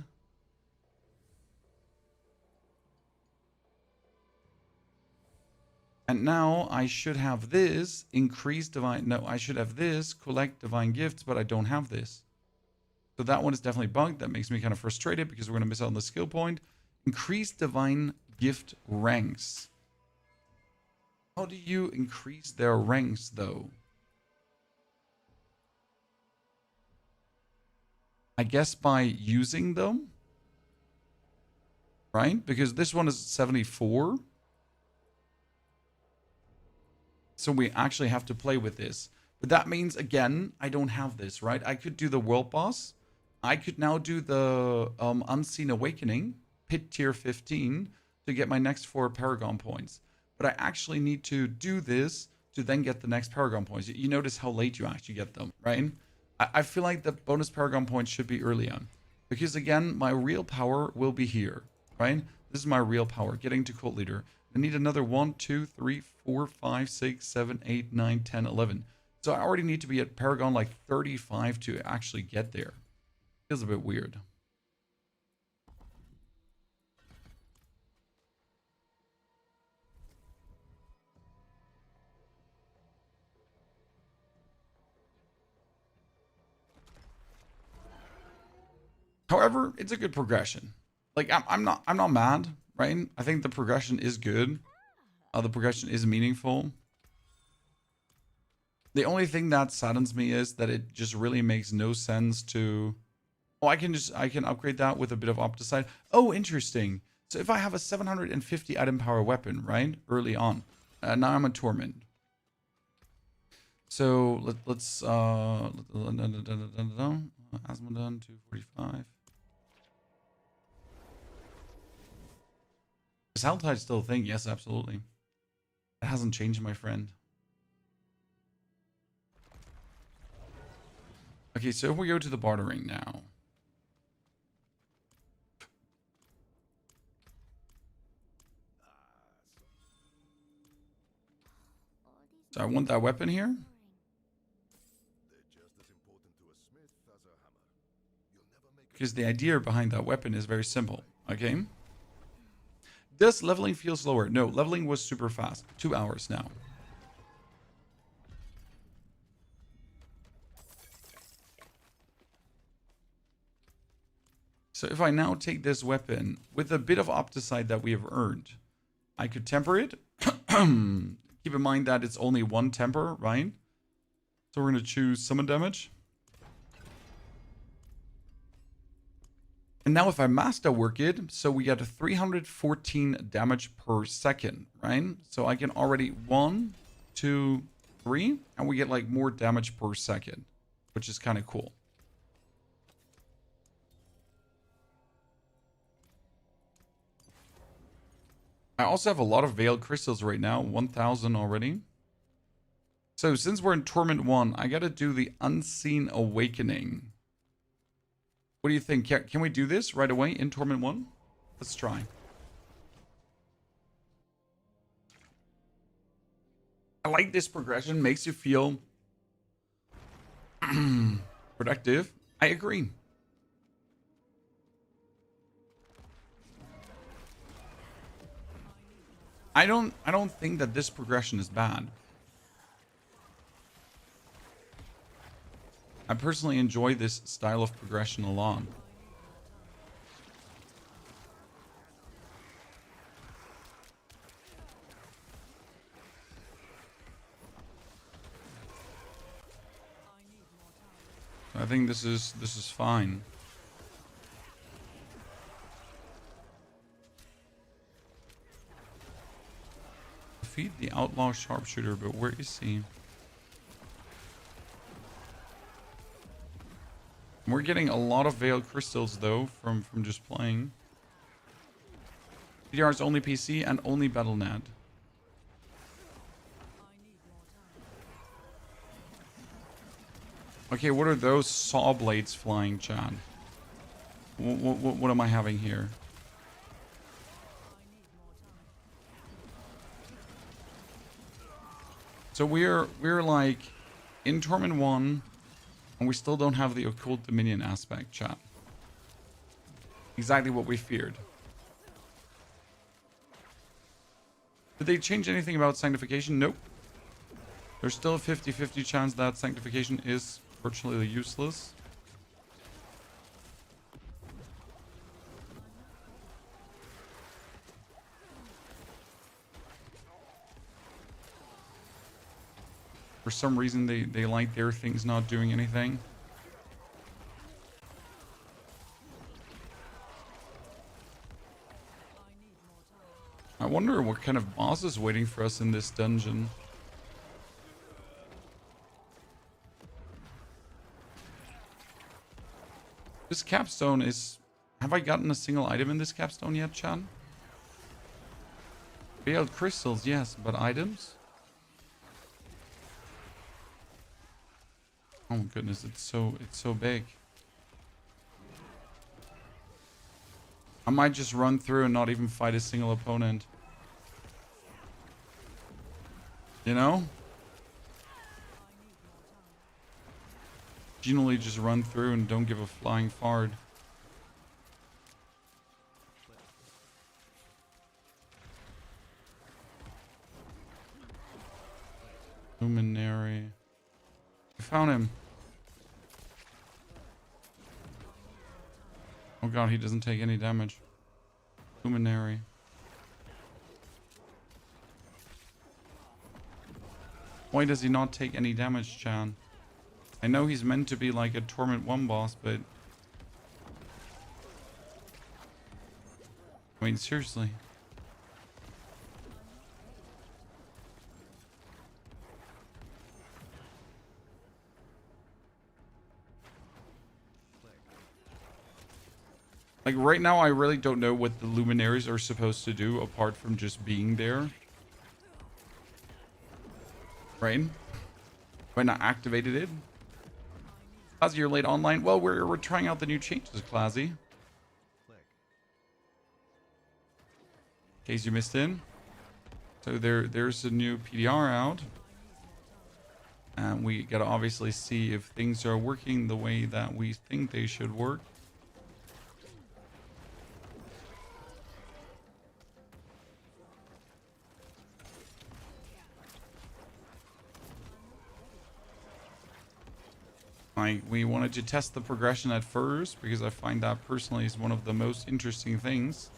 And now I should have this, increase divine... No, I should have this, collect divine gifts, but I don't have this. So that one is definitely bugged. That makes me kind of frustrated because we're going to miss out on the skill point. Increase divine gift ranks. How do you increase their ranks, though? I guess by using them. Right? Because this one is 74. So we actually have to play with this. But that means, again, I don't have this, right? I could do the world boss. I could now do the Unseen Awakening, pit tier 15, to get my next 4 Paragon points. But I actually need to do this to then get the next Paragon points. You notice how late you actually get them, right? I feel like the bonus Paragon points should be early on. Because, again, my real power will be here, right? This is my real power, getting to Cult Leader. I need another 1, 2, 3, 4, 5, 6, 7, 8, 9, 10, 11. So I already need to be at Paragon like 35 to actually get there. Feels a bit weird. However, it's a good progression. Like I'm not mad, right? I think the progression is good. The progression is meaningful. The only thing that saddens me is that it just really makes no sense to. Oh, I can upgrade that with a bit of Opticide. Oh, interesting. So if I have a 750 item power weapon, right, early on, now I'm a Torment. So let's Asmodon 245. Is Helltide still a thing? Yes, absolutely. It hasn't changed, my friend. Okay, so if we go to the bartering now. So I want that weapon here. They're just as important to a smith as a hammer. You'll never make Because the idea behind that weapon is very simple. Okay. Does leveling feel slower? No, leveling was super fast. 2 hours now. So if I now take this weapon with a bit of Opticide that we have earned, I could temper it. Keep in mind that it's only one temper, right? So we're going to choose summon damage. And now if I master work it, so we get 314 damage per second, right? So I can already 1, 2, 3, and we get like more damage per second, which is kind of cool. I also have a lot of Veiled Crystals right now, 1,000 already. So since we're in Torment 1, I gotta do the Unseen Awakening. What do you think? Can we do this right away in Torment 1? Let's try. I like this progression. Makes you feel productive. I agree. I don't think that this progression is bad. I personally enjoy this style of progression a lot. I think this is fine. Defeat the outlaw sharpshooter, but where is he? We're getting a lot of Veiled Crystals though from just playing. PTR is only PC and only Battle.net. Okay, what are those saw blades flying, Chad? What am I having here? So we're like in Torment 1, and we still don't have the Occult Dominion aspect, chat. Exactly what we feared. Did they change anything about Sanctification? Nope. There's still a 50-50 chance that Sanctification is virtually useless. For some reason, they like their things not doing anything. I wonder what kind of boss is waiting for us in this dungeon. This capstone is... Have I gotten a single item in this capstone yet, Chan? Veiled crystals, yes, but items? Oh my goodness, it's so big. I might just run through and not even fight a single opponent. You know? generally just run through and don't give a flying fart. Luminary. I found him. Oh god, he doesn't take any damage. Luminary. Why does he not take any damage, Chan? I know he's meant to be like a Torment 1 boss, but... I mean, seriously. Like, right now, I really don't know what the luminaries are supposed to do apart from just being there. Right? When I activated it. Classy, you're late online. Well, we're trying out the new changes, Classy. In case you missed in. So there's a new PTR out. And we gotta obviously see if things are working the way that we think they should work. We wanted to test the progression at first because I find that personally is one of the most interesting things.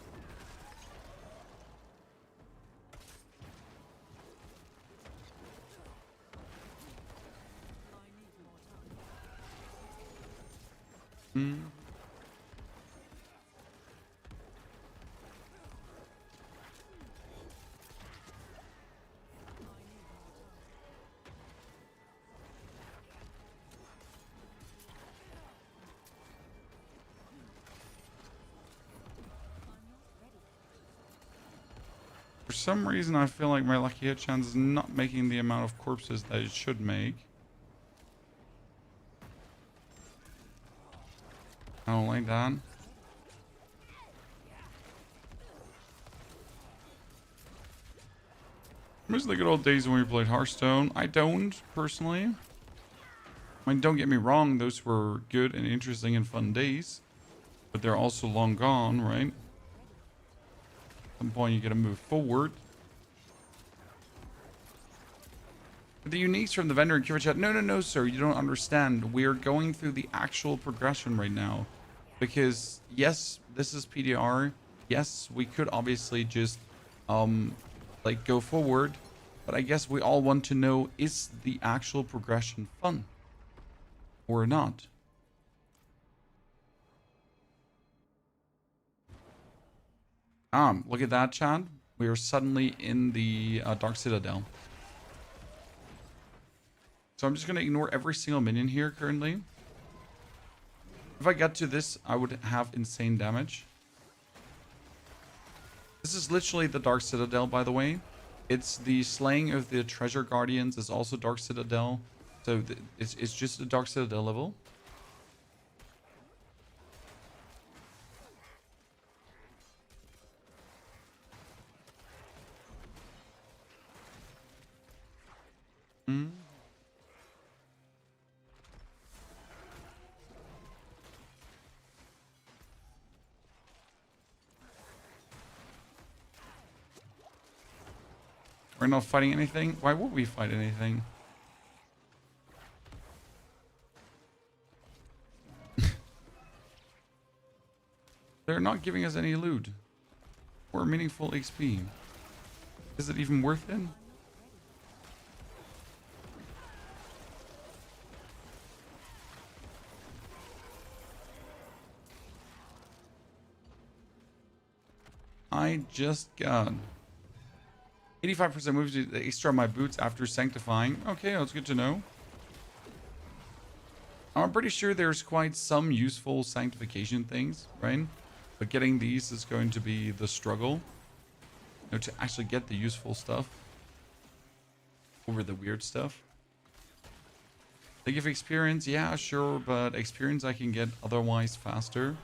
For some reason, I feel like my lucky hit chance is not making the amount of corpses that it should make. I don't like that. I miss the good old days when we played Hearthstone. I don't, personally. I mean, don't get me wrong, those were good and interesting and fun days. But they're also long gone, right? At some point you gotta move forward. The uniques from the vendor in Kiva chat. No, sir. You don't understand. We are going through the actual progression right now. Because, yes, this is PTR. Yes, we could obviously just, like, go forward. But I guess we all want to know, is the actual progression fun? Or not? Look at that, Chad. We are suddenly in the Dark Citadel. So I'm just going to ignore every single minion here currently. If I get to this, I would have insane damage. This is literally the Dark Citadel, by the way. It's the slaying of the Treasure Guardians is also Dark Citadel. So it's just a Dark Citadel level. We're not fighting anything? Why would we fight anything? They're not giving us any loot. Or meaningful XP. Is it even worth it? I just got 85% moves to the extra on my boots after sanctifying. Okay, that's good to know. I'm pretty sure there's quite some useful sanctification things, right? But getting these is going to be the struggle. You know, to actually get the useful stuff over the weird stuff. They give experience, yeah, sure, but experience I can get otherwise faster.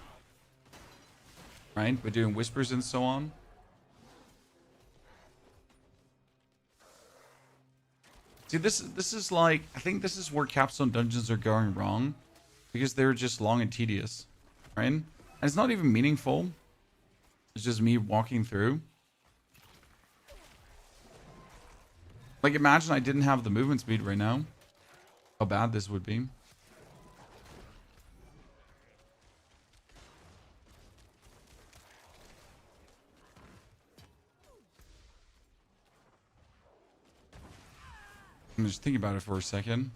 Right? By doing whispers and so on. See, this is like, I think this is where Capstone Dungeons are going wrong. because they're just long and tedious, right? And it's not even meaningful. It's just me walking through. Like, imagine I didn't have the movement speed right now. How bad this would be. I'm just thinking about it for a second.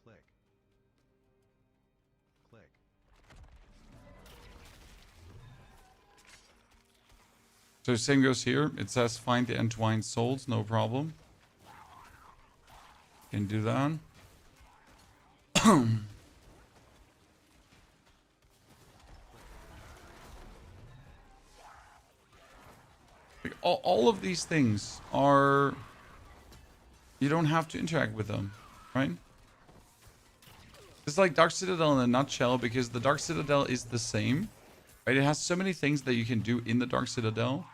Click. Click. So same goes here. It says find the entwined souls, no problem. Can do that. Like, all of these things are... You don't have to interact with them, right? It's like Dark Citadel in a nutshell, because the Dark Citadel is the same, right? It has so many things that you can do in the Dark Citadel,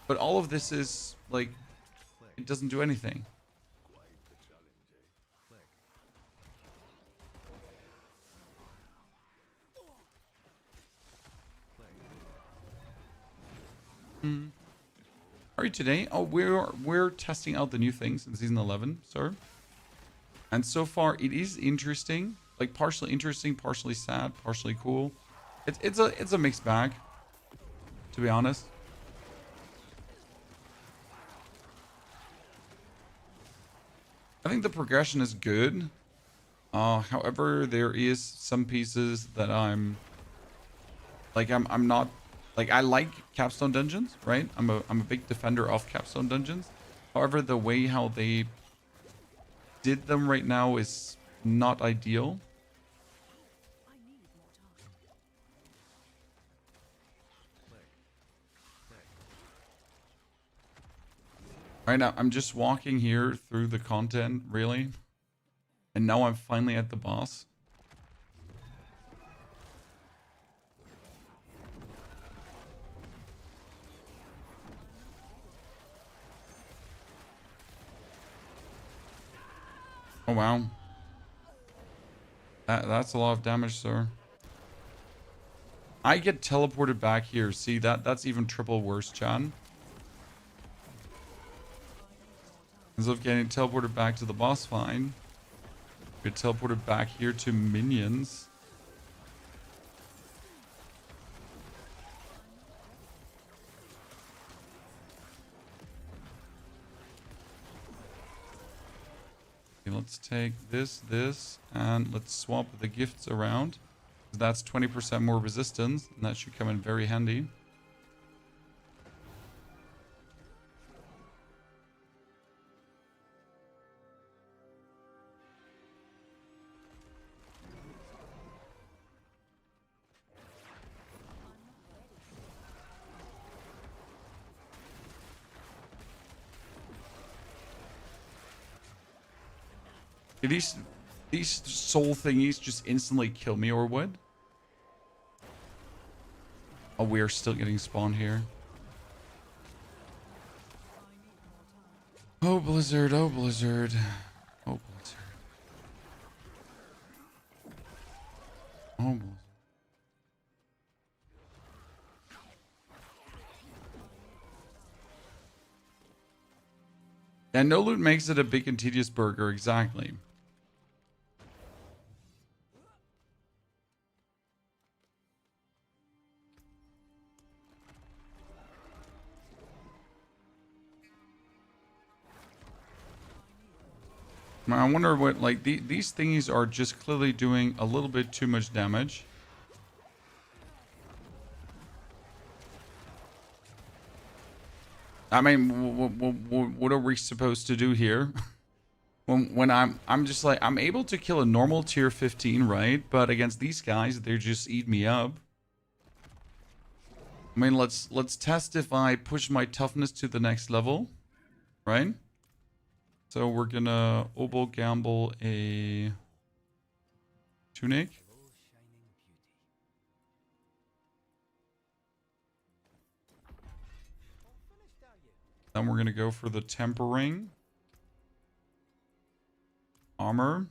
but all of this is, like, it doesn't do anything. Quite the challenge, eh? Click. Click. How are you today? Oh, we're testing out the new things in season 11, sir. And so far, it is interesting. Like, partially interesting, partially sad, partially cool. It's a mixed bag, to be honest. I think the progression is good. However, there is some pieces that I'm not, like, I like Capstone Dungeons, right? I'm a big defender of Capstone Dungeons. However, the way how they did them right now is not ideal. I need more time. Right now, I'm just walking here through the content, really. And now I'm finally at the boss. Oh, wow. That's a lot of damage, sir. I get teleported back here. See, that's even triple worse, Chan. Instead of getting teleported back to the boss fight, get teleported back here to minions. Okay, let's take this, and let's swap the gifts around. That's 20% more resistance, and that should come in very handy. Do these soul thingies just instantly kill me or what? Oh, we are still getting spawned here. Oh, Blizzard. Oh, Blizzard. Oh, Blizzard. Oh, Blizzard. Yeah, no loot makes it a big and tedious burger, exactly. I wonder what, like, these thingies are just clearly doing a little bit too much damage. I mean, what are we supposed to do here? when I'm just like, I'm able to kill a normal tier 15, right? But against these guys, they just eat me up. I mean, let's test if I push my toughness to the next level, right? So we're gonna oboe gamble a tunic. Then we're going to go for the tempering. Armor.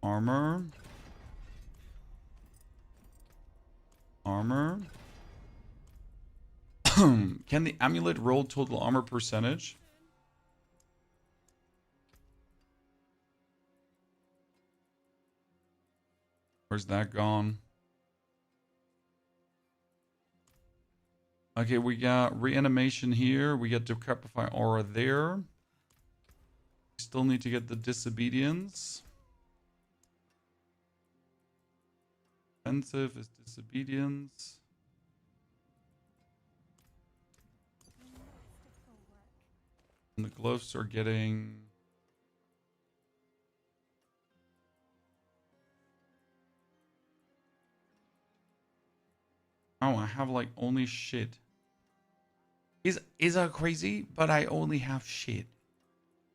Armor. Armor. Can the amulet roll total armor percentage? Where's that gone? Okay, we got reanimation here. We got decrepify aura there. Still need to get the disobedience. Offensive is disobedience. And the gloves are getting... Oh, I have like only shit. Is that crazy? But I only have shit.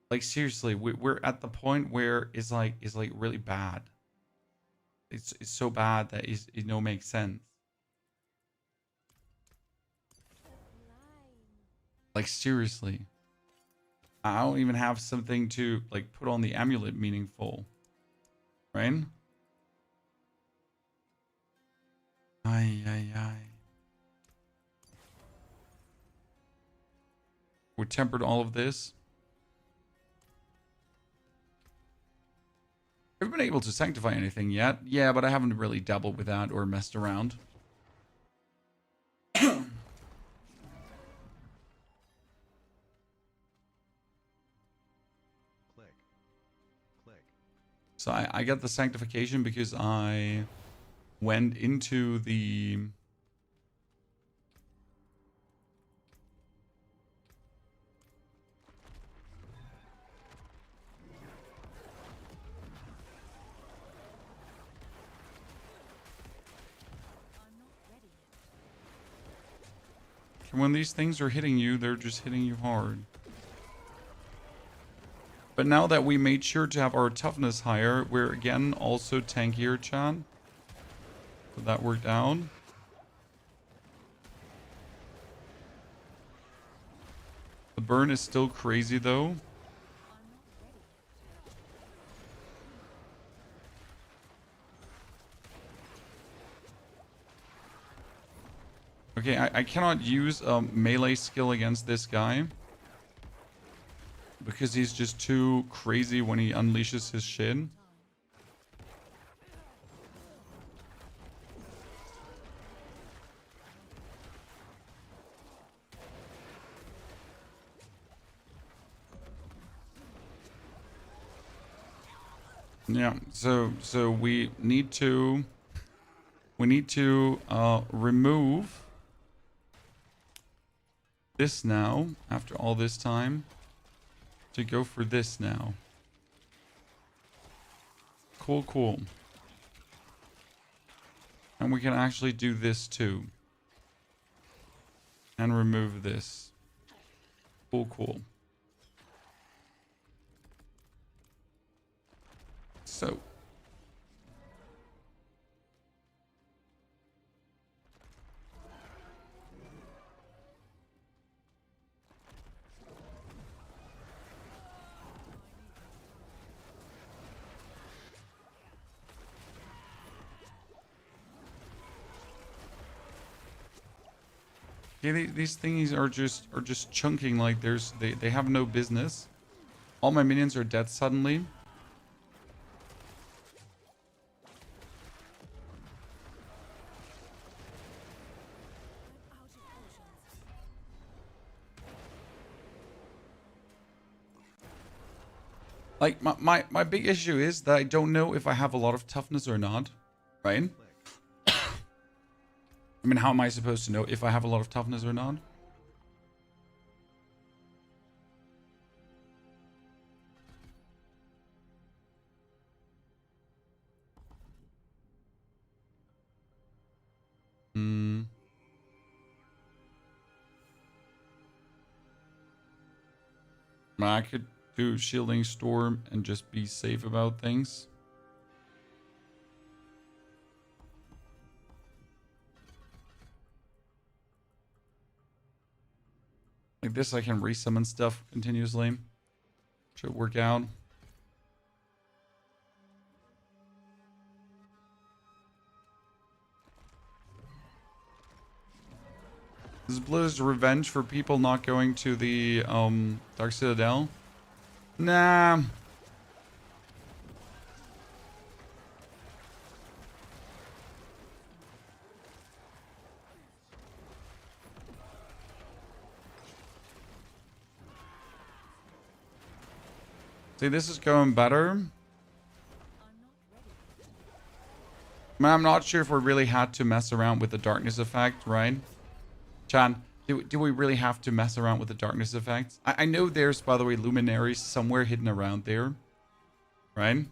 Like seriously, we're at the point where it's like really bad. It's so bad that it don't make sense. Like seriously. I don't even have something to like put on the amulet meaningful. Right? Ay, ay, ay. We tempered all of this. Have been able to sanctify anything yet? Yeah, but I haven't really dabbled with that or messed around. Click. Click. So I got the sanctification because I went into the... When these things are hitting you, they're just hitting you hard. But now that we made sure to have our toughness higher, we're again also tankier, Chan. So that worked out. The burn is still crazy though. Okay, I cannot use a melee skill against this guy. Because he's just too crazy when he unleashes his shit. Yeah, so we need to remove this now after all this time to go for this now. Cool, cool. And we can actually do this too. And remove this. Cool, cool. So. Yeah, these thingies are just chunking like they have no business. All my minions are dead suddenly. Like my big issue is that I don't know if I have a lot of toughness or not, right? I mean, how am I supposed to know if I have a lot of toughness or not? I could do Shielding Storm and just be safe about things. Like this, I can resummon stuff continuously. Should work out. Is Blizzard's revenge for people not going to the Dark Citadel? Nah. See, this is going better. I'm not sure if we really had to mess around with the darkness effect, right? Chan, do we really have to mess around with the darkness effects? I know there's, by the way, luminaries somewhere hidden around there, right?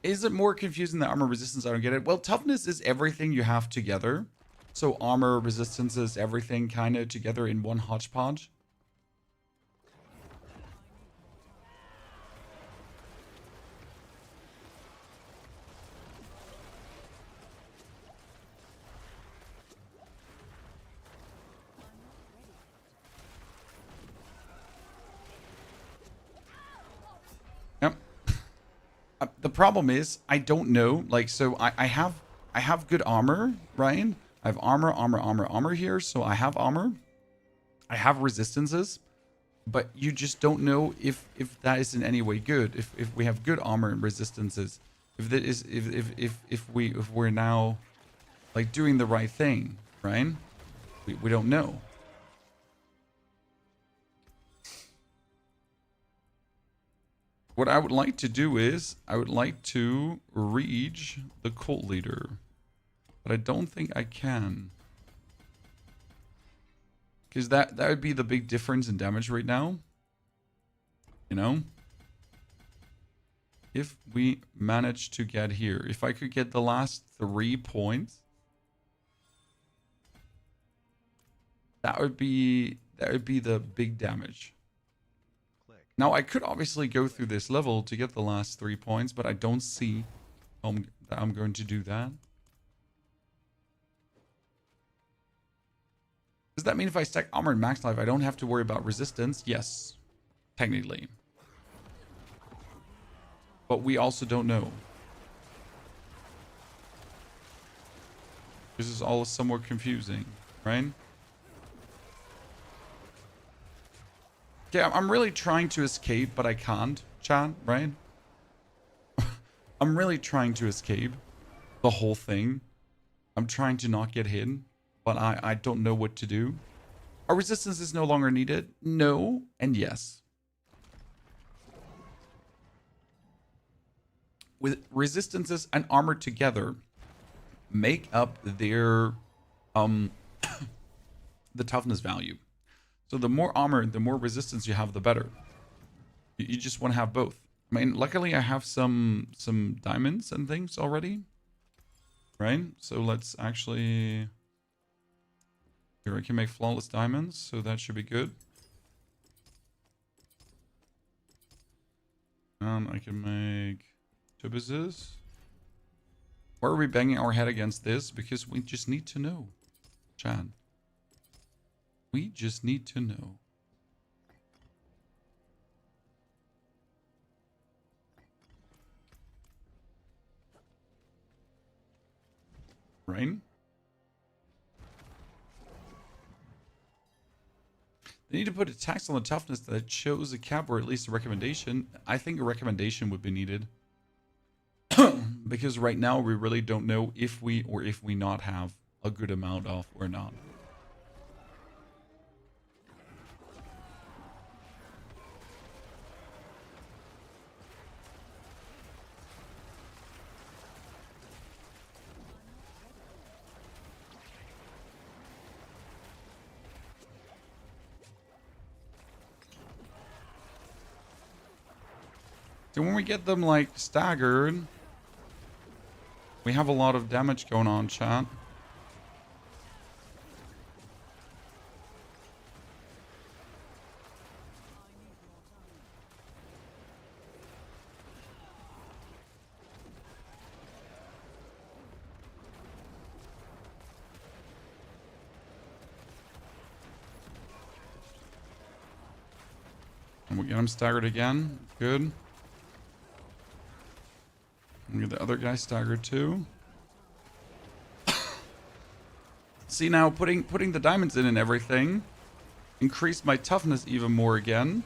Is it more confusing than armor resistance? I don't get it. Well, toughness is everything you have together. So armor resistance is everything kind of together in one hodgepodge. Yep. The problem is I don't know. Like, so I have good armor, right? I have armor here. So I have armor. I have resistances, but you just don't know if that is in any way good. If we have good armor and resistances, if that is if we're now like doing the right thing, right? We don't know. What I would like to do is, I would like to reach the cult leader. But I don't think I can. Because that would be the big difference in damage right now. You know? If we manage to get here. If I could get the last 3 points. That would be the big damage. Now, I could obviously go through this level to get the last 3 points, but I don't see that I'm going to do that. Does that mean if I stack armor and max life, I don't have to worry about resistance? Yes, technically. But we also don't know. This is all somewhat confusing, right? Okay, I'm really trying to escape, but I can't, chat, right? I'm really trying to escape the whole thing. I'm trying to not get hit, but I don't know what to do. Our resistance is no longer needed. No, and yes. With resistances and armor together, make up their the toughness value. So the more armor, the more resistance you have, the better. You just want to have both. I mean, luckily I have some diamonds and things already. Right? So let's actually... Here, I can make flawless diamonds, so that should be good. I can make tubuses. Why are we banging our head against this? Because we just need to know. Chan. We just need to know. Rain? They need to put a tax on the toughness that shows a cap or at least a recommendation. I think a recommendation would be needed. Because right now we really don't know if we not have a good amount of or not. So when we get them like staggered, we have a lot of damage going on, chat. And we get him staggered again. Good. And get the other guy staggered too. See, now putting the diamonds in and everything increased my toughness even more again.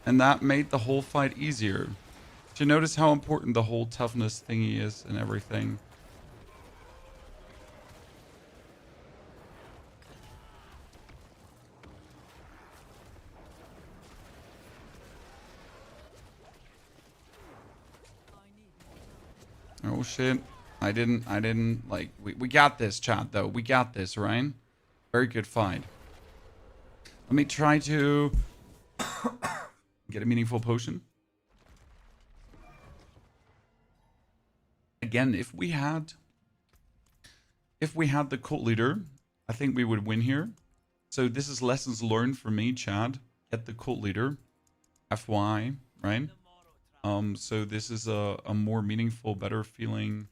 And that made the whole fight easier. Did you notice how important the whole toughness thingy is and everything? Oh shit. I didn't like we got this, chat though. We got this, right? Very good fight. Let me try to get a meaningful potion. Again, if we had the cult leader, I think we would win here. So this is lessons learned for me, Chad. Get the cult leader. FY, right? So this is a more meaningful, better feeling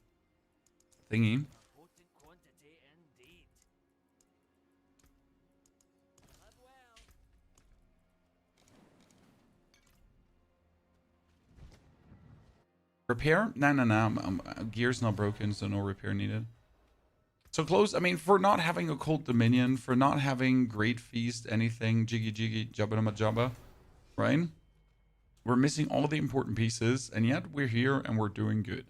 thingy. Potent quantity indeed. Love well. Repair? No. Gear's not broken, so no repair needed. So close. I mean, for not having a cult dominion, for not having great feast, anything, jiggy jiggy, jabba jabba, right? We're missing all the important pieces, and yet we're here and we're doing good.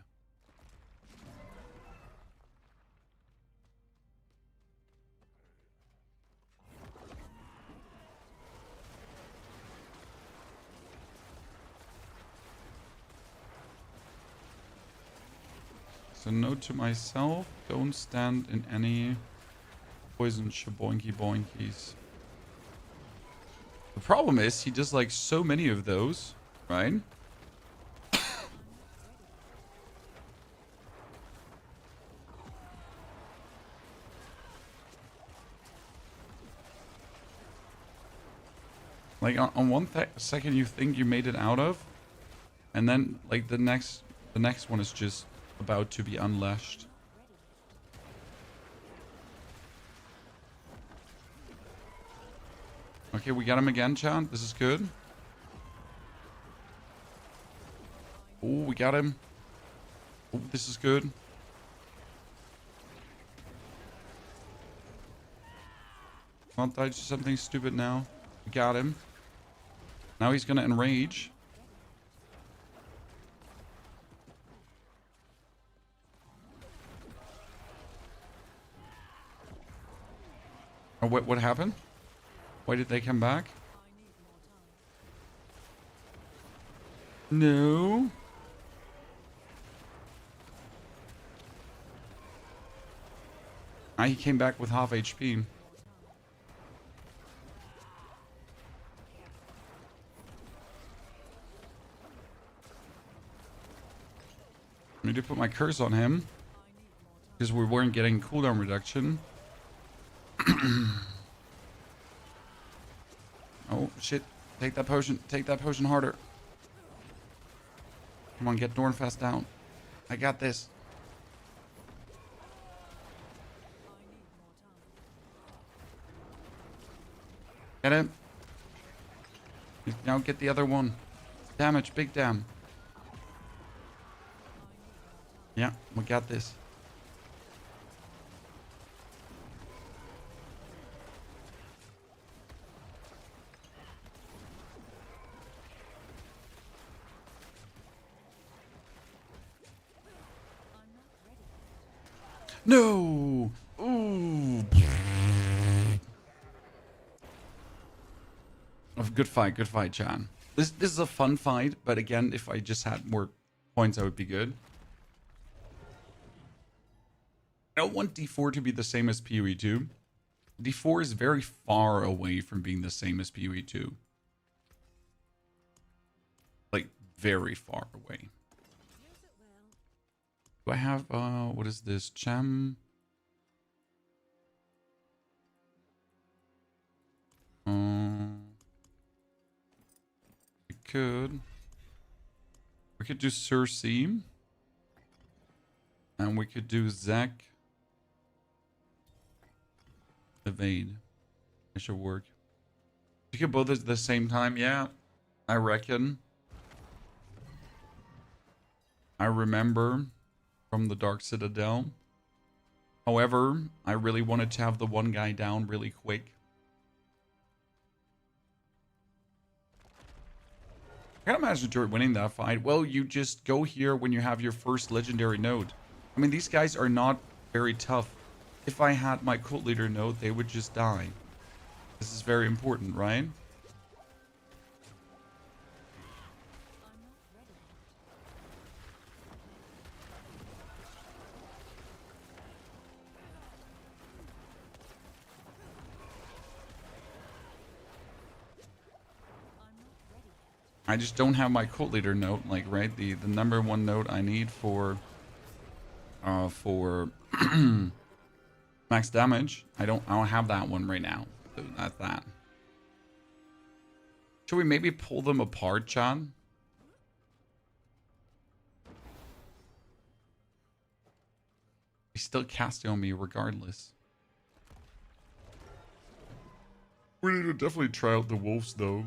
So note to myself, don't stand in any poison shaboinky boinkies. The problem is he does like so many of those, right? Like on one second you think you made it out of, and then like the next one is just about to be unlashed. Okay, we got him again, chat. This is good. Oh, we got him. Oh, this is good. Can't die to something stupid now. We got him. Now he's gonna enrage. Oh, what happened? Why did they come back? No. Ah, he came back with half HP. I need to put my curse on him because we weren't getting cooldown reduction. Oh shit, take that potion harder. Come on, get Dornfest down. I got this. Get it. Now get the other one. Damage, big damn. Yeah, we got this. No! Ooh! Oh, good fight, Chan. This is a fun fight, but again, if I just had more points, I would be good. I don't want D4 to be the same as PoE 2. D4 is very far away from being the same as PoE 2. Like, very far away. Do I have, what is this? Gem? We could do Cersei. And we could do Zac. Evade. It should work. You could both at the same time, yeah. I reckon. I remember from the Dark Citadel. However, I really wanted to have the one guy down really quick. I can't imagine Dirt winning that fight. Well, you just go here when you have your first legendary node. I mean, these guys are not very tough. If I had my cult leader node, they would just die. This is very important, right? I just don't have my cult leader note, like, right? The number one note I need for max damage. I don't have that one right now. So that's that. Should we maybe pull them apart, John? He's still casting on me regardless. We need to definitely try out the wolves though.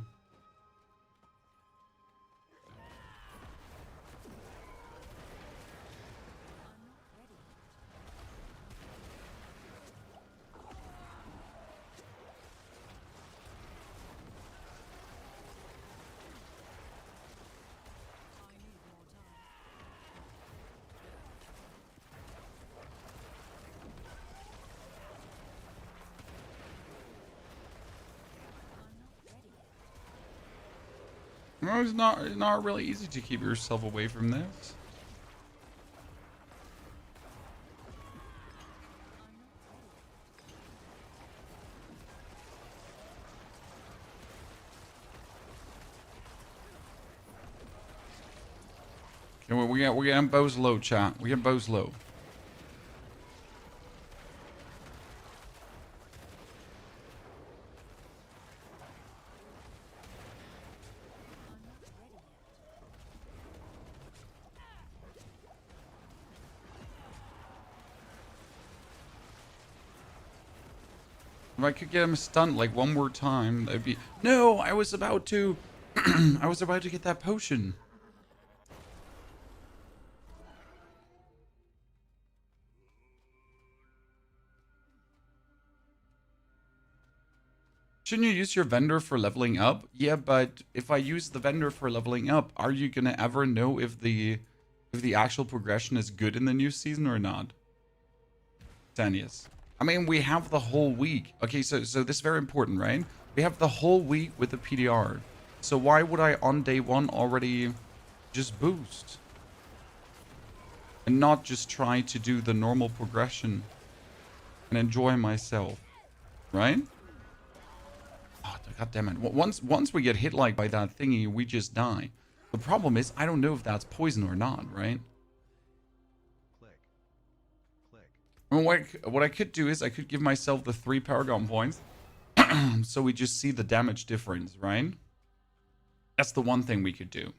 No, it's not really easy to keep yourself away from this. Okay, well, we're getting bows low, chat. We get bows low. If I could get him stunned like one more time, that'd be... No, I was about to... I was about to get that potion. Shouldn't you use your vendor for leveling up? Yeah, but if I use the vendor for leveling up, are you gonna ever know if the actual progression is good in the new season or not? Sanius. I mean, we have the whole week. Okay, so this is very important, right? We have the whole week with the PTR. So why would I on day one already just boost? And not just try to do the normal progression and enjoy myself, right? Oh, God damn it. Once we get hit like by that thingy, we just die. The problem is, I don't know if that's poison or not, right? I mean, what I could do is I could give myself the 3 Paragon points. So we just see the damage difference, right? That's the one thing we could do.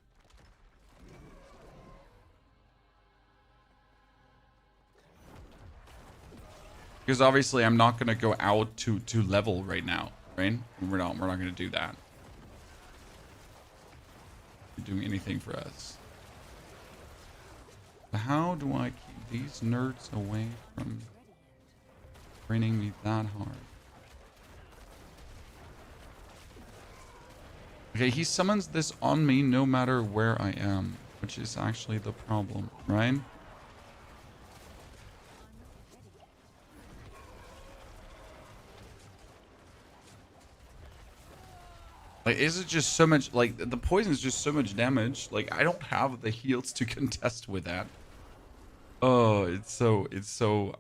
Because obviously I'm not going to go out to level right now, right? We're not going to do that. Not doing anything for us. How do I keep these nerds away from training me that hard? Okay, he summons this on me no matter where I am, which is actually the problem, right? Like, is it just so much, like, the poison is just so much damage. Like, I don't have the heals to contest with that. Oh, it's so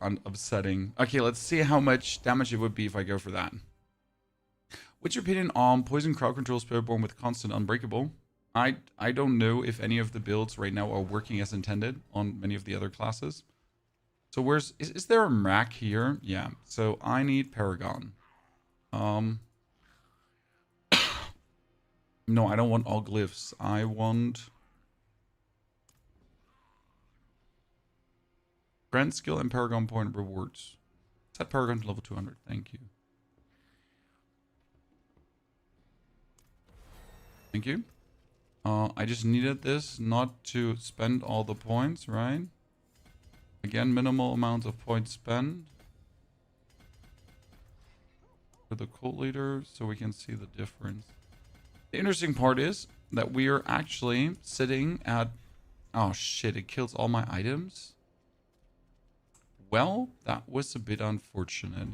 upsetting. Okay, let's see how much damage it would be if I go for that. What's your opinion on poison crowd control Spiritborn with constant unbreakable? I don't know if any of the builds right now are working as intended on many of the other classes. So is there a Mrak here? Yeah. So I need Paragon. No, I don't want all glyphs. I want Grant skill and Paragon point rewards. Set Paragon to level 200. Thank you. Thank you. I just needed this not to spend all the points, right? Again, minimal amounts of points spent for the cult leader so we can see the difference. The interesting part is that we are actually sitting at... Oh shit, it kills all my items? Well, that was a bit unfortunate.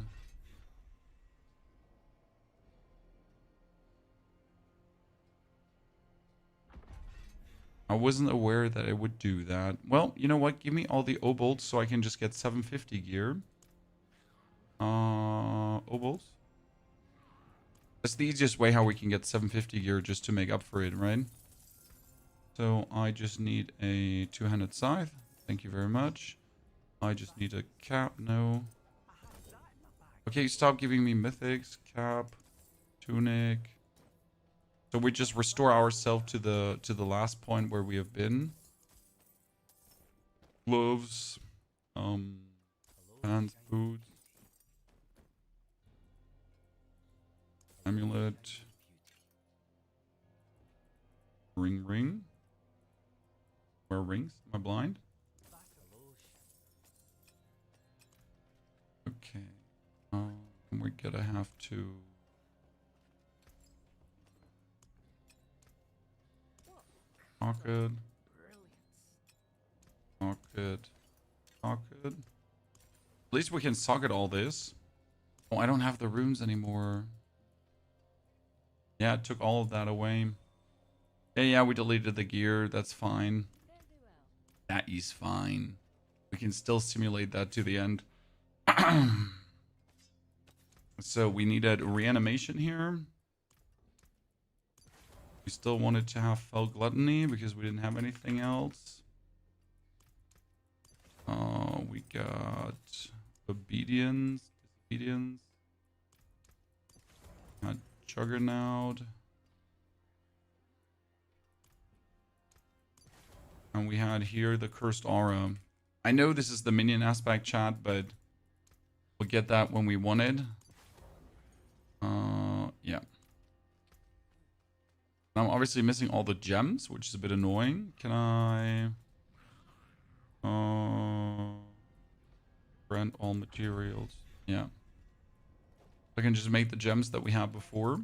I wasn't aware that it would do that. Well, you know what? Give me all the obolts so I can just get 750 gear. Obolts. That's the easiest way how we can get 750 gear just to make up for it, right? So I just need a two-handed scythe. Thank you very much. I just need a cap. No. Okay, stop giving me mythics. Cap. Tunic. So we just restore ourselves to the last point where we have been. Gloves. Pants, boots. Amulet. Ring. Wear rings? Am I blind? Okay. We're gonna have to... Pocket. At least we can socket all this. Oh, I don't have the runes anymore. Yeah, it took all of that away. Yeah, we deleted the gear. That's fine. That is fine. We can still simulate that to the end. So we needed reanimation here. We still wanted to have fell gluttony because we didn't have anything else. We got obedience, got juggernaut, and we had here the cursed aura. I know this is the minion aspect, chat, but we'll get that when we want it. Yeah. I'm obviously missing all the gems, which is a bit annoying. Can I... grant all materials. Yeah. I can just make the gems that we had before.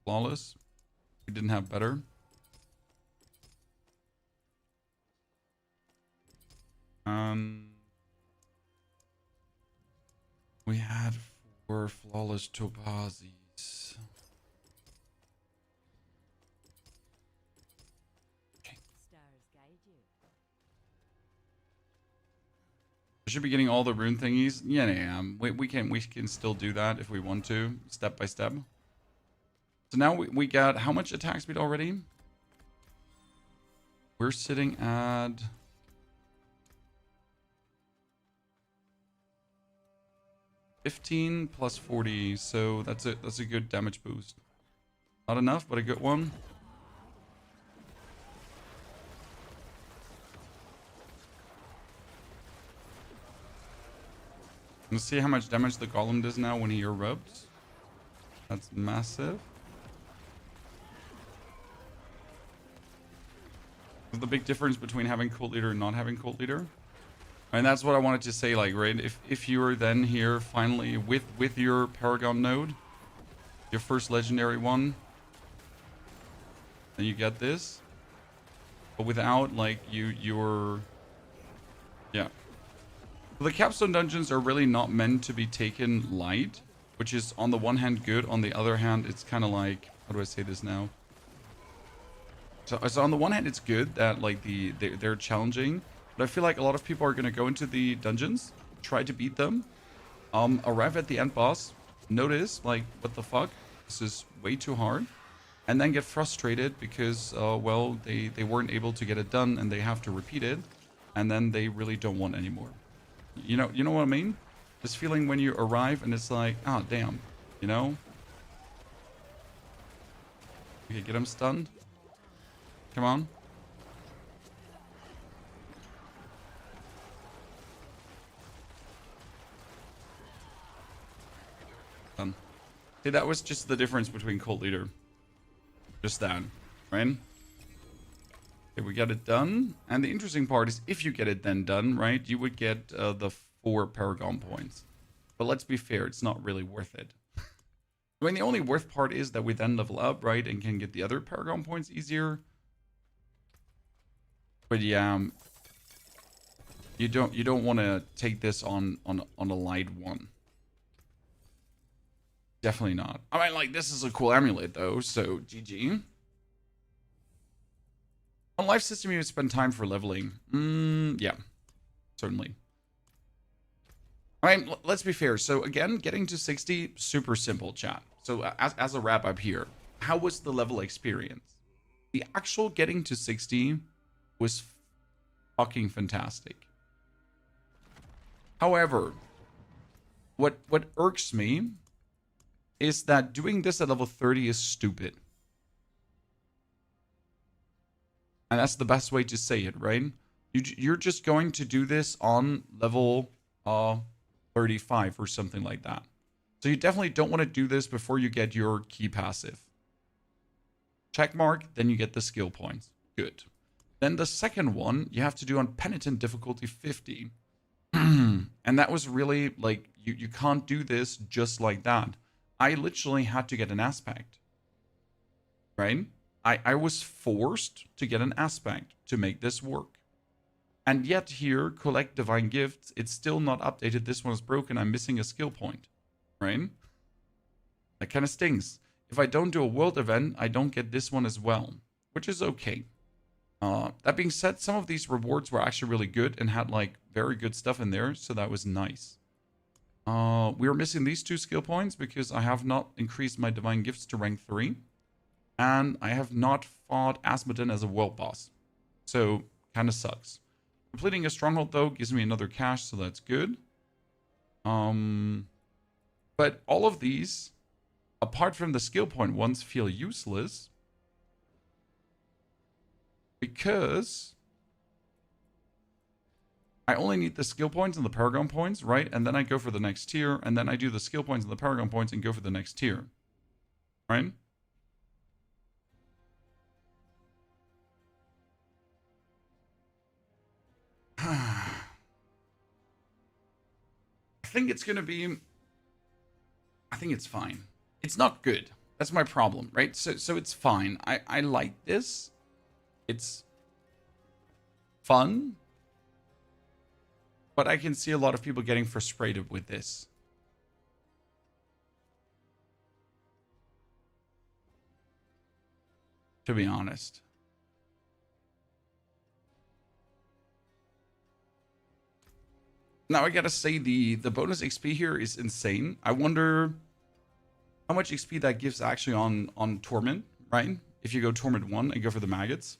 Flawless. We didn't have better. We had 4 flawless topazes. I should be getting all the rune thingies. Yeah. We can still do that if we want to, step by step. So now we got how much attack speed already? We're sitting at 15 plus 40, so that's it. That's a good damage boost. Not enough, but a good one. Let's see how much damage the golem does now when he erupts. That's massive. The big difference between having cult leader and not having cult leader. And that's what I wanted to say, like, right? If you were then here finally with your Paragon node, your first legendary one, then you get this. But without, like, you're... Yeah. The Capstone Dungeons are really not meant to be taken light, which is on the one hand good, on the other hand it's kind of like, how do I say this now? So on the one hand it's good that like they're challenging, but I feel like a lot of people are going to go into the dungeons, try to beat them, arrive at the end boss, notice like, what the fuck, this is way too hard, and then get frustrated because well, they weren't able to get it done and they have to repeat it, and then they really don't want anymore. You know what I mean? This feeling when you arrive and it's like, ah, damn, you know? Okay, get him stunned. Come on. Done. See, that was just the difference between cult leader. Just that, right? Okay, we got it done. And the interesting part is if you get it then done, right, you would get the 4 Paragon points. But let's be fair, it's not really worth it. I mean, the only worth part is that we then level up, right, and can get the other Paragon points easier. But yeah, you don't want to take this on a light one. Definitely not. I mean, like, this is a cool amulet though, so GG. On life system, you spend time for leveling. Yeah, certainly. I mean, let's be fair. So again, getting to 60, super simple, chat. So as a wrap up here, how was the level experience? The actual getting to 60 was fucking fantastic. However, what irks me is that doing this at level 30 is stupid. And that's the best way to say it, right? You're just going to do this on level 35 or something like that. So you definitely don't want to do this before you get your key passive. Check mark, then you get the skill points. Good. Then the second one you have to do on Penitent difficulty 50. And that was really like, you can't do this just like that. I literally had to get an aspect. Right? I was forced to get an aspect to make this work. And yet here, collect divine gifts, it's still not updated. This one is broken. I'm missing a skill point. Right? That kind of stings. If I don't do a world event, I don't get this one as well, which is okay. That being said, some of these rewards were actually really good and had like very good stuff in there, so that was nice. We are missing these 2 skill points because I have not increased my divine gifts to rank 3. And I have not fought Asmodin as a world boss. So, kind of sucks. Completing a stronghold, though, gives me another cash, so that's good. But all of these, apart from the skill point ones, feel useless. Because I only need the skill points and the Paragon points, right? And then I go for the next tier, and then I do the skill points and the Paragon points and go for the next tier. Right? I think it's going to be... I think it's fine. It's not good. That's my problem, right? So it's fine. I like this. It's fun. But I can see a lot of people getting frustrated with this. To be honest. Now I gotta say the bonus XP here is insane. I wonder how much XP that gives actually on Torment, right? If you go Torment 1 and go for the maggots.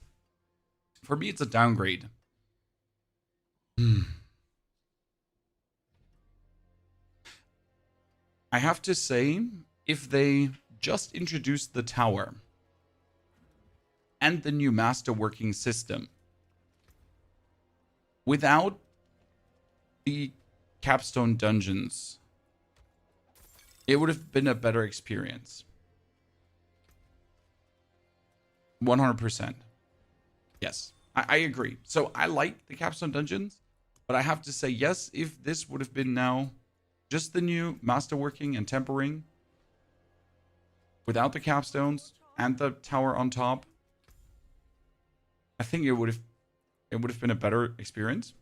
For me, it's a downgrade. I have to say, if they just introduced the tower and the new master working system without the Capstone Dungeons, it would have been a better experience. 100%. Yes, I agree. So I like the Capstone Dungeons, but I have to say, yes, if this would have been now just the new masterworking and tempering without the capstones and the tower on top, I think it would have been a better experience.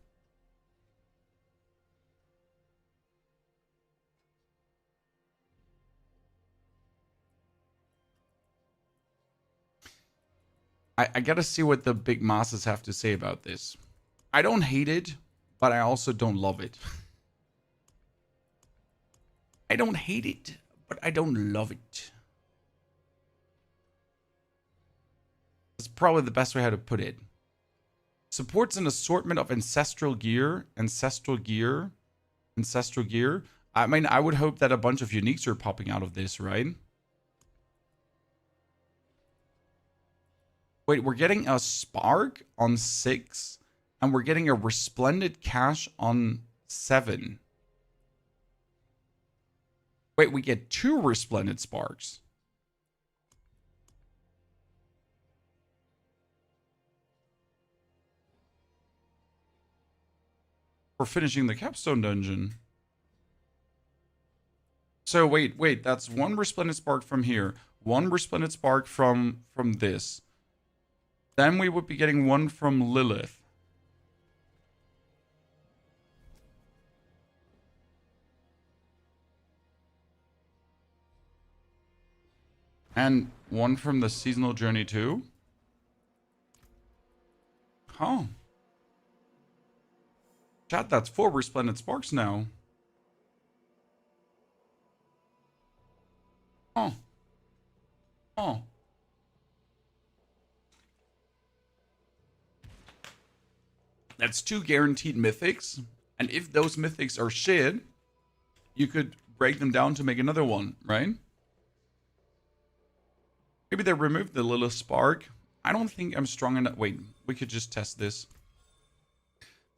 I gotta see what the big masses have to say about this. I don't hate it, but I also don't love it. I don't hate it, but I don't love it. That's probably the best way how to put it. Supports an assortment of ancestral gear. I mean, I would hope that a bunch of uniques are popping out of this, right? Wait, we're getting a Spark on 6, and we're getting a Resplendent Cash on 7. Wait, we get 2 Resplendent Sparks. for finishing the Capstone Dungeon. So wait, that's one Resplendent Spark from here, one Resplendent Spark from this. Then we would be getting one from Lilith. And one from the Seasonal Journey too? Huh. Chat, that's 4 Resplendent Sparks now. Oh. Oh. That's 2 guaranteed mythics. And if those mythics are shit, you could break them down to make another one, right? Maybe they removed the Lilith Spark. I don't think I'm strong enough. Wait, we could just test this.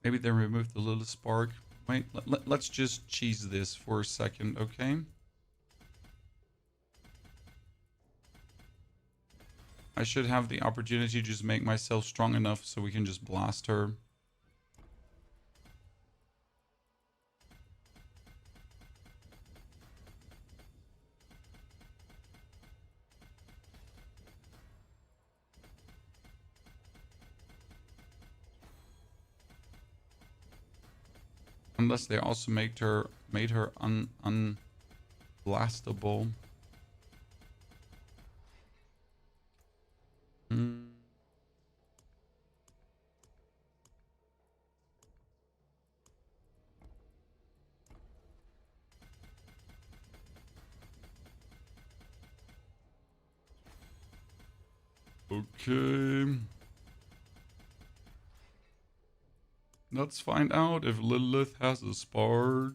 Maybe they removed the Lilith Spark. Wait, let's just cheese this for a second, okay? I should have the opportunity to just make myself strong enough so we can just blast her. Unless they also made her unblastable. Okay. Let's find out if Lilith has a spark.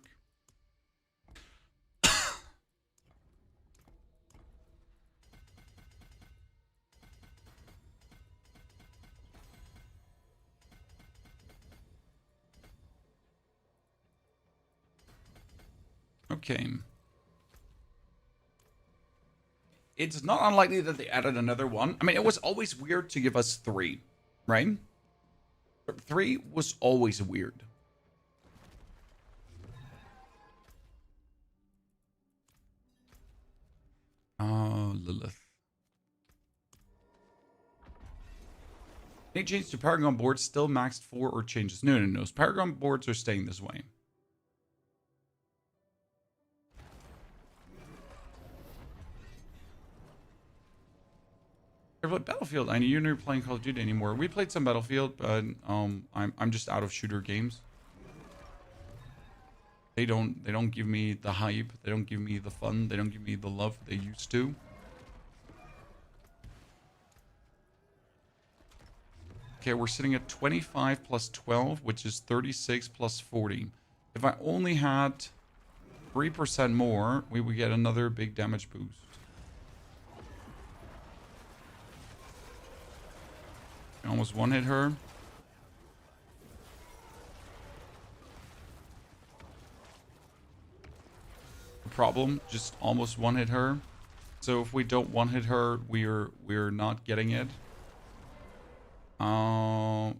Okay. It's not unlikely that they added another one. I mean, it was always weird to give us 3, right? 3 was always weird. Oh, Lilith. Any change to Paragon boards still maxed 4 or changes? No. Paragon boards are staying this way. Battlefield. I know you're not playing Call of Duty anymore. We played some Battlefield, but I'm just out of shooter games. They don't give me the hype. They don't give me the fun. They don't give me the love they used to. Okay, we're sitting at 25 plus 12, which is 36 plus 40. If I only had 3% more, we would get another big damage boost. I almost one-hit her. The problem, just almost one-hit her. So if we don't one-hit her, we're not getting it. How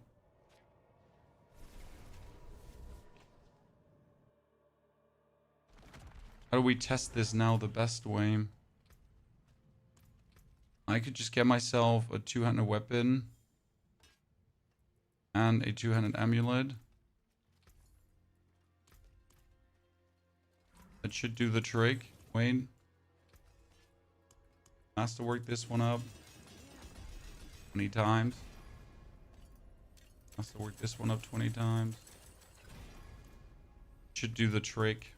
do we test this now the best way? I could just get myself a two-handed weapon and a two-handed amulet. That should do the trick. Wait. Has to work this one up 20 times. Has to work this one up 20 times. Should do the trick.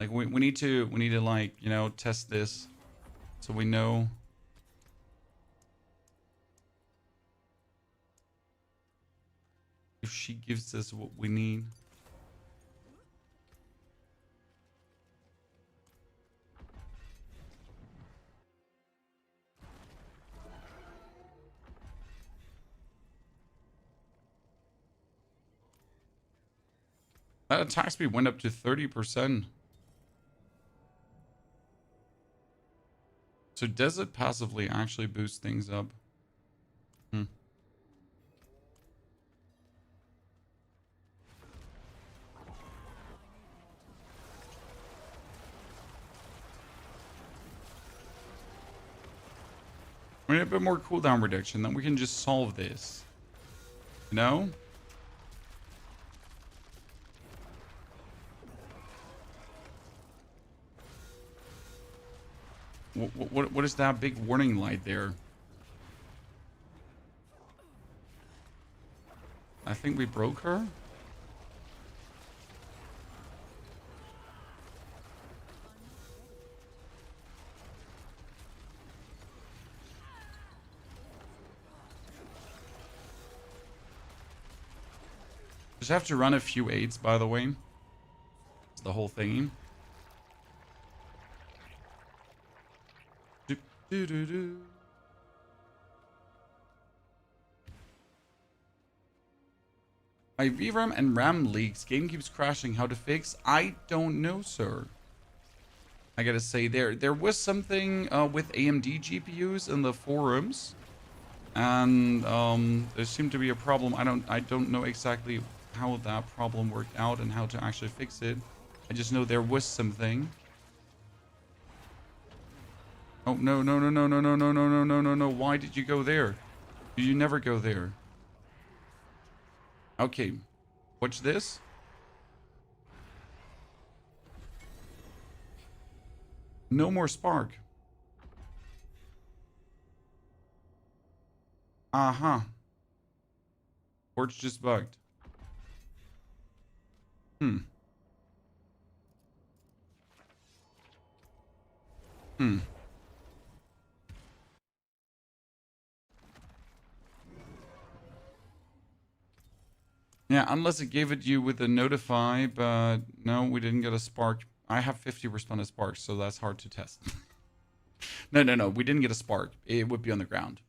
Like we need to like, you know, test this so we know. If she gives us what we need. That attack speed went up to 30%. So does it passively actually boost things up? We need a bit more cooldown reduction, then we can just solve this. You know? What is that big warning light there? I think we broke her. Just have to run a few 8s, by the way. It's the whole thingy. Do, do, do, do. My VRAM and RAM leaks. Game keeps crashing. How to fix? I don't know, sir. I gotta say, there was something with AMD GPUs in the forums, and there seemed to be a problem. I don't know exactly how that problem worked out and how to actually fix it. I just know there was something. Oh no no no no no no no no no no no no! Why did you go there? You never go there. Okay, watch this. No more spark. Uh-huh. Porch just bugged. Hmm. Yeah, unless it gave it you with a notify, but no, we didn't get a spark. I have 50 responded sparks, so that's hard to test. No, we didn't get a spark. It would be on the ground.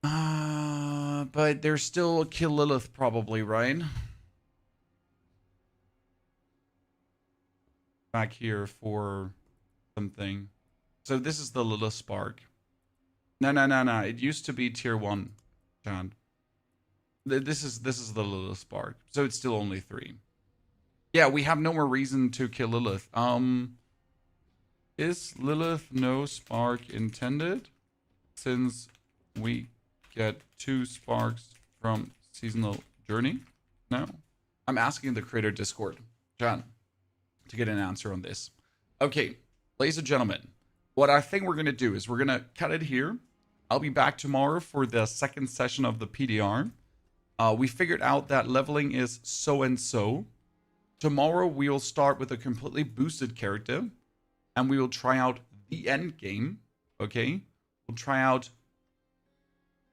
But there's still Kill Lilith probably, right? Back here for something. So this is the Lilith spark. No. It used to be tier 1, John. This is the Lilith spark. So it's still only 3. Yeah, we have no more reason to kill Lilith. Is Lilith no spark intended? Since we get 2 sparks from seasonal journey? No? I'm asking the creator Discord, John, to get an answer on this. Okay, ladies and gentlemen, what I think we're going to do is we're going to cut it here. I'll be back tomorrow for the second session of the PTR. We figured out that leveling is so and so. Tomorrow we will start with a completely boosted character, and we will try out the end game. Okay, we'll try out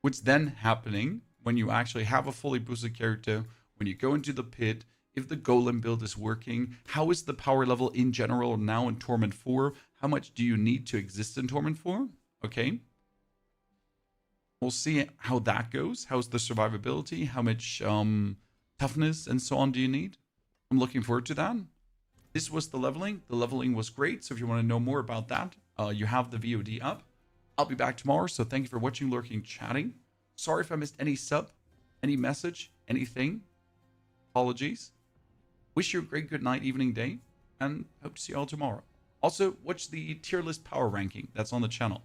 what's then happening when you actually have a fully boosted character, when you go into the pit, if the golem build is working, how is the power level in general now in Torment 4, how much do you need to exist in Torment 4? Okay. We'll see how that goes. How's the survivability? How much toughness and so on do you need? I'm looking forward to that. This was the leveling. The leveling was great. So if you want to know more about that, you have the VOD up. I'll be back tomorrow. So thank you for watching, lurking, chatting. Sorry if I missed any sub, any message, anything. Apologies. Wish you a great good night, evening, day, and hope to see you all tomorrow. Also, watch the tier list power ranking that's on the channel.